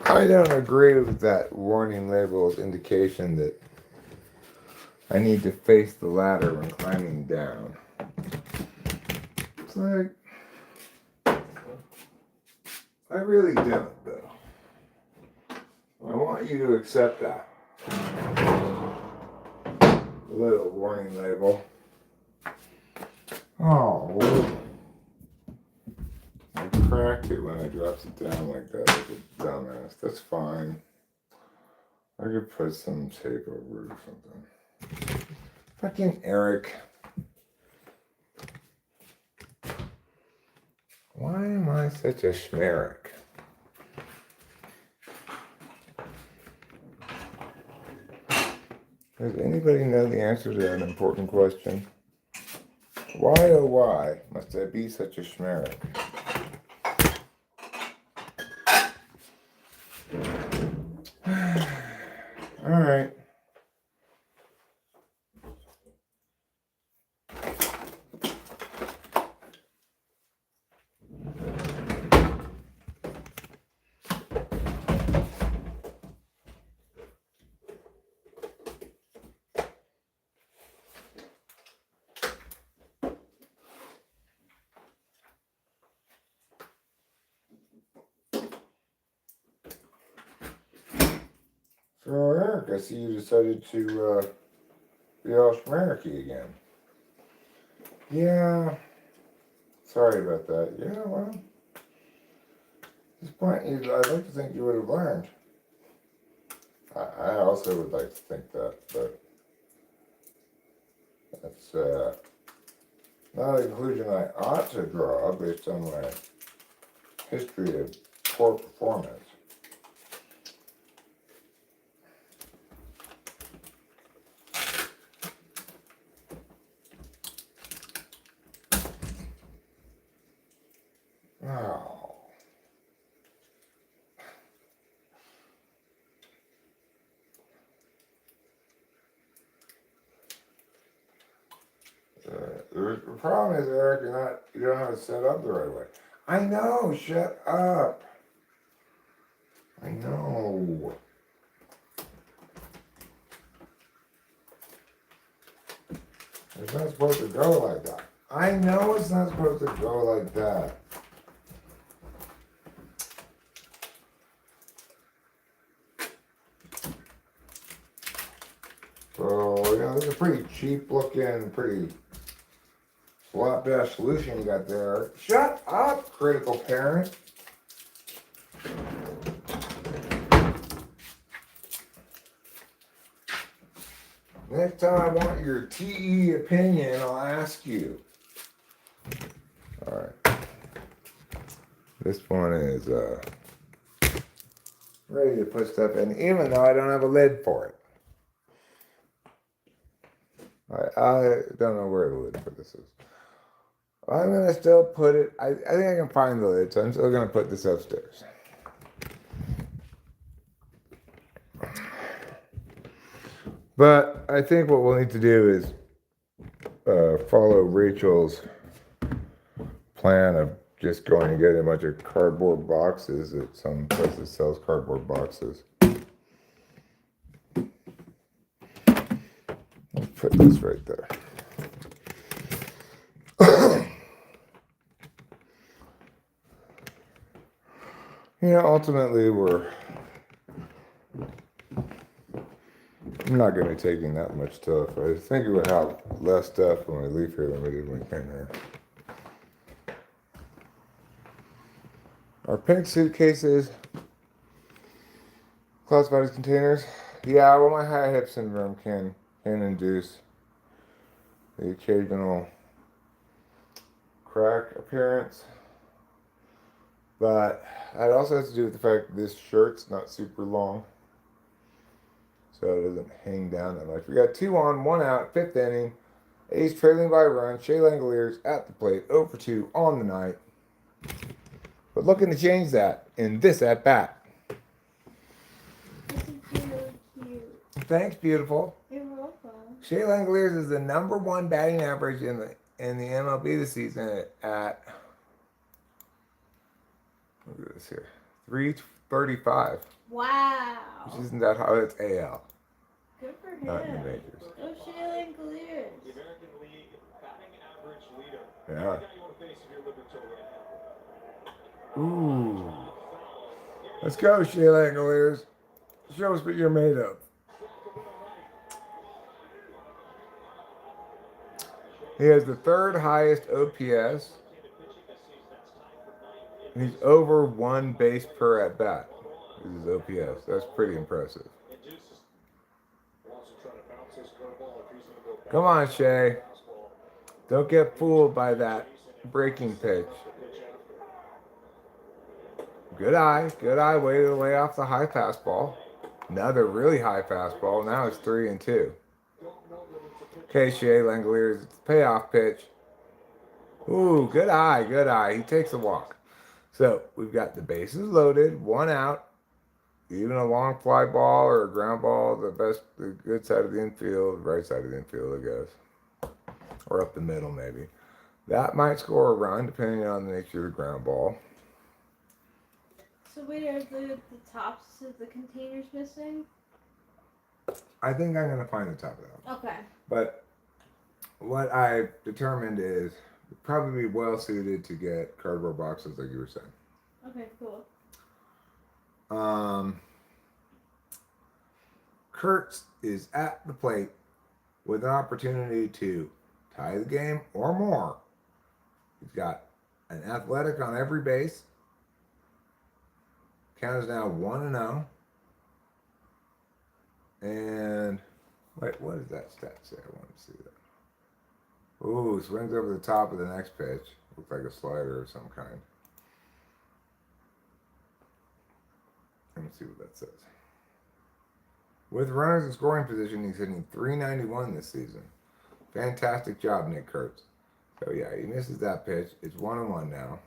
I don't agree with that warning label's indication that I need to face the ladder when climbing down. It's like, I really don't, though. I want you to accept that. Little warning label. Oh. I cracked it when I dropped it down like that, like a dumbass. That's fine. I could put some tape over it or something. Fucking Eric. Why am I such a schmerick? Does anybody know the answer to that important question? Why, oh why, must I be such a schmerick? Alright. So, Eric, I see you decided to be all schmericky again. Yeah. Sorry about that. Yeah, well, at this point, I'd like to think you would have learned. I also would like to think that, but that's not a conclusion I ought to draw based on my history of poor performance. Oh. The problem is, Eric, you don't have it set up the right way. I know, shut up. I know. It's not supposed to go like that. I know it's not supposed to go like that. So, this is a pretty cheap looking, pretty slapdash solution you got there. Shut up, critical parent. Next time I want your TE opinion, I'll ask you. Alright. This one is ready to put stuff in, even though I don't have a lid for it. I don't know where the lid for this is. I'm gonna still put it. I think I can find the lid, so I'm still gonna put this upstairs. But I think what we'll need to do is follow Rachel's plan of just going and getting a bunch of cardboard boxes at some place that sells cardboard boxes. Let's put this right there. Ultimately, I'm not going to be taking that much stuff. I think we would have less stuff when we leave here than we did when we came here. Our pink suitcases, classified as containers. Yeah, well, my high hip syndrome can induce the occasional crack appearance. But it also has to do with the fact that this shirt's not super long. So it doesn't hang down that much. We got 2 on, 1 out, 5th inning. A's trailing by a run. Shea Langoliers at the plate, 0 for 2 on the night. But looking to change that in this at bat. This is really cute. Thanks, beautiful. You're welcome. Shea Langoliers is the #1 batting average in the MLB this season at look at this here, 335. Wow. Which isn't that high. It's AL, Good for him. not in the majors. Go Shea Langoliers. The American League batting average leader. Yeah. The guy you want to face if you're Liverpool right now. Ooh. Let's go, Shea Langoliers. Show us what you're made of. He has the 3rd highest OPS. And he's over 1 base per at bat. This is OPS. That's pretty impressive. Come on, Shea. Don't get fooled by that breaking pitch. Good eye. Good eye. Way to lay off the high fastball. Another really high fastball. Now it's 3-2. Okay, Shea Langoliers. It's the payoff pitch. Ooh, good eye. Good eye. He takes a walk. So we've got the bases loaded, 1 out. Even a long fly ball or a ground ball, the good side of the infield, right side of the infield, I guess. Or up the middle, maybe. That might score a run, depending on the nature of the ground ball. So wait, are the tops of the containers missing? I think I'm going to find the top of that. Okay. But what I determined is probably well suited to get cardboard boxes, like you were saying. Okay, cool. Kurtz is at the plate with an opportunity to tie the game or more. He's got an athletic on every base. Count is now 1-0. And wait, what does that stat say? I want to see that. Ooh, swings over the top of the next pitch. Looks like a slider of some kind. Let me see what that says. With runners in scoring position, he's hitting .391 this season. Fantastic job, Nick Kurtz. So yeah, he misses that pitch. It's 1-1 now.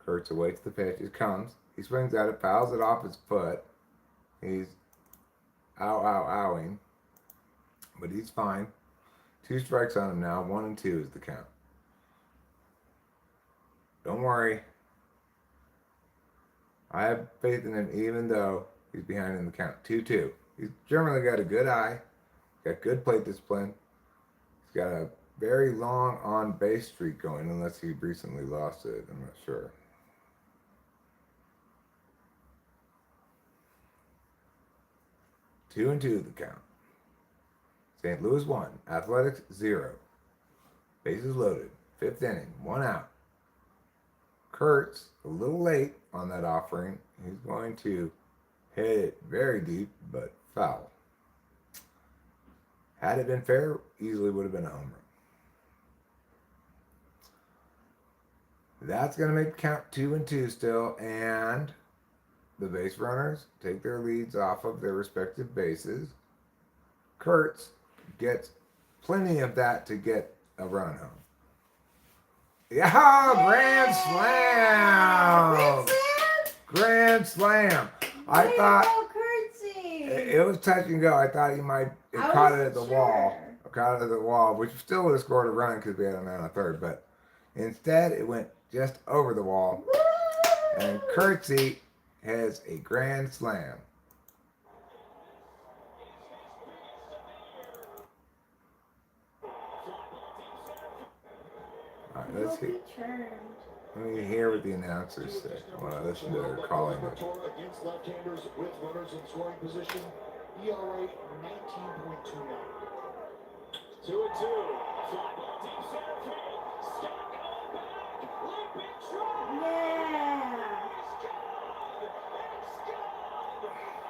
Kurtz awaits the pitch. It comes. He swings at it, fouls it off his foot. He's owing. But he's fine. 2 strikes on him now. 1-2 is the count. Don't worry. I have faith in him even though he's behind in the count. 2-2. He's generally got a good eye. Got good plate discipline. He's got a very long on-base streak going, unless he recently lost it. I'm not sure. Two and 2 the count. St. Louis 1. Athletics 0. Bases loaded. 5th inning. 1 out. Kurtz, a little late on that offering. He's going to hit it very deep, but foul. Had it been fair, easily would have been a home That's going to make the count 2-2 still, and the base runners take their leads off of their respective bases. Kurtz gets plenty of that to get a run home. Yeah, grand slam! Grand slam! I Way to thought go, Curtsy. it was touch and go. I thought he might have caught it at the wall. Caught it at the wall, which still would have scored a run because we had a man on third. But instead, it went just over the wall. Woo! And Curtsy has a grand slam. All right, let's see. Let me hear what the announcers say. Well, I listen to their calling it. Against left-handers with runners in scoring position, ERA 19.29. 2-2. Fly ball deep center field. Stuck on back. Leaping try. Yeah. It's gone. It's gone. A grand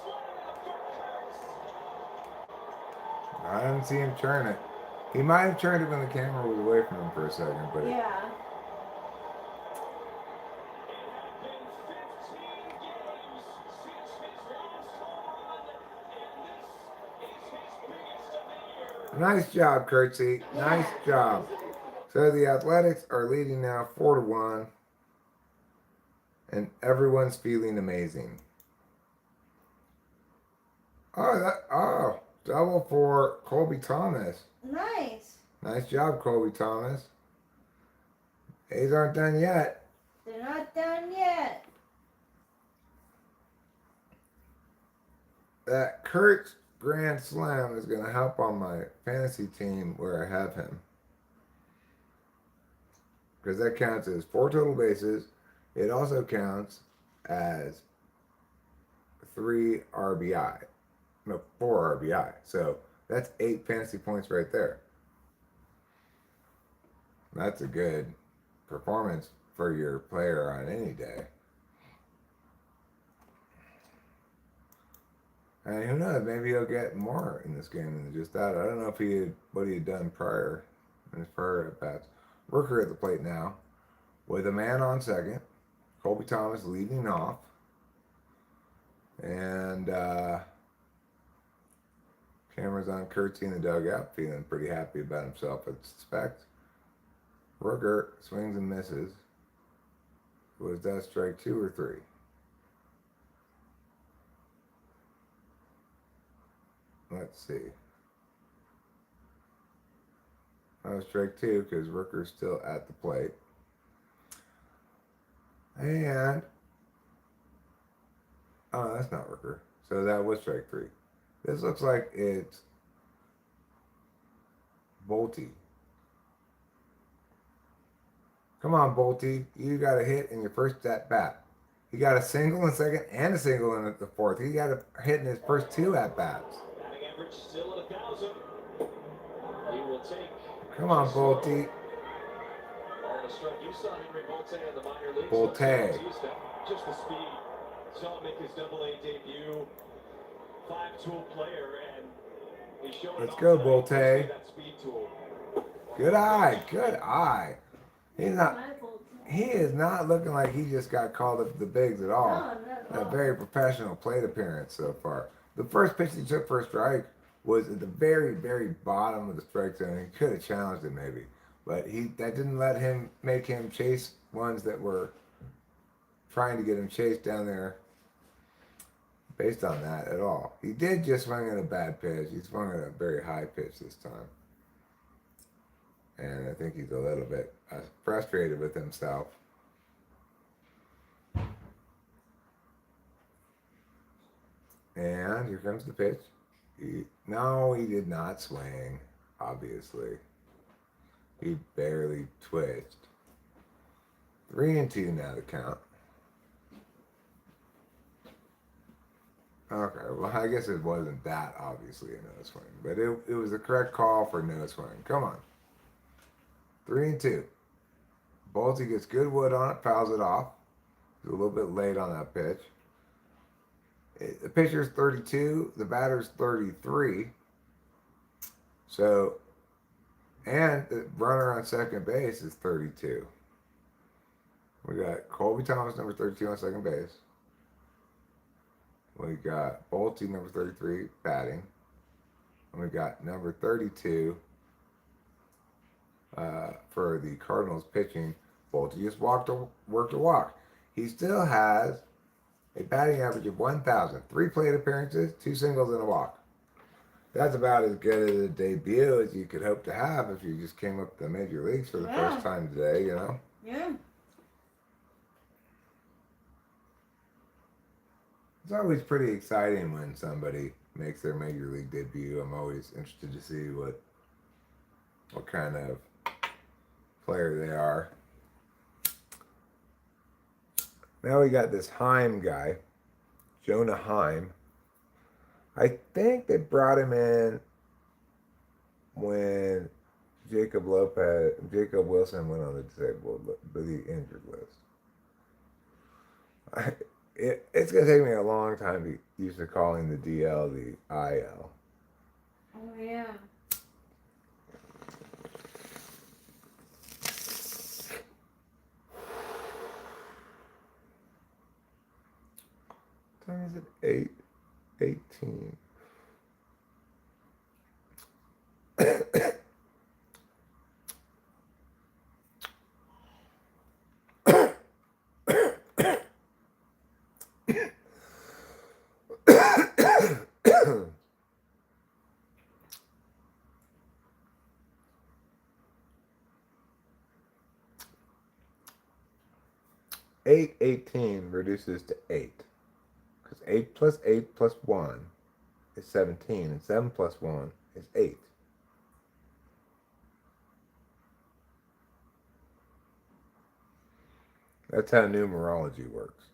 slam for Kurtz. I didn't see him churn it. He might have churned it when the camera was away from him for a second, but Yeah. nice job, Curtsy. Nice job. So the Athletics are leading now 4-1, and everyone's feeling amazing. Oh, double for Colby Thomas. Nice. Nice job, Colby Thomas. A's aren't done yet. They're not done yet. That Kurtz grand slam is going to help on my fantasy team where I have him. Because that counts as 4 total bases. It also counts as 3 RBI. No, 4 RBI. So that's 8 fantasy points right there. That's a good performance for your player on any day. And who knows, maybe he'll get more in this game than just that. I don't know if what he had done prior in his prior at bats. Rooker at the plate now with a man on second. Colby Thomas leading off. And camera's on Curtsy in the dugout, feeling pretty happy about himself, I suspect. Rooker swings and misses. Was that strike 2 or 3? Let's see. That was strike 2 because Rooker's still at the plate. And oh, that's not Rooker. So that was strike 3. This looks like it's Bolte. Come on, Bolte. You got a hit in your first at bat. He got a single in second and a single in the fourth. He got a hit in his first 2 at bats. Batting average still at 1,000. He will take. Come on, Bolte. On the strike, you saw Henry Bolte in the minor leagues. Bolte. Just the speed. Saw him make his AA debut. 5-tool player, and he showed. Let's go, tonight, Bolte. that speed tool. Good eye. Good eye. He is not looking like he just got called up to the bigs at all. A very professional plate appearance so far. The first pitch he took for a strike was at the very, very bottom of the strike zone. He could have challenged it maybe, but that didn't let him make him chase ones that were trying to get him chased down there based on that at all. He did just swing at a bad pitch. He swung at a very high pitch this time. And I think he's a little bit frustrated with himself. And here comes the pitch. No, he did not swing, obviously. He barely twitched. 3-2 now to count. Okay, well, I guess it wasn't that obviously a no swing, but it was the correct call for no swing. Come on. 3-2. Bolte gets good wood on it, fouls it off. He's a little bit late on that pitch. The pitcher's 32, the batter's 33. So, And the runner on second base is 32. We got Colby Thomas, number 32, on second base. We got Bolte, number 33, batting. And we got number 32 for the Cardinals pitching. Bolte just worked a walk. He still has a batting average of 1,000. 3 plate appearances, 2 singles, and a walk. That's about as good as a debut as you could hope to have if you just came up to the major leagues for the first time today, you know? Yeah. It's always pretty exciting when somebody makes their major league debut. I'm always interested to see what kind of player they are. Now we got this Heim guy, Jonah Heim. I think they brought him in when Jacob Wilson went on the injured list. It's going to take me a long time to get used to calling the DL the IL. Oh, yeah. What time is it? 8:18. Eight 18 reduces to 8. Because 8 plus 8 plus 1 is 17, and 7 plus 1 is 8. That's how numerology works.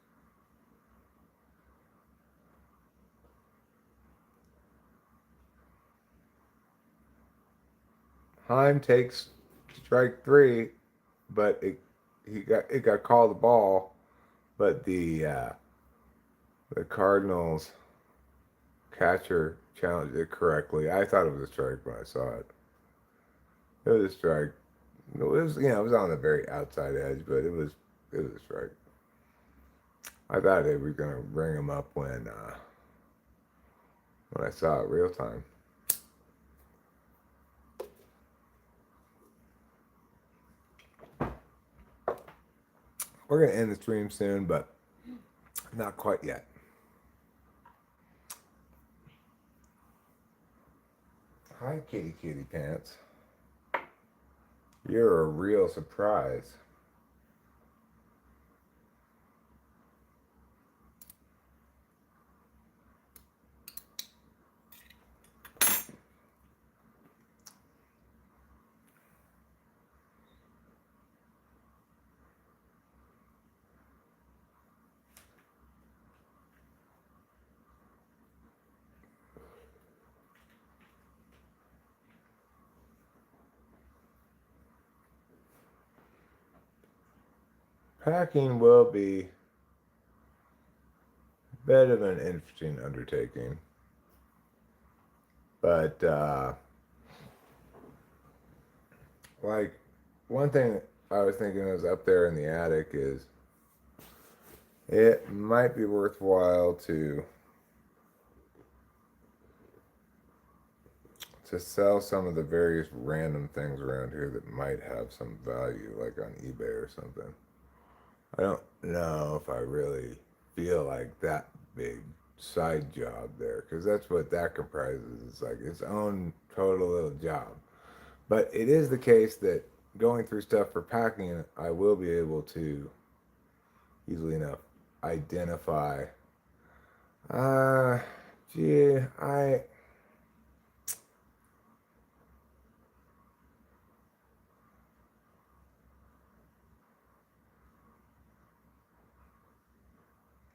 Heim takes strike 3, but it got called a ball, but the Cardinals catcher challenged it correctly. I thought it was a strike when I saw it. It was a strike. It was it was on the very outside edge, but it was a strike. I thought they were gonna bring him up when I saw it real time. We're going to end the stream soon, but not quite yet. Hi, Kitty Pants. You're a real surprise. Packing will be a bit of an interesting undertaking. But, like, one thing I was thinking was up there in the attic is it might be worthwhile to sell some of the various random things around here that might have some value, like on eBay or something. I don't know if I really feel like that big side job there, because that's what that comprises. It's like its own total little job. But it is the case that going through stuff for packing, I will be able to easily enough identify.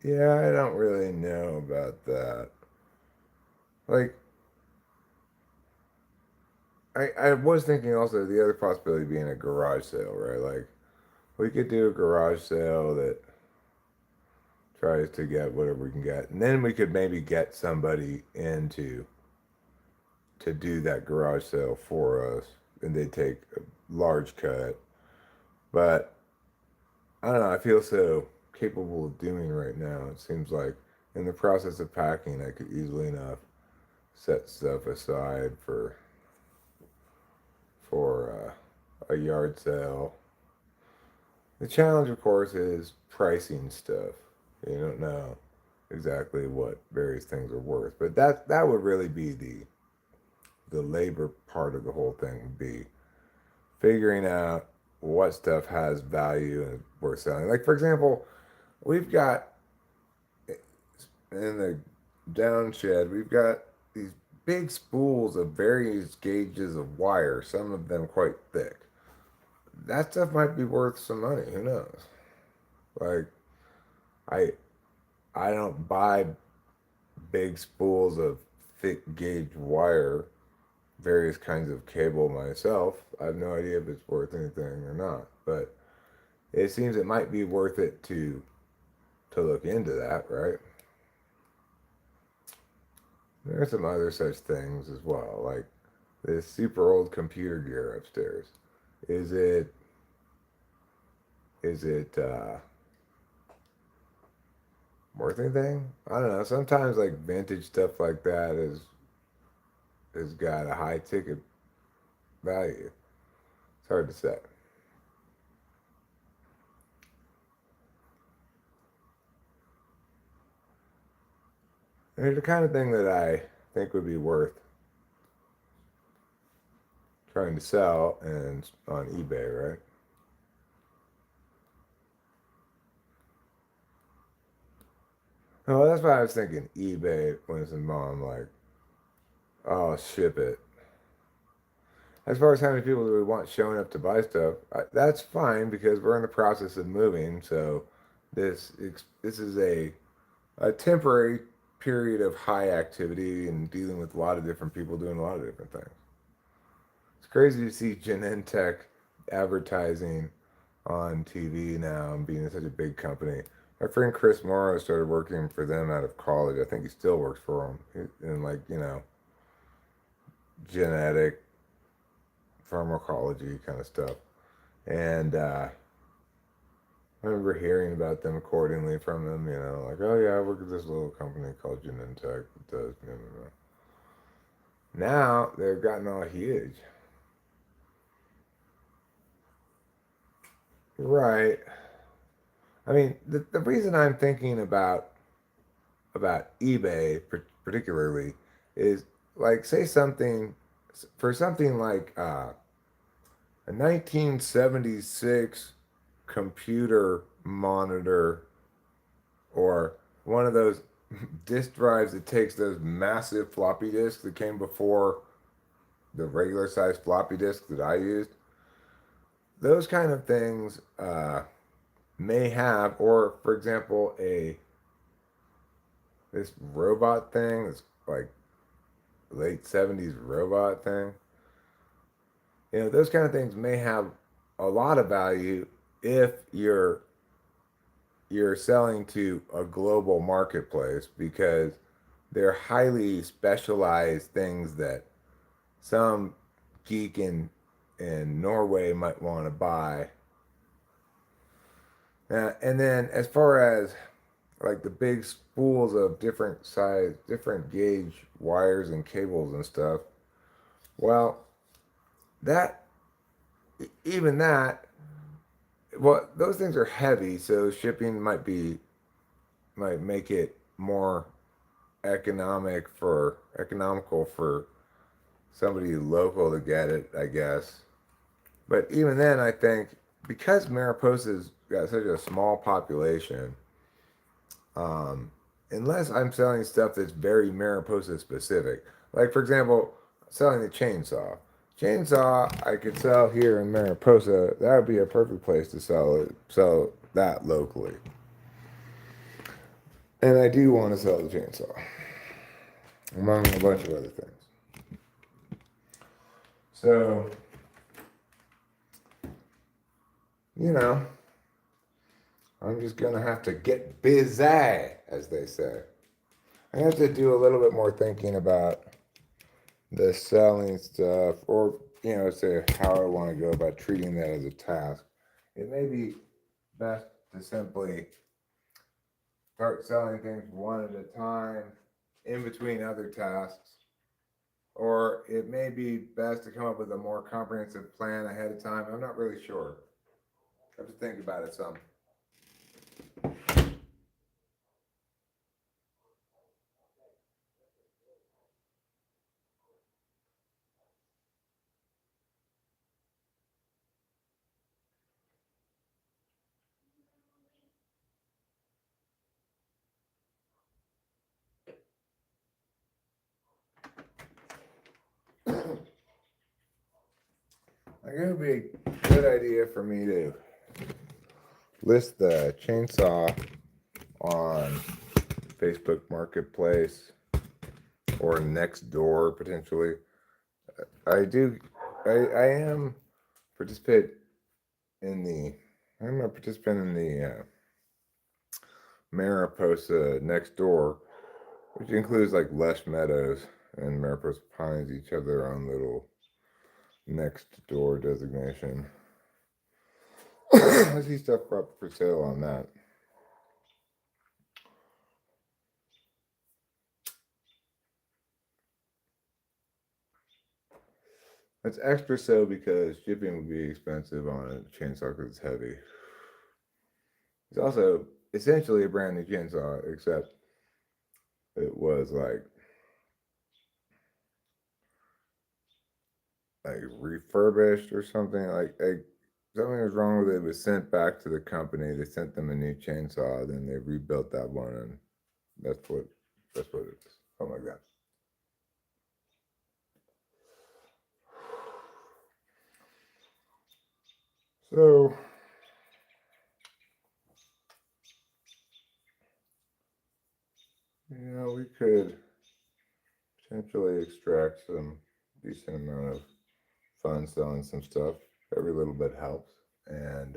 Yeah, I don't really know about that. Like, I was thinking also the other possibility being a garage sale, right? Like, we could do a garage sale that tries to get whatever we can get. And then we could maybe get somebody to do that garage sale for us. and they take a large cut. But I don't know, I feel so capable of doing right now. It seems like in the process of packing, I could easily enough set stuff aside for a yard sale. The challenge, of course, is pricing stuff. You don't know exactly what various things are worth, but that would really be the labor part of the whole thing would be figuring out what stuff has value and worth selling. Like for example, we've got in the downshed, we've got these big spools of various gauges of wire, some of them quite thick. That stuff might be worth some money. Who knows? Like, I I don't buy big spools of thick gauge wire, various kinds of cable myself. I have no idea if it's worth anything or not, but it seems it might be worth it to look into that, right? There are some other such things as well, like this super old computer gear upstairs. Is it worth anything? I don't know. Sometimes like vintage stuff like that has got a high ticket value. It's hard to say. And it's the kind of thing that I think would be worth trying to sell and on eBay, right? Oh, that's why I was thinking eBay when it's mom like, oh, ship it. As far as how many people do we want showing up to buy stuff, that's fine because we're in the process of moving. So this is a temporary period of high activity and dealing with a lot of different people doing a lot of different things. It's crazy to see Genentech advertising on TV now and being such a big company. My friend Chris Morrow started working for them out of college. I think he still works for them in like, genetic pharmacology kind of stuff. And I remember hearing about them accordingly from them, like, oh yeah, I work at this little company called Genentech that does, Now they've gotten all huge. Right. I mean, the reason I'm thinking about eBay particularly is like say something for something like a 1976 computer monitor or one of those disk drives that takes those massive floppy disks that came before the regular size floppy disk that I used. Those kind of things may have, or for example, this robot thing, this like late 70s robot thing. Those kind of things may have a lot of value if you're selling to a global marketplace because they're highly specialized things that some geek in Norway might want to buy. And then as far as like the big spools of different size, different gauge wires and cables and stuff, well, even that, well, those things are heavy, so shipping might make it more economical for somebody local to get it, I guess. But even then, I think because Mariposa's got such a small population, unless I'm selling stuff that's very Mariposa specific, like for example, selling the chainsaw. Chainsaw I could sell here in Mariposa. That would be a perfect place to sell that locally. And I do want to sell the chainsaw, among a bunch of other things. So, I'm just going to have to get busy, as they say. I have to do a little bit more thinking about the selling stuff, or say how I want to go about treating that as a task, it may be best to simply start selling things one at a time in between other tasks. Or it may be best to come up with a more comprehensive plan ahead of time. I'm not really sure. I have to think about it some. I think it would be a good idea for me to list the chainsaw on Facebook Marketplace or next door potentially. I am participate in the I'm a participant in the Mariposa next door, which includes like Lush Meadows and Mariposa Pines. Each have their own little next door designation. I see stuff up for sale on that. It's extra so because shipping would be expensive on a chainsaw because it's heavy. It's also essentially a brand new chainsaw, except it was like refurbished or something. Like something was wrong with it. It was sent back to the company. They sent them a new chainsaw. Then they rebuilt that one, and that's what it is. Something like that. So we could potentially extract some decent amount of fun selling some stuff. Every little bit helps, and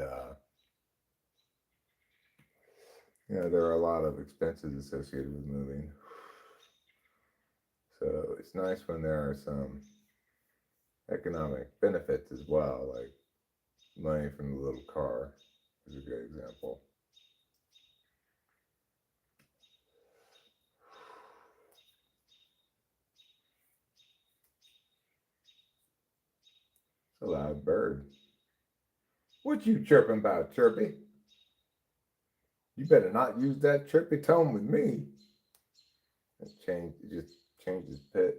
there are a lot of expenses associated with moving. So it's nice when there are some economic benefits as well, like money from the little car is a good example. It's a loud bird. What you chirping about, Chirpy? You better not use that chirpy tone with me. It just changes pitch.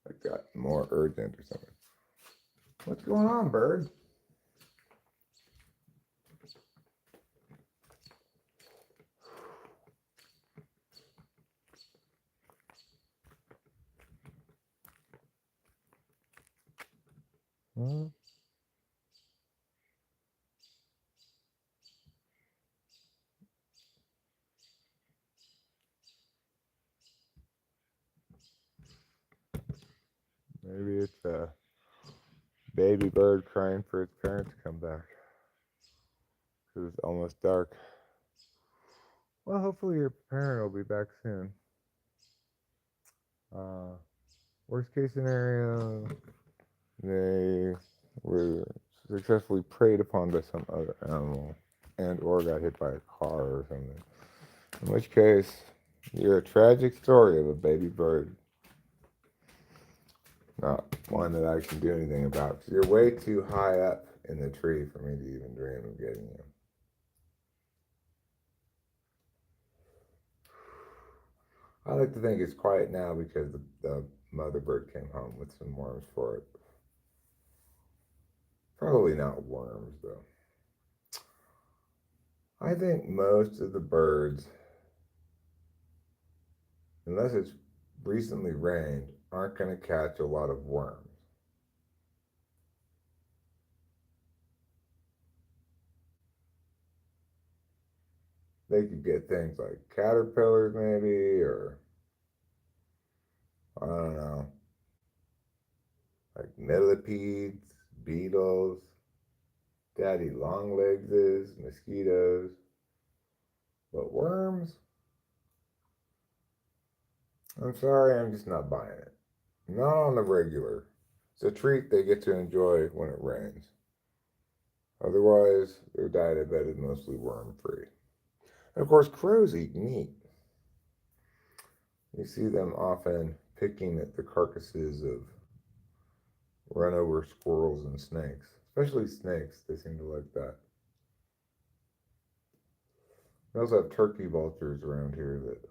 It got more urgent or something. What's going on, bird? Huh? Maybe it's a baby bird crying for its parents to come back. Because it's almost dark. Well, hopefully your parent will be back soon. Worst case scenario, they were successfully preyed upon by some other animal and or got hit by a car or something. In which case, you're a tragic story of a baby bird. Not one that I can do anything about because you're way too high up in the tree for me to even dream of getting you. I like to think it's quiet now because the mother bird came home with some worms for it. Probably not worms, though. I think most of the birds, unless it's recently rained, aren't going to catch a lot of worms. They could get things like caterpillars, maybe, or I don't know, like millipedes, beetles, daddy longlegses, mosquitoes. But worms? I'm sorry, I'm just not buying it. Not on the regular. It's a treat they get to enjoy when it rains. Otherwise, their diet, I bet, is mostly worm-free. And of course, crows eat meat. You see them often picking at the carcasses of run-over squirrels and snakes. Especially snakes, they seem to like that. We also have turkey vultures around here that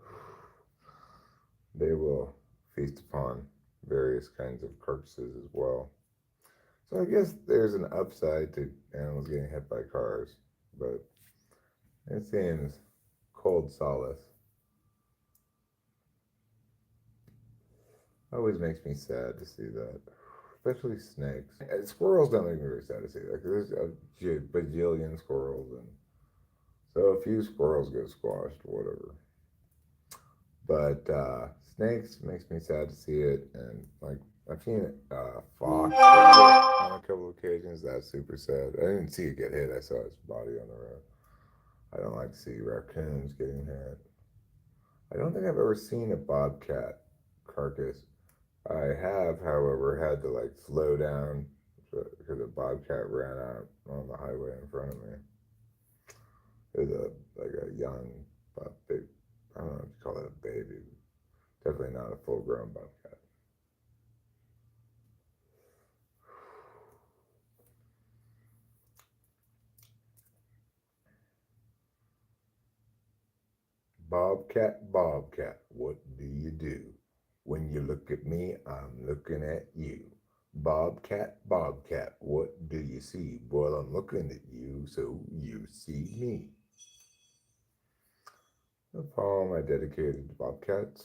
they will feast upon various kinds of carcasses as well. So I guess there's an upside to animals getting hit by cars, but it seems cold solace. Always makes me sad to see that, especially snakes. And squirrels don't make me very sad to see that because there's a bajillion squirrels, and so a few squirrels get squashed, whatever. But snakes makes me sad to see it, and like I've seen fox on a couple of occasions. That's super sad. I didn't see it get hit. I saw its body on the road. I don't like to see raccoons getting hit. I don't think I've ever seen a bobcat carcass. I have, however, had to like slow down because a bobcat ran out on the highway in front of me. It was a young, big, I don't know if you call it a baby. Definitely not a full-grown bobcat. Bobcat, bobcat, what do you do? When you look at me, I'm looking at you. Bobcat, bobcat, what do you see? Well, I'm looking at you, so you see me. A poem I dedicated to bobcats.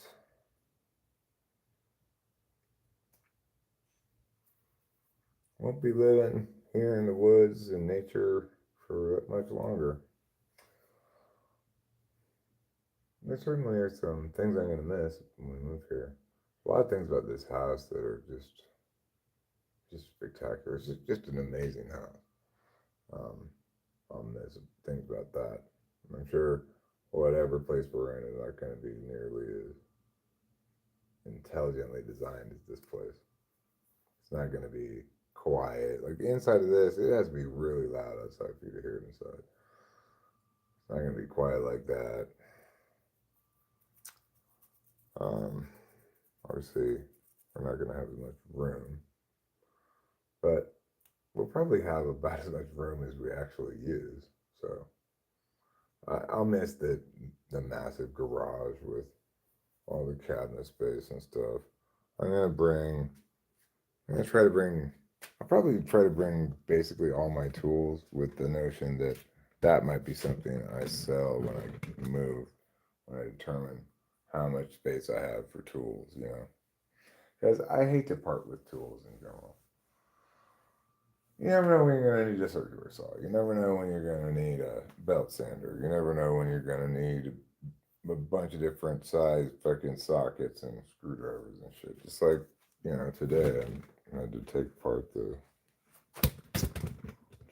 Won't be living here in the woods and nature for much longer. There certainly are some things I'm going to miss when we move here. A lot of things about this house that are just spectacular. It's just an amazing house. I'll miss things about that. I'm sure whatever place we're in is not going to be nearly as intelligently designed as this place. It's not going to be quiet. Like the inside of this, it has to be really loud outside for you to hear it inside. It's not going to be quiet like that. Obviously, we're not going to have as much room, but we'll probably have about as much room as we actually use. So I'll miss the massive garage with all the cabinet space and stuff. I'll probably try to bring basically all my tools with the notion that that might be something I sell when I move, when I determine how much space I have for tools, you know. Because I hate to part with tools in general. You never know when you're going to need a circular saw. You never know when you're going to need a belt sander. You never know when you're going to need a bunch of different size fucking sockets and screwdrivers and shit. Just like, you know, today I had to take apart the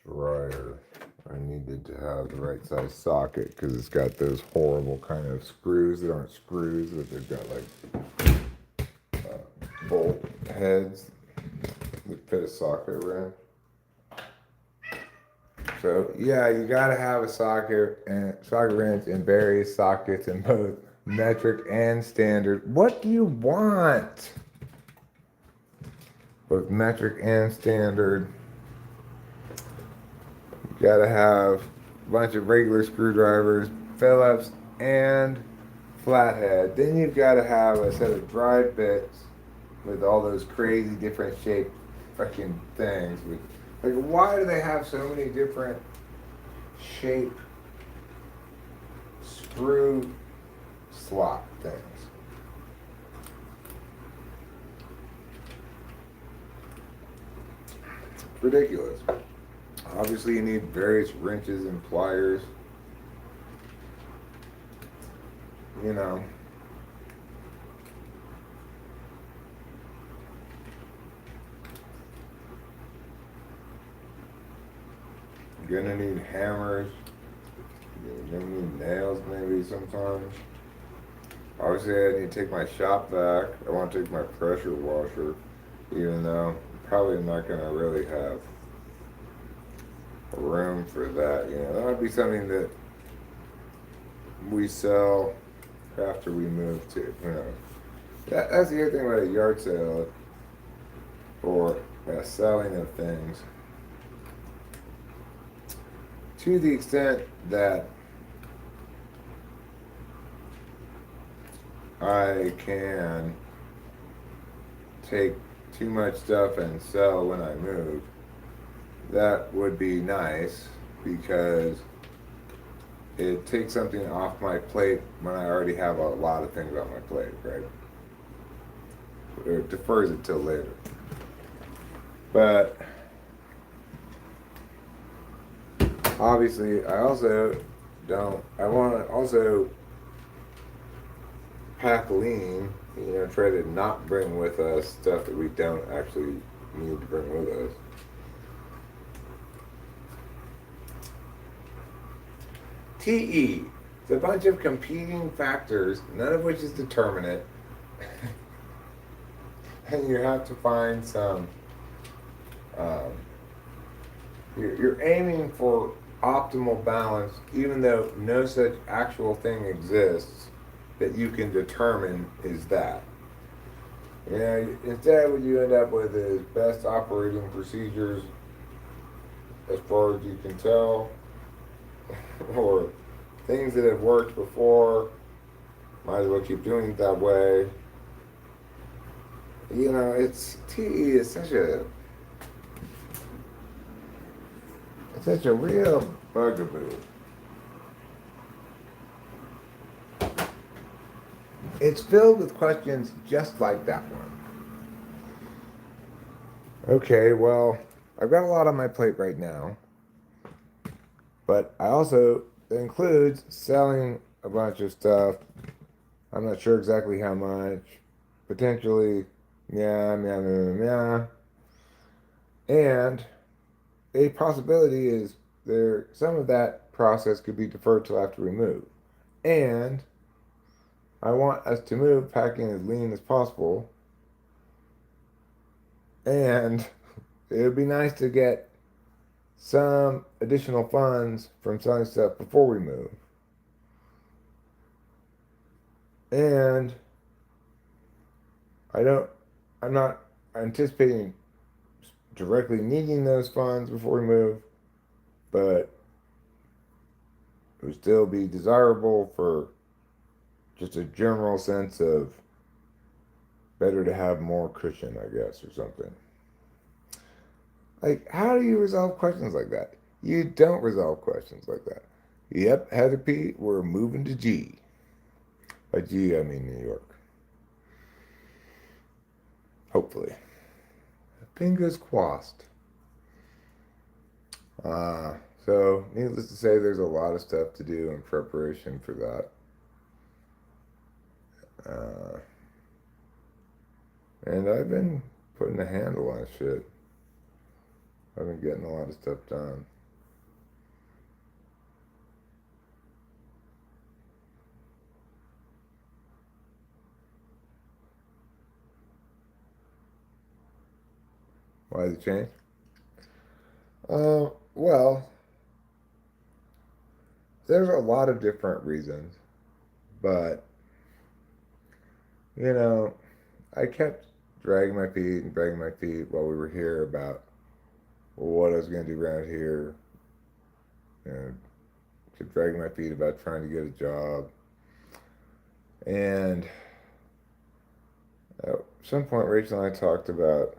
dryer. I needed to have the right size socket because it's got those horrible kind of screws that aren't screws, but they've got like bolt heads that fit a socket around. So yeah, you gotta have a socket wrench and various sockets in both metric and standard. What do you want? Both metric and standard. You gotta have a bunch of regular screwdrivers, Phillips, and flathead. Then you've gotta have a set of drive bits with all those crazy different shaped fucking things. Like, why do they have so many different shaped screw slot things? It's ridiculous. Obviously, you need various wrenches and pliers. You know. You're gonna need hammers. You're gonna need nails maybe sometimes. Obviously, I need to take my shop vac. I want to take my pressure washer, even though probably not going to really have room for that. That would be something that we sell after we move to. That's the other thing about a yard sale or selling of things. To the extent that I can take too much stuff and sell when I move, that would be nice because it takes something off my plate when I already have a lot of things on my plate, right? It defers it till later. But obviously, I want to also pack lean, try to not bring with us stuff that we don't actually need to bring with us. TE. It's a bunch of competing factors, none of which is determinate. And you have to find some, you're aiming for optimal balance, even though no such actual thing exists that you can determine is that. Instead what you end up with is best operating procedures as far as you can tell, or things that have worked before, might as well keep doing it that way. TE is such a real bugaboo. It's filled with questions just like that one. Okay, well, I've got a lot on my plate right now, but that includes selling a bunch of stuff. I'm not sure exactly how much. Potentially, and a possibility is some of that process could be deferred till after we move. And I want us to move packing as lean as possible. And it would be nice to get some additional funds from selling stuff before we move. And I'm not anticipating directly needing those funds before we move, but it would still be desirable for just a general sense of better to have more cushion, I guess, or something. Like, how do you resolve questions like that? You don't resolve questions like that. Yep, Heather P., we're moving to G. By G, I mean New York. Hopefully. Fingers crossed. So, needless to say, there's a lot of stuff to do in preparation for that. And I've been putting a handle on shit. I've been getting a lot of stuff done. Why the change? Well, there's a lot of different reasons, but I kept dragging my feet while we were here about what I was going to do around here. Kept dragging my feet about trying to get a job. And at some point, Rachel and I talked about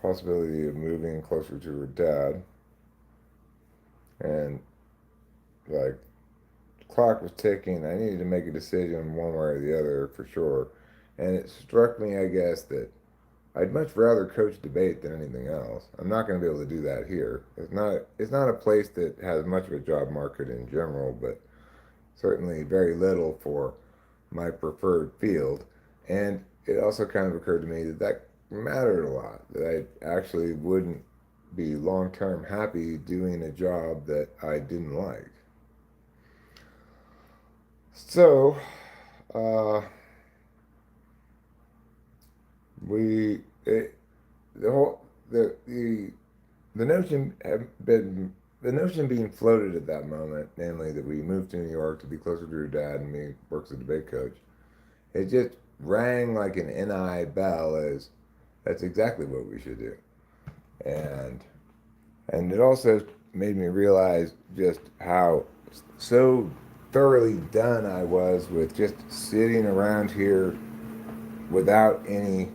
possibility of moving closer to her dad. And like, the clock was ticking. I needed to make a decision one way or the other for sure. And it struck me, I guess, that I'd much rather coach debate than anything else. I'm not going to be able to do that here. It's not a place that has much of a job market in general, but certainly very little for my preferred field. And it also kind of occurred to me that mattered a lot, that I actually wouldn't be long-term happy doing a job that I didn't like. So, we it the whole the notion had been the notion being floated at that moment, namely that we moved to New York to be closer to your dad and me works as a debate coach. It just rang like an NI bell as that's exactly what we should do. And it also made me realize just how so thoroughly done I was with just sitting around here without any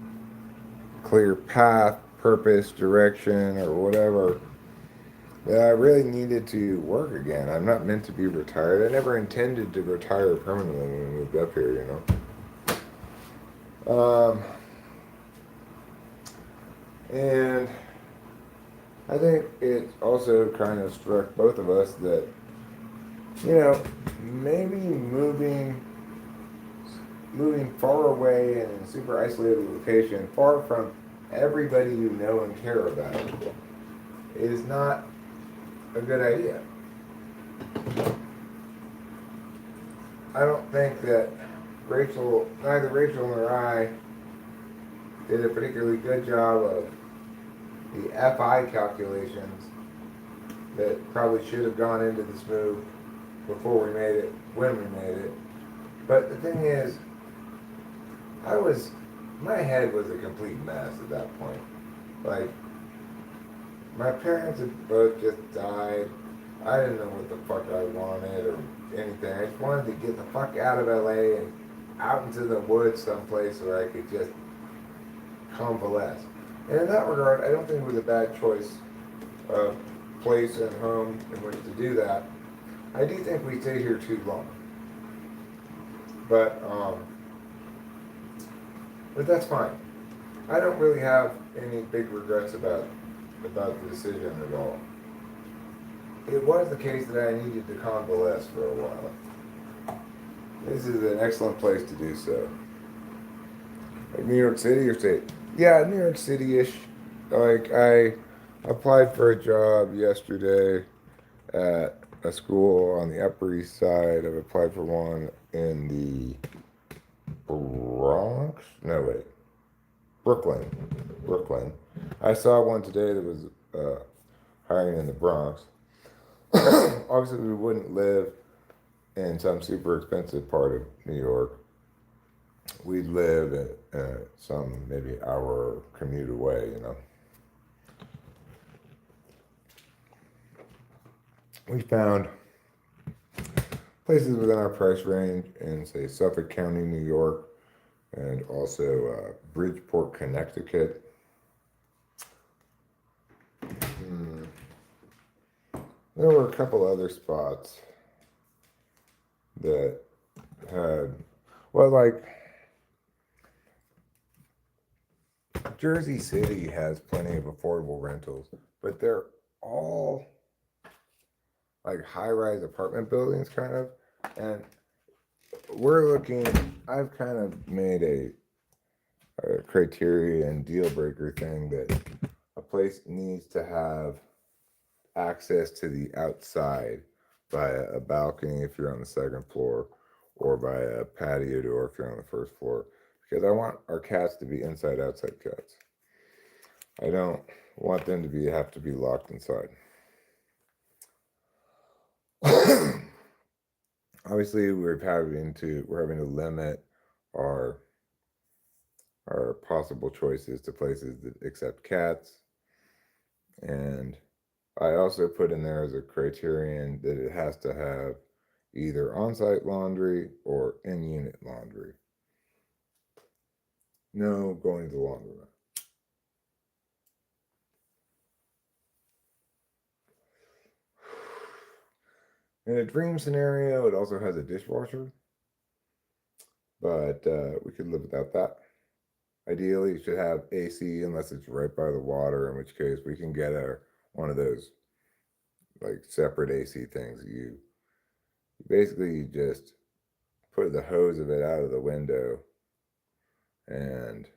clear path, purpose, direction, or whatever. That I really needed to work again. I'm not meant to be retired. I never intended to retire permanently when we moved up here, you know. And I think it also kind of struck both of us that, you know, maybe moving far away and in a super isolated location, far from everybody you know and care about, is not a good idea. I don't think that neither Rachel nor I did a particularly good job of the FI calculations that probably should have gone into this move before we made it, when we made it. But the thing is, my head was a complete mess at that point. Like, my parents had both just died. I didn't know what the fuck I wanted or anything. I just wanted to get the fuck out of LA and out into the woods someplace where I could just convalesce. And in that regard, I don't think it was a bad choice of place and home in which to do that. I do think we stayed here too long. But that's fine. I don't really have any big regrets about the decision at all. It was the case that I needed to convalesce for a while. This is an excellent place to do so. Like New York City or state? Yeah, New York City-ish. Like, I applied for a job yesterday at a school on the Upper East Side. I've applied for one in the Bronx? No, wait. Brooklyn. I saw one today that was hiring in the Bronx. Obviously, we wouldn't live in some super expensive part of New York. We'd live at some maybe hour commute away, you know. We found places within our price range in, say, Suffolk County, New York, and also Bridgeport, Connecticut. There were a couple other spots that had, well, like Jersey City has plenty of affordable rentals, but they're all like high-rise apartment buildings, kind of. And I've kind of made a criteria and deal breaker thing that a place needs to have access to the outside by a balcony if you're on the second floor, or by a patio door if you're on the first floor, because I want our cats to be inside-outside cats. I don't want them to have to be locked inside. Obviously, we're having to limit our possible choices to places that accept cats. And I also put in there as a criterion that it has to have either on-site laundry or in-unit laundry. No going to the laundromat. In a dream scenario, it also has a dishwasher, but we could live without that. Ideally, it should have AC unless it's right by the water, in which case we can get one of those like separate AC things. You basically just put the hose of it out of the window, and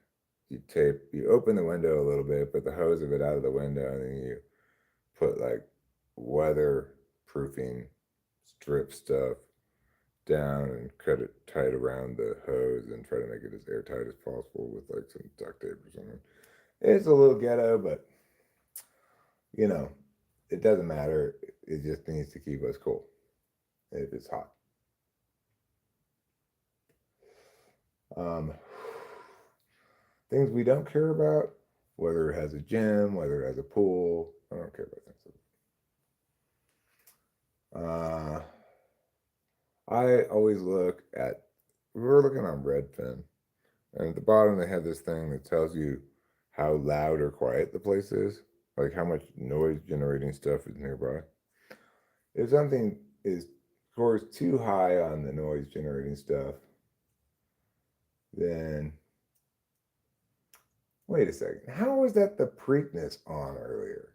you open the window a little bit, put the hose of it out of the window, and then you put like weatherproofing strip stuff down and cut it tight around the hose and try to make it as airtight as possible with like some duct tape or something. It's a little ghetto, but you know, it doesn't matter. It just needs to keep us cool if it's hot. Things we don't care about, whether it has a gym, whether it has a pool. I don't care about things. I always look at, we were looking on Redfin, and at the bottom they have this thing that tells you how loud or quiet the place is, like how much noise generating stuff is nearby. If something is scores too high on the noise generating stuff, then wait a second. How was that the Preakness on earlier?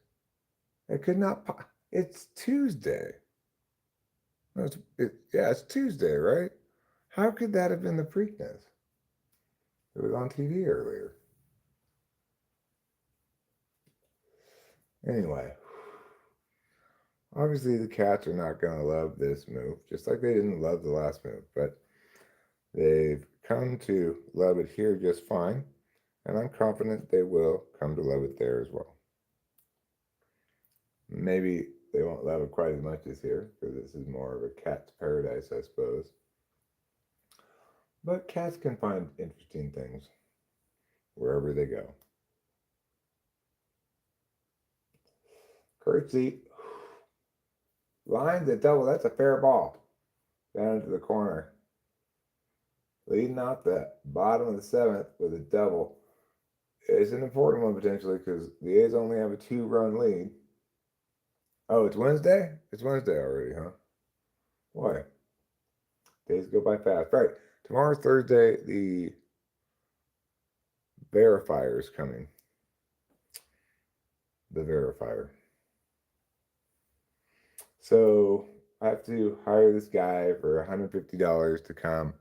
It could not. It's Tuesday. No, it's Tuesday, right? How could that have been the Preakness? It was on TV earlier. Anyway, obviously the cats are not going to love this move, just like they didn't love the last move, but they've come to love it here just fine, and I'm confident they will come to love it there as well. Maybe they won't love it quite as much as here, because this is more of a cat's paradise, I suppose. But cats can find interesting things wherever they go. Curtsy. Lines at double. That's a fair ball. Down into the corner. Leading out the bottom of the seventh with a double. It's an important one potentially because the A's only have a 2-run lead. Oh, it's Wednesday? It's Wednesday already, huh? Boy. Days go by fast. Right. Tomorrow's Thursday. The verifier is coming. The verifier. So I have to hire this guy for $150 to come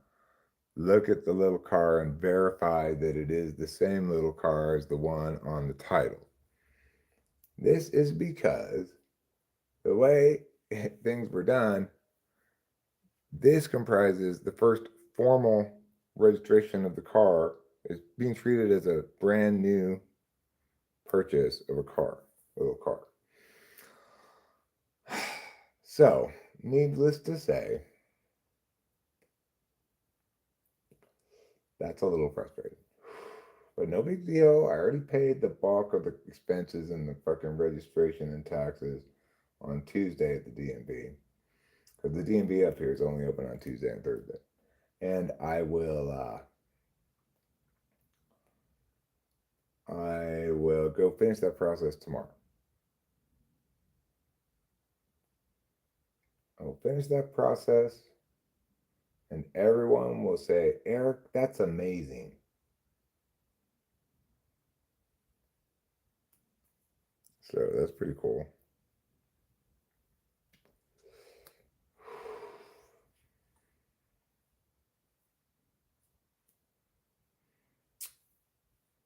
look at the little car and verify that it is the same little car as the one on the title. This is because the way things were done, this comprises the first formal registration of the car, is being treated as a brand new purchase of a little car. So, needless to say, that's a little frustrating. But no big deal. I already paid the bulk of the expenses and the fucking registration and taxes on Tuesday at the DMV. Because the DMV up here is only open on Tuesday and Thursday. And I will go finish that process tomorrow. I'll finish that process and everyone will say, Eric, that's amazing. So that's pretty cool.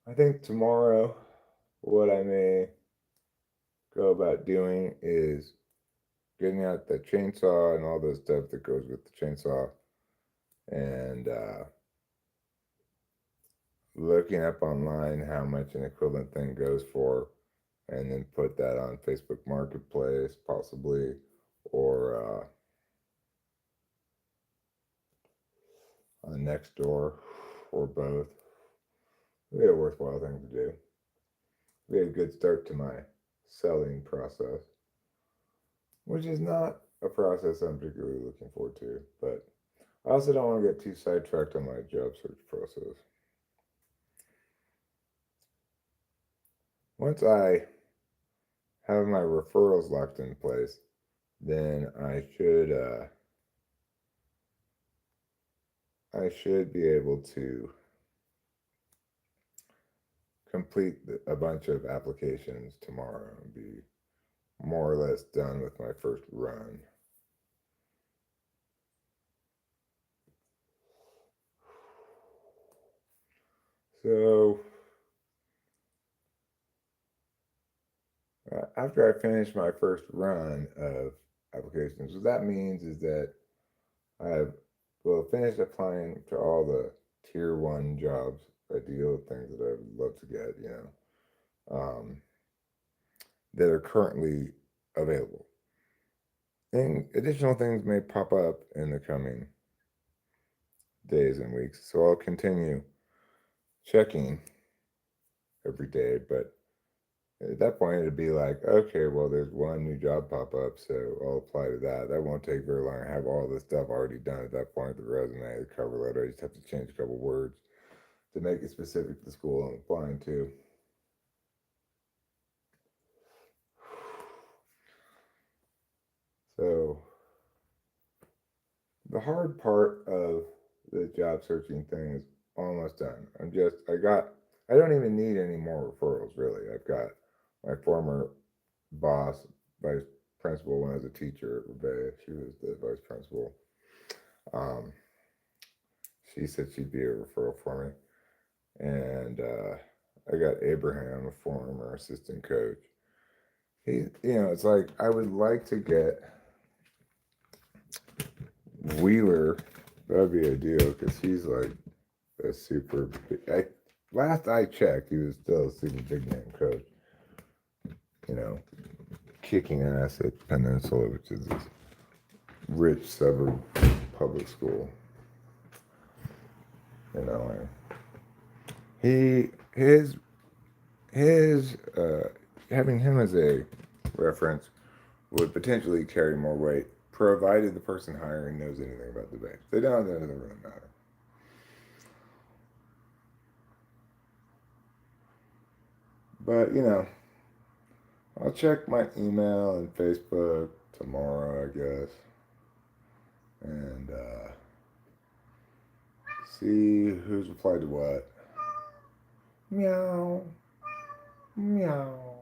I think tomorrow, what I may go about doing is getting out the chainsaw and all the stuff that goes with the chainsaw and looking up online how much an equivalent thing goes for and then put that on Facebook Marketplace possibly or on Nextdoor or both. It'd be a worthwhile thing to do. It'd be a good start to my selling process, which is not a process I'm particularly looking forward to, but I also don't want to get too sidetracked on my job search process. Once I have my referrals locked in place, then I should be able to complete a bunch of applications tomorrow and be more or less done with my first run. So after I finish my first run of applications, what that means is that I will finish applying to all the tier 1 jobs, ideal things that I would love to get, that are currently available. And additional things may pop up in the coming days and weeks. So I'll continue checking every day, but at that point it'd be like, okay, well, there's one new job pop up, so I'll apply to that. That won't take very long. I have all this stuff already done at that point, the resume, the cover letter. I just have to change a couple words to make it specific to the school I'm applying to. So the hard part of the job searching thing is almost done. I don't even need any more referrals, really. I've got my former boss, vice principal, when I was a teacher at Rebecca. She was the vice principal. She said she'd be a referral for me. And I got Abraham, a former assistant coach. It's like I would like to get Wheeler. That'd be ideal because he's like a super big. Last I checked, he was still a super big name coach. Kicking ass at Peninsula, which is this rich suburb public school. His having him as a reference would potentially carry more weight, provided the person hiring knows anything about debate. If they don't, then it doesn't really matter. But, I'll check my email and Facebook tomorrow, I guess. And see who's replied to what. Meow. Meow.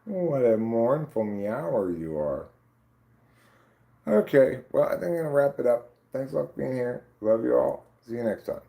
What a mournful meower you are. Okay, well, I think I'm going to wrap it up. Thanks a lot for being here. Love you all. See you next time.